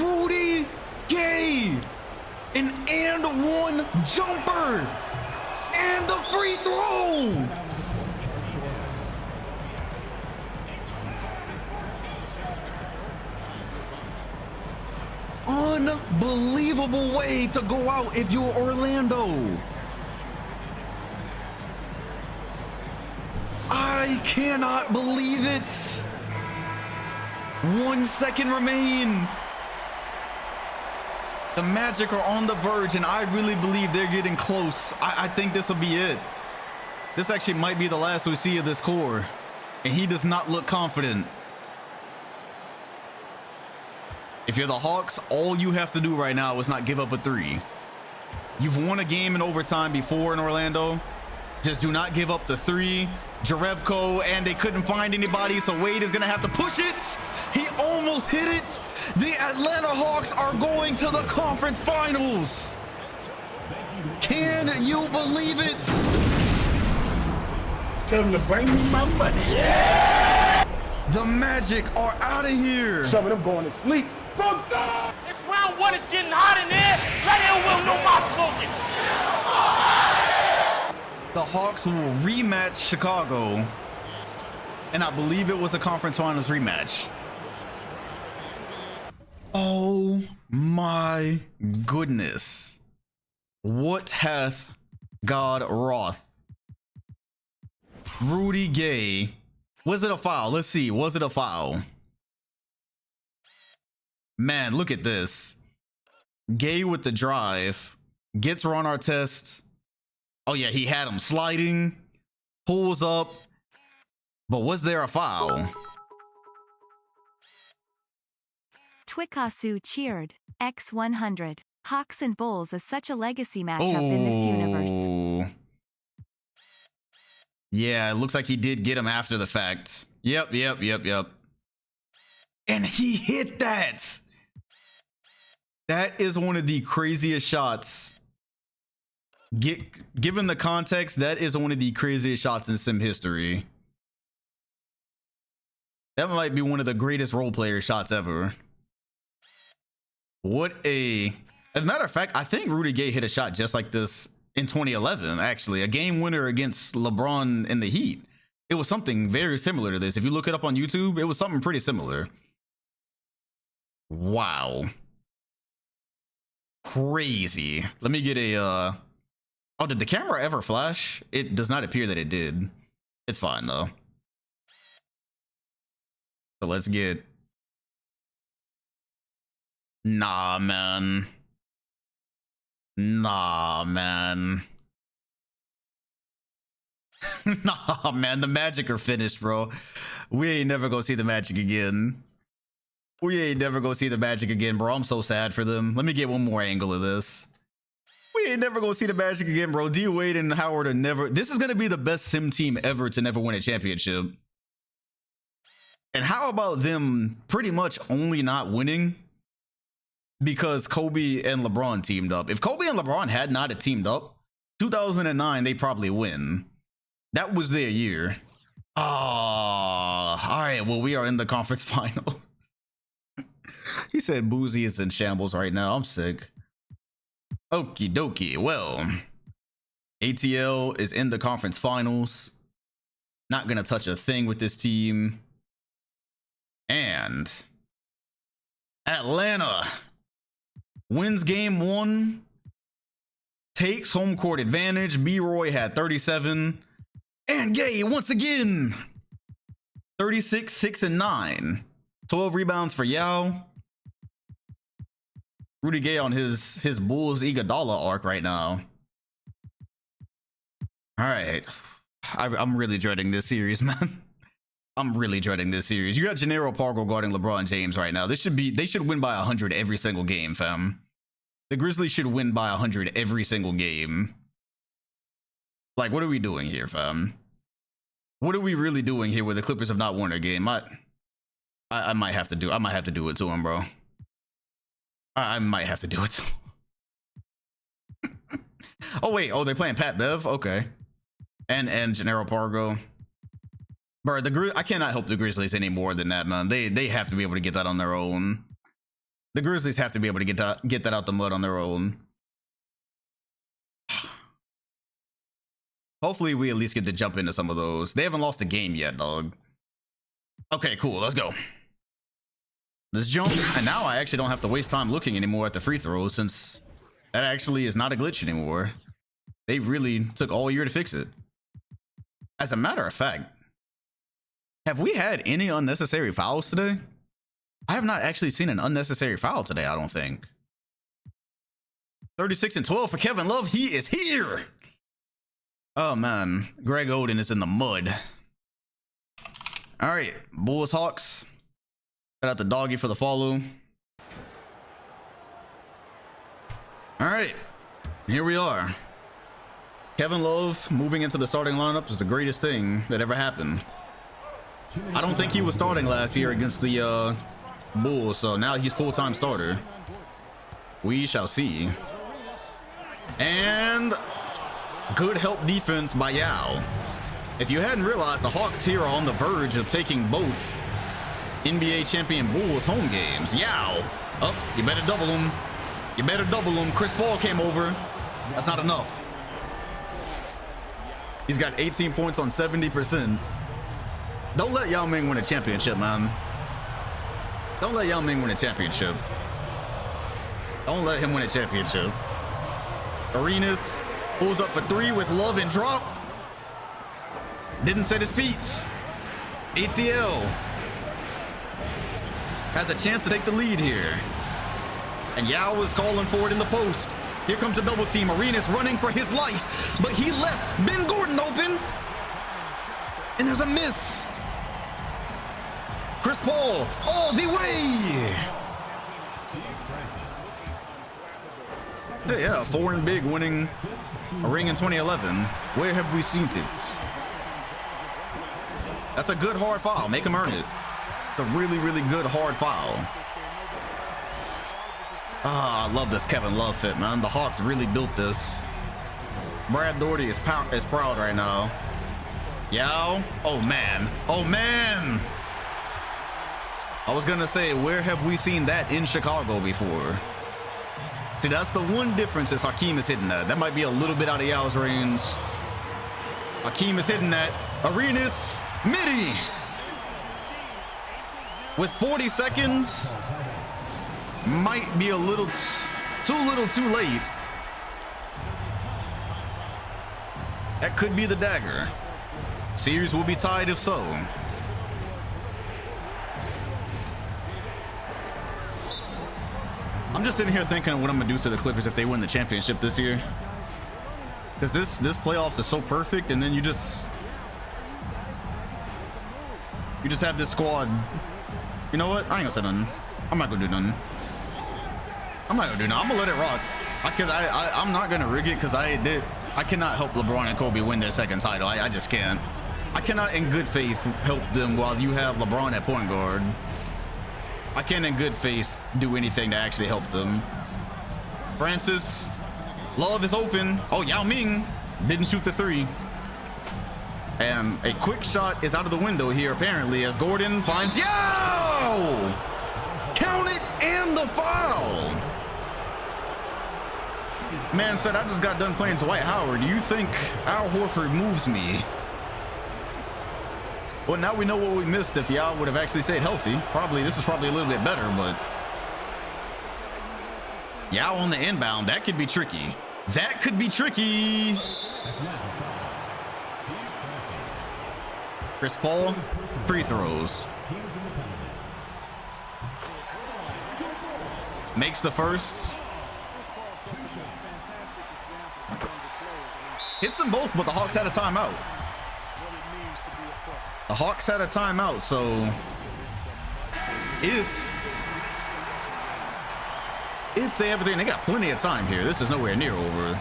Rudy Gay, an and one jumper, and the free throw. Unbelievable way to go out if you're Orlando. I cannot believe it. 1 second remain. The Magic are on the verge, and I really believe they're getting close. I think this will be it. This actually might be the last we see of this core, and he does not look confident. If you're the Hawks, all you have to do right now is not give up a 3. You've won a game in overtime before in Orlando. Just do not give up the 3. Jerebko, and they couldn't find anybody, so Wade is going to have to push it. He almost hit it. The Atlanta Hawks are going to the conference finals. Can you believe it? Tell them to bring me my money. Yeah! The Magic are out of here. Some of them going to sleep. It's round 1, it's getting hot in there. Let him will know my slogan. The Hawks will rematch Chicago, and I believe it was a conference finals rematch. Oh my goodness. What hath God wrought? Rudy Gay. Was it a foul? Let's see. Was it a foul? Man, look at this. Gay with the drive. Gets Ron Artest. Oh yeah, he had him sliding. Pulls up. But was there a foul? Twikasu cheered. X100. Hawks and Bulls is such a legacy matchup in this universe. Yeah, it looks like he did get him after the fact. Yep. And he hit that. That is one of the craziest shots. Given the context, that is one of the craziest shots in sim history. That might be one of the greatest role player shots ever. As a matter of fact, I think Rudy Gay hit a shot just like this in 2011, actually. A game winner against LeBron in the Heat. It was something very similar to this. If you look it up on YouTube, it was something pretty similar. Wow. Crazy. Let me get a oh, did the camera ever flash? It does not appear that it did. It's fine though. So let's get... Nah, man. Nah, man. Nah, man. The Magic are finished, bro. We ain't never gonna see the Magic again. We ain't never gonna see the Magic again, bro. I'm so sad for them. Let me get one more angle of this. We ain't never gonna see the Magic again, bro. D Wade and Howard are never... This is gonna be the best sim team ever to never win a championship. And how about them pretty much only not winning because Kobe and LeBron teamed up? If Kobe and LeBron had not teamed up, 2009, they probably win. That was their year. Oh, all right. Well, we are in the conference final. He said Boozy is in shambles right now. I'm sick. Okie dokie. Well, ATL is in the conference finals. Not going to touch a thing with this team. And Atlanta wins game 1, takes home court advantage. B-Roy had 37, and Gay once again 36, 6 and 9, 12 rebounds for Yao. Rudy Gay on his Bulls Iguodala arc right now. All right, I'm really dreading this series, man. I'm really dreading this series. You got Gennaro Pargo guarding LeBron James right now. They should win by 100 every single game, fam. The Grizzlies should win by 100 every single game. Like, what are we doing here, fam? What are we really doing here where the Clippers have not won a game? I might have to do it to him, bro. I might have to do it to him. Oh wait, oh, they're playing Pat Bev? Okay. And Gennaro Pargo. Bro, I cannot help the Grizzlies any more than that, man. They have to be able to get that on their own. The Grizzlies have to be able to get that out the mud on their own. Hopefully we at least get to jump into some of those. They haven't lost a game yet, dog. Okay, cool. Let's go. Let's jump. And now I actually don't have to waste time looking anymore at the free throws, since that actually is not a glitch anymore. They really took all year to fix it. As a matter of fact, have we had any unnecessary fouls today? I have not actually seen an unnecessary foul today, I don't think. 36 and 12 for Kevin Love. He is here. Oh, man. Greg Oden is in the mud. All right. Bulls Hawks. Shout out to Doggy for the follow. All right. Here we are. Kevin Love moving into the starting lineup is the greatest thing that ever happened. I don't think he was starting last year against the Bulls, so now he's full-time starter. We shall see. And good help defense by Yao. If you hadn't realized, the Hawks here are on the verge of taking both NBA champion Bulls home games. Yao. Oh, you better double him. You better double him. Chris Paul came over. That's not enough. He's got 18 points on 70%. Don't let Yao Ming win a championship, man. Don't let Yao Ming win a championship. Don't let him win a championship. Arenas pulls up for 3 with Love and drop. Didn't set his feet. ATL has a chance to take the lead here. And Yao is calling for it in the post. Here comes a double team. Arenas running for his life, but he left Ben Gordon open. And there's a miss. Chris Paul all the way. Yeah, 4 and big, winning a ring in 2011. Where have we seen it? That's a good hard foul. Make him earn it. A really, really good hard foul. Ah, I love this Kevin Love fit, man. The Hawks really built this. Brad Daugherty is proud right now. Yao. Oh, man. Oh, man. I was going to say, where have we seen that in Chicago before? See, that's the one difference is Hakeem is hitting that. That might be a little bit out of Yao's range. Hakeem is hitting that. Arenas, midi. With 40 seconds. Might be a little too late. That could be the dagger. Series will be tied if so. I'm just sitting here thinking of what I'm gonna do to the Clippers if they win the championship this year. Because this playoffs is so perfect, and then you just have this squad. You know what? I ain't gonna say nothing. I'm not gonna do nothing. I'm gonna let it rock. Because I'm not gonna rig it because I cannot help LeBron and Kobe win their second title. I just can't. I cannot in good faith help them while you have LeBron at point guard. I can't in good faith do anything to actually help them. Francis, Love is open. Oh, Yao Ming didn't shoot the three. And a quick shot is out of the window here apparently as Gordon finds Yao! Count it and the foul! Man said, I just got done playing Dwight Howard. Do you think Al Horford moves me? Well, now we know what we missed if Yao would have actually stayed healthy. This is probably a little bit better, but Yao on the inbound, that could be tricky. That could be tricky. Chris Paul, free throws. Makes the first. Hits them both, but the Hawks had a timeout. The Hawks had a timeout, so if they everything, they got plenty of time here. This is nowhere near over.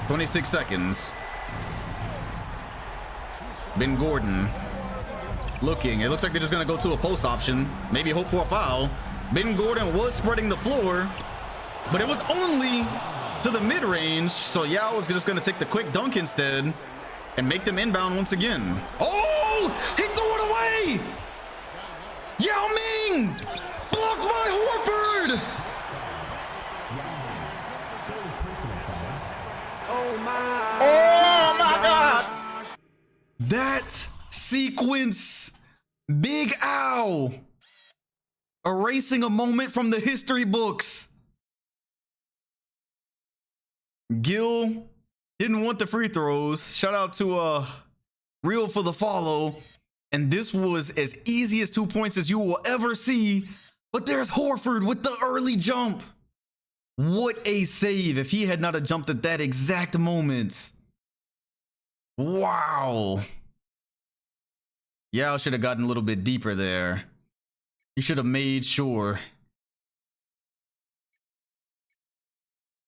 26 seconds. Ben Gordon looking. It looks like they're just gonna go to a post option. Maybe hope for a foul. Ben Gordon was spreading the floor, but it was only to the mid-range, so Yao was just gonna take the quick dunk instead and make them inbound once again. Oh, he threw it away. Yao Ming blocked by Horford. Oh my God. That sequence, Big Al erasing a moment from the history books. Gil didn't want the free throws. Shout out to Real for the follow. And this was as easy as 2 points as you will ever see. But there's Horford with the early jump. What a save if he had not have jumped at that exact moment. Wow. Yeah, I should have gotten a little bit deeper there. You should have made sure.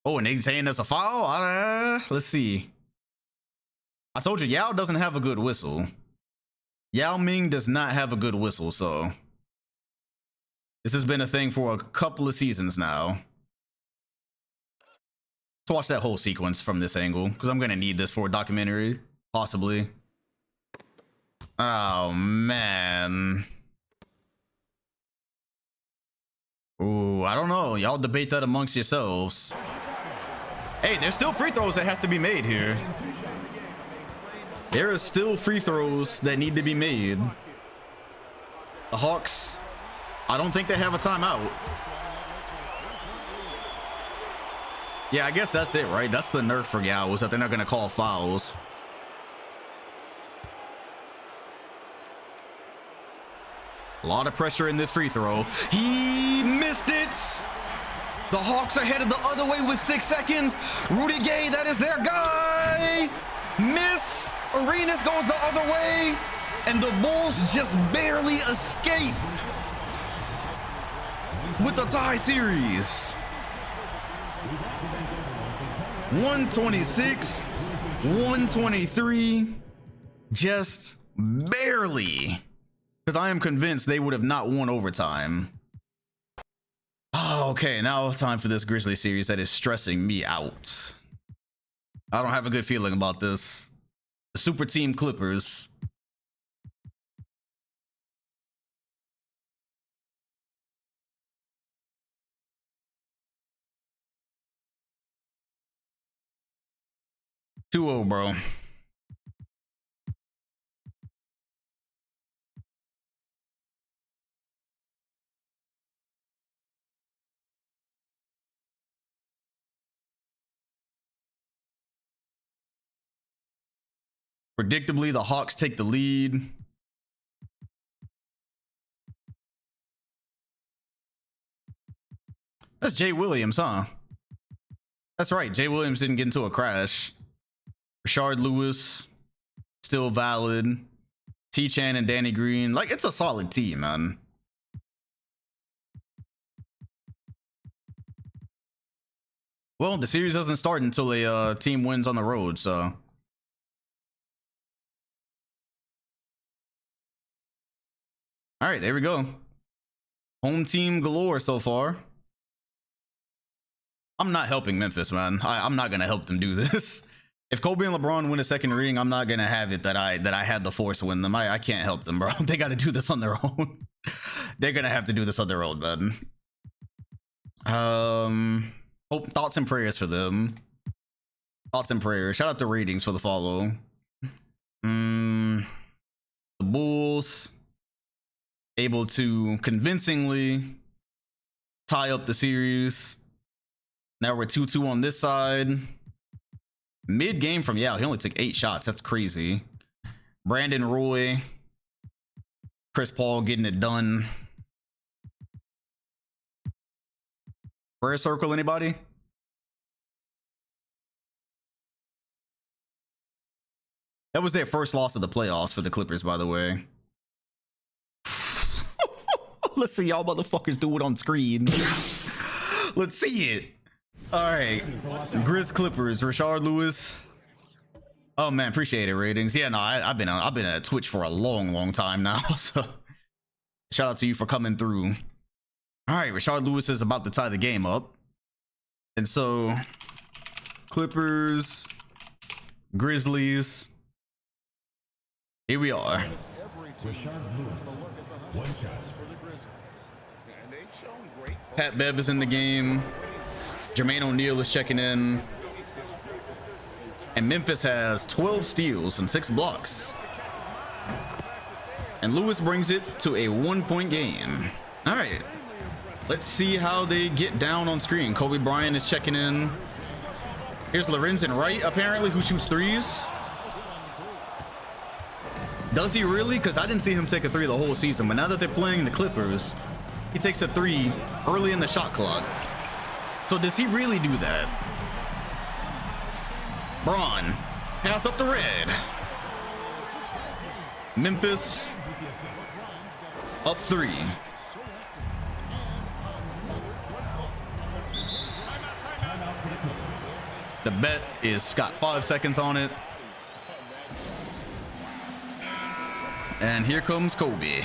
Oh, and they're saying that's a foul? Let's see. I told you, Yao doesn't have a good whistle. Yao Ming does not have a good whistle, so this has been a thing for a couple of seasons now. Let's watch that whole sequence from this angle, because I'm going to need this for a documentary, possibly. Oh, man. Ooh, I don't know. Y'all debate that amongst yourselves. Hey, there's still free throws that have to be made here. There are still free throws that need to be made. The Hawks, I don't think they have a timeout. Yeah, I guess that's it, right? That's the nerf for Yao, is that they're not going to call fouls. A lot of pressure in this free throw. He missed it. The Hawks are headed the other way with 6 seconds. Rudy Gay, that is their guy. Miss. Arenas goes the other way. And the Bulls just barely escape with the tie series. 126, 123. Just barely. Because I am convinced they would have not won overtime. Okay, now time for this Grizzly series that is stressing me out. I don't have a good feeling about this. The Super Team Clippers. $2-0, bro. Predictably, the Hawks take the lead. That's Jay Williams, huh? That's right. Jay Williams didn't get into a crash. Rashard Lewis, still valid. T-Chan and Danny Green. Like, it's a solid team, man. Well, the series doesn't start until a team wins on the road, so. All right, there we go. Home team galore so far. I'm not helping Memphis, man. I'm not gonna help them do this. If Kobe and LeBron win a second ring, I'm not gonna have it that I had the force win them. I can't help them, bro. They got to do this on their own. They're gonna have to do this on their own, man. Thoughts and prayers for them. Thoughts and prayers. Shout out to Ratings for the follow. The Bulls able to convincingly tie up the series. Now we're 2-2 on this side. Mid game from Yao, he only took 8 shots. That's crazy. Brandon Roy, Chris Paul getting it done. Prayer circle, anybody? That was their first loss of the playoffs for the Clippers, by the way. Let's see y'all motherfuckers do it on screen. Let's see it. All right, Grizz Clippers, Rashard Lewis. Oh man, appreciate it, Ratings. Yeah, no, I've been at Twitch for a long time now. So shout out to you for coming through. All right, Rashard Lewis is about to tie the game up, and so Clippers, Grizzlies. Here we are. Pat Bev is in the game. Jermaine O'Neal is checking in. And Memphis has 12 steals and 6 blocks. And Lewis brings it to a 1-point game. All right. Let's see how they get down on screen. Kobe Bryant is checking in. Here's Lorenzen Wright, apparently, who shoots threes. Does he really? Because I didn't see him take a 3 the whole season. But now that they're playing the Clippers, he takes a 3 early in the shot clock. So does he really do that? Braun, pass up the red. Memphis, up 3. The bet is got 5 seconds on it. And here comes Kobe.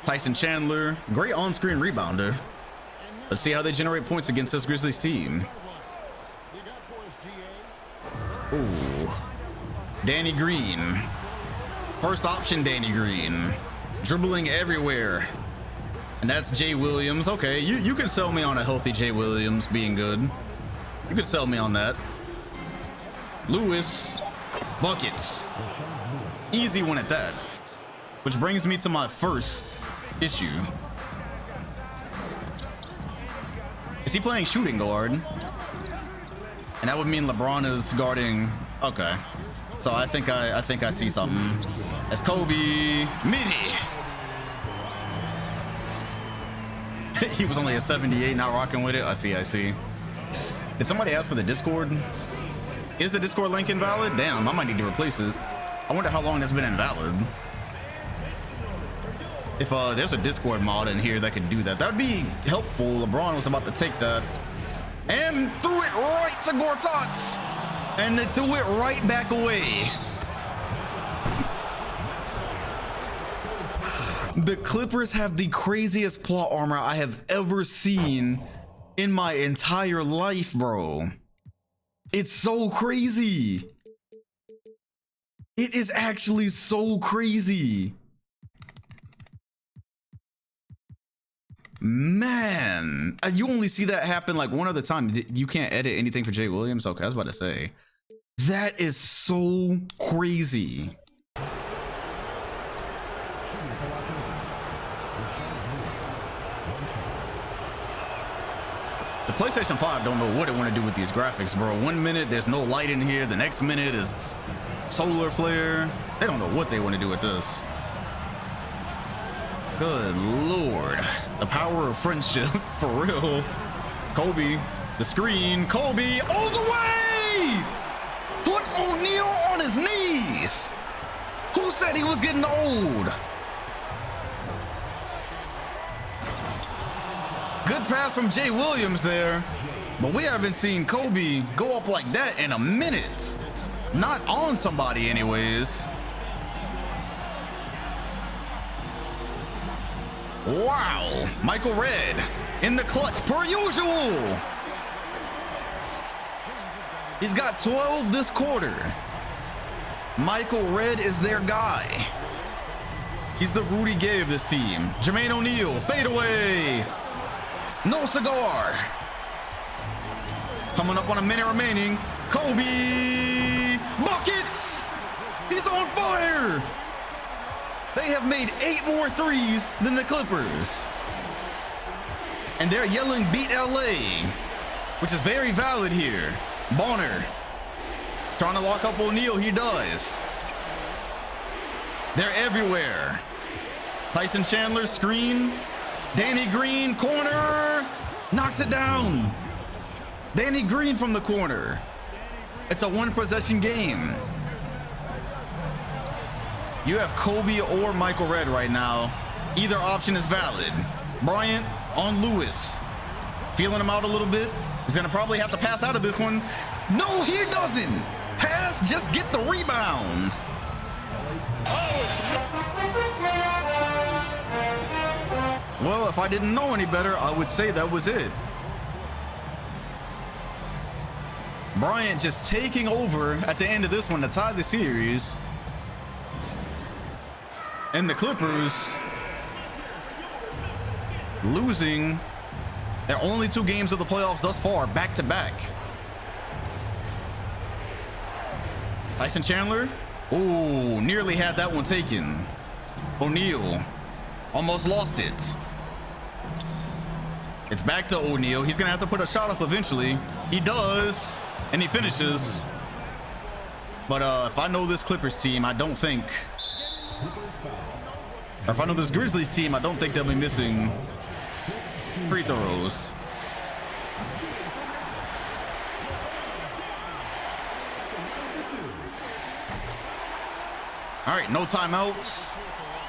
Tyson Chandler, great on-screen rebounder. Let's see how they generate points against this Grizzlies team. Ooh. Danny Green. First option Danny Green. Dribbling everywhere. And that's Jay Williams. Okay, you could sell me on a healthy Jay Williams being good. You could sell me on that. Lewis. Buckets. Easy one at that. Which brings me to my first issue. Is he playing shooting guard? And that would mean LeBron is guarding. Okay, so I think I see something. That's Kobe Midi. He was only a 78, not rocking with it. I see. Did somebody ask for the Discord? Is the Discord link invalid? Damn, I might need to replace it. I wonder how long that's been invalid. If there's a Discord mod in here that could do that, that would be helpful. LeBron was about to take that and threw it right to Gortats, and they threw it right back away. The Clippers have the craziest plot armor I have ever seen in my entire life, bro. It's so crazy. It is actually so crazy. Man, you only see that happen like one other time. You can't edit anything for Jay Williams? Okay, I was about to say. That is so crazy. The PlayStation 5 don't know what it want to do with these graphics, bro. 1 minute there's no light in here, the next minute is solar flare. They don't know what they want to do with this. Good lord, the power of friendship. For real. Kobe, the screen. Kobe all the way. Put O'Neal on his knees. Who said he was getting old? Good pass from Jay Williams there, but we haven't seen Kobe go up like that in a minute. Not on somebody anyways. Wow, Michael Redd in the clutch per usual. He's got 12 this quarter. Michael Redd is their guy. He's the Rudy Gay of this team. Jermaine O'Neal, fadeaway. No cigar. Coming up on a minute remaining. Kobe buckets. He's on fire. They have made 8 more threes than the Clippers. And they're yelling beat LA, which is very valid here. Bonner trying to lock up O'Neal. He does. They're everywhere. Tyson Chandler screen. Danny Green corner, knocks it down. Danny Green from the corner. It's a 1 possession game. You have Kobe or Michael Redd right now. Either option is valid. Bryant on Lewis. Feeling him out a little bit. He's gonna probably have to pass out of this one. No, he doesn't. Pass, just get the rebound. Well, if I didn't know any better, I would say that was it. Bryant just taking over at the end of this one to tie the series. And the Clippers losing their only 2 games of the playoffs thus far, back to back. Tyson Chandler, oh, nearly had that one taken. O'Neal almost lost it. It's back to O'Neal. He's gonna have to put a shot up eventually. He does, and he finishes. But if I know this Clippers team, I don't think, or if I know this Grizzlies team, I don't think they'll be missing free throws. All right, no timeouts.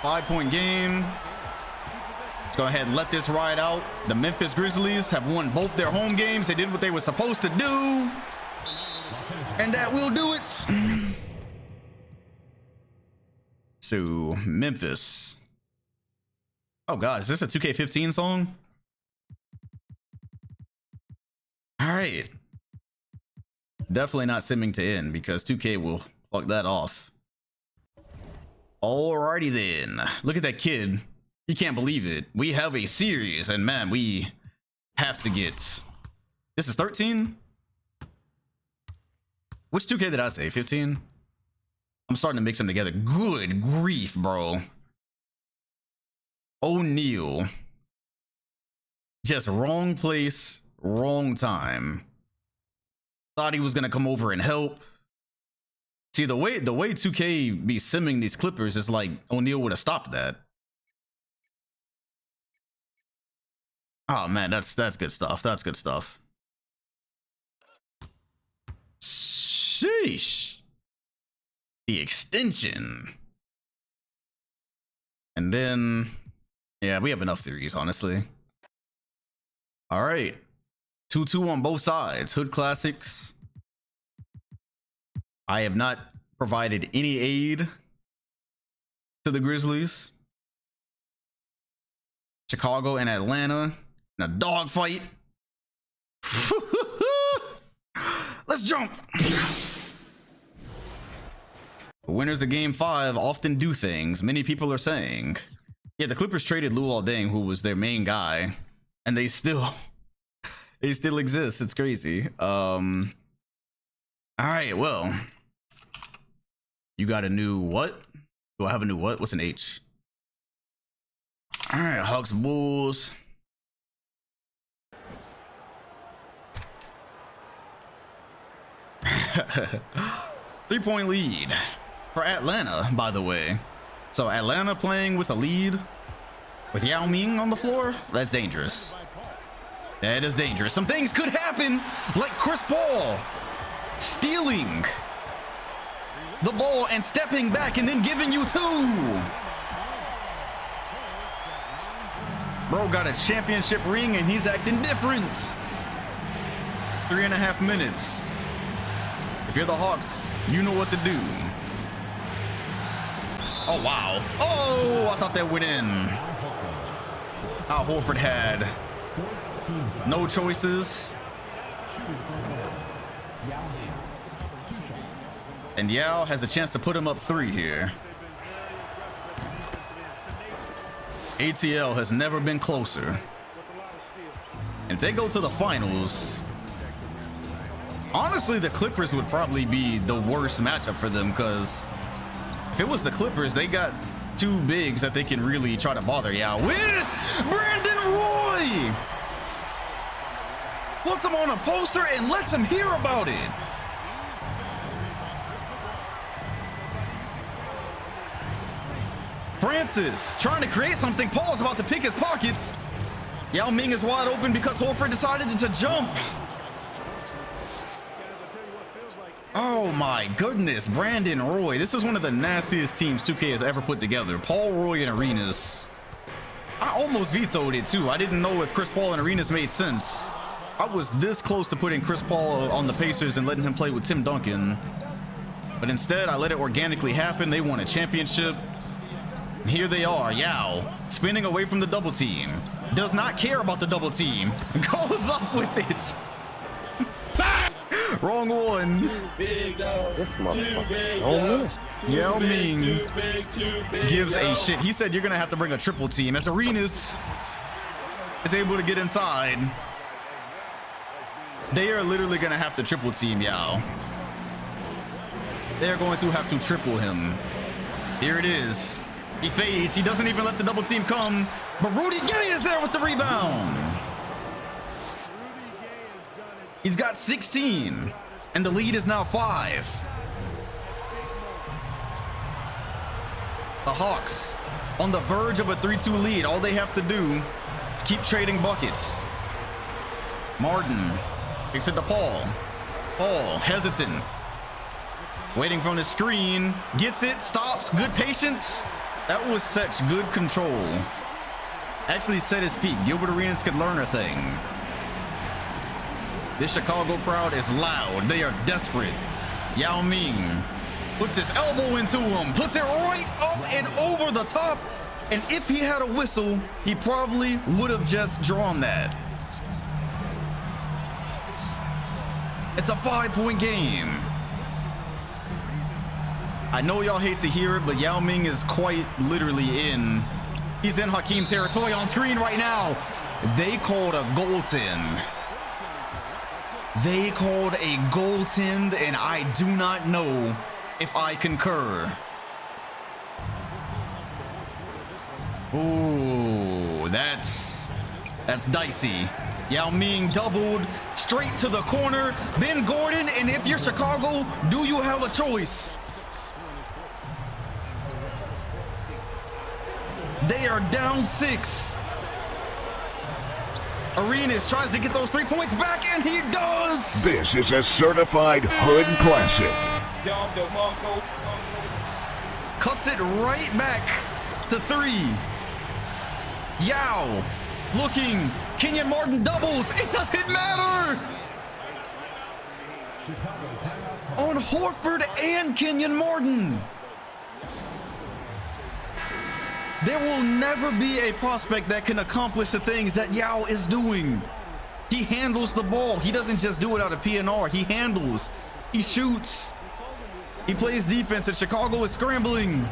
5-point game. Let's go ahead and let this ride out. The Memphis Grizzlies have won both their home games. They did what they were supposed to do. And that will do it. So, Memphis. Oh God, is this a 2K15 song? All right. Definitely not simming to end because 2K will fuck that off. Alrighty then. Look at that kid. You can't believe it. We have a series, and man, we have to get. This is 13? Which 2K did I say? 15? I'm starting to mix them together. Good grief, bro. O'Neal. Just wrong place, wrong time. Thought he was gonna come over and help. See, the way 2K be simming these Clippers is like O'Neal would have stopped that. Oh man, that's good stuff. That's good stuff. Sheesh. The extension. And then, yeah, we have enough theories, honestly. All right. 2-2 on both sides. Hood Classics. I have not provided any aid to the Grizzlies. Chicago and Atlanta in a dogfight. Let's jump. The winners of game 5 often do things. Many people are saying. Yeah, the Clippers traded Luol Deng, who was their main guy, and they still exist. It's crazy. All right, well, you got a new what? Do I have a new what? What's an H? All right, Hawks Bulls. Three-point lead for Atlanta, by the way. So Atlanta playing with a lead with Yao Ming on the floor. That's dangerous. That is dangerous. Some things could happen, like Chris Paul stealing the ball and stepping back and then giving you 2. Bro got a championship ring and he's acting different. 3.5 minutes. If you're the Hawks, you know what to do. Oh, wow. Oh, I thought that went in. Al Horford had no choices. And Yao has a chance to put him up 3 here. ATL has never been closer. And if they go to the finals, honestly, the Clippers would probably be the worst matchup for them, because if it was the Clippers, they got 2 bigs that they can really try to bother Yao with. Brandon Roy puts him on a poster and lets him hear about it. Francis trying to create something. Paul's about to pick his pockets. Yao Ming is wide open because Horford decided to jump. Oh my goodness, Brandon Roy. This is one of the nastiest teams 2K has ever put together. Paul, Roy, and Arenas. I almost vetoed it too. I didn't know if Chris Paul and Arenas made sense. I was this close to putting Chris Paul on the Pacers and letting him play with Tim Duncan. But instead, I let it organically happen. They won a championship. And here they are, Yao, spinning away from the double team. Does not care about the double team. Goes up with it. Wrong one. This motherfucker don't miss. Yao Ming gives a shit. He said you're gonna have to bring a triple team as Arenas is able to get inside. They are literally gonna have to triple team Yao. They're going to have to triple him. Here it is. He fades. He doesn't even let the double team come. But Rudy Gay is there with the rebound. He's got 16, and the lead is now 5. The Hawks on the verge of a 3-2 lead. All they have to do is keep trading buckets. Martin kicks it to Paul. Paul, hesitant. Waiting from the screen. Gets it, stops, good patience. That was such good control. Actually set his feet. Gilbert Arenas could learn a thing. This Chicago crowd is loud. They are desperate. Yao Ming puts his elbow into him, puts it right up and over the top. And if he had a whistle, he probably would have just drawn that. It's a 5-point game. I know y'all hate to hear it, but Yao Ming is quite literally in. He's in Hakeem territory on screen right now. They called a goaltend. They called a goaltend, and I do not know if I concur. Ooh, that's dicey. Yao Ming doubled straight to the corner. Ben Gordon, and if you're Chicago, do you have a choice? They are down 6. Arenas tries to get those 3 points back, and he does. This is a certified hood classic. Cuts it right back to 3. Yao looking. Kenyon Martin doubles. It doesn't matter. On Horford and Kenyon Martin. There will never be a prospect that can accomplish the things that Yao is doing. He handles the ball. He doesn't just do it out of PNR. He handles. He shoots. He plays defense, and Chicago is scrambling.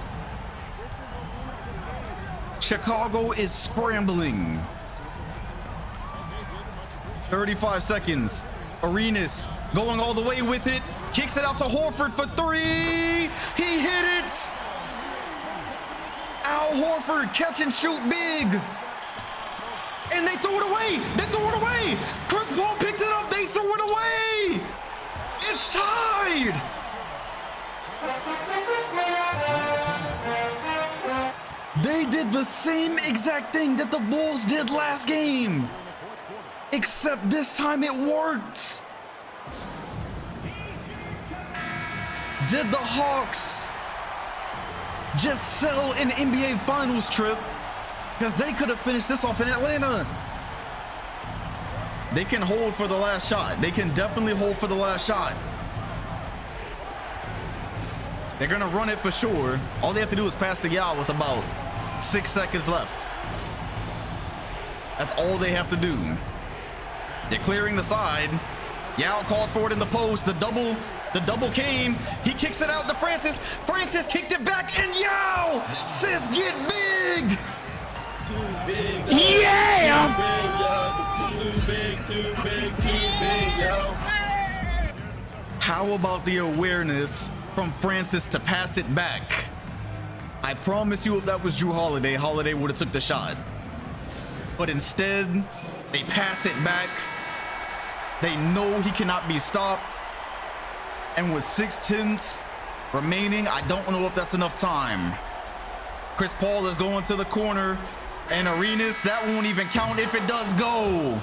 Chicago is scrambling. 35 seconds. Arenas going all the way with it. Kicks it out to Horford for three. He hit it. Al Horford catch and shoot big. And they threw it away. They threw it away. Chris Paul picked it up. They threw it away. It's tied. They did the same exact thing that the Bulls did last game. Except this time it worked. Did the Hawks just sell an NBA Finals trip? Because they could have finished this off in Atlanta. They can hold for the last shot. They can definitely hold for the last shot. They're going to run it for sure. All they have to do is pass to Yao with about 6 seconds left. That's all they have to do. They're clearing the side. Yao calls for it in the post. The double came. He kicks it out to Francis. Francis kicked it back, and Yao says, "Get big." Yeah. How about the awareness from Francis to pass it back? I promise you, if that was Drew Holiday, Holiday would have took the shot. But instead, they pass it back. They know he cannot be stopped. And with 6/10 remaining, I don't know if that's enough time. Chris Paul is going to the corner, and Arenas, that won't even count if it does go.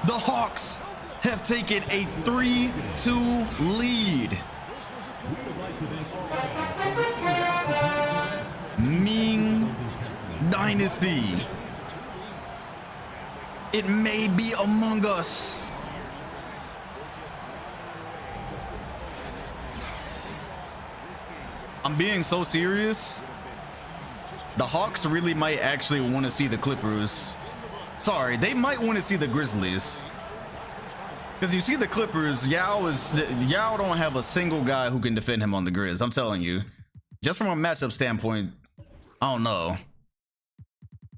The Hawks have taken a 3-2 lead. Ming Dynasty. It may be among us. I'm being so serious. The Hawks really might actually want to see the Clippers. Sorry, they might want to see the Grizzlies. Because you see the Clippers, Yao don't have a single guy who can defend him on the Grizz. I'm telling you. Just from a matchup standpoint, I don't know.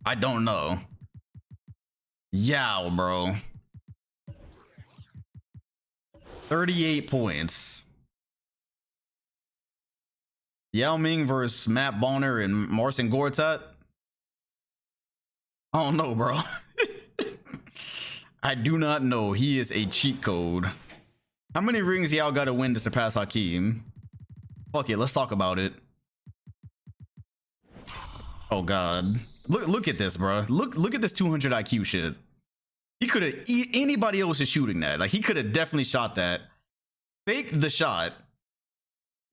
I don't know. Yao, bro. 38 points. Yao Ming versus Matt Bonner and Marcin Gortat. I don't know, bro. I do not know. He is a cheat code. How many rings Yao got to win to surpass Hakeem? Fuck it, let's talk about it. Oh god. Look at this, bro. Look at this 200 IQ shit. He could have, anybody else is shooting that. Like, he could have definitely shot that. Faked the shot.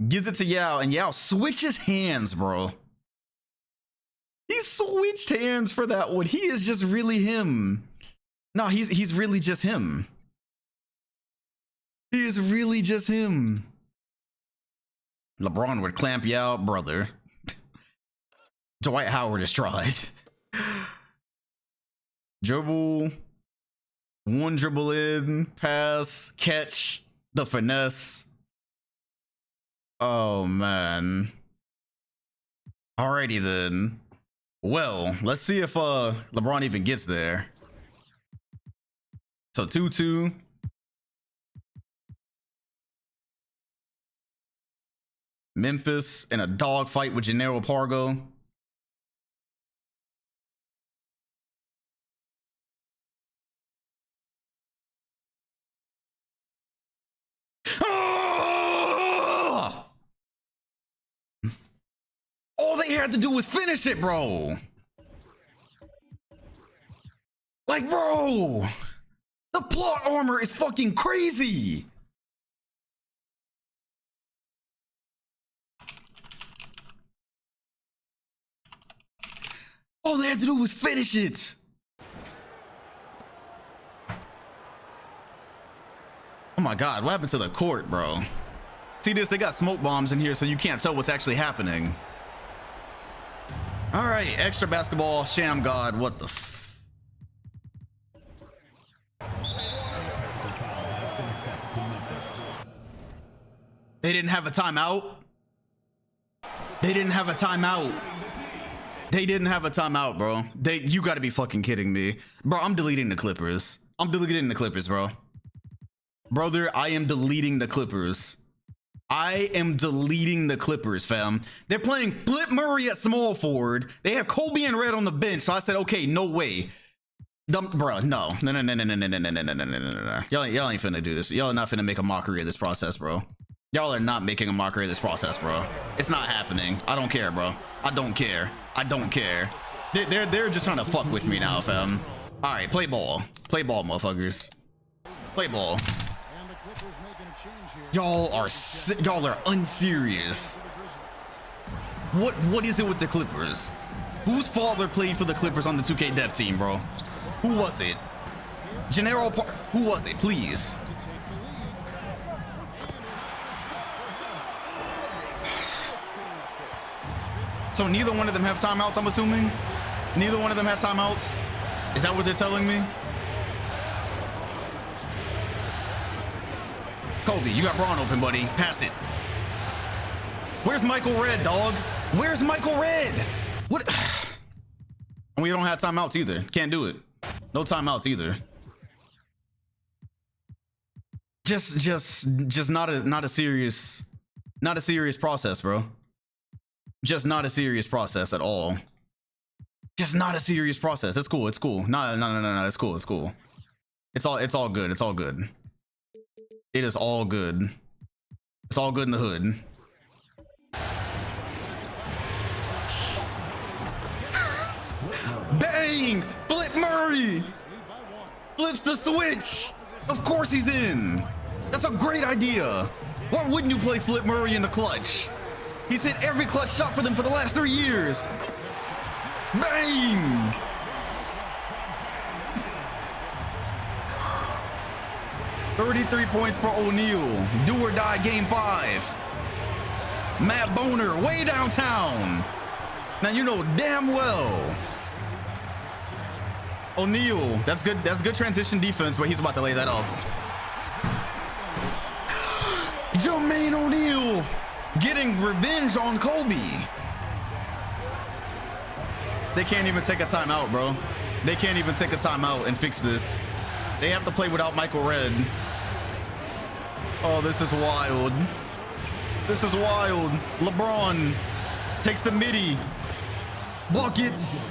Gives it to Yao, and Yao switches hands, bro. He switched hands for that one. He is just really him. No, he's really just him. He is really just him. LeBron would clamp Yao, brother. Dwight Howard is tried. Dribble. One dribble in, pass, catch, the finesse. Oh, man. Alrighty then. Well, let's see if LeBron even gets there. So 2-2. Memphis in a dogfight with Gennaro Pargo. All they had to do was finish it, bro. Like, bro, the plot armor is fucking crazy. All they had to do was finish it. Oh my god, what happened to the court, bro? See this? They got smoke bombs in here, so you can't tell what's actually happening. All right, extra basketball, Sham God. What the They didn't have a timeout. They didn't have a timeout. They didn't have a timeout, bro. You gotta be fucking kidding me. Bro, I'm deleting the Clippers. I'm deleting the Clippers, bro. Brother, I am deleting the Clippers. I am deleting the Clippers, fam. They're playing Flip Murray at small forward. They have Kobe and Red on the bench. So I said, okay, no way. Bro, no. No. Y'all ain't finna do this. Y'all are not finna make a mockery of this process, bro. Y'all are not making a mockery of this process, bro. It's not happening. I don't care, bro. I don't care. I don't care. They're just trying to fuck with me now, fam. All right, play ball. Play ball, motherfuckers. Play ball. Y'all are unserious. What is it with the Clippers? Whose father played for the Clippers on the 2K dev team, bro? Who was it? Who was it? Please. So neither one of them have timeouts, I'm assuming? Neither one of them had timeouts? Is that what they're telling me? Kobe, you got Braun open, buddy. Pass it. Where's Michael Red, dog? Where's Michael Red? What? And we don't have timeouts either. Can't do it. No timeouts either. Just not a serious process, bro. Just not a serious process at all. Just not a serious process. It's cool. It's cool. No. It's cool. It's cool. It's all good. It's all good. It is all good. It's all good in the hood. Bang! Flip Murray! Flips the switch! Of course he's in! That's a great idea! Why wouldn't you play Flip Murray in the clutch? He's hit every clutch shot for them for the last 3 years! Bang! $33 points for O'Neal. Do or die game 5. Matt Boner way downtown. Now you know damn well. O'Neal, that's good transition defense, but he's about to lay that up. Jermaine O'Neal getting revenge on Kobe. They can't even take a timeout, bro. They can't even take a timeout and fix this. They have to play without Michael Red. Oh, this is wild. This is wild. LeBron takes the midi. Buckets.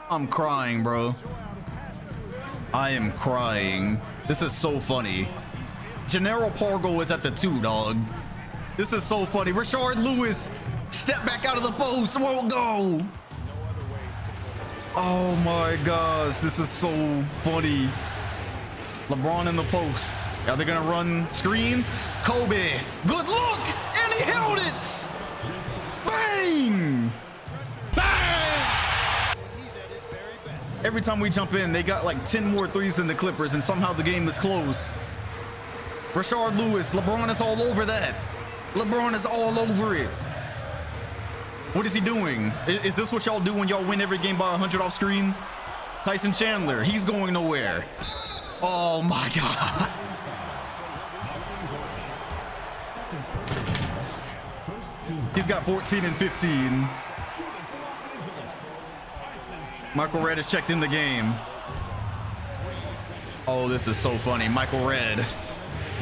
I'm crying, bro. I am crying. This is so funny. Gennaro Pargo is at the 2, dog. This is so funny. Rashard Lewis, step back out of the post. Won't go. Oh my gosh, this is so funny. LeBron in the post. Are they gonna run screens? Kobe, good look, and he held it. Bang! Bang! Every time we jump in, they got like 10 more threes than the Clippers, and somehow the game is close. Rashard Lewis, LeBron is all over that. LeBron is all over it. What is he doing? Is this what y'all do when y'all win every game by 100 off screen? Tyson Chandler, he's going nowhere. Oh my God. He's got 14 and 15. Michael Red is checked in the game. Oh, this is so funny. Michael Red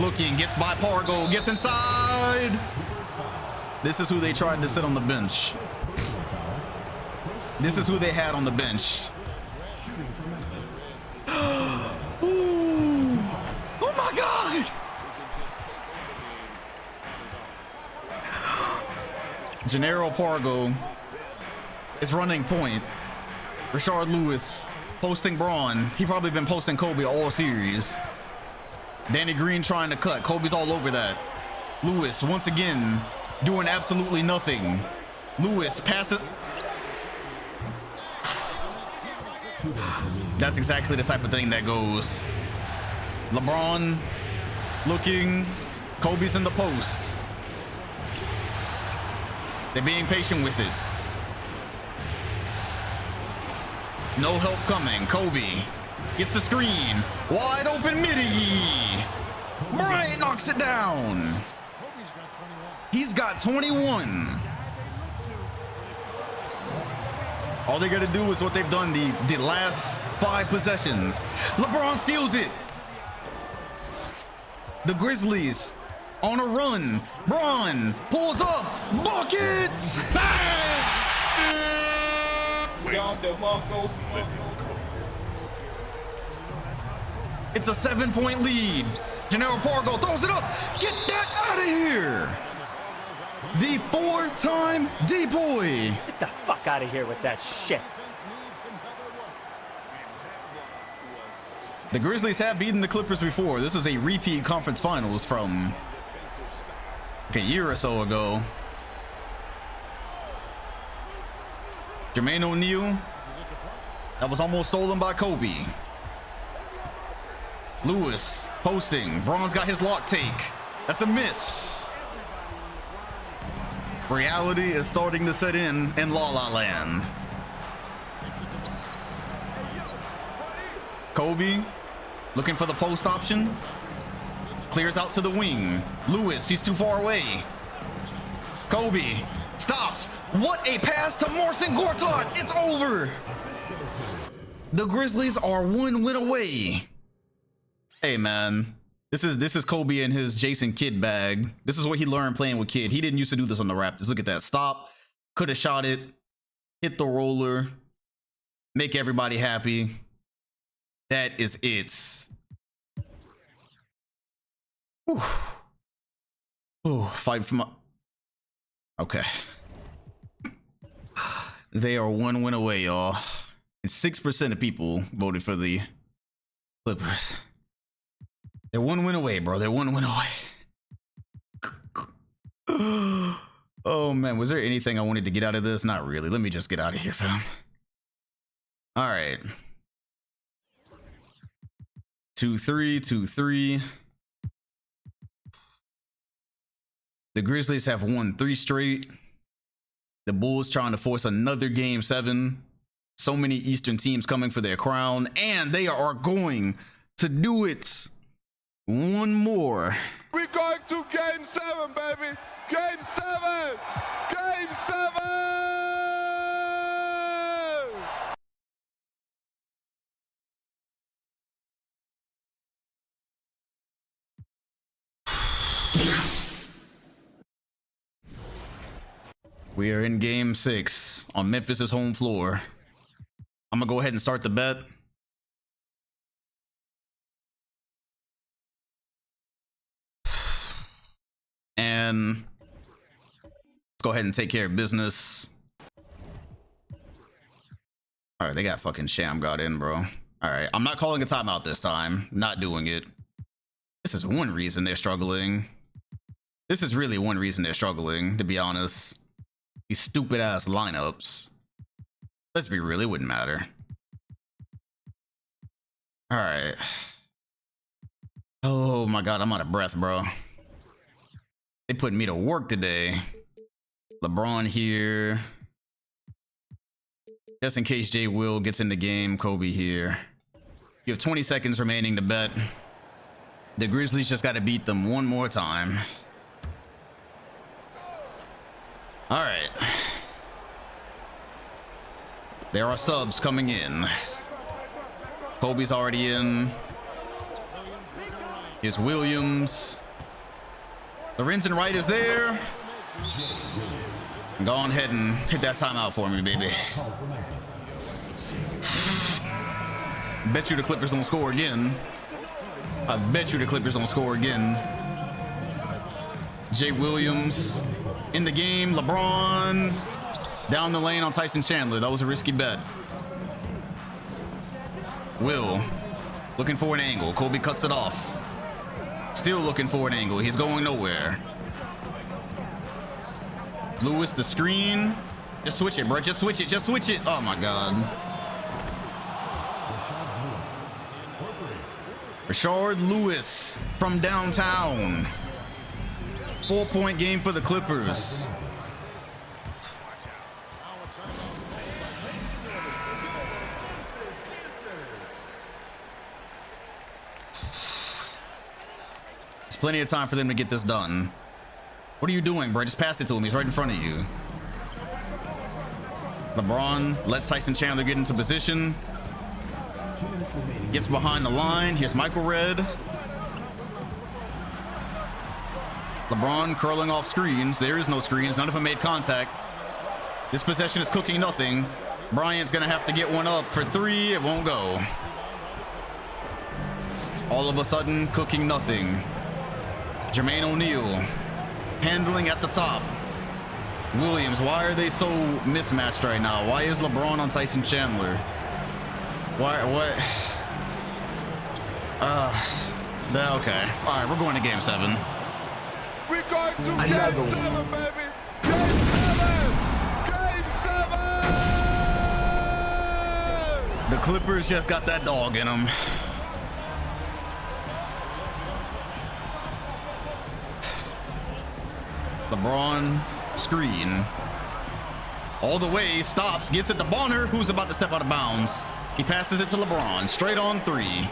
looking, gets by Pargo, gets inside. This is who they tried to sit on the bench. This is who they had on the bench. Ooh. Oh my God! Gennaro Pargo is running point. Rashard Lewis posting Braun. He probably been posting Kobe all series. Danny Green trying to cut. Kobe's all over that. Lewis once again doing absolutely nothing. Lewis pass it. That's exactly the type of thing that goes. LeBron looking. Kobe's in the post. They're being patient with it. No help coming. Kobe gets the screen. Wide open midi. Bryant knocks it down. He's got 21. All they got to do is what they've done the last 5 possessions. LeBron steals it. The Grizzlies on a run. Bron pulls up. Bucket. It's a 7-point lead. Gennaro Pargo throws it up. Get that out of here. The 4-time D-boy. Get the fuck out of here with that shit. The Grizzlies have beaten the Clippers before. This is a repeat conference finals from like a year or so ago. Jermaine O'Neal. That was almost stolen by Kobe. Lewis posting. Bron's got his lock take. That's a miss. Reality is starting to set in La La Land. Kobe looking for the post option. Clears out to the wing. Lewis, he's too far away. Kobe stops. What a pass to Morrison Gortat. It's over. The Grizzlies are 1 win away. Hey man, this is Kobe and his Jason Kidd bag. This is what he learned playing with Kidd. He didn't used to do this on the Raptors. Look at that. Stop. Could have shot it. Hit the roller. Make everybody happy. That is it. Ooh, fight for my... Okay. They are 1 win away, y'all. And 6% of people voted for the Clippers. They're 1 win away, bro. They're 1 win away. Oh, man. Was there anything I wanted to get out of this? Not really. Let me just get out of here, fam. All right. 2-3, 2-3. The Grizzlies have won 3 straight. The Bulls trying to force another game 7. So many Eastern teams coming for their crown, and they are going to do it. 1 more. We're going to game 7, baby. Game 7. Game 7. We are in game 6 on Memphis's home floor. I'm gonna go ahead and start the bet. And let's go ahead and take care of business. All right, they got fucking Sham God in, bro. All right, I'm not calling a timeout this time. Not doing it. This is one reason they're struggling. This is really one reason they're struggling, to be honest. These stupid ass lineups. Let's be real, it wouldn't matter. All right. Oh my God, I'm out of breath, bro. They put me to work today. LeBron here. Just in case Jay Will gets in the game, Kobe here. You have 20 seconds remaining to bet. The Grizzlies just got to beat them 1 more time. All right. There are subs coming in. Kobe's already in. Here's Williams. Lorenzen Wright is there. Go on ahead and hit that timeout for me, baby. Bet you the Clippers don't score again. I bet you the Clippers don't score again. Jay Williams in the game. LeBron down the lane on Tyson Chandler. That was a risky bet. Will looking for an angle. Kobe cuts it off. Still looking for an angle. He's going nowhere. Lewis, the screen. Just switch it, bro. Just switch it. Just switch it. Oh my God. Rashard Lewis from downtown. 4-point game for the Clippers. plenty of time for them to get this done. What are you doing, bro? Just pass it to him. He's right in front of you. LeBron lets Tyson Chandler get into position. Gets behind the line. Here's Michael Red. LeBron curling off screens. There is no screens. None of them made contact. This possession is cooking nothing. Bryant's gonna have to get one up for three. It won't go. All of a sudden, cooking nothing. Jermaine O'Neal handling at the top. Williams, why are they so mismatched right now? Why is LeBron on Tyson Chandler? Why? What? Okay. All right, we're going to Game 7. We're going to Game 7, baby. Game 7. Game 7. The Clippers just got that dog in them. LeBron screen all the way, stops, gets it to Bonner, who's about to step out of bounds. He passes it to LeBron, straight on three.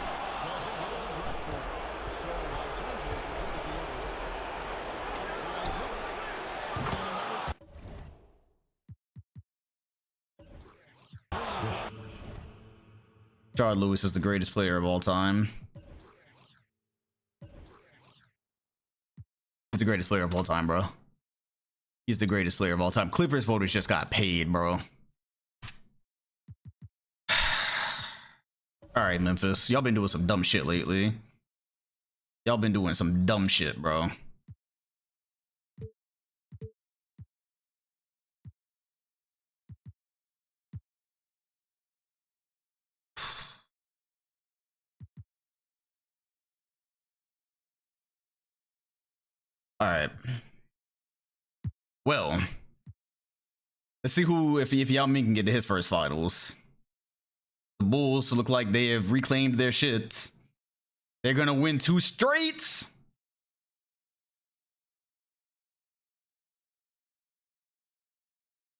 Rashard Lewis is the greatest player of all time. He's the greatest player of all time, bro. He's the greatest player of all time. Clippers voters just got paid, bro. All right, Memphis. Y'all been doing some dumb shit lately. Y'all been doing some dumb shit, bro. All right. Well, let's see who, if Yao Ming can get to his first finals. The Bulls look like they have reclaimed their shit. They're gonna win 2 straight.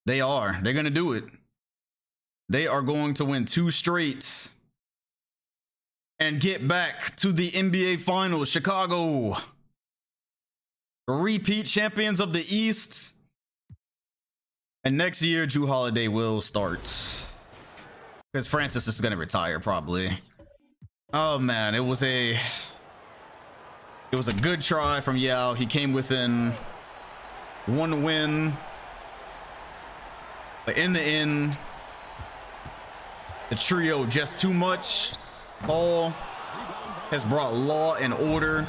They are. They're gonna do it. They are going to win 2 straight and get back to the NBA Finals. Chicago, repeat champions of the East. And next year, Jrue Holiday will start. Because Francis is going to retire, probably. Oh, man. It was a good try from Yao. He came within 1 win. But in the end, the trio just too much. Paul has brought law and order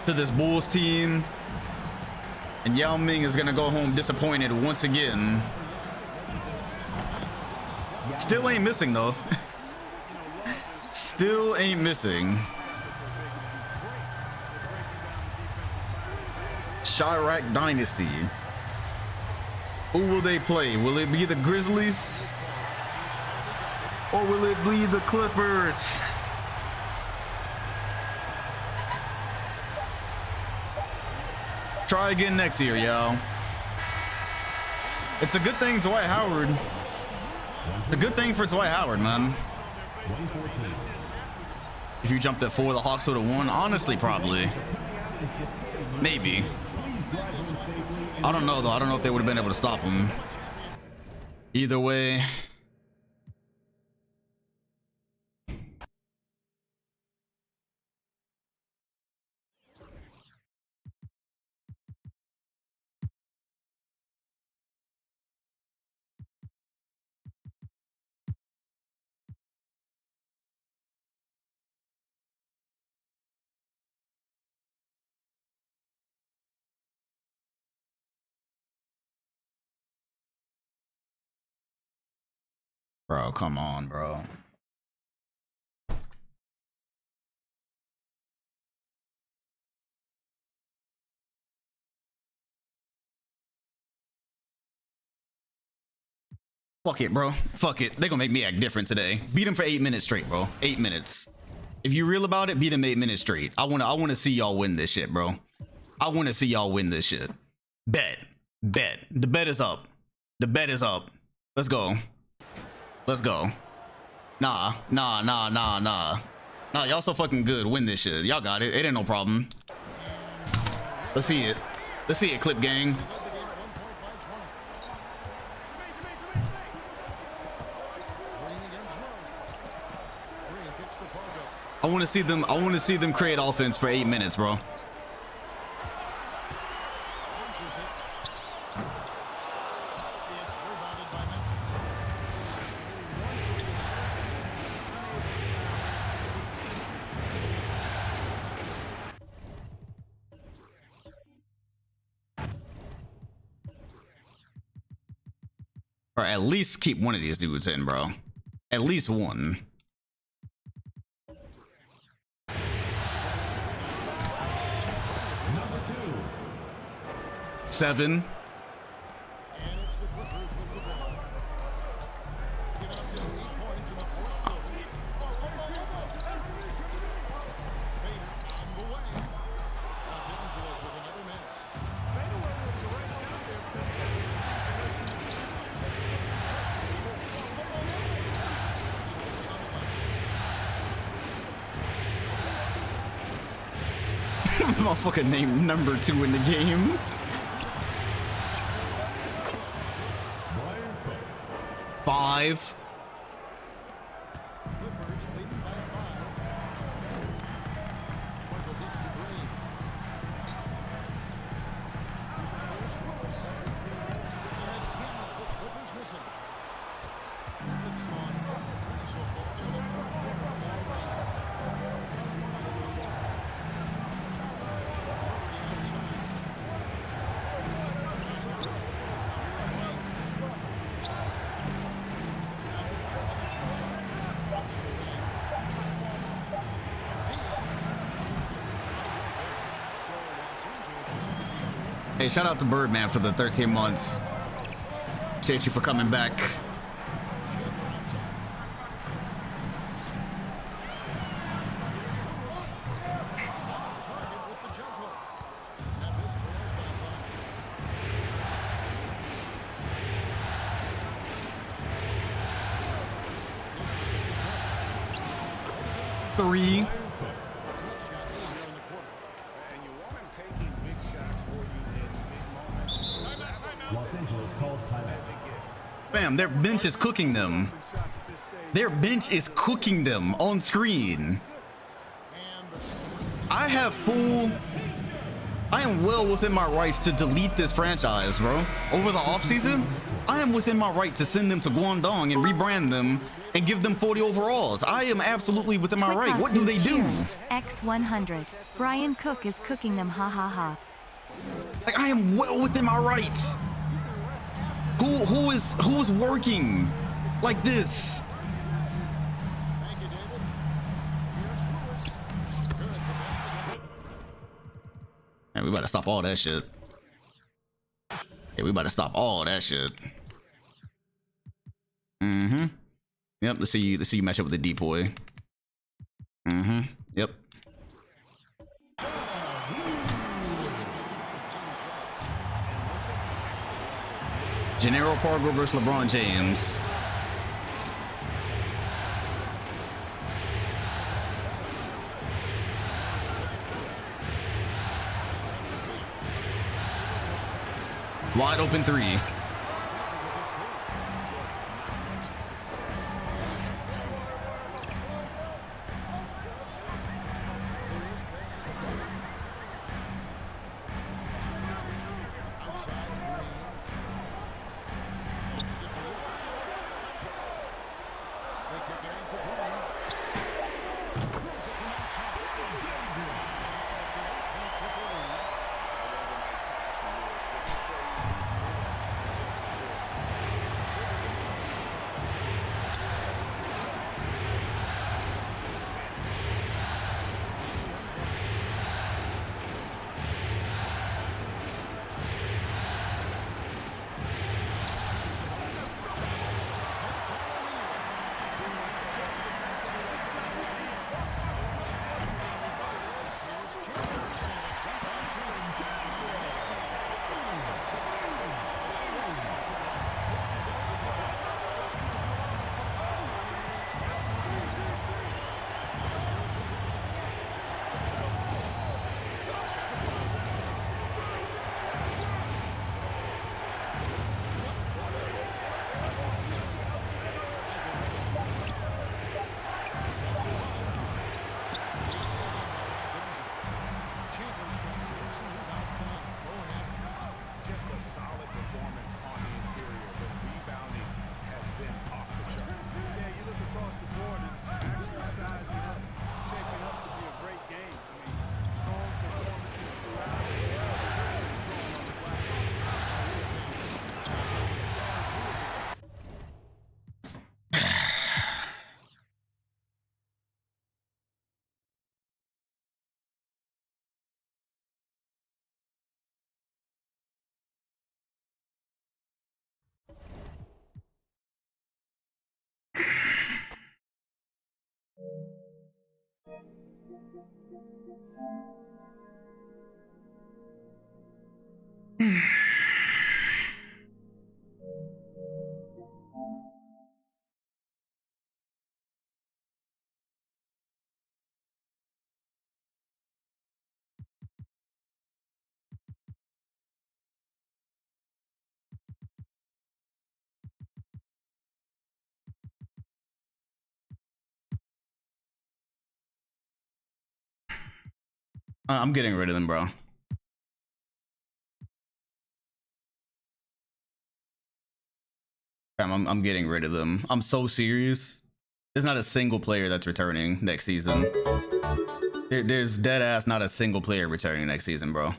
to this Bulls team. And Yao Ming is gonna go home disappointed once again. Still ain't missing though. Still ain't missing. Chirac Dynasty. Who will they play? Will it be the Grizzlies? Or will it be the Clippers? Try again next year, yo. It's a good thing Dwight Howard. It's a good thing for Dwight Howard, man. If you jumped at 4, the Hawks would have won. Honestly, probably. Maybe. I don't know, though. I don't know if they would have been able to stop him. Either way. Bro, come on, bro. Fuck it, bro. Fuck it. They're gonna make me act different today. Beat him for 8 minutes straight, bro. 8 minutes. If you real about it, beat him 8 minutes straight. I wanna see y'all win this shit, bro. I wanna see y'all win this shit. Bet. Bet. The bet is up. The bet is up. Let's go. Let's go. Nah. Nah, y'all so fucking good. Win this shit. Y'all got it. It ain't no problem. Let's see it. Let's see it, Clip Gang. I want to see them. I want to see them create offense for 8 minutes, bro. Or at least keep one of these dudes in, bro. At least one. Seven. Motherfucker named number 2 in the game. Five. Hey, shout out to Birdman for the 13 months. Appreciate you for coming back. Three. Bam, their bench is cooking them. Their bench is cooking them on screen. I am well within my rights to delete this franchise, bro. Over the offseason, I am within my right to send them to Guangdong and rebrand them and give them 40 overalls. I am absolutely within my right. What do they do? X100. Brian Cook is cooking them, ha ha ha. Like, I am well within my rights. Who is working like this? Man, we better stop all that shit. Yeah, we better stop all that shit. Mm-hmm. Yep, let's see you match up with the decoy. Mm-hmm. Yep. Gennaro Pargo versus LeBron James. Wide open three. solid performance on the interior. The rebounding has been off the charts. Yeah, you look across the board, it's actually sizing up, shaping up to be a great game. I mean, strong performances throughout. I'm getting rid of them, bro. I'm getting rid of them. I'm so serious. There's not a single player that's returning next season. There's dead ass not a single player returning next season, bro.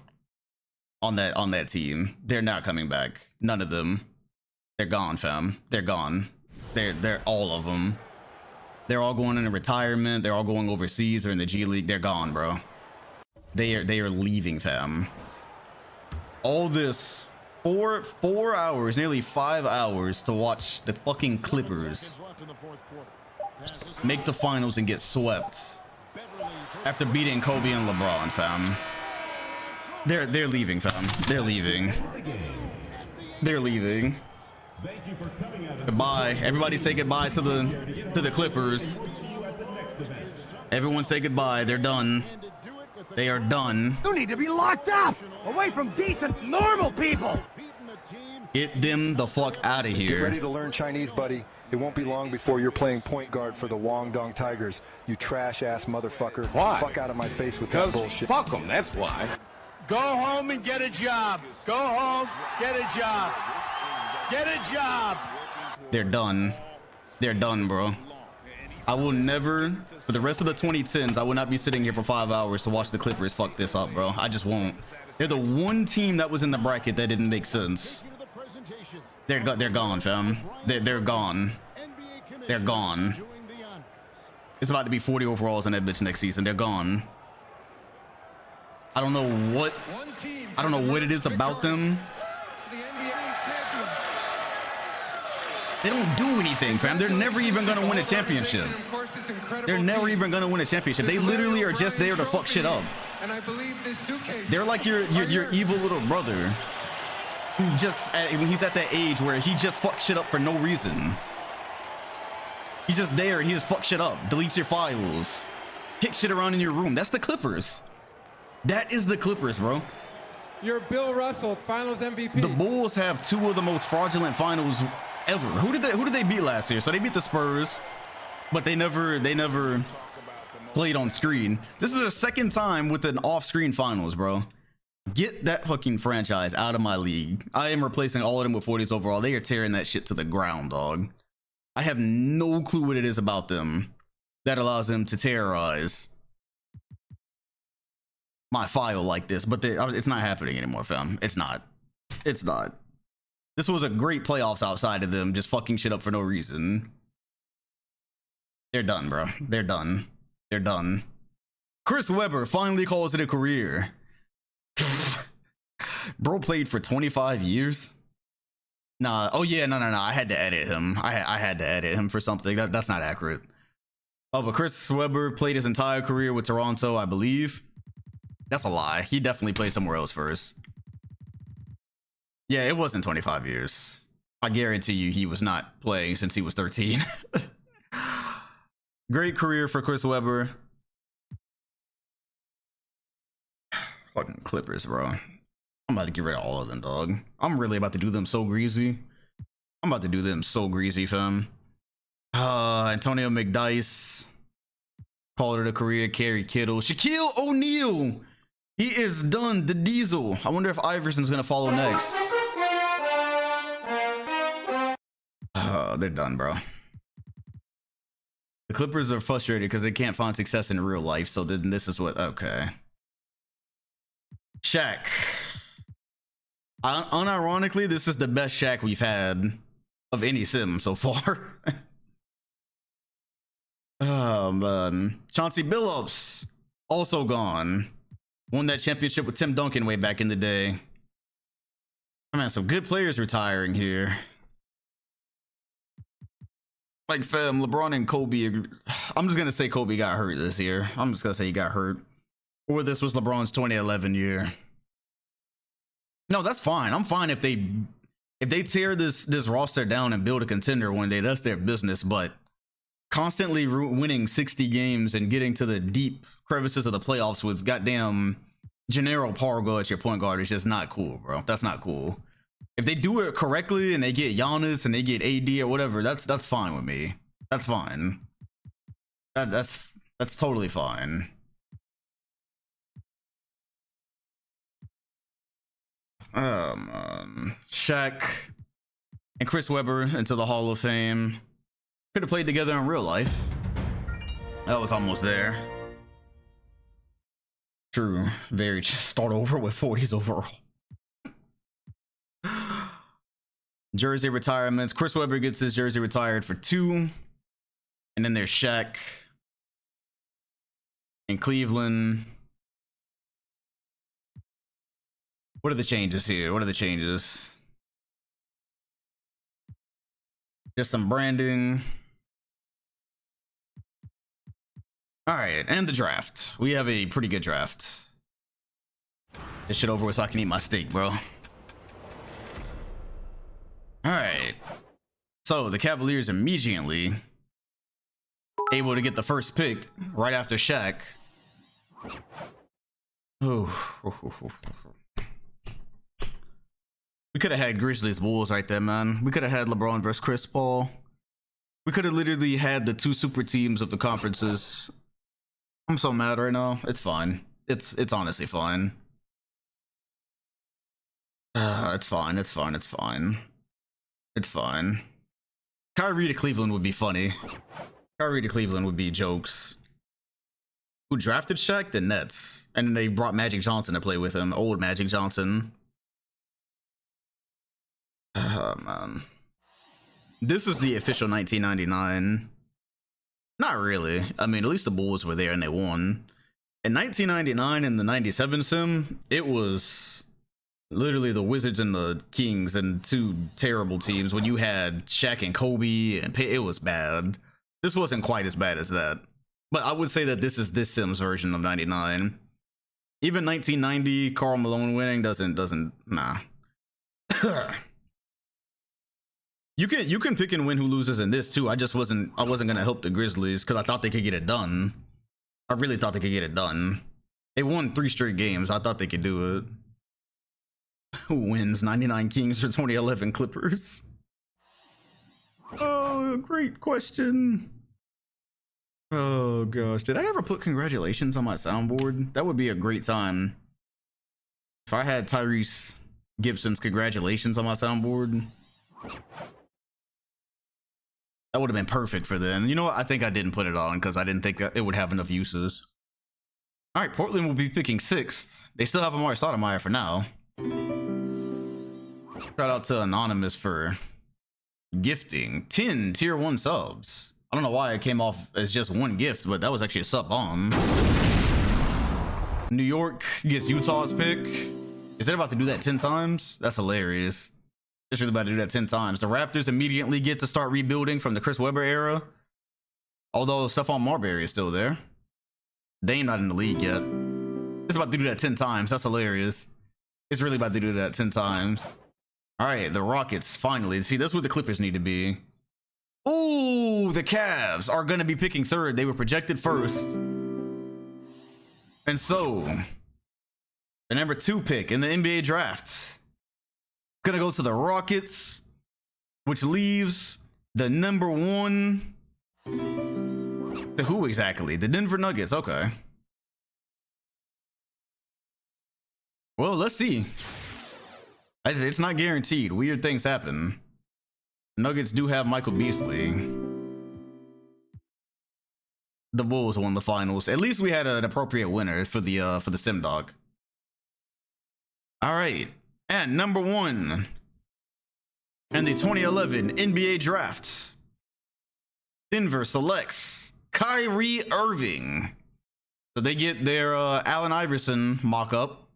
On that team, they're not coming back. None of them. They're gone, fam. They're gone. They're all of them. They're all going into retirement. They're all going overseas or in the G League. They're gone, bro. They are leaving, fam. All this 4 hours, nearly 5 hours to watch the fucking Clippers make the finals and get swept after beating Kobe and LeBron, fam. They're leaving, fam. They're leaving. They're leaving. Goodbye. Everybody say goodbye to the Clippers. Everyone say goodbye. They're done. They are done. You need to be locked up, away from decent, normal people. Get them the fuck out of here. Get ready to learn Chinese, buddy. It won't be long before you're playing point guard for the Guangdong Tigers. You trash-ass motherfucker. Why? Fuck out of my face with that bullshit. Fuck them, that's why. Go home and get a job. Go home, get a job. Get a job. They're done. They're done, bro. I will never, for the rest of the 2010s, I will not be sitting here for 5 hours to watch the Clippers fuck this up, bro. I just won't. They're the one team that was in the bracket that didn't make sense. They're gone, fam. They're gone. They're gone. It's about to be 40 overalls in that bitch next season. They're gone. I don't know what it is about them. They don't do anything, fam. They're never even gonna win a championship. They're never even gonna win a championship. They literally are just there to fuck shit up. They're like your evil little brother who just, when he's at that age where he just fucks shit up for no reason. He's just there and he just fucks shit up, deletes your files, kicks shit around in your room. That's the Clippers. That is the Clippers, bro. You're Bill Russell, Finals MVP. The Bulls have 2 of the most fraudulent finals ever. Who did they beat last year? So they beat the Spurs, but they never played on screen. This is their second time with an off-screen finals, bro. Get that fucking franchise out of my league. I am replacing all of them with 40s overall. They are tearing that shit to the ground, dog. I have no clue what it is about them that allows them to terrorize my file like this, but it's not happening anymore, fam. It's not. It's not. This was a great playoffs outside of them just fucking shit up for no reason. They're done, bro. They're done. They're done. Chris Webber finally calls it a career. Bro played for 25 years. Nah. Oh yeah. No. I had to edit him. I had to edit him for something. That's not accurate. Oh, but Chris Webber played his entire career with Toronto, I believe. That's a lie. He definitely played somewhere else first. Yeah, it wasn't 25 years. I guarantee you he was not playing since he was 13. Great career for Chris Webber. Fucking Clippers, bro. I'm about to get rid of all of them, dog. I'm really about to do them so greasy. I'm about to do them so greasy, fam. Antonio McDyess. Called it a career. Kerry Kittle. Shaquille O'Neal. He is done. The Diesel. I wonder if Iverson's gonna follow next. They're done, bro. The Clippers are frustrated because they can't find success in real life. So then this is what, okay. Shaq. Unironically, this is the best Shaq we've had of any sim so far. Oh, man. Chauncey Billups, also gone. Won that championship with Tim Duncan way back in the day. I mean, some good players retiring here. Like, fam, LeBron and Kobe. I'm just going to say Kobe got hurt this year. I'm just going to say he got hurt. Or this was LeBron's 2011 year. No, that's fine. I'm fine if they tear this roster down and build a contender one day. That's their business. But constantly winning 60 games and getting to the deep crevices of the playoffs with goddamn Gennaro Pargo at your point guard is just not cool, bro. That's not cool. If they do it correctly and they get Giannis and they get AD or whatever, that's fine with me. That's fine. That's totally fine. Shaq and Chris Webber into the Hall of Fame. Could have played together in real life. That was almost there. True. Very, just start over with 40s overall. Jersey retirements. Chris Webber gets his jersey retired for 2. And then there's Shaq in Cleveland. What are the changes here? What are the changes? Just some branding. All right, and the draft. We have a pretty good draft. This shit over with so I can eat my steak, bro. All right. So the Cavaliers immediately able to get the first pick right after Shaq. Oh. We could have had Grizzlies Bulls right there, man. We could have had LeBron versus Chris Paul. We could have literally had the 2 super teams of the conferences. I'm so mad right now. It's fine. It's honestly fine. It's fine. It's fine. It's fine. It's fine. Kyrie to Cleveland would be funny. Kyrie to Cleveland would be jokes. Who drafted Shaq? The Nets. And they brought Magic Johnson to play with him. Old Magic Johnson. Oh, man. This is the official 1999. Not really. I mean, at least the Bulls were there and they won. In 1999 in the 97 sim, it was literally the Wizards and the Kings and 2 terrible teams when you had Shaq and Kobe, and it was bad. This wasn't quite as bad as that. But I would say that this is this sim's version of 99. Even 1990, Karl Malone winning doesn't, nah. You can pick and win who loses in this too. I wasn't gonna help the Grizzlies because I thought they could get it done. I really thought they could get it done. They won 3 straight games. I thought they could do it. Who wins? 99 Kings or 2011 Clippers? Oh, great question. Oh gosh, did I ever put congratulations on my soundboard? That would be a great time. If I had Tyrese Gibson's congratulations on my soundboard. That would have been perfect for them. You know what? I think I didn't put it on because I didn't think that it would have enough uses. All right, Portland will be picking 6th. They still have Amari Stoudemire for now. Shout out to Anonymous for gifting 10 tier 1 subs. I don't know why it came off as just 1 gift, but that was actually a sub bomb. New York gets Utah's pick. Is it about to do that 10 times? That's hilarious. It's really about to do that 10 times. The Raptors immediately get to start rebuilding from the Chris Webber era. Although Stephon Marbury is still there. Dame not in the league yet. It's about to do that 10 times. That's hilarious. It's really about to do that 10 times. All right, the Rockets finally. See, that's what the Clippers need to be. Ooh, the Cavs are going to be picking 3rd. They were projected 1st. And so, the number 2 pick in the NBA draft. Gonna go to the Rockets, which leaves the number 1 to who exactly? The Denver Nuggets. Okay. Well, let's see. It's not guaranteed. Weird things happen. Nuggets do have Michael Beasley. The Bulls won the finals. At least we had an appropriate winner for the sim dog. All right, and number 1 in the 2011 NBA draft, Denver selects Kyrie Irving. So they get their Allen Iverson mock-up.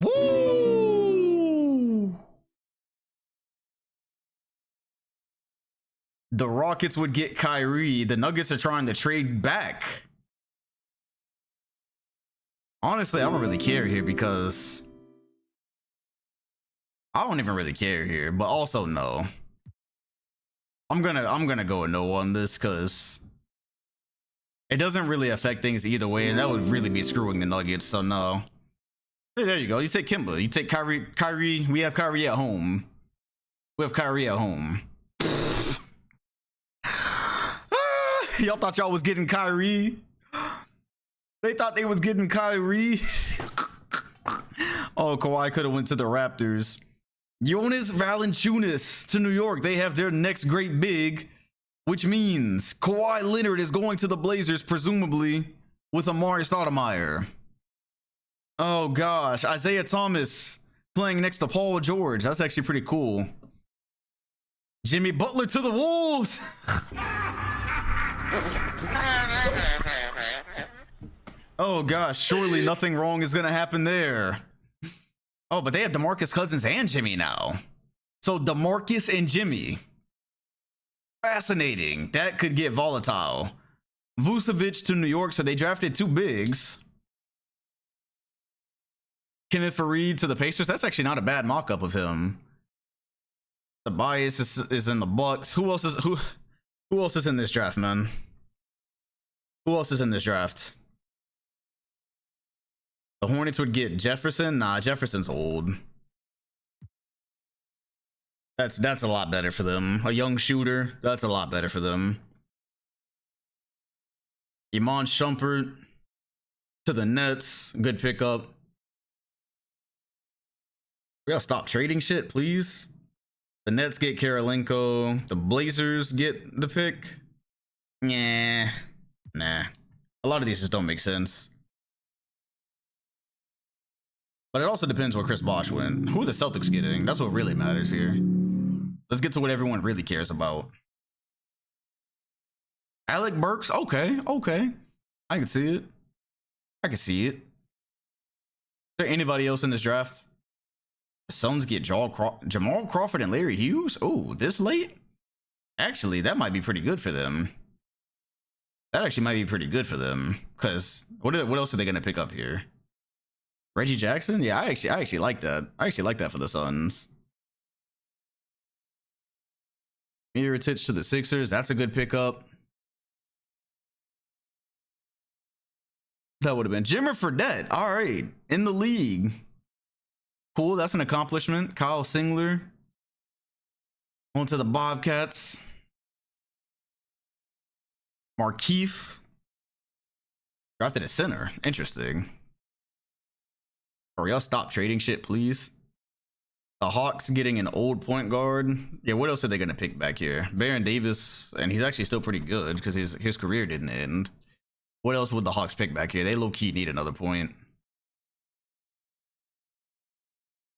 Woo! The Rockets would get Kyrie. The Nuggets are trying to trade back. Honestly, I don't really care here because I don't even really care here, but also no. I'm gonna go with no on this because it doesn't really affect things either way, and that would really be screwing the Nuggets. So no. Hey, there you go. You take Kimba. You take Kyrie. Kyrie. We have Kyrie at home. We have Kyrie at home. Y'all thought y'all was getting Kyrie. They thought they was getting Kyrie. Oh, Kawhi could have went to the Raptors. Jonas Valanciunas to New York. They have their next great big, which means Kawhi Leonard is going to the Blazers, presumably with Amari Stoudemire. Oh gosh, Isaiah Thomas playing next to Paul George. That's actually pretty cool. Jimmy Butler to the Wolves. Oh gosh, surely nothing wrong is gonna happen there. Oh, but they have DeMarcus Cousins and Jimmy now. So DeMarcus and Jimmy. Fascinating. That could get volatile. Vucevic to New York, so they drafted 2 bigs. Kenneth Faried to the Pacers. That's actually not a bad mock-up of him. The bias is in the Bucks. Who else is in this draft, man? Who else is in this draft? The Hornets would get Jefferson. Nah, Jefferson's old. That's a lot better for them. A young shooter. That's a lot better for them. Iman Shumpert to the Nets. Good pickup. We gotta stop trading shit, please. The Nets get Karolinko. The Blazers get the pick. Nah. A lot of these just don't make sense. But it also depends what Chris Bosh went. Who are the Celtics getting? That's what really matters here. Let's get to what everyone really cares about. Alec Burks? Okay. I can see it. Is there anybody else in this draft? The Suns get Jamal Crawford and Larry Hughes? Oh, this late? Actually, that might be pretty good for them. Because what else are they going to pick up here? Reggie Jackson? Yeah, I actually like that. I actually like that for the Suns. Mirotic to the Sixers. That's a good pickup. That would have been Jimmer Fredette. All right. In the league. Cool. That's an accomplishment. Kyle Singler. On to the Bobcats. Markeith. Drafted a center. Interesting. Or y'all stop trading shit, please. The Hawks getting an old point guard. Yeah, what else are they going to pick back here? Baron Davis, and he's actually still pretty good because his career didn't end. What else would the Hawks pick back here? They low-key need another point.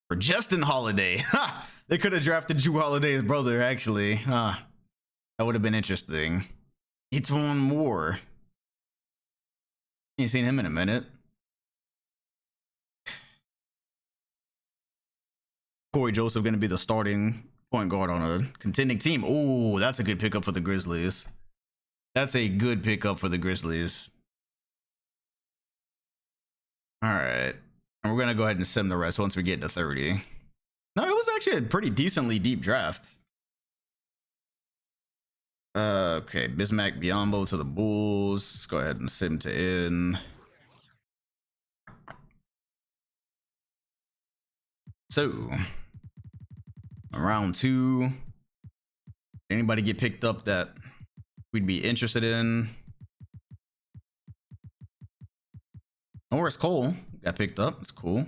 For Justin Holiday. Ha! They could have drafted Drew Holiday's brother, actually. That would have been interesting. It's one more. Ain't seen him in a minute. Corey Joseph going to be the starting point guard on a contending team. Oh, that's a good pickup for the Grizzlies. All right. And we're going to go ahead and sim the rest once we get to 30. No, it was actually a pretty decently deep draft. Okay, Bismack Biyombo to the Bulls. Let's go ahead and sim to in. So, round 2. Anybody get picked up that we'd be interested in? Norris Cole got picked up. It's cool.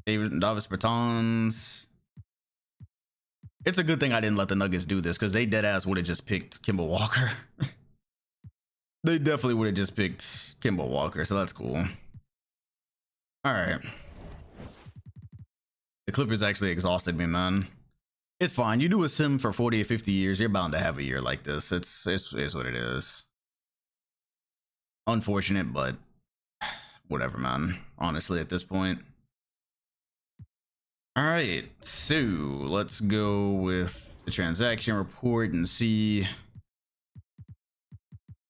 Davis Bertans. It's a good thing I didn't let the Nuggets do this, because they dead ass would have just picked Kemba Walker. They definitely would have just picked Kemba Walker, so that's cool. All right. The Clippers actually exhausted me, man. It's fine. You do a sim for 40 or 50 years, you're bound to have a year like this. It's what it is. Unfortunate, but whatever, man. Honestly, at this point. All right, so let's go with the transaction report and see.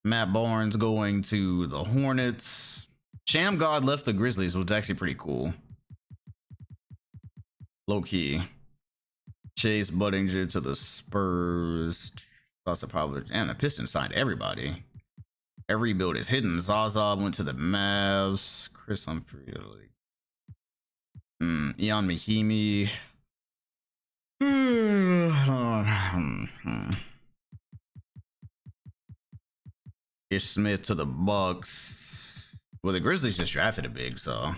Matt Barnes going to the Hornets. Sham God left the Grizzlies, which was actually pretty cool. Low key. Chase Budinger to the Spurs. That's a problem. And the Pistons signed everybody. Every build is hidden. Zaza went to the Mavs. Chris Humphrey. Ian Mahimi. Ish Smith to the Bucks. Well, the Grizzlies just drafted a big, so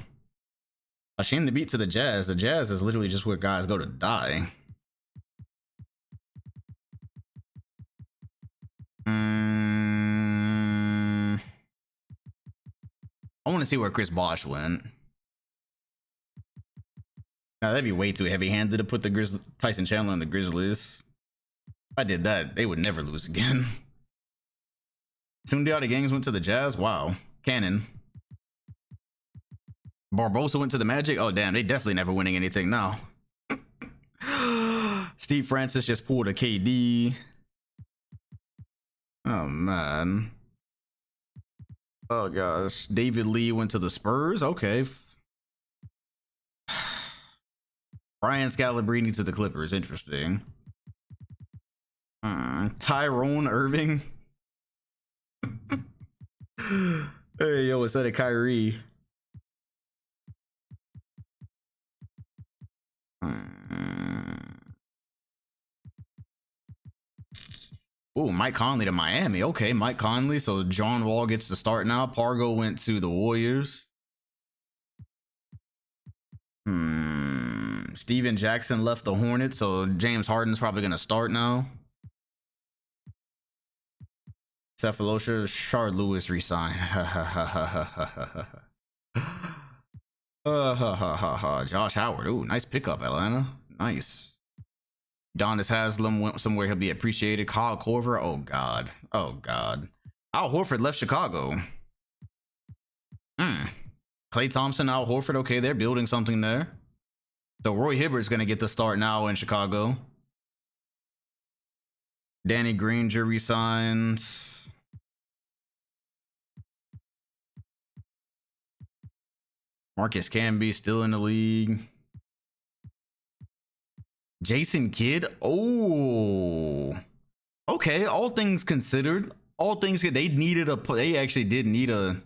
a shame to beat to the Jazz. The Jazz is literally just where guys go to die. I want to see where Chris Bosh went. Now that'd be way too heavy-handed to put the Tyson Chandler in the Grizzlies. If I did that, they would never lose again. Sundiata Gangs went to the Jazz. Wow, Cannon. Barbosa went to the Magic. Oh damn, they definitely never winning anything now. Steve Francis just pulled a KD. Oh man. Oh gosh, David Lee went to the Spurs. Okay. Brian Scalabrine to the Clippers. Interesting. Tyrone Irving. Hey, yo, is that a Kyrie? Oh, Mike Conley to Miami. Okay, Mike Conley. So John Wall gets to start now. Pargo went to the Warriors. Steven Jackson left the Hornets, so James Harden's probably going to start now. Cephalosha, Shard Lewis resigned. Josh Howard. Ooh, nice pickup, Atlanta. Nice. Donis Haslam went somewhere he'll be appreciated. Kyle Korver. Oh god. Oh god. Al Horford left Chicago. Klay Thompson, Al Horford. Okay, they're building something there. So Roy Hibbert's gonna get the start now in Chicago. Danny Granger resigns. Marcus Camby still in the league. Jason Kidd. Oh, okay. All things considered, they needed a. They actually did need a.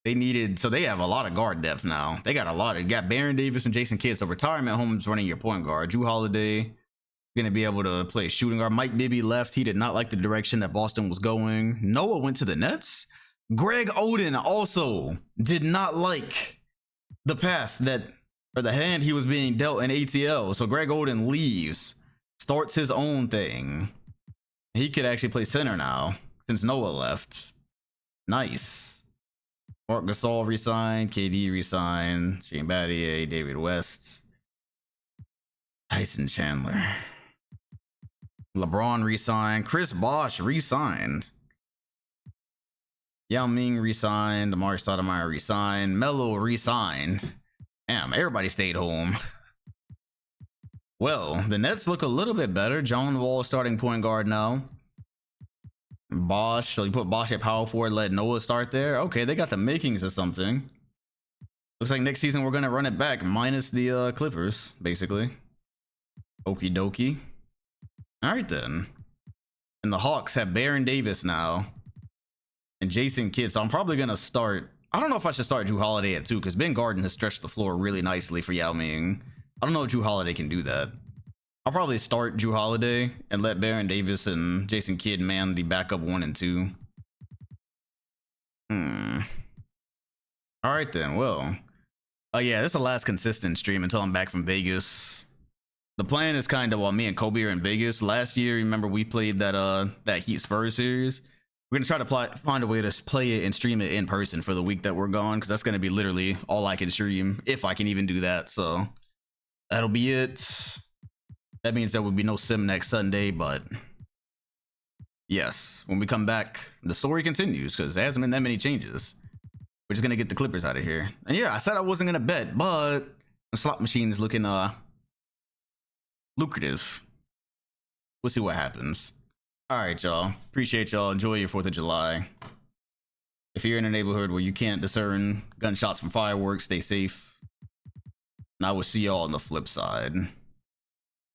They needed, so they have a lot of guard depth now. They got a lot. They got Baron Davis and Jason Kidd. So retirement home's running your point guard. Drew Holiday gonna be able to play shooting guard. Mike Bibby left. He did not like the direction that Boston was going. Noah went to the Nets. Greg Oden also did not like the path that, or the hand he was being dealt in ATL. So Greg Oden leaves, starts his own thing. He could actually play center now since Noah left. Nice. Mark Gasol resigned, KD resigned, Shane Battier, David West, Tyson Chandler. LeBron resigned, Chris Bosh resigned. Yao Ming resigned, Amari Stoudemire resigned, Melo resigned. Damn, everybody stayed home. Well, the Nets look a little bit better. John Wall starting point guard now. Bosh, so you put Bosh at power forward, let Noah start there. Okay, they got the makings of something. Looks like next season we're gonna run it back, minus the Clippers, basically. Okie dokie. All right then. And the Hawks have Baron Davis now and Jason Kidd. So I'm probably gonna start. I don't know if I should start Drew Holiday at 2 because Ben Garden has stretched the floor really nicely for Yao Ming. I don't know if Drew Holiday can do that. I'll probably start Drew Holiday and let Baron Davis and Jason Kidd man the backup 1 and 2. All right then. Well, yeah, this is the last consistent stream until I'm back from Vegas. The plan is kind of, while me and Kobe are in Vegas last year, remember we played that Heat Spurs series. We're gonna try to find a way to play it and stream it in person for the week that we're gone, because that's gonna be literally all I can stream, if I can even do that. So that'll be it. That means there will be no sim next Sunday, but yes, when we come back, the story continues because there hasn't been that many changes. We're just gonna get the Clippers out of here. And yeah, I said I wasn't gonna bet, but the slot machine is looking lucrative. We'll see what happens. All right, y'all. Appreciate y'all. Enjoy your 4th of July. If you're in a neighborhood where you can't discern gunshots from fireworks, stay safe. And I will see y'all on the flip side.